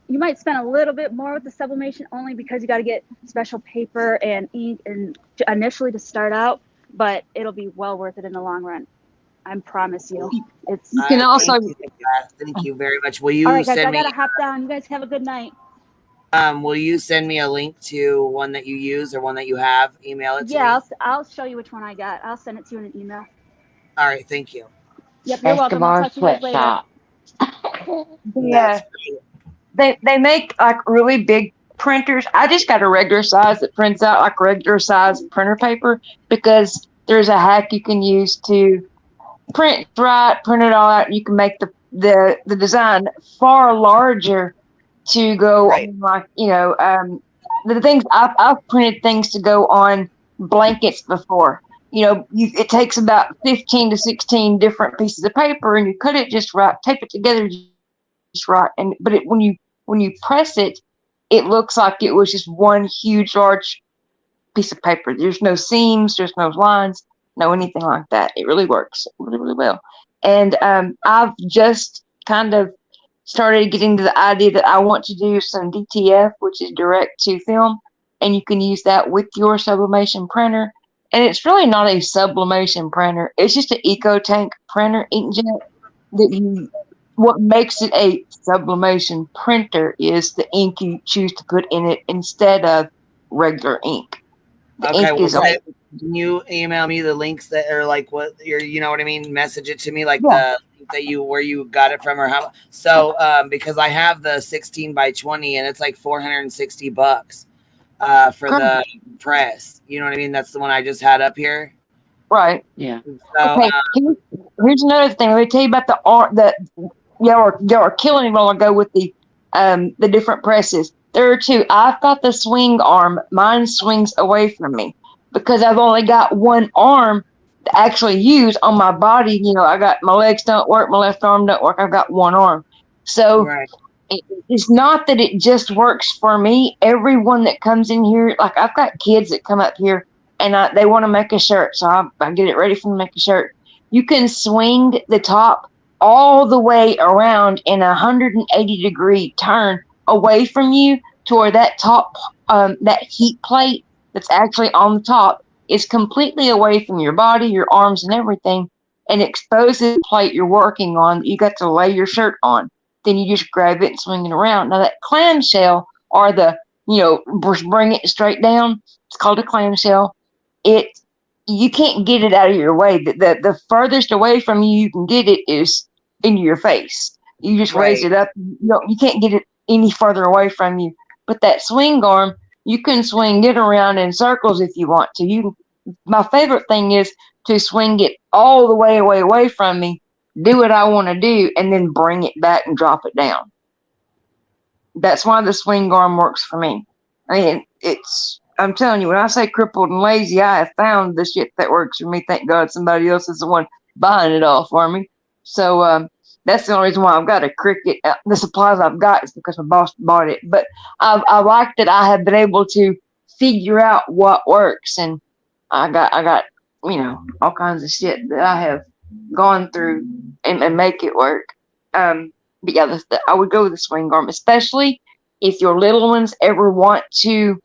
You might spend a little bit more with the sublimation only because you got to get special paper and ink and initially to start out, but it'll be well worth it in the long run. I promise you. You can also thank you very much. Will you all right, guys, send I gotta hop down. You guys have a good night. Will you send me a link to one that you use or one that you have? Email it to me. Yeah, I'll show you which one I got. I'll send it to you in an email. All right, thank you. Yep, you're welcome. I'll talk to you guys later. Yeah, they make like really big printers. I just got a regular size that prints out like regular size printer paper because there's a hack you can use to print it all out. You can make the design far larger to go on, like, the things I've printed things to go on blankets before. It takes about 15 to 16 different pieces of paper, and you cut it just right, tape it together just right. But when you press it, it looks like it was just one huge large piece of paper. There's no seams, there's no lines, no anything like that. It really works really, really well. And I've just kind of started getting to the idea that I want to do some DTF, which is direct to film, and you can use that with your sublimation printer. and it's really not a sublimation printer. It's just an EcoTank printer inkjet that you. What makes it a sublimation printer is the ink you choose to put in it instead of regular ink. The Okay, ink well, is on. can you email me the links that are like what you're, you know what I mean? Message it to me, like Yeah. the link that you where you got it from or how. So, because I have the 16 by 20 and it's like $460 for the press. You know what I mean? That's the one I just had up here. Right. Yeah. So, Okay. Here's another thing. Let me tell you about the art that y'all are killing me a while ago with the different presses. There are two. I've got the swing arm. Mine swings away from me because I've only got one arm to actually use on my body. You know, I got my legs don't work, my left arm don't work. I've got one arm. So right. It's not that it just works for me. Everyone that comes in here, like I've got kids that come up here and they want to make a shirt. So I get it ready for them to make a shirt. You can swing the top all the way around in a 180-degree turn away from you to where that top, that heat plate that's actually on the top is completely away from your body, your arms and everything, and exposes the plate you're working on. You got to lay your shirt on. Then you just grab it and swing it around. Now that clamshell or bring it straight down, it's called a clamshell. You can't get it out of your way. The furthest away from you can get it is into your face. You just raise it up. You can't get it any further away from you. But that swing arm, you can swing it around in circles if you want to. My favorite thing is to swing it all the way away from me, do what I want to do, and then bring it back and drop it down. That's why the swing arm works for me. I mean, I'm telling you, when I say crippled and lazy, I have found the shit that works for me. Thank God somebody else is the one buying it all for me. So that's the only reason why I've got a Cricut. The supplies I've got is because my boss bought it. But I like that I have been able to figure out what works, and I got all kinds of shit that I have gone through and make it work. But yeah, I would go with the swing arm, especially if your little ones ever want to,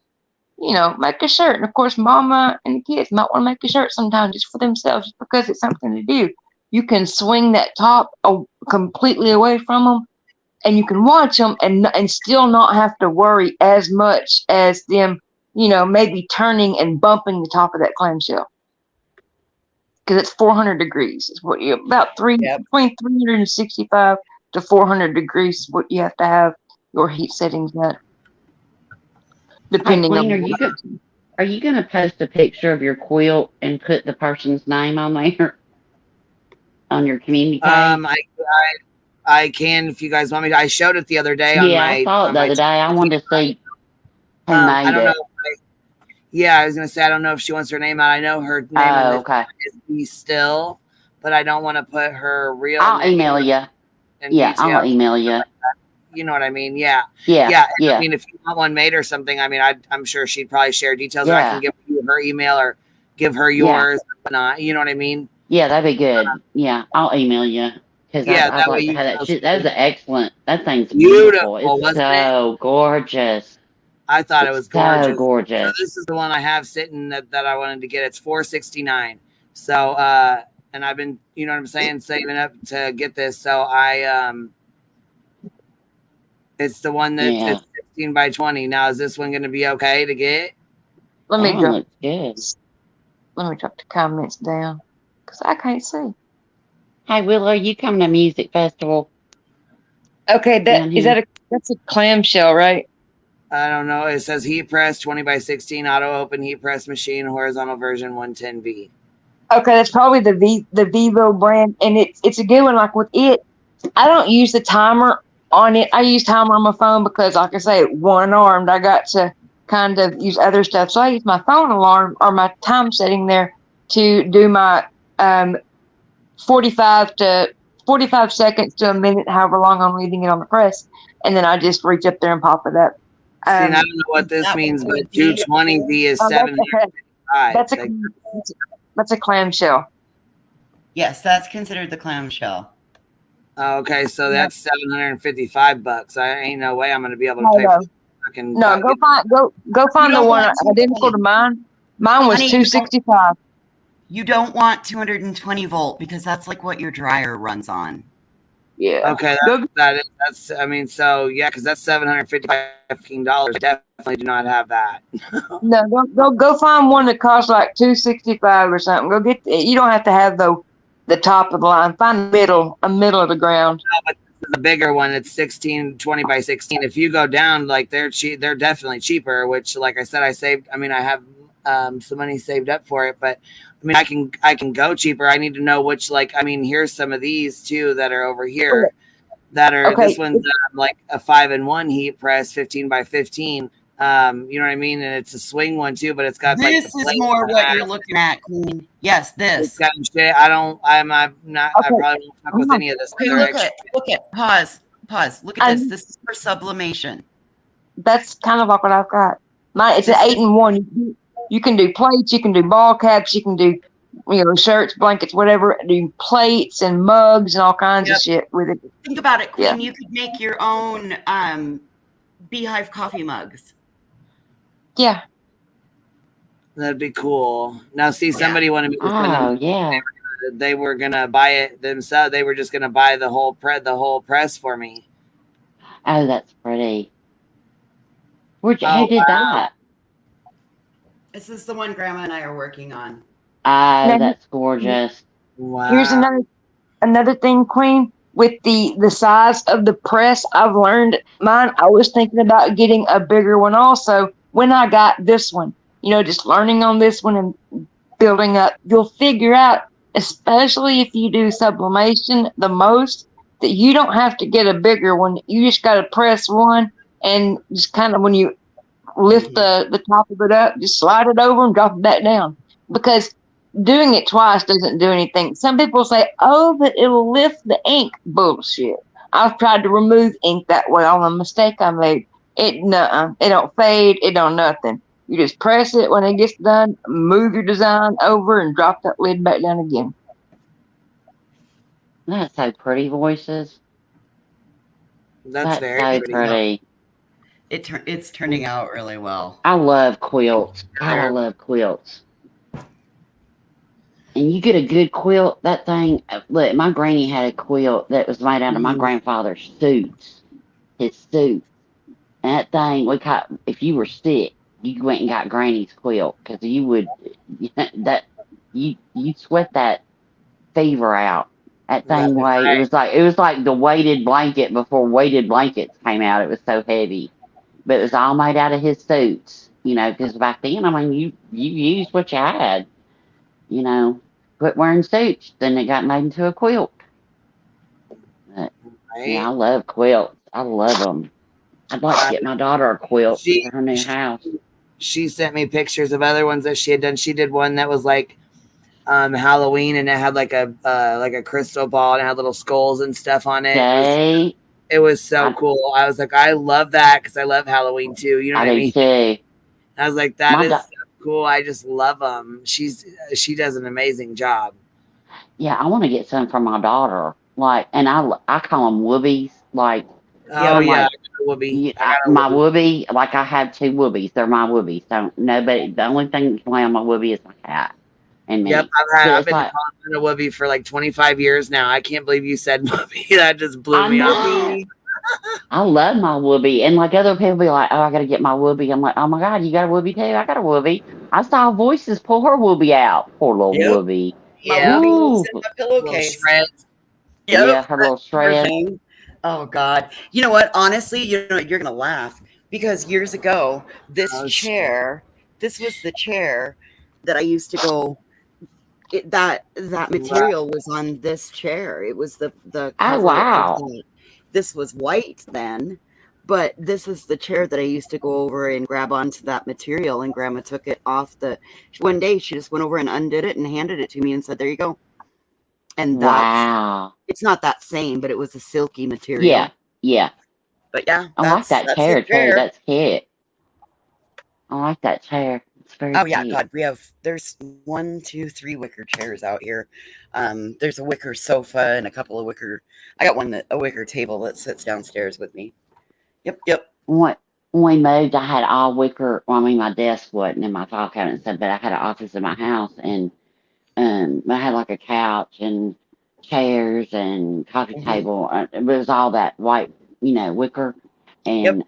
make a shirt. And of course, mama and the kids might want to make a shirt sometimes just for themselves, just because it's something to do. You can swing that top completely away from them, and you can watch them and still not have to worry as much as them, maybe turning and bumping the top of that clamshell. Because it's 400 degrees. It's what between 365 to 400 degrees is what you have to have your heat settings at. Depending on. Are you gonna post a picture of your quilt and put the person's name on there on your community page? I can if you guys want me to. I showed it the other day. I saw it the other day. I wanted to see who made I don't it. know. I was gonna say I don't know if she wants her name out. I know her name is Be Still, but I don't want to put her real name. I'll email you. Yeah, I'll email you. You know what I mean? Yeah. Yeah. I mean, if you want one made or something, I mean, I'm sure she'd probably share details. Or I can give you her email or give her yours. Whatnot. You know what I mean? Yeah, that'd be good. Yeah, I'll email you. Because I'd like to have that shit. That was excellent. That thing's beautiful. It's so gorgeous. I thought it was gorgeous. So gorgeous. So this is the one I have sitting that I wanted to get. It's $469. So and I've been, you know what I'm saying, saving up to get this. So it's the one that's 16 by 20. Now is this one going to be okay to get? Let me drop the comments down because I can't see. Hey Willow, you come to music festival? Okay, that's a clamshell, right? I don't know. It says heat press 20 by 16 auto open heat press machine horizontal version 110V. Okay, that's probably the Vivo brand, and it's a good one. Like with it, I don't use the timer on it. I use timer on my phone because, like I say, one-armed. I got to kind of use other stuff, so I use my phone alarm or my time setting there to do my 45 seconds to a minute, however long I'm leaving it on the press, and then I just reach up there and pop it up. I don't know what this means, but 220V is 755. That's a clamshell. Yes, that's considered the clamshell. Okay, so that's $755. I ain't no way I'm going to be able to pay for fucking. No, go find the one identical to mine. Mine was Honey, 265. you don't want 220 volt because that's like what your dryer runs on. Yeah. Okay, that's I mean, so yeah, because that's $755. Definitely do not have that. No, go find one that costs like 265 or something. Go get. You don't have to have the top of the line. Find a middle of the ground. No, but this is a bigger one. It's 1620 by 16. If you go down, like they're cheap, they're definitely cheaper. Which, like I said, I saved. I mean, I have some money saved up for it, but I mean, I can go cheaper. I need to know which. Like, I mean, here's some of these too that are over here. That are Okay. This one's like a 5-in-1 heat press, 15 by 15. You know what I mean? And it's a swing one too, but it's got like This is more what you're looking at, Queen. Yes, this. It's got shit. I'm not. I probably won't fuck with any of this. Hey, look at. Pause. Look at this. This is for sublimation. That's kind of like what I've got. Mine. It's an 8-in-1. You can do plates. You can do ball caps. You can do shirts, blankets, whatever. Do plates and mugs and all kinds of shit with it. Think about it, Queen. Yeah. You could make your own beehive coffee mugs. Yeah. That'd be cool. Now, see, somebody wanted me to send them. yeah. They were gonna buy it themselves. They were just gonna buy the whole press for me. Oh, that's pretty. Who did wow. that? This is the one Grandma and I are working on. Oh, that's gorgeous. Wow. Here's another thing, Queen. With the size of the press, I've learned mine. I was thinking about getting a bigger one also when I got this one. Just learning on this one and building up. You'll figure out, especially if you do sublimation the most, that you don't have to get a bigger one. You just got to press one and just kind of when you lift the top of it up, just slide it over and drop it back down. Because doing it twice doesn't do anything. Some people say, oh, but it'll lift the ink. Bullshit. I've tried to remove ink that way on a mistake I made. It don't fade. It don't nothing. You just press it when it gets done, move your design over, and drop that lid back down again. That's so pretty, voices. That's very so pretty. It's turning out really well. I love quilts. God, I love quilts. And you get a good quilt, that thing. Look, my granny had a quilt that was made out of my grandfather's suits. His suit. And that thing, if you were sick, you went and got granny's quilt because you would you sweat that fever out. That thing weighed. It was like the weighted blanket before weighted blankets came out. It was so heavy, but it was all made out of his suits. Because back then, I mean, you used what you had. Quit wearing suits, then it got made into a quilt. But, yeah, I love quilts. I love them. I'd like to get my daughter a quilt for her new house. She sent me pictures of other ones that she had done. She did one that was like Halloween, and it had like a crystal ball and it had little skulls and stuff on it. It was so cool. I was like, I love that because I love Halloween too. You know what I mean? Too. I was like, that is so cool. I just love them. She does an amazing job. Yeah, I want to get some for my daughter. And I call them whoobies. My whoobie, I have 2 whoobies. They're my whoobies. So the only thing that can lay on my whoobie is my cat and me. Yep, I've been calling it a whoobie for like 25 years now. I can't believe you said whoobie. That just blew me off. I love my whoobie. And other people be like, oh, I got to get my whoobie. I'm like, oh my God, you got a whoobie too? I got a whoobie. I saw Voices pull her whoobie out. Poor little whoobie. Yeah, in the pillowcase. Yeah, her little shred. Oh God. You know what? Honestly, you're gonna laugh because years ago, this was the chair that I used to go. That material was on this chair. It was the cover. Oh wow. This was white then, but this is the chair that I used to go over and grab onto that material. And Grandma took it off one day. She just went over and undid it and handed it to me and said, "There you go." And it's not that same, but it was a silky material. Yeah. But yeah, I like that chair too. That's cute. I like that chair. It's very cute. Yeah, God, there's 1, 2, 3 wicker chairs out here. There's a wicker sofa and a couple of I got a wicker table that sits downstairs with me. Yep. When when we moved, I had all wicker. Well, I mean, my desk wasn't in my file cabinet and stuff, but I had an office in my house, and I had like a couch and chairs and coffee table. It was all that white, wicker. And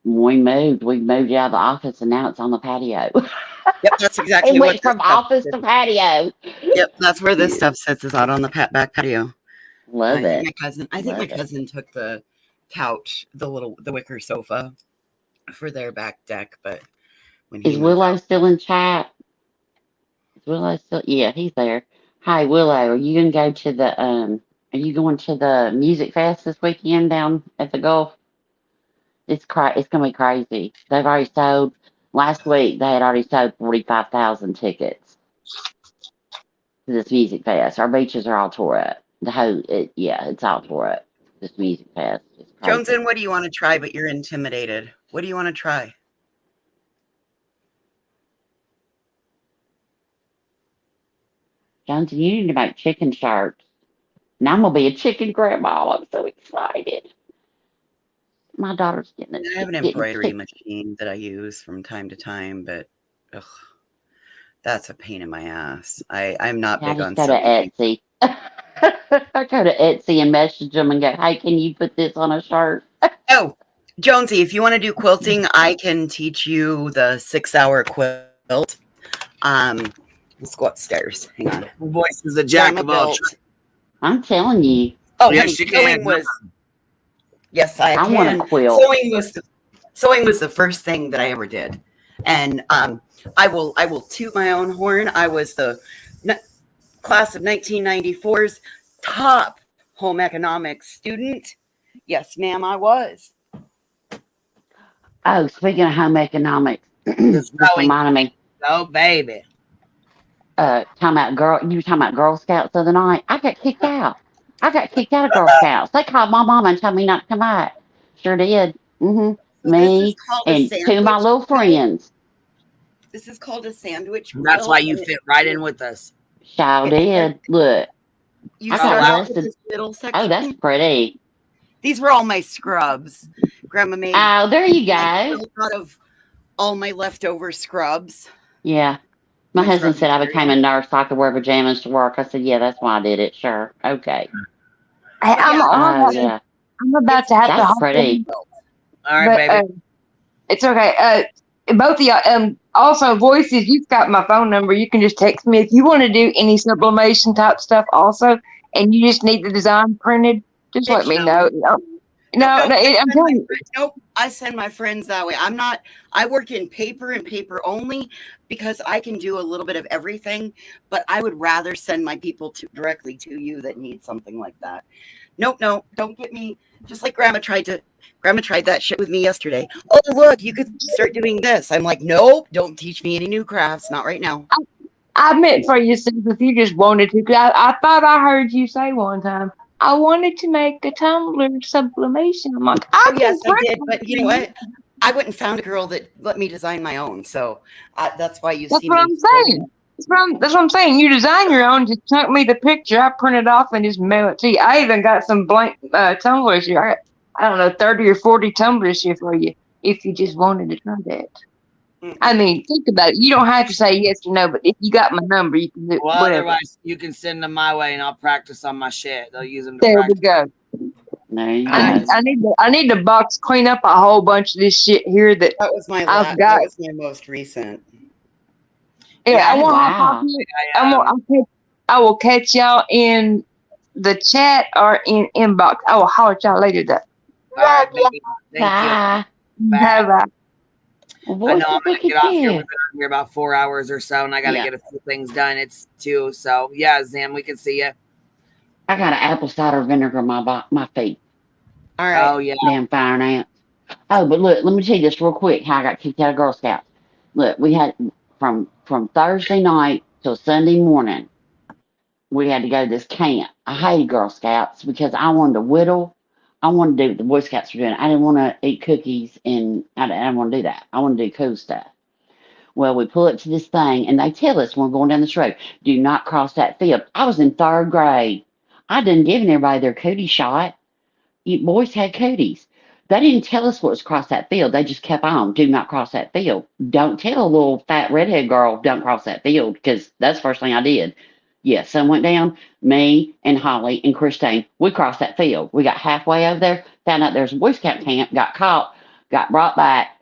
when we moved out of the office, and now it's on the patio. Yep, that's exactly It what went this from stuff office to patio. Yep, that's where this stuff sits, is out on the back patio. Love I think it. my cousin took the couch, the wicker sofa for their back deck, but when he Is moved Willow out, still in chat? Is Willow still? Yeah, he's there. Hi, Willow. Are you gonna go to the Are you going to the music fest this weekend down at the Gulf? It's gonna be crazy. They've already sold. Last week they had already sold 45,000 tickets to this music fest. Our beaches are all tore up. It's all tore up. This music fest. It's crazy. Joneson, what do you want to try? But you're intimidated. What do you want to try? Johnson, you need to make chicken shirts. And I'm gonna be a chicken grandma. I'm so excited. My daughter's getting it. I have an embroidery machine that I use from time to time, but that's a pain in my ass. I'm not big on go to Etsy. I go to Etsy and message them and go, "Hey, can you put this on a shirt?" Oh, Jonesy, if you want to do quilting, I can teach you the 6-hour quilt. Let's go upstairs. Hang on. Her voice is a jack of all trades. I'm telling you. Oh, yes, you can. Yes, I can. want a quilt. Sewing was the first thing that I ever did, and I will toot my own horn. I was the class of 1994's top home economics student. Yes, ma'am, I was. Oh, speaking of home economics, this reminded me. Oh, baby. You were talking about Girl Scouts the other night. I got kicked out. I got kicked out of Girl Scouts. They called my mama and told me not to come back. Sure did. Me and two of my little friends. This is called a sandwich. That's why you fit right in with us. Sure did. Look. You I start got out with listed. this middle section. Oh, that's pretty. These were all my scrubs. Grandma made. Oh, there you go. Out of all my leftover scrubs. Yeah. My husband said I became a nurse so I could wear pajamas to work. I said, yeah, that's why I did it. Sure. Okay. I'm about to have to That's hop pretty. in. All right, baby. It's okay. Both of y'all, also voices, you've got my phone number. You can just text me if you want to do any sublimation type stuff also, and you just need the design printed, just let me know. I'm telling you. Nope, I send my friends that way. I work in paper and paper only because I can do a little bit of everything, but I would rather send my people directly to you that need something like that. Nope, don't get me, just like Grandma tried that shit with me yesterday. Oh, look, you could start doing this. I'm like, nope, don't teach me any new crafts, not right now. I meant for you, sis, if you just wanted to, because I thought I heard you say one time, I wanted to make a tumbler sublimation. I'm like, yes, I did, but you know what? I went and found a girl that let me design my own, so that's why you see me. That's what I'm saying. That's what I'm saying. You design your own, just chuck me the picture, I print it off and just mail it to you. I even got some blank tumblers here. I don't know, 30 or 40 tumblers here for you if you just wanted to try that. I mean, think about it. You don't have to say yes or no, but if you got my number, you can do Well, whatever. otherwise, you can send them my way, and I'll practice on my shit. They'll use them to There practice. we go. There you go. I need to box clean up a whole bunch of this shit here that was my I've got. That was my most recent. Yeah, I will catch y'all in the chat or in inbox. I will holler at y'all later. Though. All right, baby. Thank Bye. you. Bye. I know I'm gonna get off here. We've been on here about 4 hours or so, and I gotta get a few things done. It's 2, so yeah, Zam, we can see you. I got an apple cider vinegar on my feet. All right. Oh yeah. Damn fire ants. Oh, but look, let me tell you this real quick. How I got kicked out of Girl Scouts. Look, we had from Thursday night till Sunday morning. We had to go to this camp. I hated Girl Scouts because I wanted to whittle. I wanted to do what the Boy Scouts were doing. I didn't want to eat cookies, and I didn't want to do that. I wanted to do cool stuff. Well, we pull up to this thing, and they tell us when we're going down this road, do not cross that field. I was in 3rd grade. I didn't give everybody their cootie shot. You boys had cooties. They didn't tell us what was across that field. They just kept on, do not cross that field. Don't tell a little fat redhead girl, don't cross that field, because that's the first thing I did. Yeah, sun went down. Me and Holly and Christine, we crossed that field. We got halfway over there, found out there's a Boy Scout camp, got caught, got brought back.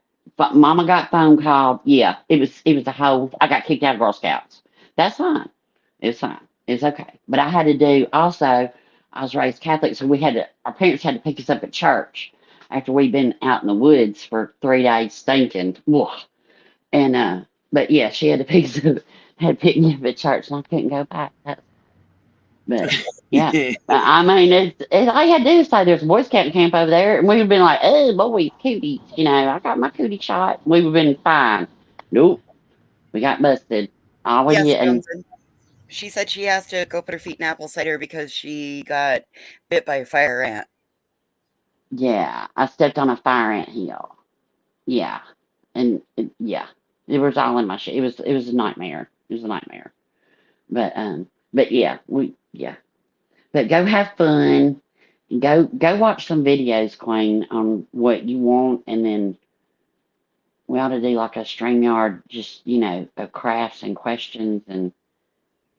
Mama got phone called. Yeah, it was a whole. I got kicked out of Girl Scouts. That's fine. It's fine. It's okay. But I had to do also. I was raised Catholic, so our parents had to pick us up at church after we'd been out in the woods for 3 days stinking. Ugh. And but yeah, she had to pick me up at church, and I couldn't go back. But yeah, I mean, all you had to do is say there's a Boy Scout camp over there, and we would have been like, oh, boys, cooties, I got my cootie shot. We would have been fine. Nope, we got busted. All we Yes, did, and Johnson. She said she has to go put her feet in apple cider because she got bit by a fire ant. yeah, I stepped on a fire ant hill. Yeah, and yeah, it was all in my shit. It was a nightmare. It was a nightmare. But yeah, But go have fun. Go watch some videos, Queen, on what you want, and then we ought to do like a StreamYard, just of crafts and questions, and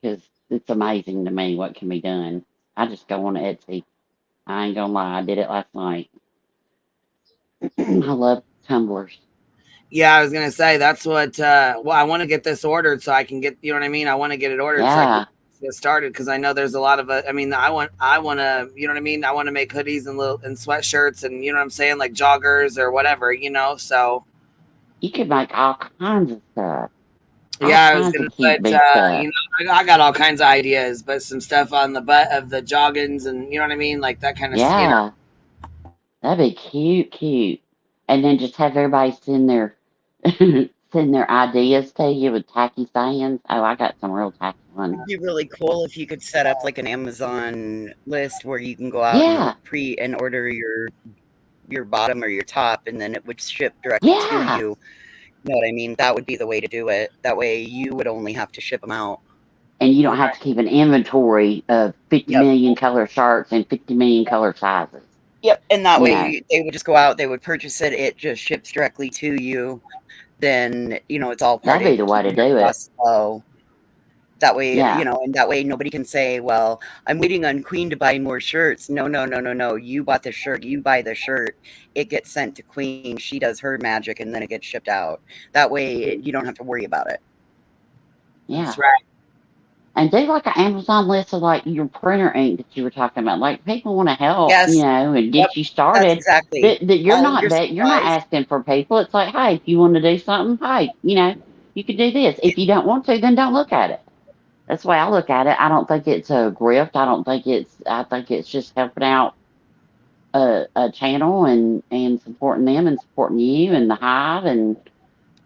because it's amazing to me what can be done. I just go on Etsy. I ain't gonna lie, I did it last night. I love tumblers. Yeah, I was gonna say that's what. Well, I want to get this ordered so I can get. You know what I mean? I want to get it ordered so I Yeah. can get started because I know there's a lot of. I mean, I want to. You know what I mean? I want to make hoodies and sweatshirts and you know what I'm saying, like joggers or whatever. So You could make all kinds of stuff. yeah, I was Kinds gonna of cute put. big stuff. I got all kinds of ideas, but some stuff on the butt of the joggins and you know what I mean, like that kind of. Yeah. That'd be cute. And then just have everybody send their send their ideas to you with tacky sayings. Oh, I got some real tacky ones. It'd be really cool if you could set up like an Amazon list where you can go out and order your bottom or your top, and then it would ship directly to you. You know what I mean? That would be the way to do it. That way you would only have to ship them out. And you don't have to keep an inventory of 50 million color shirts and 50 million color sizes. Yep, and that way they would just go out, they would purchase it, it just ships directly to you. Then, it's all part That'd be the way to do it. Slow. That way, and that way nobody can say, well, I'm waiting on Queen to buy more shirts. No. You bought the shirt. You buy the shirt. It gets sent to Queen. She does her magic, and then it gets shipped out. That way you don't have to worry about it. Yeah. That's right. And do like an Amazon list of like your printer ink that you were talking about. Like people want to help, and get you started. That's exactly. But you're not asking for people. It's like, hey, if you want to do something, hey, you could do this. If you don't want to, then don't look at it. That's the way I look at it. I don't think it's a grift. I think it's just helping out a channel and supporting them and supporting you and the hive and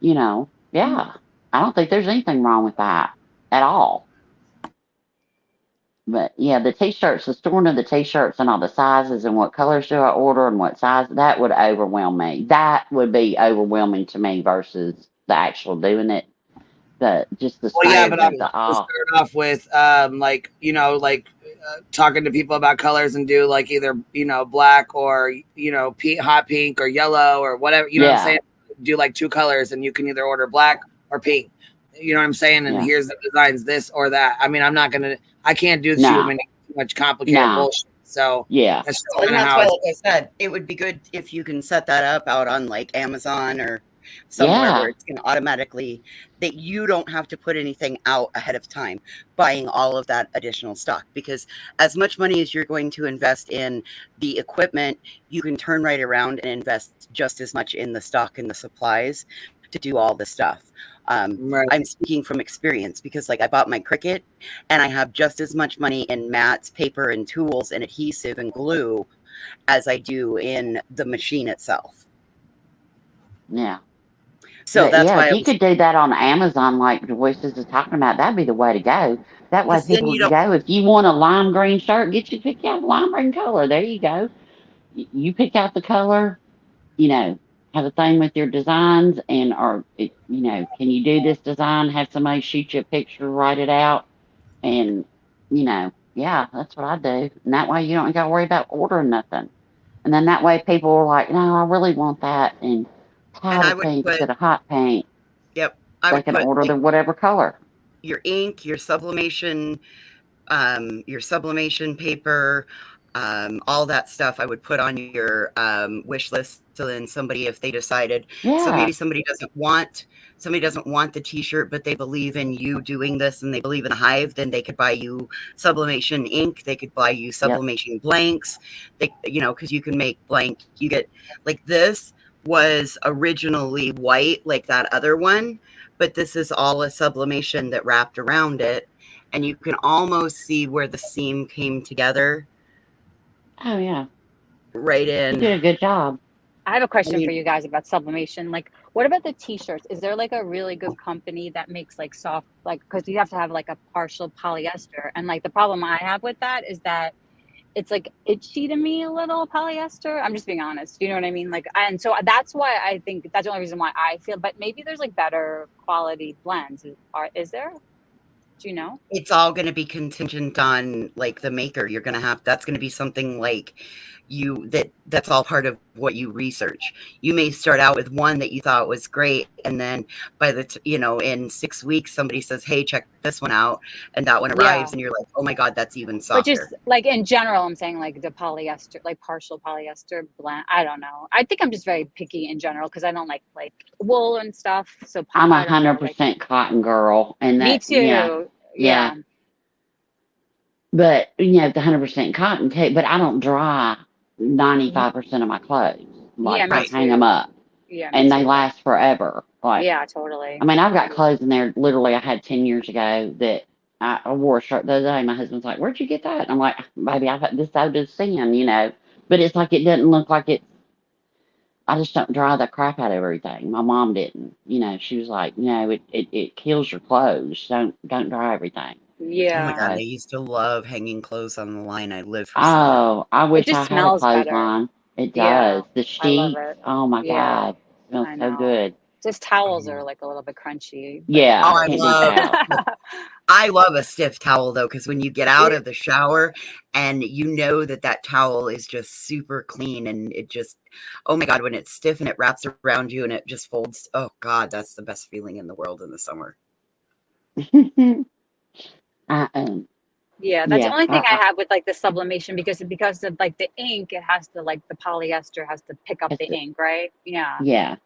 I don't think there's anything wrong with that at all. But yeah, the t-shirts, the storing of the t-shirts and all the sizes and what colors do I order and what size, that would overwhelm me. That would be overwhelming to me versus the actual doing it. But just the but I'm to start off with talking to people about colors and do like either black or hot pink or yellow or whatever, you know what I'm saying? Do like 2 colors and you can either order black or pink. You know what I'm saying? And here's the designs, this or that. I mean, I can't do too much complicated bullshit. So that's why, like I said, it would be good if you can set that up out on like Amazon or somewhere where it's going to automatically, that you don't have to put anything out ahead of time buying all of that additional stock, because as much money as you're going to invest in the equipment, you can turn right around and invest just as much in the stock and the supplies to do all the stuff. I'm speaking from experience because like I bought my Cricut and I have just as much money in mats, paper and tools and adhesive and glue as I do in the machine itself. Yeah. So that's why if you could do that on Amazon, like the Voices is talking about, that'd be the way to go. That way people can go. If you want a lime green shirt, pick out a lime green color. There you go. You pick out the color, have a thing with your designs can you do this design? Have somebody shoot you a picture, write it out. And, that's what I do. And that way you don't got to worry about ordering nothing. And then that way people are like, no, I really want that in And I powder would pink put, instead of hot paint. yep, I They would can put order like the whatever color. your ink, your sublimation paper, all that stuff I would put on your wish list. So then somebody, if they decided, so Yeah. maybe somebody doesn't want the t-shirt, but they believe in you doing this and they believe in the Hive, then they could buy you sublimation ink. They could buy you sublimation blanks. They, because you can make blank, you get like this was originally white like that other one, but this is all a sublimation that wrapped around it. And you can almost see where the seam came together. Oh, yeah. Right You in. did a good job. I have a question for you guys about sublimation. Like, what about the t-shirts? Is there like a really good company that makes like soft, like, because you have to have like a partial polyester, and like the problem I have with that is that it's like itchy to me a little, polyester. I'm just being honest. You know what I mean? Like, and so that's why I think that's the only reason why I feel. But maybe there's like better quality blends. Is there? Do you know? It's all going to be contingent on like the maker. You're going to have, that's going to be something like that's all part of what you research. You may start out with one that you thought was great, and then by in 6 weeks somebody says, hey, check this one out, and that one arrives and you're like, oh my god, that's even softer. But just like in general, I'm saying like the polyester, like partial polyester blend. I don't know. I think I'm just very picky in general because I don't like wool and stuff. So I'm I don't know, 100% cotton girl, and me that too. yeah. But the 100% cotton too. But I don't dry 95% of my clothes. Like me I hang too. them up, Yeah, me and they too. last forever. Like Yeah, totally. I mean, I've got clothes in there. Literally, I had 10 years ago that I wore a shirt the other day. My husband's like, "Where'd you get that?" And I'm like, "Baby, I've had this out of sin, But it's like it doesn't look like it. I just don't dry the crap out of everything. My mom didn't. She was like, it kills your clothes. Don't dry everything. Oh my god, I So, used to love hanging clothes on the line. I lived for summer. oh, I It wish I just had a smells better. clothesline. It Yeah, does. The I love sheets. it. Oh my Yeah, God, it smells I so know. good. Just towels are like a little bit crunchy. But Yeah, Oh, I can't do towels. I love a stiff towel though, because when you get out of the shower and you know that towel is just super clean, and it just, oh my god, when it's stiff and it wraps around you and it just folds, oh god, that's the best feeling in the world in the summer. Yeah, that's the only thing I have with like the sublimation because of like the ink, it has to like the polyester has to pick up the ink, right? Yeah. Yeah.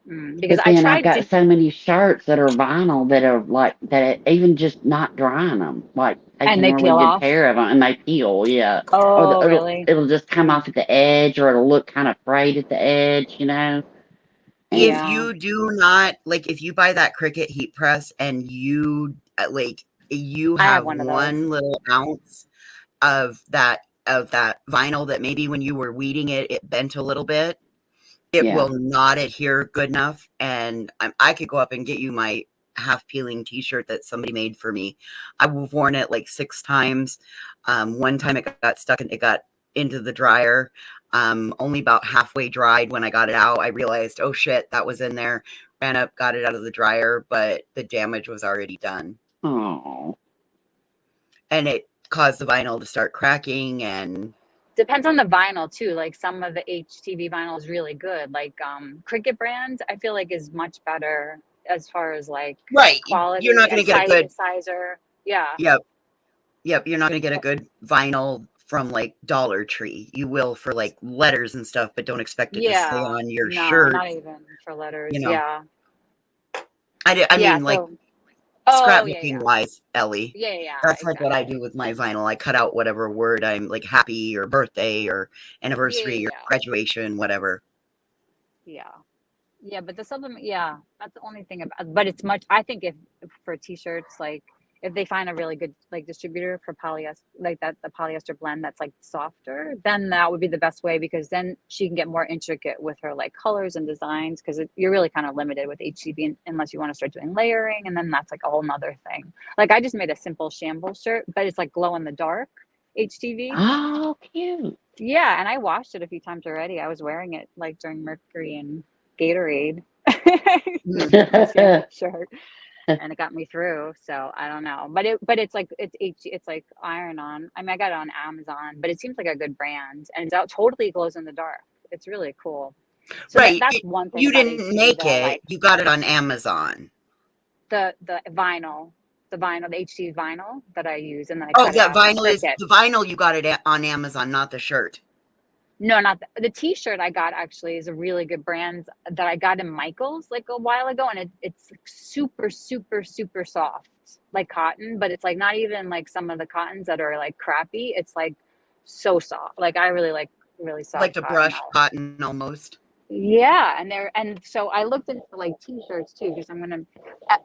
Because But I then I've tried got so many shirts that are vinyl that are like that, even just not drying them, like and taking they really peel good off. care of them, and they peel, yeah. Oh, Or really? it'll just come off at the edge, or it'll look kind of frayed at the edge. If you do not if you buy that Cricut heat press and you you have one little ounce of that vinyl that maybe when you were weeding it bent a little bit, it will not adhere good enough. And I could go up and get you my half peeling t-shirt that somebody made for me. I've worn it like 6 times. One time it got stuck and it got into the dryer. Only about halfway dried when I got it out. I realized, oh shit, that was in there. Ran up, got it out of the dryer, but the damage was already done. Oh. And it caused the vinyl to start cracking. And depends on the vinyl too. Like some of the HTV vinyl is really good. Like Cricut brand, I feel like is much better as far as like quality. You're not going to get a good sizer. Yeah. Yep. You're not going to get a good vinyl from like Dollar Tree. You will for like letters and stuff, but don't expect it to stay on your shirt. Not even for letters. Yeah. I mean, like scrapbooking wise, Ellie. Yeah. That's like what I do with my vinyl. I cut out whatever word I'm like happy or birthday or anniversary or graduation, whatever. Yeah, but the supplement, that's the only thing about. But it's much. I think if for t-shirts, like if they find a really good like distributor for polyester, like the polyester blend that's like softer, then that would be the best way because then she can get more intricate with her like colors and designs because you're really kind of limited with HTV unless you want to start doing layering, and then that's like a whole nother thing. Like I just made a simple shambles shirt, but it's like glow in the dark HTV. Oh, cute. Yeah, and I washed it a few times already. I was wearing it like during Mercury and Gatorade. Shirt. and it got me through. So I don't know, but it's like it's like iron on. I mean, I got it on Amazon, but it seems like a good brand, and it's out totally glows in the dark. It's really cool. So Right. that's one thing You about didn't HTV make that I it. like. You got it on Amazon. The vinyl, the HTV vinyl that I use, and then I Oh, cut it that out in vinyl is Cricut. the vinyl. You got it on Amazon, not the shirt. No, not the T-shirt I got actually is a really good brand that I got in Michael's like a while ago, and it's like super, super, super soft, like cotton, but it's like not even like some of the cottons that are like crappy. It's like so soft. Like I really like really soft Like a cotton. brushed cotton almost. Yeah, and so I looked into like T-shirts too because I'm gonna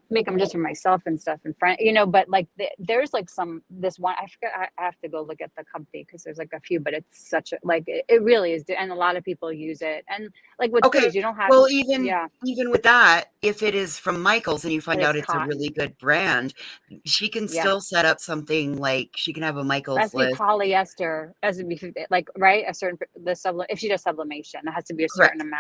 make them just for myself and stuff and friend, But like there's like this one I forget. I have to go look at the company because there's like a few, but it's such a like it really is, and a lot of people use it. And like what's good Okay. is you don't have Well, yeah, even with that, if it is from Michael's and you find but out it's it's a really cotton. good brand, she can Yeah, still set up something like she can have a it Michael's has to be list. polyester. It has to be like right a certain if she does sublimation, it has to be a certain Correct. amount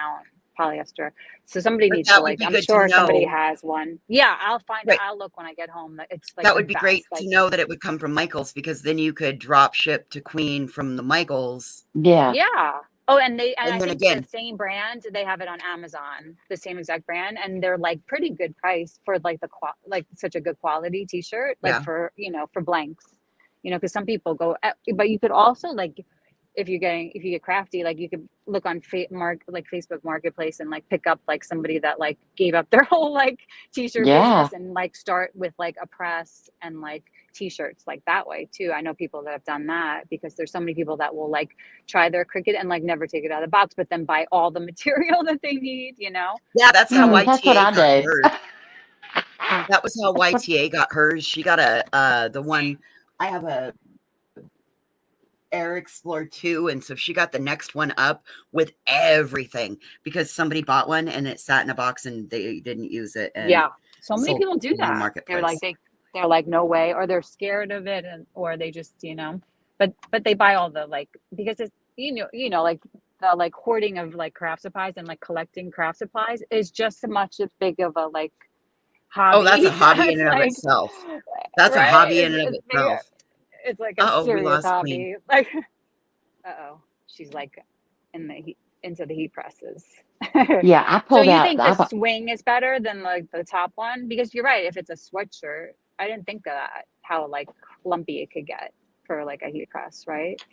polyester. So somebody But needs to that would like. be I'm good to sure somebody know. has one. Yeah, I'll find. Right. I'll look when I get home. It's like That the would be great best. Like to know that it would come from Michael's because then you could drop ship to Queen from the Michael's. Yeah. yeah. Oh, and And I then think again, the same brand they have it on Amazon, the same exact brand, and they're like pretty good price for like like such a good quality T-shirt, like yeah. for for blanks, because some people go, but you could also like if you get crafty, like you could look on like Facebook Marketplace and like pick up like somebody that like gave up their whole like T-shirt Yeah. business and like start with like a press and like T-shirts like that way too. I know people that have done that because there's so many people that will like try their Cricut and like never take it out of the box, but then buy all the material that they need. Yeah, that's how That's what YTA I got do. hers. That was how YTA got hers. She got the one. I have a Air Explorer 2, and so she got the next one up with everything because somebody bought one and it sat in a box and they didn't use it. And Yeah, so many sold people do it on the that. marketplace. They're like no way, or they're scared of it, or they just but they buy all the like because it's like the like hoarding of like craft supplies and like collecting craft supplies is just as much as big of a like hobby. Oh, that's a hobby in It's and of like itself. That's a right. hobby in and of itself. It's like a Uh-oh, we serious lost Queen. hobby. Like, she's like into the heat presses. Yeah, I So pulled you out. think the swing is better than like the top one? Because you're right. If it's a sweatshirt, I didn't think of that. How like lumpy it could get for like a heat press, right?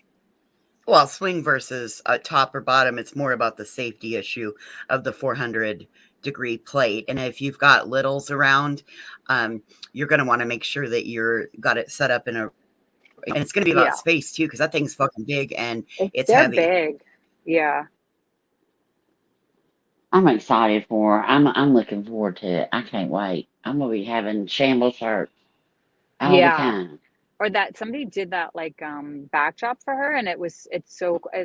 Well, swing versus top or bottom, it's more about the safety issue of the 400-degree plate. And if you've got littles around, you're going to want to make sure that got it set up and it's going to be about space too, because that thing's fucking big and it's They're heavy. big. Yeah. I'm excited for her. I'm looking forward to it. I can't wait. I'm gonna be having shambles shirts all the time. Or that somebody did that like backdrop for her, and it's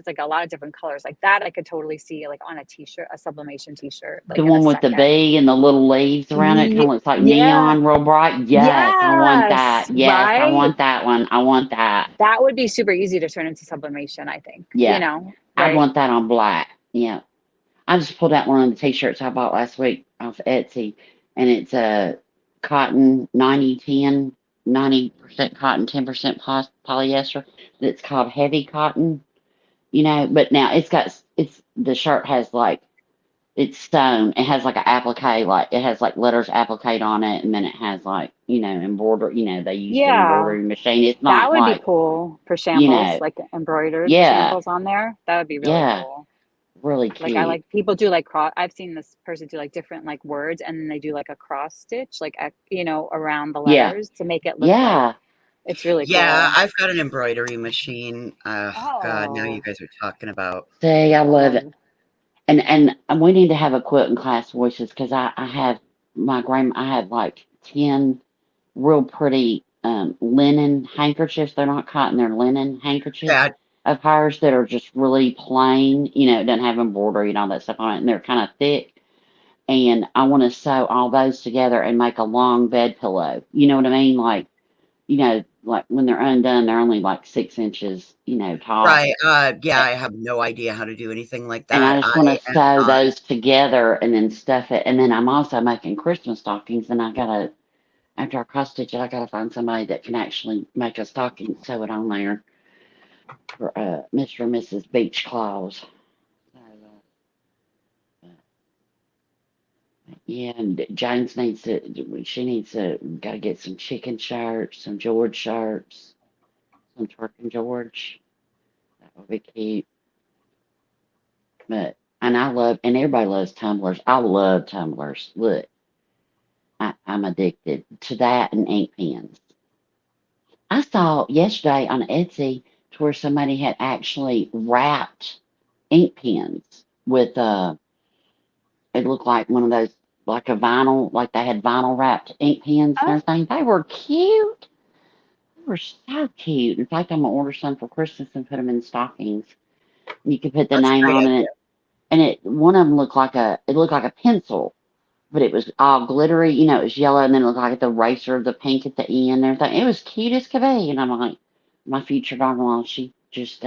like a lot of different colors like that. I could totally see like on a T-shirt, a sublimation T-shirt, like The in a one with the second. bee and the little leaves around it, kind of looks like neon, real bright. Yes, I want that. Yes, I want that one. I want that. That would be super easy to turn into sublimation, I think. Yeah, I'd want that on black. Yeah, I just pulled out one of the T-shirts I bought last week off Etsy, and it's a cotton 90% cotton, 10% polyester. That's called heavy cotton. But now the shirt has like it's sewn. It has like an applique, like it has like letters applique on it, and then it has like embroidery. They use the embroidery machine. It's not that would like be cool for shambles, like embroidered shambles on there. That would be really cool. Really cute. Like I like people do like I've seen this person do like different like words, and then they do like a cross stitch, like around the letters to make it look like it's really cool. Yeah, I've got an embroidery machine. God, now you guys are talking about. See, I love it. And we need to have a quilting class, voices, because I have I have like 10 real pretty linen handkerchiefs. They're not cotton, they're linen handkerchiefs of hers that are just really plain. It doesn't have embroidery and all that stuff on it, and they're kind of thick. And I want to sew all those together and make a long bed pillow. You know what I mean? Like when they're undone, they're only like 6 inches, tall. Right. Yeah, I have no idea how to do anything like that. And I just want to sew those together and then stuff it. And then I'm also making Christmas stockings, and I gotta After our cross stitch it, I gotta find somebody that can actually make a stocking, sew it on there for Mr. and Mrs. Beach Claws. So, yeah, and James needs to. She needs to. Gotta get some chicken shirts, some George shirts, some twerking George. That would be cute. But and I love, and everybody loves tumblers. I love tumblers. Look, I'm addicted to that and ink pens. I saw yesterday on Etsy to where somebody had actually wrapped ink pens with it looked like one of those, like a vinyl, like they had vinyl wrapped ink pens and everything. They were cute. They were so cute. In fact, I'm gonna order some for Christmas and put them in stockings. You could put the That's a name great on idea. it, and one of them looked like a pencil, but it was all glittery. You know, it was yellow, and then it looked like the eraser, the pink at the end, and everything. It was cute as could be. And I'm like, my future daughter-in-law, she just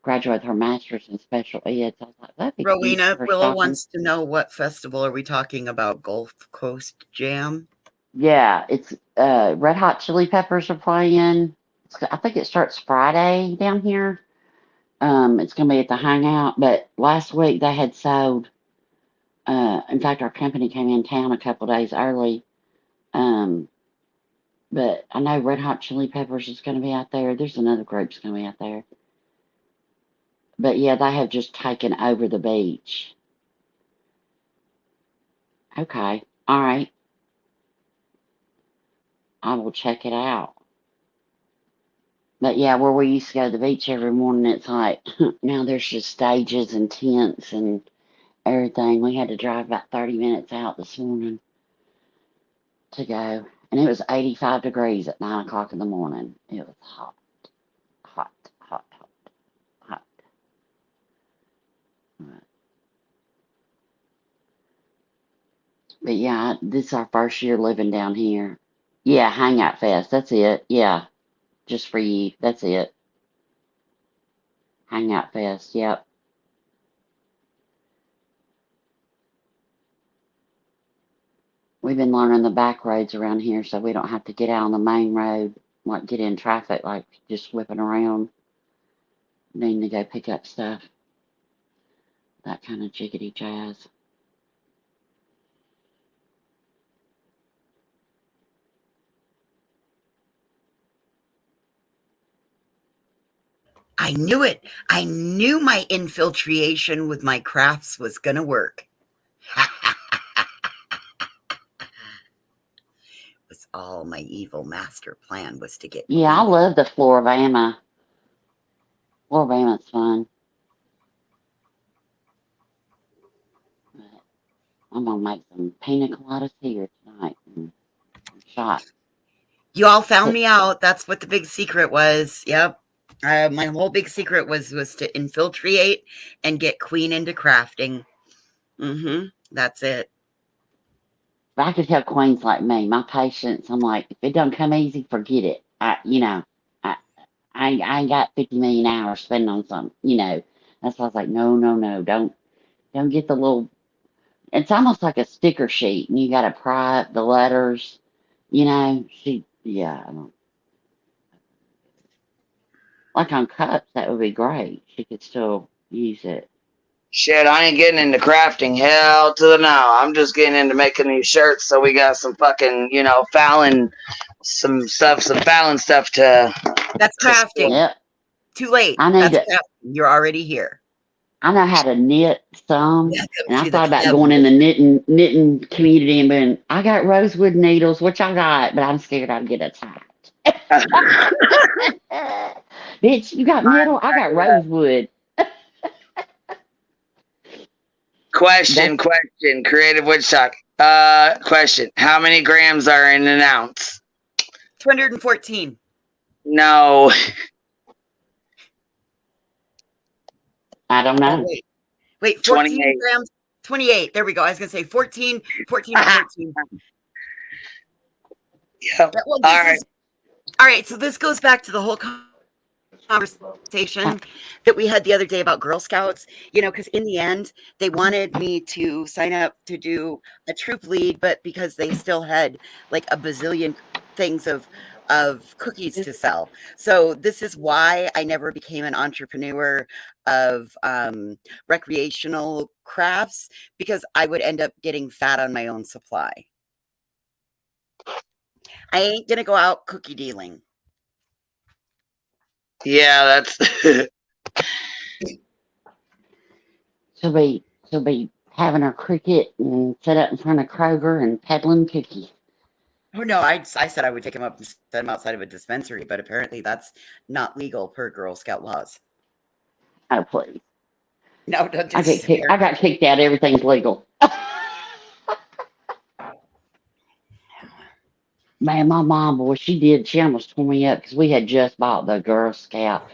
graduated her master's in special ed. So I was like, that'd be cute for Rowena, her Willow stocking. wants to know what festival are we talking about? Gulf Coast Jam? Yeah, it's Red Hot Chili Peppers are playing. I think it starts Friday down here. It's gonna be at the Hangout, but last week they had sold. In fact, our company came in town a couple days early. But I know Red Hot Chili Peppers is gonna be out there. There's another group's gonna be out there. But yeah, they have just taken over the beach. Okay, all right. I will check it out. But yeah, where we used to go to the beach every morning, it's like now there's just stages and tents and everything. We had to drive about 30 minutes out this morning to go. And it was 85 degrees at 9 o'clock in the morning. It was hot, hot, hot, hot, hot. But yeah, this is our first year living down here. Yeah, Hangout Fest. That's it. Yeah, just for you. That's it. Hangout Fest. Yep. We've been learning the back roads around here so we don't have to get out on the main road, like get in traffic, like just whipping around, needing to go pick up stuff. That kind of jiggity jazz. I knew it. I knew my infiltration with my crafts was going to work. It was all my evil master plan was to get Yeah, I love the Floribama. Floribama's fun. But I'm going to make some pina coladas here tonight and shot. You all found me out. That's what the big secret was. Yep. My whole big secret was to infiltrate and get Queen into crafting. That's it. I could tell queens like me, my patience, I'm like, if it don't come easy, forget it. I ain't got 50 million hours spending on something, That's why I was like, no, don't get the little. It's almost like a sticker sheet, and you got to pry up the letters, I don't. Like on cups, that would be great. She could still use it. Shit, I ain't getting into crafting. Hell to the no. I'm just getting into making these shirts so we got some fucking, Fallon, some Fallon stuff to. That's crafting. Yep. Too late. That's crafting. You're already here. I know how to knit some, and I thought about going in the knitting community and being, I got rosewood needles, which I got, but I'm scared I'd get attacked. Bitch, you got metal? I got rosewood. Question. Creative Woodstock. Question. How many grams are in an ounce? 214. No. I don't know. Wait, 14 28. Grams? 28. There we go. I was going to say 14 to 14. Yep. All right. So this goes back to the whole conversation that we had the other day about Girl Scouts, you know, because in the end, they wanted me to sign up to do a troop lead, but because they still had like a bazillion things of cookies to sell. So this is why I never became an entrepreneur of recreational crafts, because I would end up getting fat on my own supply. I ain't gonna go out cookie dealing. Yeah, that's She'll be having her cricket and set up in front of Kroger and peddling cookies. Oh no, I said I would take him up and set him outside of a dispensary, but apparently that's not legal per Girl Scout laws. Oh please. No, don't I got kicked out. Everything's legal. Man, my mom, boy, she almost tore me up because we had just bought the Girl Scout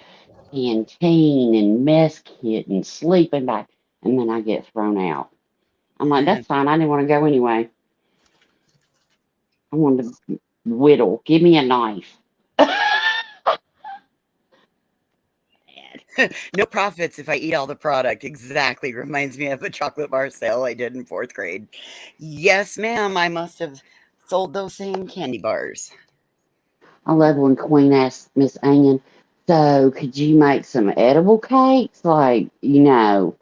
canteen and mess kit and sleeping bag, and then I get thrown out. I'm like, that's fine. I didn't want to go anyway. I wanted to whittle. Give me a knife. No profits if I eat all the product. Exactly. Reminds me of a chocolate bar sale I did in 4th grade. Yes, ma'am. I must have sold those same candy bars. I love when Queen asked Miss Ann, so could you make some edible cakes? Like, you know.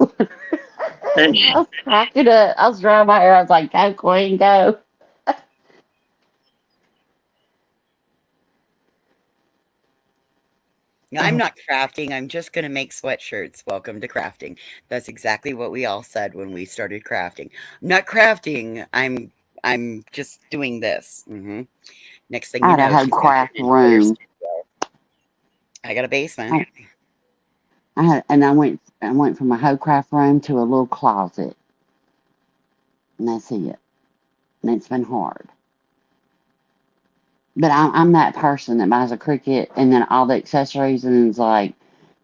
I was cracking up. I was drying my hair. I was like, go, Queen, go. I'm not crafting. I'm just going to make sweatshirts. Welcome to crafting. That's exactly what we all said when we started crafting. I'm not crafting. I'm just doing this. Next thing I you had a know, whole she's got craft an entire room. studio. I got a basement. I went from a whole craft room to a little closet. And that's it. And it's been hard. But I'm that person that buys a Cricut and then all the accessories and is like,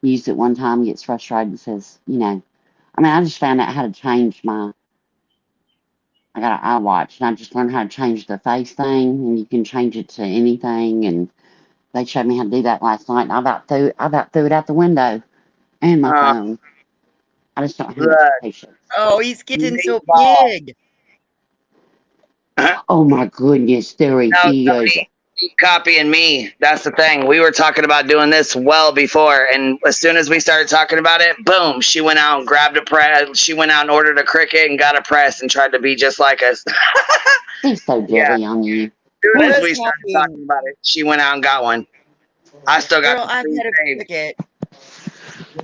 used it one time, gets frustrated and says, you know, I mean, I just found out how to change I got an iWatch and I just learned how to change the face thing and you can change it to anything. And they showed me how to do that last night. And I about threw it out the window and my phone. I just don't have much patience. Oh, he's getting so big. Oh my goodness, there he No, is. Tony, keep copying me. That's the thing. We were talking about doing this well before, and as soon as we started talking about it, boom, she went out and grabbed a press. She went out and ordered a Cricut and got a press and tried to be just like us. He's so jelly on you. As soon as we started talking about it, she went out and got one. I still got Girl, I've had a Cricut.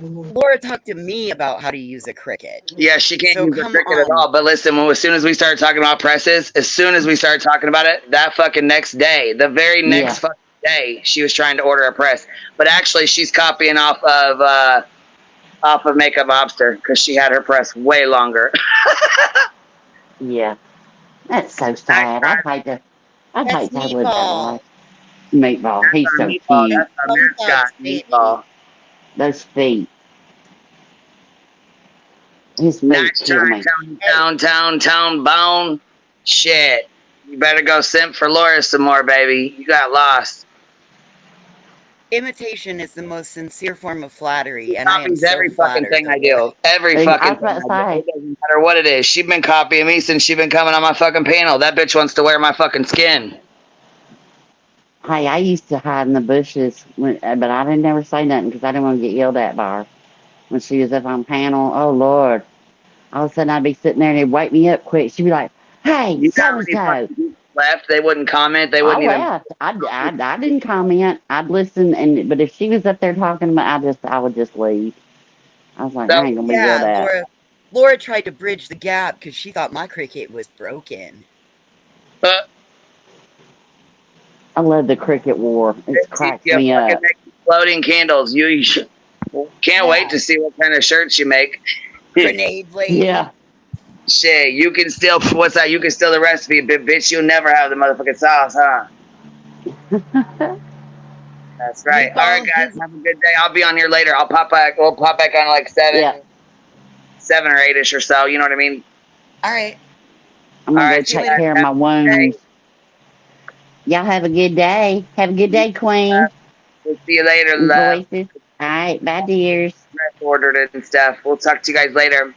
Laura talked to me about how to use a Cricut. Yeah, she can't use a come Cricut at all. But listen, as soon as we started talking about presses, as soon as we started talking about it, that fucking next day, the very next fucking day, she was trying to order a press. But actually, she's copying off of Makeup Lobster because she had her press way longer. Yeah, that's so sad. I'd hate to That's have lived that Meatball. life. Meatball, he's so Meatball. cute. That's our mascot, Meatball. Those feet. His meat kill me. Town bone. Shit. You better go simp for Laura some more, baby. You got lost. Imitation is the most sincere form of flattery, and I am Copies so every fucking flattered. thing I do. Every fucking thing I do. It doesn't matter what it is. She's been copying me since she's been coming on my fucking panel. That bitch wants to wear my fucking skin. Hey, I used to hide in the bushes, but I didn't never say nothing because I didn't want to get yelled at by her. When she was up on panel, oh Lord. All of a sudden I'd be sitting there and it'd wake me up quick. She'd be like, hey, so-and-so. Left, they wouldn't comment. They wouldn't even. Left. I didn't comment. I'd listen, but if she was up there talking about, I would just leave. I was like, I ain't gonna be yelled at. Laura tried to bridge the gap because she thought my Cricut was broken. I love the Cricut war. It cracks me up. Floating candles. You can't wait to see what kind of shirts you make. Grenade lady. Yeah. Shit, you can steal. What's that? You can steal the recipe, but bitch, you'll never have the motherfucking sauce, huh? That's right. All right, guys, have a good day. I'll be on here later. I'll pop back. We'll pop back on like 7 or 8ish or so. You know what I mean? All right. I'm gonna go take care of my wounds. Y'all have a good day. Have a good day, Queen. We'll see you later, love. All right, bye, dears. Ordered it and stuff. We'll talk to you guys later.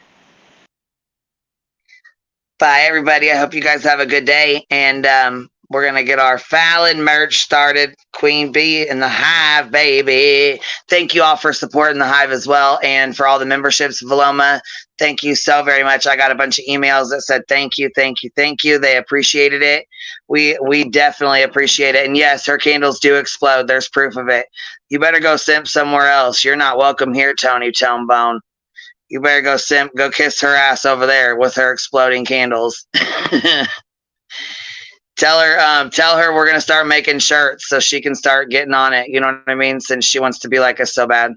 Bye, everybody. I hope you guys have a good day. And we're going to get our Fallon merch started. Queen Bee in the Hive, baby. Thank you all for supporting the Hive as well. And for all the memberships, Valoma, thank you so very much. I got a bunch of emails that said thank you, thank you, thank you. They appreciated it. We definitely appreciate it. And yes, her candles do explode. There's proof of it. You better go simp somewhere else. You're not welcome here, Tony Tonebone. You better go simp, go kiss her ass over there with her exploding candles. Tell her we're gonna start making shirts so she can start getting on it. You know what I mean? Since she wants to be like us so bad.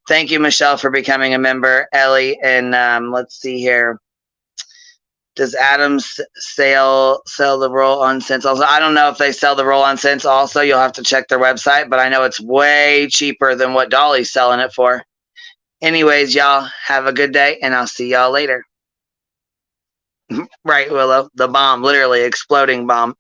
Thank you, Michelle, for becoming a member. Ellie, and let's see here. Does Adams sell the roll-on scents also? I don't know if they sell the roll-on scents also. You'll have to check their website, but I know it's way cheaper than what Dolly's selling it for. Anyways, y'all have a good day, and I'll see y'all later. Right, Willow. The bomb, literally exploding bomb.